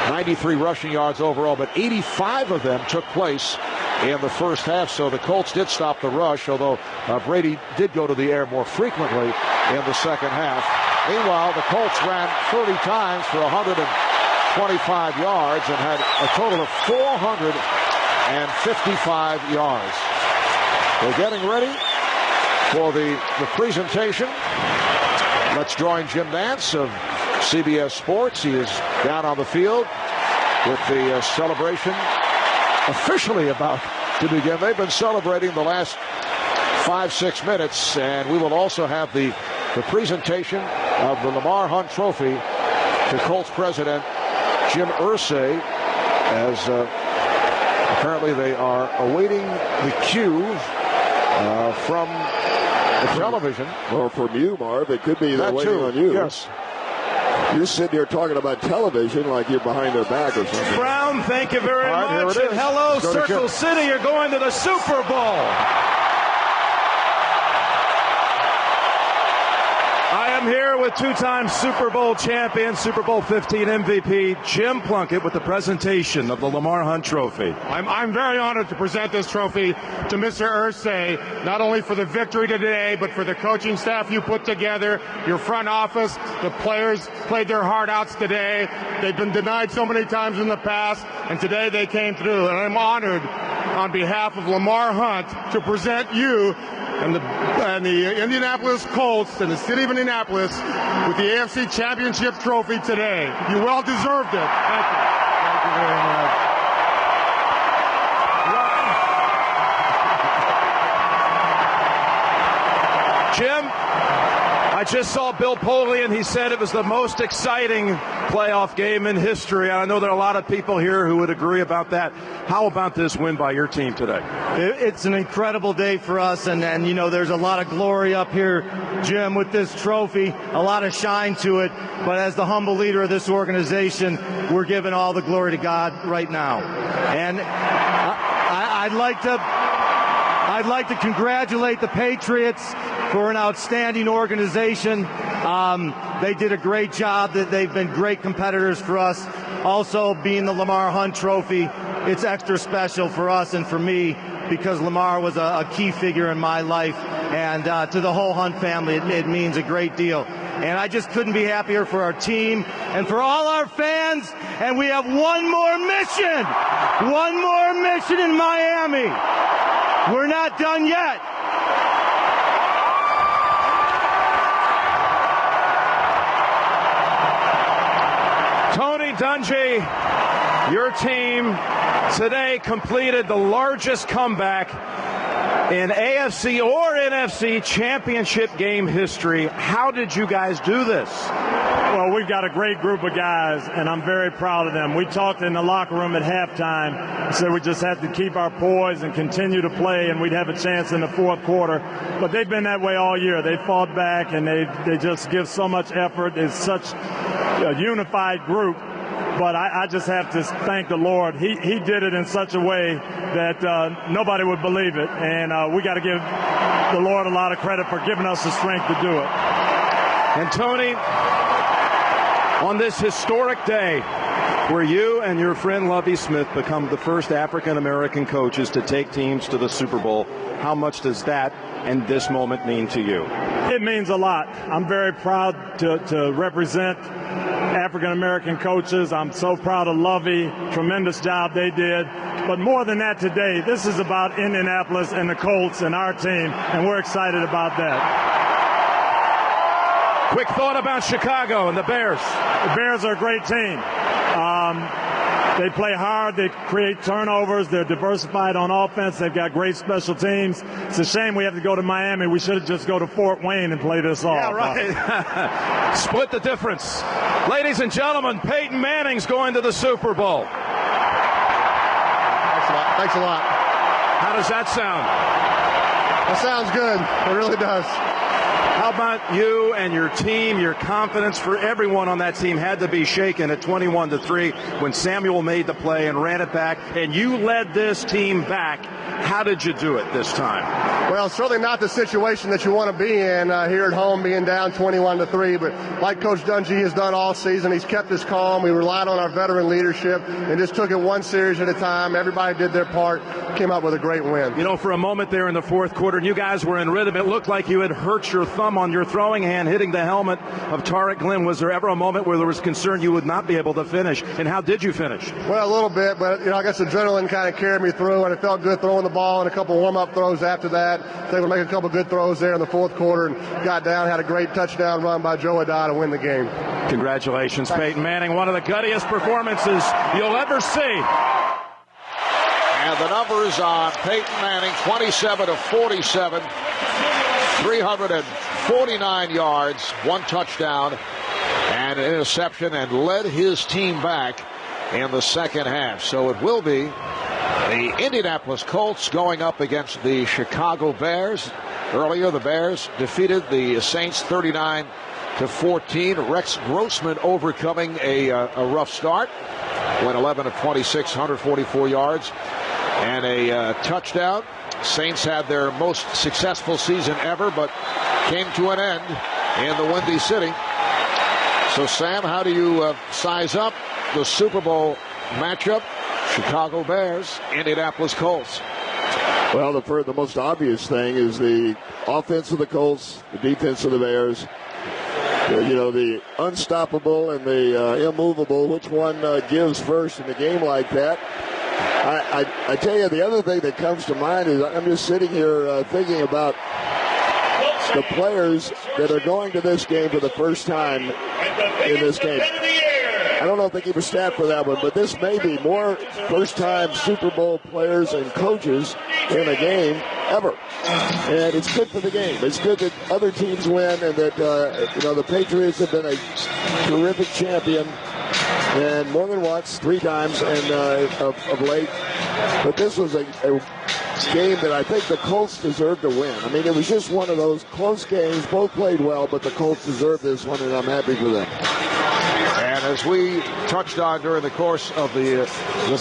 Speaker 1: 93 rushing yards overall, but 85 of them took place in the first half, so the Colts did stop the rush, although Brady did go to the air more frequently in the second half. Meanwhile, the Colts ran 30 times for 125 yards and had a total of 455 yards. We're getting ready for the presentation. Let's join Jim Nantz of CBS Sports. He is down on the field with the celebration officially about to begin. They've been celebrating the last 5-6 minutes, and we will also have the presentation of the Lamar Hunt Trophy to Colts president Jim Irsay, as apparently they are awaiting the cue from the television.
Speaker 2: Or from you, Marv. It could be they're waiting on you.
Speaker 1: Yes.
Speaker 2: You're sitting here talking about television like you're behind their back or something.
Speaker 23: Brown, thank you very much. And hello, Circle City. You're going to the Super Bowl. I am here with 2-time Super Bowl champion, Super Bowl 15 MVP, Jim Plunkett, with the presentation of the Lamar Hunt Trophy.
Speaker 5: I'm very honored to present this trophy to Mr. Irsay, not only for the victory today, but for the coaching staff you put together, your front office. The players played their heart outs today. They've been denied so many times in the past, and today they came through. And I'm honored on behalf of Lamar Hunt to present you and the Indianapolis Colts and the city of Indianapolis with the AFC Championship Trophy today. You well deserved it. Thank you. Thank you very much.
Speaker 23: Jim, I just saw Bill Polian. He said it was the most exciting playoff game in history. And I know there are a lot of people here who would agree about that. How about this win by your team today?
Speaker 8: It's an incredible day for us, and you know, there's a lot of glory up here, Jim, with this trophy, a lot of shine to it. But as the humble leader of this organization, we're giving all the glory to God right now. And I'd like to I'd like to congratulate the Patriots for an outstanding organization. They did a great job. They've been great competitors for us. Also, being the Lamar Hunt Trophy, it's extra special for us and for me because Lamar was a key figure in my life. And to the whole Hunt family, it means a great deal. And I just couldn't be happier for our team and for all our fans. And we have one more mission in Miami. We're not done yet.
Speaker 23: Tony Dungy, your team today completed the largest comeback in AFC or NFC championship game history. How did you guys do this?
Speaker 5: Well, we've got a great group of guys, and I'm very proud of them. We talked in the locker room at halftime and said we just had to keep our poise and continue to play, and we'd have a chance in the fourth quarter. But they've been that way all year. They fought back, and they just give so much effort. It's such a unified group. But I just have to thank the Lord. He did it in such a way that nobody would believe it. And we got to give the Lord a lot of credit for giving us the strength to do it.
Speaker 23: And Tony, on this historic day where you and your friend Lovie Smith become the first African-American coaches to take teams to the Super Bowl, how much does that and this moment mean to you?
Speaker 5: It means a lot. I'm very proud to represent African-American coaches. I'm so proud of Lovie. Tremendous job they did. But more than that today, this is about Indianapolis and the Colts and our team, and we're excited about that.
Speaker 23: Quick thought about Chicago and the Bears.
Speaker 5: The Bears are a great team. They play hard. They create turnovers. They're diversified on offense. They've got great special teams. It's a shame we have to go to Miami. We should have just go to Fort Wayne and play this off.
Speaker 23: Yeah, right. Split the difference. Ladies and gentlemen, Peyton Manning's going to the Super Bowl.
Speaker 4: Thanks a lot.
Speaker 23: How does that sound?
Speaker 4: That sounds good. It really does.
Speaker 23: How about you and your team? Your confidence for everyone on that team had to be shaken at 21-3 when Samuel made the play and ran it back, and you led this team back. How did you do it this time?
Speaker 4: Well, certainly not the situation that you want to be in here at home, being down 21-3. But like Coach Dungy has done all season, he's kept us calm. We relied on our veteran leadership and just took it one series at a time. Everybody did their part, came out with a great win.
Speaker 23: You know, for a moment there in the fourth quarter, and you guys were in rhythm. It looked like you had hurt your thumb on your throwing hand hitting the helmet of Tariq Glenn. Was there ever a moment where there was concern you would not be able to finish? And how did you finish?
Speaker 4: Well, a little bit, but I guess adrenaline kind of carried me through, and it felt good throwing the ball and a couple warm-up throws after that. They would make a couple good throws there in the fourth quarter and got down, had a great touchdown run by Joe Adai to win the game.
Speaker 23: Congratulations, Peyton Manning. One of the guttiest performances you'll ever see.
Speaker 1: And the numbers on Peyton Manning, 27 of 47, 349 yards, one touchdown, and an interception, and led his team back in the second half. So it will be the Indianapolis Colts going up against the Chicago Bears. Earlier, the Bears defeated the Saints 39-14. Rex Grossman overcoming a rough start. Went 11 of 26, 144 yards, and a touchdown. Saints had their most successful season ever, but came to an end in the Windy City. So, Sam, how do you size up the Super Bowl matchup? Chicago Bears, Indianapolis Colts.
Speaker 2: Well, the most obvious thing is the offense of the Colts, the defense of the Bears. The unstoppable and the immovable, which one gives first in a game like that? I tell you, the other thing that comes to mind is I'm just sitting here thinking about the players that are going to this game for the first time in this game. I don't know if they keep a stat for that one, but this may be more first-time Super Bowl players and coaches in a game ever. And it's good for the game. It's good that other teams win and that, the Patriots have been a terrific champion and more than once, 3 times and of late. But this was a game that I think the Colts deserved to win. I mean, it was just one of those close games. Both played well, but the Colts deserved this one, and I'm happy for them.
Speaker 1: And as we touched on during the course of the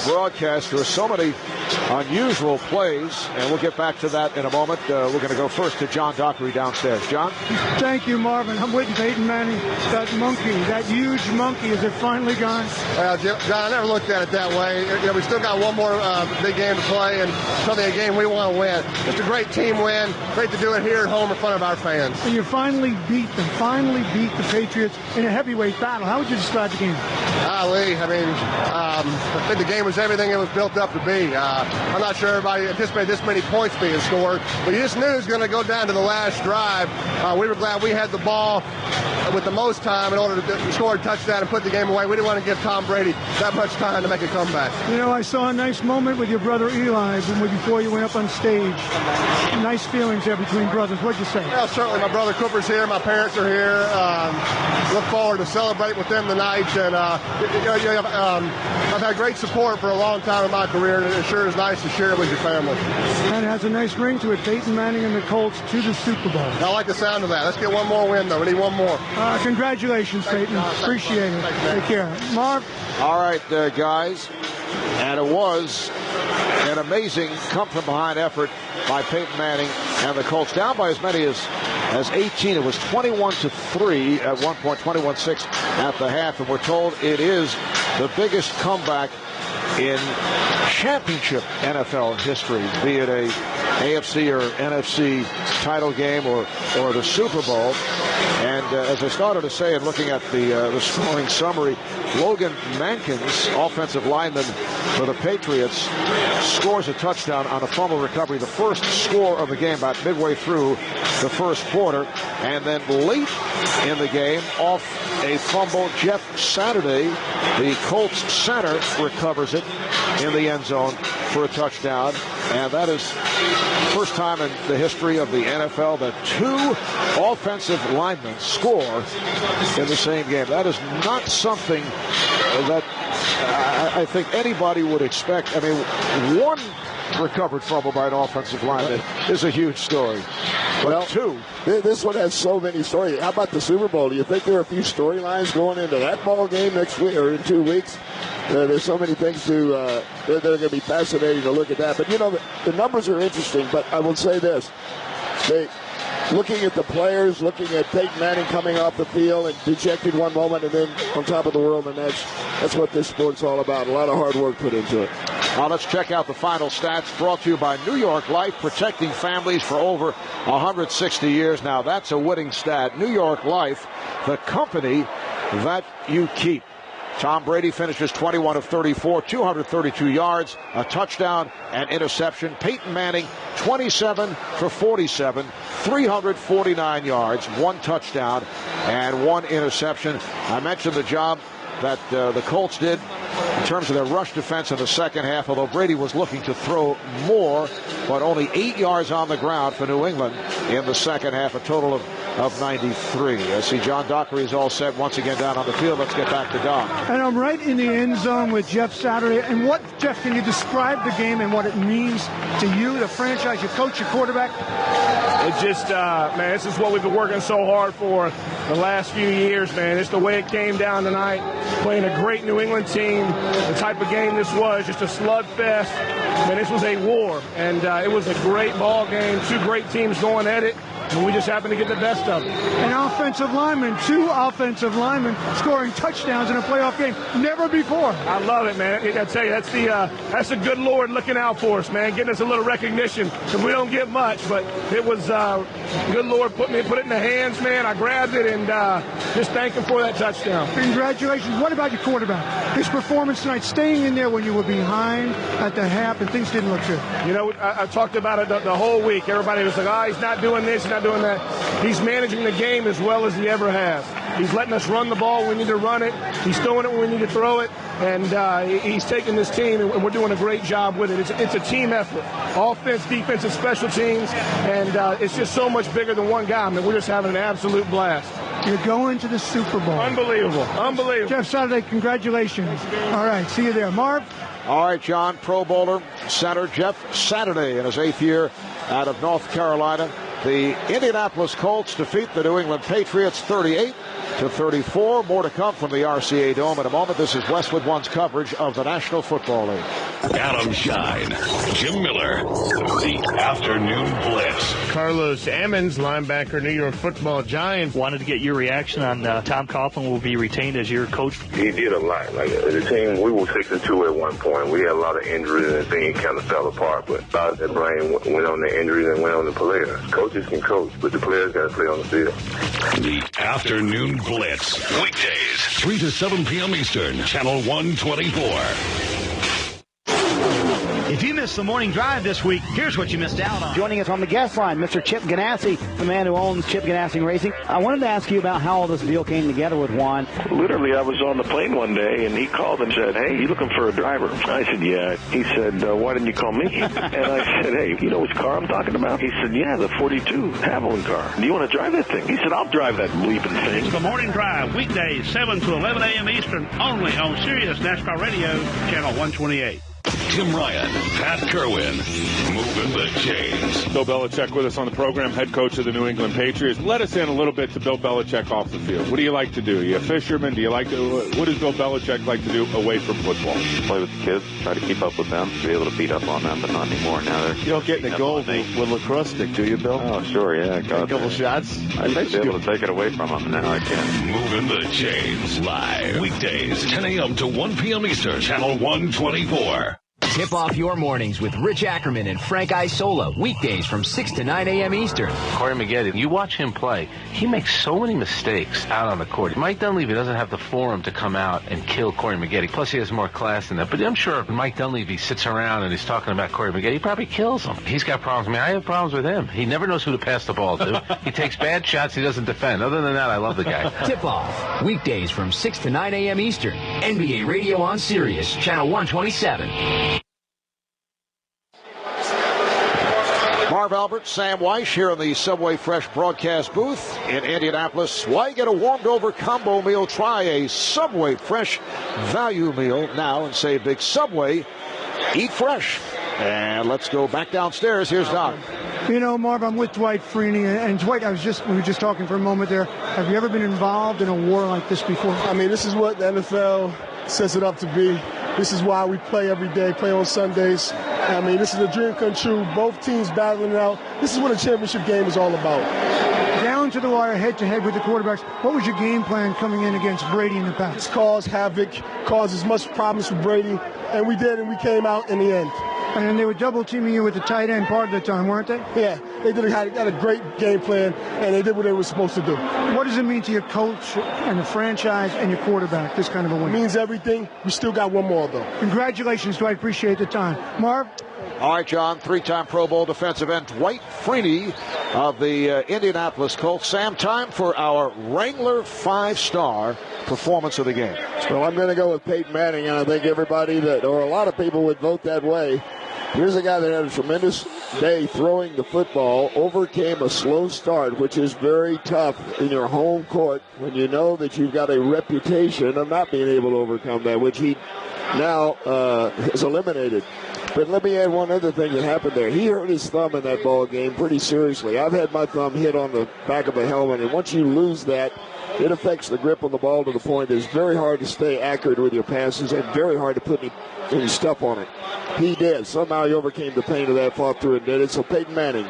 Speaker 1: broadcast, there are so many unusual plays, and we'll get back to that in a moment. We're going to go first to John Dockery downstairs. John?
Speaker 9: Thank you, Marvin. I'm with Peyton Manning. That monkey, that huge monkey, is it finally gone?
Speaker 4: Well, John, I never looked at it that way. We still got one more big game to play, and something a game we want to win. It's a great team win. Great to do it here at home in front of our fans.
Speaker 9: And you finally beat them. Finally beat the Patriots in a heavyweight battle. How would you describe the game?
Speaker 4: Lee, I think the game was everything it was built up to be. I'm not sure everybody anticipated this many points being scored, but you just knew it was going to go down to the last drive. We were glad we had the ball with the most time in order to score a touchdown and put the game away. We didn't want to give Tom Brady that much time to make a comeback.
Speaker 9: I saw a nice moment with your brother Eli before you went up on stage. Nice feelings there between brothers. What'd you say?
Speaker 4: Well, certainly. My brother Cooper's here. My parents are here. Look forward to celebrate with them tonight. And I've had great support for a long time in my career, and it sure is nice to share it with your family.
Speaker 9: And it has a nice ring to it. Peyton Manning and the Colts to the Super Bowl.
Speaker 4: I like the sound of that. Let's get one more win, though. We need one more.
Speaker 9: Congratulations, Peyton. Appreciate it. Take care. Marv?
Speaker 1: All right, guys. And it was an amazing come-from-behind effort by Peyton Manning and the Colts. Down by as many as 18. It was 21-3 at one point, 21-6 at the half. And we're told it is the biggest comeback in championship NFL history, be it a AFC or NFC title game or the Super Bowl. And as I started to say, and looking at the scoring summary, Logan Mankins, offensive lineman for the Patriots, scores a touchdown on a fumble recovery, the first score of the game about midway through the first quarter. And then late in the game, off a fumble, Jeff Saturday, the Colts center, recovers it in the end zone for a touchdown. And that is the first time in the history of the NFL that two offensive linemen score in the same game. That is not something that I think anybody would expect. One recovered fumble by an offensive lineman is a huge story. But two.
Speaker 2: This one has so many stories. How about the Super Bowl? Do you think there are a few storylines going into that ball game next week or in 2 weeks? There's so many things that are going to be fascinating to look at that. But, the numbers are interesting. But I will say this. Looking at the players, looking at Peyton Manning coming off the field and dejected one moment and then on top of the world the next, that's what this sport's all about. A lot of hard work put into it.
Speaker 1: Now let's check out the final stats brought to you by New York Life, protecting families for over 160 years. Now that's a winning stat. New York Life, the company that you keep. Tom Brady finishes 21 of 34, 232 yards, a touchdown, and interception. Peyton Manning, 27 for 47, 349 yards, one touchdown, and one interception. I mentioned the job that the Colts did in terms of their rush defense in the second half, although Brady was looking to throw more, but only 8 yards on the ground for New England in the second half, a total of 93. I see John Dockery is all set once again down on the field. Let's get back to Don.
Speaker 9: And I'm right in the end zone with Jeff Saturday. And Jeff, can you describe the game and what it means to you, the franchise, your coach, your quarterback?
Speaker 23: It just, man, this is what we've been working so hard for the last few years, man. It's the way it came down tonight, playing a great New England team, the type of game this was, just a slugfest. Man, this was a war, and it was a great ball game, two great teams going at it. And we just happened to get the best of it.
Speaker 9: An offensive lineman, two offensive linemen scoring touchdowns in a playoff game. Never before.
Speaker 23: I love it, man. I tell you, that's the good Lord looking out for us, man, getting us a little recognition because we don't get much. But it was good Lord put it in the hands, man. I grabbed it and just thank him for that touchdown.
Speaker 9: Congratulations. What about your quarterback? His performance tonight, staying in there when you were behind at the half and things didn't look good.
Speaker 23: I talked about it the whole week. Everybody was like, he's not doing this, he's not doing that. He's managing the game as well as he ever has. He's letting us run the ball when we need to run it. He's throwing it when we need to throw it. And he's taking this team, and we're doing a great job with it. It's a team effort. Offense, defense, and special teams. And it's just so much bigger than one guy. I mean, we're just having an absolute blast.
Speaker 9: You're going to the Super Bowl.
Speaker 23: Unbelievable.
Speaker 9: Jeff Saturday, congratulations. All right, see you there. Marv?
Speaker 1: All right, John, Pro Bowler, center Jeff Saturday in his 8th year out of North Carolina. The Indianapolis Colts defeat the New England Patriots 38 34. More to come from the RCA Dome in a moment. This is Westwood One's coverage of the National Football League.
Speaker 16: Adam Shine, Jim Miller, the Afternoon Blitz.
Speaker 17: Carlos Emmons, linebacker, New York Football Giants.
Speaker 21: Wanted to get your reaction on Tom Coughlin will be retained as your coach.
Speaker 24: He did a lot. Like the team, we were 6-2 at one point. We had a lot of injuries and things kind of fell apart. But a lot of that blame went on the injuries and went on the players. Coaches can coach, but the players got to play on the field.
Speaker 16: The Afternoon Blitz. Weekdays, 3 to 7 p.m. Eastern, Channel 124.
Speaker 25: If you missed the morning drive this week, here's what you missed out on.
Speaker 26: Joining us on the guest line, Mr. Chip Ganassi, the man who owns Chip Ganassi Racing. I wanted to ask you about how all this deal came together with Juan.
Speaker 27: Literally, I was on the plane one day, and he called and said, "Hey, you looking for a driver?" I said, "Yeah." He said, "Why didn't you call me?" And I said, "Hey, you know which car I'm talking about?" He said, "Yeah, the 42 Haviland car. Do you want to drive that thing?" He said, "I'll drive that bleeping thing."
Speaker 28: It's the morning drive, weekdays, 7 to 11 a.m. Eastern, only on Sirius NASCAR Radio, Channel 128.
Speaker 16: Tim Ryan, Pat Kerwin, moving the chains.
Speaker 5: Bill Belichick with us on the program, head coach of the New England Patriots. Let us in a little bit to Bill Belichick off the field. What do you like to do? Are you a fisherman? Do you like to? What does Bill Belichick like to do away from football?
Speaker 29: Play with the kids, try to keep up with them, be able to beat up on them, but not anymore. Now they're.
Speaker 5: You don't get in the goal with lacrosse stick, do you, Bill?
Speaker 29: Oh, sure, yeah.
Speaker 5: A couple shots.
Speaker 29: I used to be able to take it away from them, and now I can't.
Speaker 16: Moving the chains live weekdays, 10 a.m. to 1 p.m. Eastern, Channel 124.
Speaker 30: Tip off your mornings with Rich Ackerman and Frank Isola, weekdays from 6 to 9 a.m. Eastern.
Speaker 31: Corey Maggette, you watch him play, he makes so many mistakes out on the court. Mike Dunleavy doesn't have the forum to come out and kill Corey Maggette. Plus, he has more class than that. But I'm sure if Mike Dunleavy sits around and he's talking about Corey Maggette, he probably kills him. He's got problems. I mean, I have problems with him. He never knows who to pass the ball to. He takes bad shots. He doesn't defend. Other than that, I love the guy.
Speaker 30: Tip off, weekdays from 6 to 9 a.m. Eastern. NBA Radio on Sirius, Channel 127.
Speaker 1: Marv Albert, Sam Weish here in the Subway Fresh broadcast booth in Indianapolis. Why get a warmed-over combo meal? Try a Subway Fresh value meal now and save big. Subway, eat fresh. And let's go back downstairs. Here's Doc.
Speaker 32: You know, Marv, I'm with Dwight Freeney. And Dwight, we were just talking for a moment there. Have you ever been involved in a war like this before?
Speaker 4: I mean, this is what the NFL sets it up to be. This is why we play every day, play on Sundays. I mean, this is a dream come true. Both teams battling it out. This is what a championship game is all about.
Speaker 32: Down to the wire, head-to-head with the quarterbacks. What was your game plan coming in against Brady in the past?
Speaker 4: Just cause havoc, cause as much problems for Brady, and we did, and we came out in the end.
Speaker 32: And then they were double-teaming you with the tight end part of the time, weren't they?
Speaker 4: Yeah, they had a great game plan, and they did what they were supposed to do.
Speaker 32: What does it mean to your coach and the franchise and your quarterback, this kind of a win?
Speaker 4: It means everything. We still got one more, though.
Speaker 32: Congratulations, Dwight. Appreciate the time. Marv?
Speaker 1: All right, John, three-time Pro Bowl defensive end Dwight Freeney of the Indianapolis Colts. Sam, time for our Wrangler 5-star performance of the game.
Speaker 2: Well, I'm going to go with Peyton Manning, and I think everybody or a lot of people would vote that way. Here's a guy that had a tremendous day throwing the football, overcame a slow start, which is very tough in your home court when you know that you've got a reputation of not being able to overcome that, which he now has eliminated. But let me add one other thing that happened there. He hurt his thumb in that ball game pretty seriously. I've had my thumb hit on the back of a helmet, and once you lose that, it affects the grip on the ball to the point that it's very hard to stay accurate with your passes and very hard to put any stuff on it. He did. Somehow he overcame the pain of that, fought through and did it. So Peyton Manning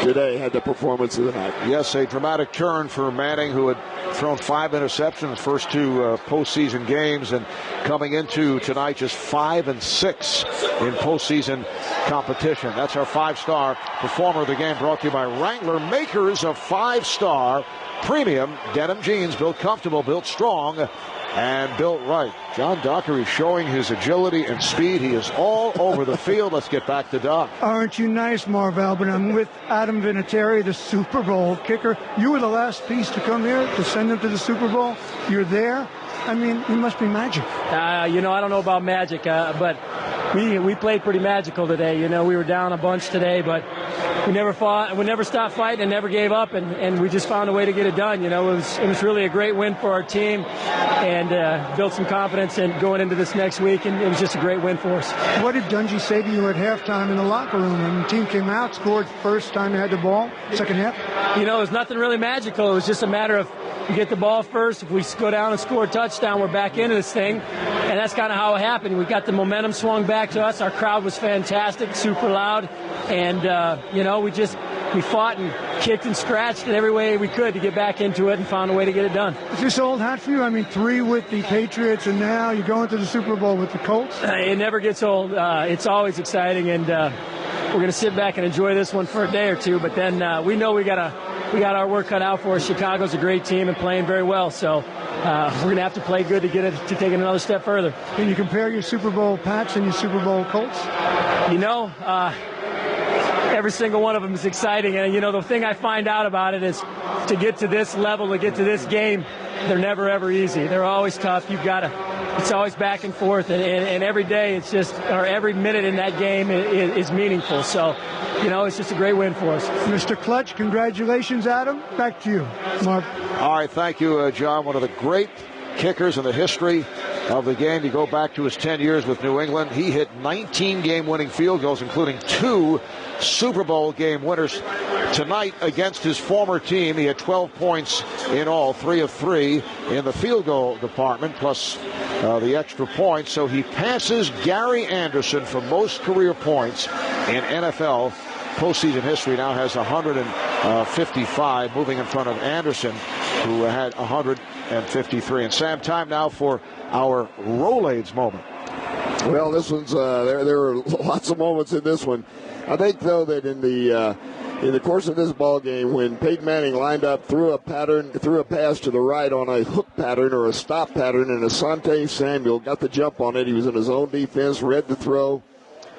Speaker 2: today had the performance of the night.
Speaker 1: Yes, a dramatic turn for Manning, who had thrown 5 interceptions in the first 2 postseason games, and coming into tonight just 5-6 in postseason competition. That's our 5-star performer of the game, brought to you by Wrangler, makers of 5-star premium denim jeans, built comfortable, built strong, and built right. John Dockery showing his agility and speed. He is all over the field. Let's get back to Doc.
Speaker 32: Aren't you nice, Marv Albert? I'm with Adam Vinatieri, the Super Bowl kicker. You were the last piece to come here to send them to the Super Bowl. You're there. I mean, it must be magic.
Speaker 10: I don't know about magic, but we played pretty magical today. We were down a bunch today, but we never fought, we never stopped fighting and never gave up, and we just found a way to get it done. It was really a great win for our team, and built some confidence in going into this next week, and it was just a great win for us.
Speaker 32: What did Dungy say to you at halftime in the locker room when the team came out, scored first time they had the ball, second half?
Speaker 10: It was nothing really magical. It was just a matter of we get the ball first. If we go down and score a touchdown, we're back into this thing. And that's kind of how it happened. We got the momentum swung back to us. Our crowd was fantastic, super loud. And, we fought and kicked and scratched in every way we could to get back into it and found a way to get it done.
Speaker 32: Is this old hat for you? I mean, 3 with the Patriots, and now you're going to the Super Bowl with the Colts?
Speaker 10: It never gets old. It's always exciting, and we're going to sit back and enjoy this one for a day or two. But then we know we got our work cut out for us. Chicago's a great team and playing very well, so we're going to have to play good to get it to take it another step further.
Speaker 32: Can you compare your Super Bowl Pats and your Super Bowl Colts?
Speaker 10: Every single one of them is exciting. And, the thing I find out about it is to get to this level, to get to this game, they're never, ever easy. They're always tough. It's always back and forth. And every day every minute in that game is meaningful. So, it's just a great win for us.
Speaker 32: Mr. Clutch, congratulations, Adam. Back to you, Mark.
Speaker 1: All right, thank you, John. One of the great kickers in the history of the game. You go back to his 10 years with New England. He hit 19 game-winning field goals, including 2 Super Bowl game winners. Tonight against his former team, he had 12 points in all, 3 of 3 in the field goal department, plus the extra points. So he passes Gary Anderson for most career points in NFL postseason history. Now has 155, moving in front of Anderson, who had 153. And Sam, time now for our Rolaids moment.
Speaker 2: Well, this one's there were lots of moments in this one. I think, though, that in the course of this ball game, when Peyton Manning lined up, threw a pass to the right on a hook pattern or a stop pattern, and Asante Samuel got the jump on it. He was in his own defense, read the throw,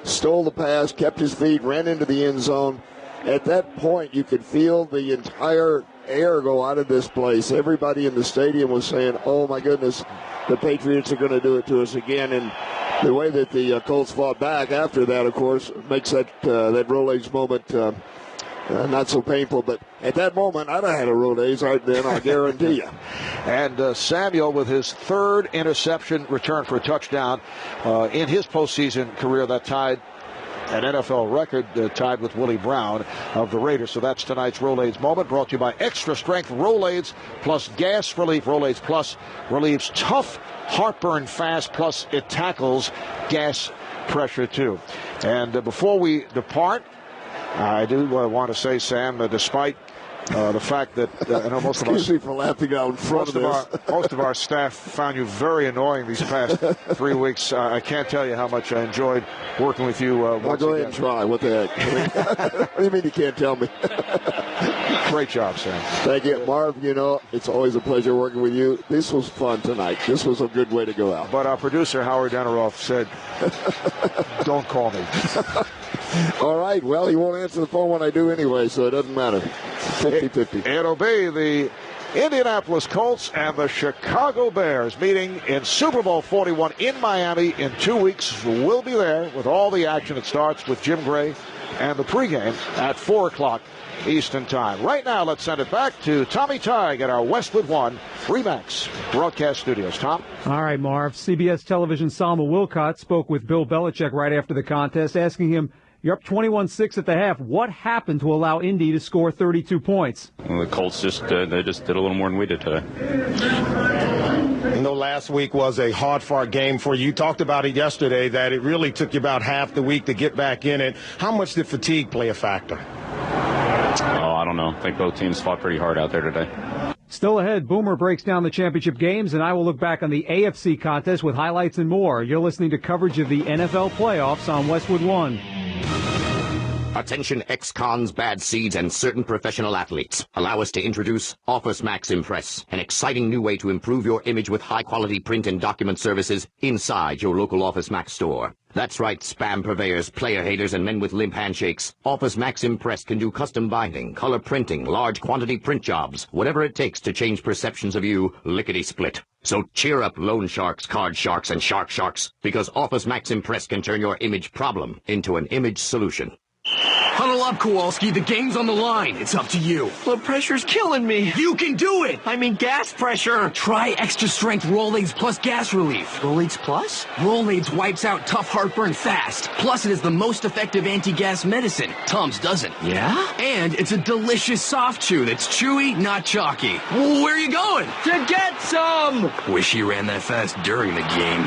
Speaker 2: stole the pass, kept his feet, ran into the end zone. At that point, you could feel the entire air go out of this place. Everybody in the stadium was saying, "Oh my goodness, the Patriots are going to do it to us again." And the way that the Colts fought back after that, of course, makes that Rolaids moment not so painful. But at that moment, I'd have had a Rolaids right then, I guarantee you.
Speaker 1: And Samuel, with his 3rd interception return for a touchdown in his postseason career, that tied an NFL record, tied with Willie Brown of the Raiders. So that's tonight's Rolaids moment, brought to you by Extra Strength Rolaids plus Gas Relief. Rolaids Plus relieves tough heartburn fast, plus it tackles gas pressure too. And before we depart, I do want to say, Sam, despite the fact that I know most of us,
Speaker 2: excuse me for laughing out in front of this.
Speaker 1: Most of our staff found you very annoying these past 3 weeks. I can't tell you how much I enjoyed working with you.
Speaker 2: Well, go ahead and try. What the heck? What do you mean you can't tell me?
Speaker 1: Great job, Sam.
Speaker 2: Thank you, Marv. It's always a pleasure working with you. This was fun tonight. This was a good way to go out.
Speaker 1: But our producer, Howard Deneroff, said, "Don't call me."
Speaker 2: All right. Well, he won't answer the phone when I do anyway, so it doesn't matter. 50-50.
Speaker 1: It'll be the Indianapolis Colts and the Chicago Bears meeting in Super Bowl 41 in Miami in 2 weeks. We'll be there with all the action. It starts with Jim Gray and the pregame at 4 o'clock Eastern Time. Right now, let's send it back to Tommy Tighe at our Westwood One Remax broadcast studios. Tom?
Speaker 3: All right, Marv. CBS television Salma Wilcott spoke with Bill Belichick right after the contest, asking him, you're up 21-6 at the half. What happened to allow Indy to score 32 points?
Speaker 29: Well, the Colts just did a little more than we did today.
Speaker 17: Last week was a hard-fought game for you. You talked about it yesterday, that it really took you about half the week to get back in it. How much did fatigue play a factor?
Speaker 29: Oh, I don't know. I think both teams fought pretty hard out there today.
Speaker 3: Still ahead, Boomer breaks down the championship games, and I will look back on the AFC contest with highlights and more. You're listening to coverage of the NFL playoffs on Westwood One.
Speaker 6: Attention ex-cons, bad seeds, and certain professional athletes. Allow us to introduce Office Max Impress, an exciting new way to improve your image with high-quality print and document services inside your local Office Max store. That's right, spam purveyors, player haters, and men with limp handshakes. Office Max Impress can do custom binding, color printing, large quantity print jobs, whatever it takes to change perceptions of you lickety-split. So cheer up, loan sharks, card sharks, and shark sharks, because Office Max Impress can turn your image problem into an image solution.
Speaker 30: Huddle up, Kowalski. The game's on the line. It's up to you.
Speaker 7: Blood pressure's killing me.
Speaker 30: You can do it.
Speaker 7: I mean gas pressure.
Speaker 30: Try extra strength Rolaids Plus gas relief.
Speaker 7: Rolaids Plus?
Speaker 30: Rolaids wipes out tough heartburn fast. Plus, it is the most effective anti-gas medicine. Tums doesn't.
Speaker 7: Yeah?
Speaker 30: And it's a delicious soft chew that's chewy, not chalky. Where are you going?
Speaker 7: To get some!
Speaker 30: Wish you ran that fast during the game.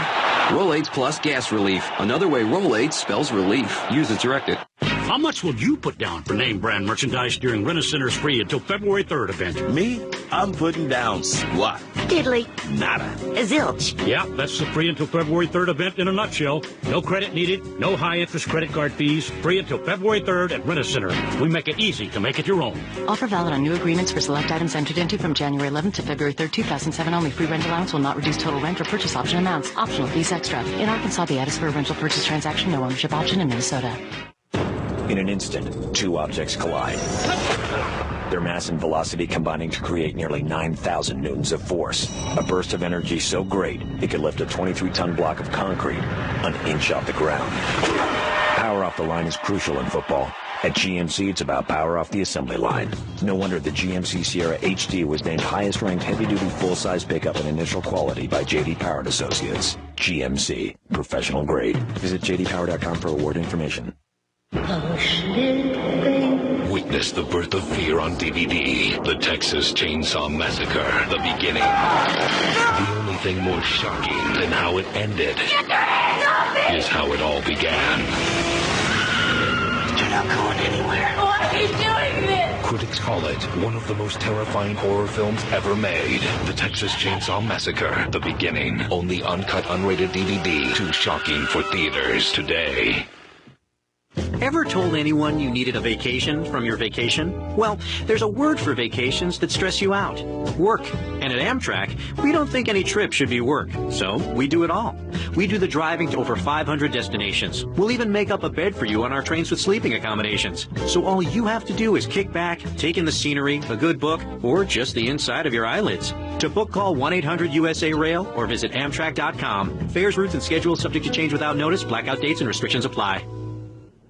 Speaker 30: Rolaids Plus gas relief. Another way Rolaids spells relief. Use as directed.
Speaker 8: How much will you put down for name brand merchandise during Rent-A-Center's free until February 3rd event?
Speaker 11: Me? I'm putting down squat.
Speaker 12: Diddly.
Speaker 11: Nada.
Speaker 12: Zilch.
Speaker 8: Yeah, that's the free until February 3rd event in a nutshell. No credit needed, no high-interest credit card fees. Free until February 3rd at Rent-A-Center. We make it easy to make it your own.
Speaker 12: Offer valid on new agreements for select items entered into from January 11th to February 3rd, 2007 only. Free rent allowance will not reduce total rent or purchase option amounts. Optional fees extra. In Arkansas, the address for a rental purchase transaction. No ownership option in Minnesota.
Speaker 13: In an instant, two objects collide. Their mass and velocity combining to create nearly 9,000 newtons of force. A burst of energy so great, it could lift a 23-ton block of concrete an inch off the ground. Power off the line is crucial in football. At GMC, it's about power off the assembly line. No wonder the GMC Sierra HD was named highest-ranked heavy-duty full-size pickup in initial quality by J.D. Power & Associates. GMC, professional grade. Visit jdpower.com for award information.
Speaker 16: Witness the birth of fear on DVD. The Texas Chainsaw Massacre, the beginning. The only thing more shocking than how it ended is how it all began.
Speaker 12: You're not going anywhere. Why are you doing this?
Speaker 16: Critics call it one of the most terrifying horror films ever made. The Texas Chainsaw Massacre, the beginning. Only uncut, unrated DVD. Too shocking for theaters today.
Speaker 14: Ever told anyone you needed a vacation from your vacation? Well, there's a word for vacations that stress you out. Work. And at Amtrak, we don't think any trip should be work. So we do it all. We do the driving to over 500 destinations. We'll even make up a bed for you on our trains with sleeping accommodations. So all you have to do is kick back, take in the scenery, a good book, or just the inside of your eyelids. To book, call 1-800-USA-RAIL or visit Amtrak.com. Fares, routes, and schedules subject to change without notice. Blackout dates and restrictions apply.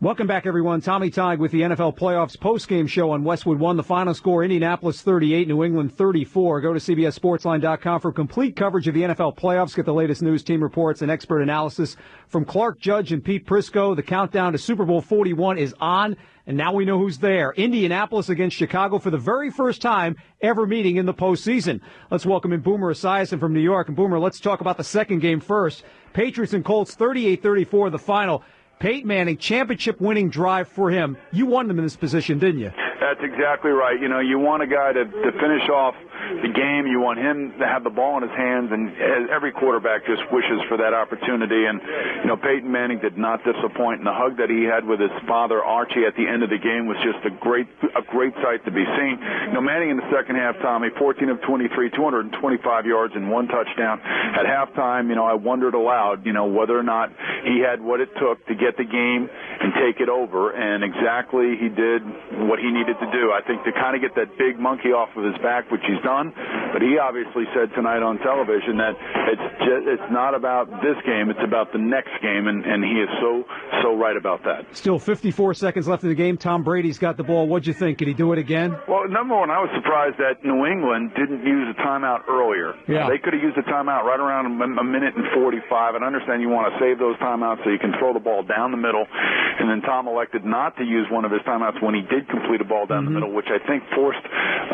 Speaker 3: Welcome back, everyone. Tommy Tighe with the NFL Playoffs postgame show on Westwood One. The final score, Indianapolis 38, New England 34. Go to CBSSportsLine.com for complete coverage of the NFL Playoffs. Get the latest news, team reports, and expert analysis from Clark Judge and Pete Prisco. The countdown to Super Bowl 41 is on, and now we know who's there. Indianapolis against Chicago for the very first time ever meeting in the postseason. Let's welcome in Boomer Esiason from New York. And Boomer, let's talk about the second game first. Patriots and Colts 38-34, the final. Peyton Manning, championship-winning drive for him. You won them in this position, didn't you?
Speaker 15: That's exactly right. You know, you want a guy to finish off the game. You want him to have the ball in his hands, and every quarterback just wishes for that opportunity. And, you know, Peyton Manning did not disappoint, and the hug that he had with his father, Archie, at the end of the game was just a great sight to be seen. You know, Manning in the second half, Tommy, 14 of 23, 225 yards and one touchdown. At halftime, you know, I wondered aloud, you know, whether or not he had what it took to get the game and take it over, and exactly he did what he needed to do. I think to kind of get that big monkey off of his back, which he's done, but he obviously said tonight on television that it's not about this game, it's about the next game, and he is so right about that.
Speaker 3: Still 54 seconds left in the game. Tom Brady's got the ball. What'd you think? Could he do it again?
Speaker 15: Well, number one, I was surprised that New England didn't use a timeout earlier.
Speaker 3: Yeah.
Speaker 15: They could have used a timeout right around a minute and 45, and I understand you want to save those timeouts so you can throw the ball down the middle, and then Tom elected not to use one of his timeouts when he did complete a ball down the middle, which I think forced,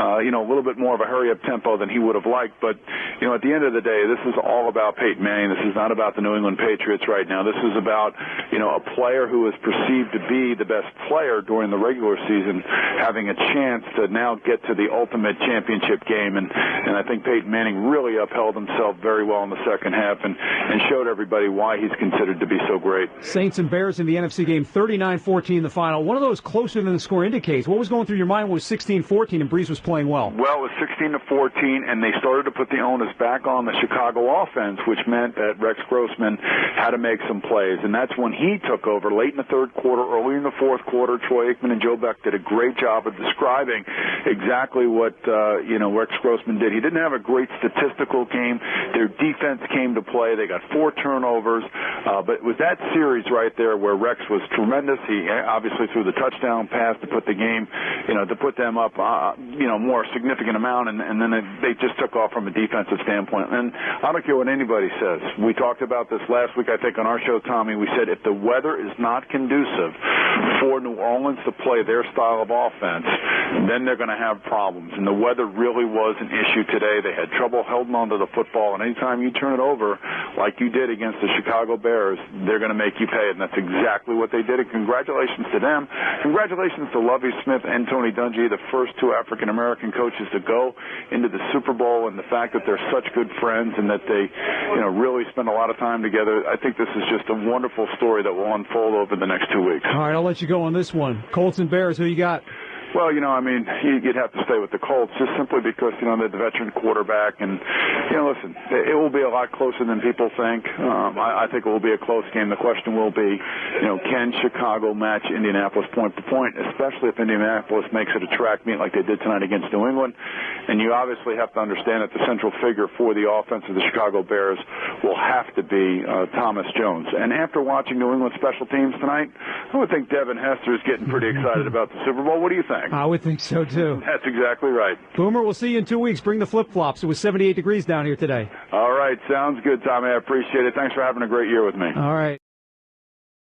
Speaker 15: a little bit more of a hurry-up tempo than he would have liked. But, you know, at the end of the day, this is all about Peyton Manning. This is not about the New England Patriots right now. This is about, you know, a player who is perceived to be the best player during the regular season having a chance to now get to the ultimate championship game. And I think Peyton Manning really upheld himself very well in the second half and showed everybody why he's considered to be so great.
Speaker 3: Saints and Bears in the NFC game, 39-14 the final. One of those closer than the score indicates. What was going going through your mind was 16-14, and Breeze was playing well.
Speaker 15: Well, it was 16-14, and they started to put the onus back on the Chicago offense, which meant that Rex Grossman had to make some plays. And that's when he took over late in the third quarter, early in the fourth quarter. Troy Aikman and Joe Beck did a great job of describing exactly what Rex Grossman did. He didn't have a great statistical game. Their defense came to play. They got 4 turnovers. But it was that series right there where Rex was tremendous. He obviously threw the touchdown pass to put the game, to put them up, more significant amount, and then they just took off from a defensive standpoint. And I don't care what anybody says. We talked about this last week, I think, on our show, Tommy. We said if the weather is not conducive for New Orleans to play their style of offense, then they're going to have problems. And the weather really was an issue today. They had trouble holding onto the football, and anytime you turn it over like you did against the Chicago Bears, they're going to make you pay, and that's exactly what they did. And congratulations to them. Congratulations to Lovie Smith and Tony Dungy, the first 2 African-American coaches to go into the Super Bowl, and the fact that they're such good friends and that they, really spend a lot of time together. I think this is just a wonderful story that will unfold over the next 2 weeks.
Speaker 3: All right, I'll let you go on this one. Colts and Bears, who you got?
Speaker 15: Well, you'd have to stay with the Colts just simply because, they're the veteran quarterback. And, listen, it will be a lot closer than people think. I think it will be a close game. The question will be, can Chicago match Indianapolis point for point, especially if Indianapolis makes it a track meet like they did tonight against New England. And you obviously have to understand that the central figure for the offense of the Chicago Bears will have to be Thomas Jones. And after watching New England special teams tonight, I would think Devin Hester is getting pretty excited about the Super Bowl. What do you think?
Speaker 3: I would think so, too.
Speaker 15: That's exactly right.
Speaker 3: Boomer, we'll see you in 2 weeks. Bring the flip-flops. It was 78 degrees down here today.
Speaker 15: All right. Sounds good, Tommy. I appreciate it. Thanks for having a great year with me.
Speaker 3: All right.